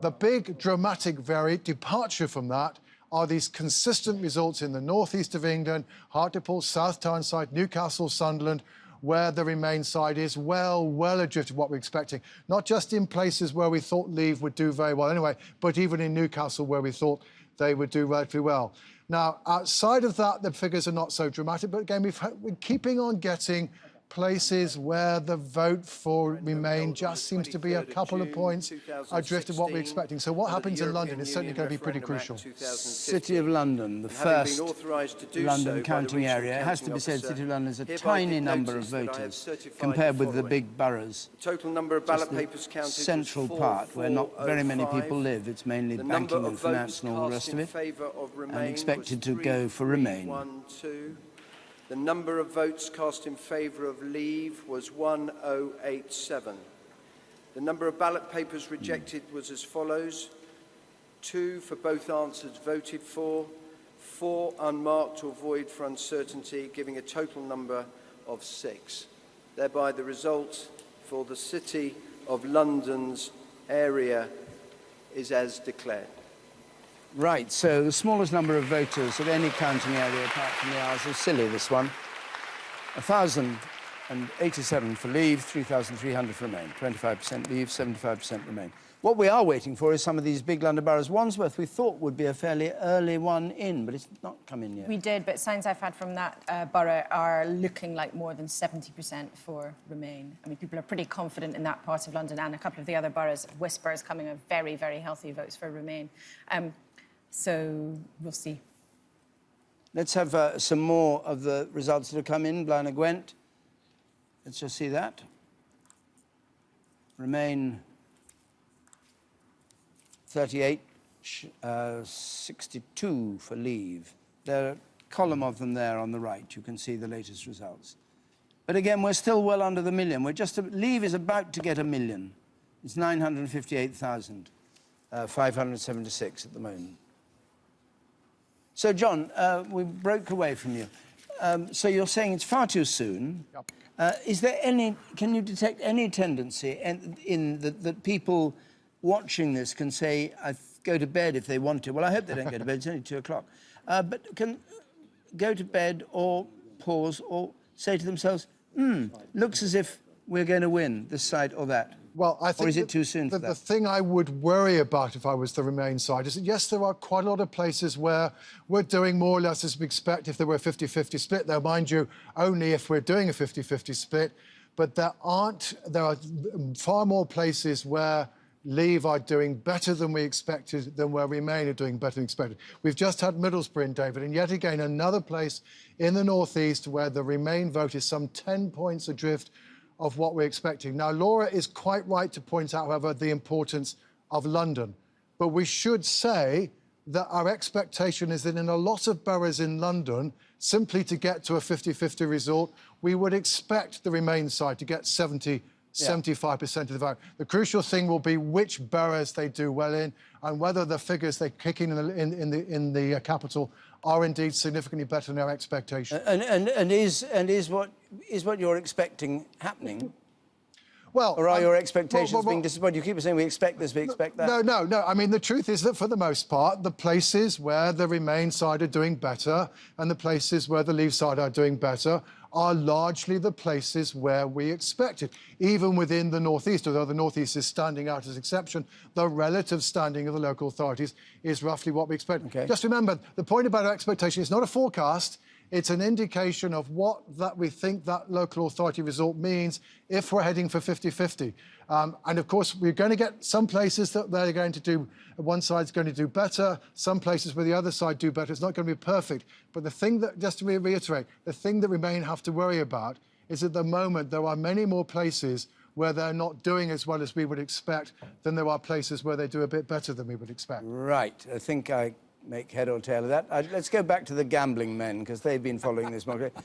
The big dramatic departure from that are these consistent results in the northeast of England, Hartlepool, South Tyneside, Newcastle, Sunderland, where the Remain side is well adrift of what we're expecting. Not just in places where we thought Leave would do very well anyway, but even in Newcastle where we thought they would do relatively well. Now, outside of that, the figures are not so dramatic, but again, we're keeping on getting places where the vote for Remain just seems to be a couple of points adrift of what we're expecting. So what happens in London is certainly going to be pretty crucial. City of London, the first London counting area. It has to be said, City of London is a tiny number of voters compared with the big boroughs. Total number of ballot papers counted. Central part where not very many people live. It's mainly banking and finance and all the rest of it. And expected to go for Remain. The number of votes cast in favour of Leave was 1087. The number of ballot papers rejected was as follows: 2 for both answers voted for, 4 unmarked or void for uncertainty, giving a total number of 6. Thereby the result for the City of London's area is as declared. Right, so the smallest number of voters of any counting area apart from the Isles is silly, this one. 1,087 for Leave, 3,300 for Remain. 25% Leave, 75% Remain. What we are waiting for is some of these big London boroughs. Wandsworth we thought would be a fairly early one in, but it's not come in yet. We did, but signs I've had from that borough are looking like more than 70% for Remain. I mean, people are pretty confident in that part of London, and a couple of the other boroughs, Whispers coming of very healthy votes for Remain. So we'll see. Let's have some more of the results that have come in. Blaenau Gwent. Let's just see that. Remain 38, 62 for Leave. There are a column of them there on the right. You can see the latest results. But again, we're still well under the million. Leave is about to get a million. It's 958,576 at the moment. So, John, we broke away from you. So you're saying it's far too soon. Yep. Is there can you detect any tendency in that people watching this can say, I go to bed if they want to? Well, I hope they don't go to bed, it's only 2 o'clock. But can go to bed or pause or say to themselves, looks as if we're going to win this side or that. Well, I think or is it too soon for that? The thing I would worry about if I was the Remain side is that, yes, there are quite a lot of places where we're doing more or less as we expect if there were a 50-50 split. Now, mind you, only if we're doing a 50-50 split. But there are far more places where Leave are doing better than we expected, than where Remain are doing better than expected. We've just had Middlesbrough, David, and yet again another place in the northeast where the Remain vote is some 10 points adrift of what we're expecting. Now, Laura is quite right to point out, however, the importance of London. But we should say that our expectation is that in a lot of boroughs in London, simply to get to a 50-50 result, we would expect the Remain side to get 75% of the vote. The crucial thing will be which boroughs they do well in and whether the figures they kick in the capital are indeed significantly better than our expectation. And is what you're expecting happening? Well, or are your expectations being disappointed? You keep saying we expect this, we expect that. No. I mean, the truth is that for the most part, the places where the Remain side are doing better and the places where the Leave side are doing better are largely the places where we expected. Even within the northeast, although the northeast is standing out as exception, the relative standing of the local authorities is roughly what we expect. Okay. Just remember, the point about our expectation is not a forecast. It's an indication of what that we think that local authority result means if we're heading for 50-50. And of course, we're going to get some places that they're going to do, one side's going to do better, some places where the other side do better. It's not going to be perfect. But the thing that, just to reiterate, the thing that Remain have to worry about is at the moment there are many more places where they're not doing as well as we would expect than there are places where they do a bit better than we would expect. Right. I think I make head or tail of that. Let's go back to the gambling men, because they've been following this market.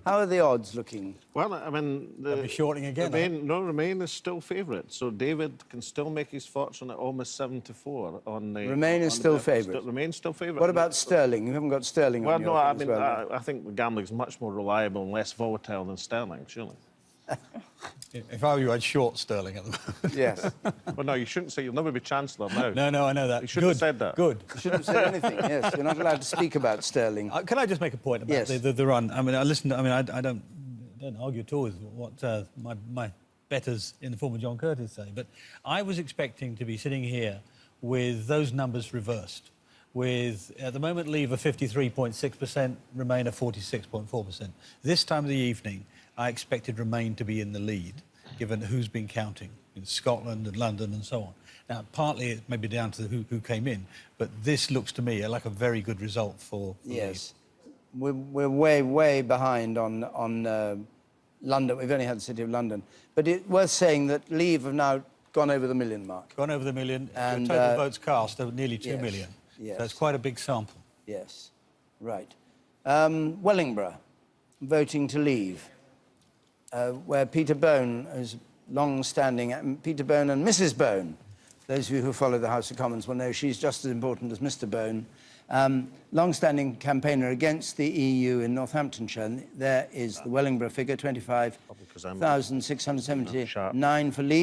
How are the odds looking? Well, I mean... They'll be shorting again. Remain is still favourite, so David can still make his fortune at almost 7-4 on the... Remain is still favourite? Remain still favourite. What about Sterling? You haven't got Sterling on your I thing mean, as well. I think the gambling is much more reliable and less volatile than Sterling, surely. If I were you, I'd short Sterling at the moment. Yes. Well, no, you shouldn't say you'll never be Chancellor now. No, I know that. You shouldn't have said that. Good. You shouldn't have said anything, yes. You're not allowed to speak about Sterling. Can I just make a point about the run? I mean, I don't argue at all with what my betters in the form of John Curtis say, but I was expecting to be sitting here with those numbers reversed. With, at the moment, Leave a 53.6%, Remain a 46.4%. This time of the evening, I expected Remain to be in the lead, given who's been counting in Scotland and London and so on. Now, partly it may be down to who came in, but this looks to me like a very good result for Yes. Leave. We're way behind on London. We've only had the City of London. But it's worth saying that Leave have now gone over the million mark. Gone over the million. And total votes cast are nearly 2 million. Yes. So it's quite a big sample. Yes. Right. Wellingborough voting to Leave. Where Peter Bone is long-standing, Peter Bone and Mrs. Bone. Those of you who follow the House of Commons will know she's just as important as Mr. Bone. Long-standing campaigner against the EU in Northamptonshire. There is the Wellingborough figure, 25,679 for Leave.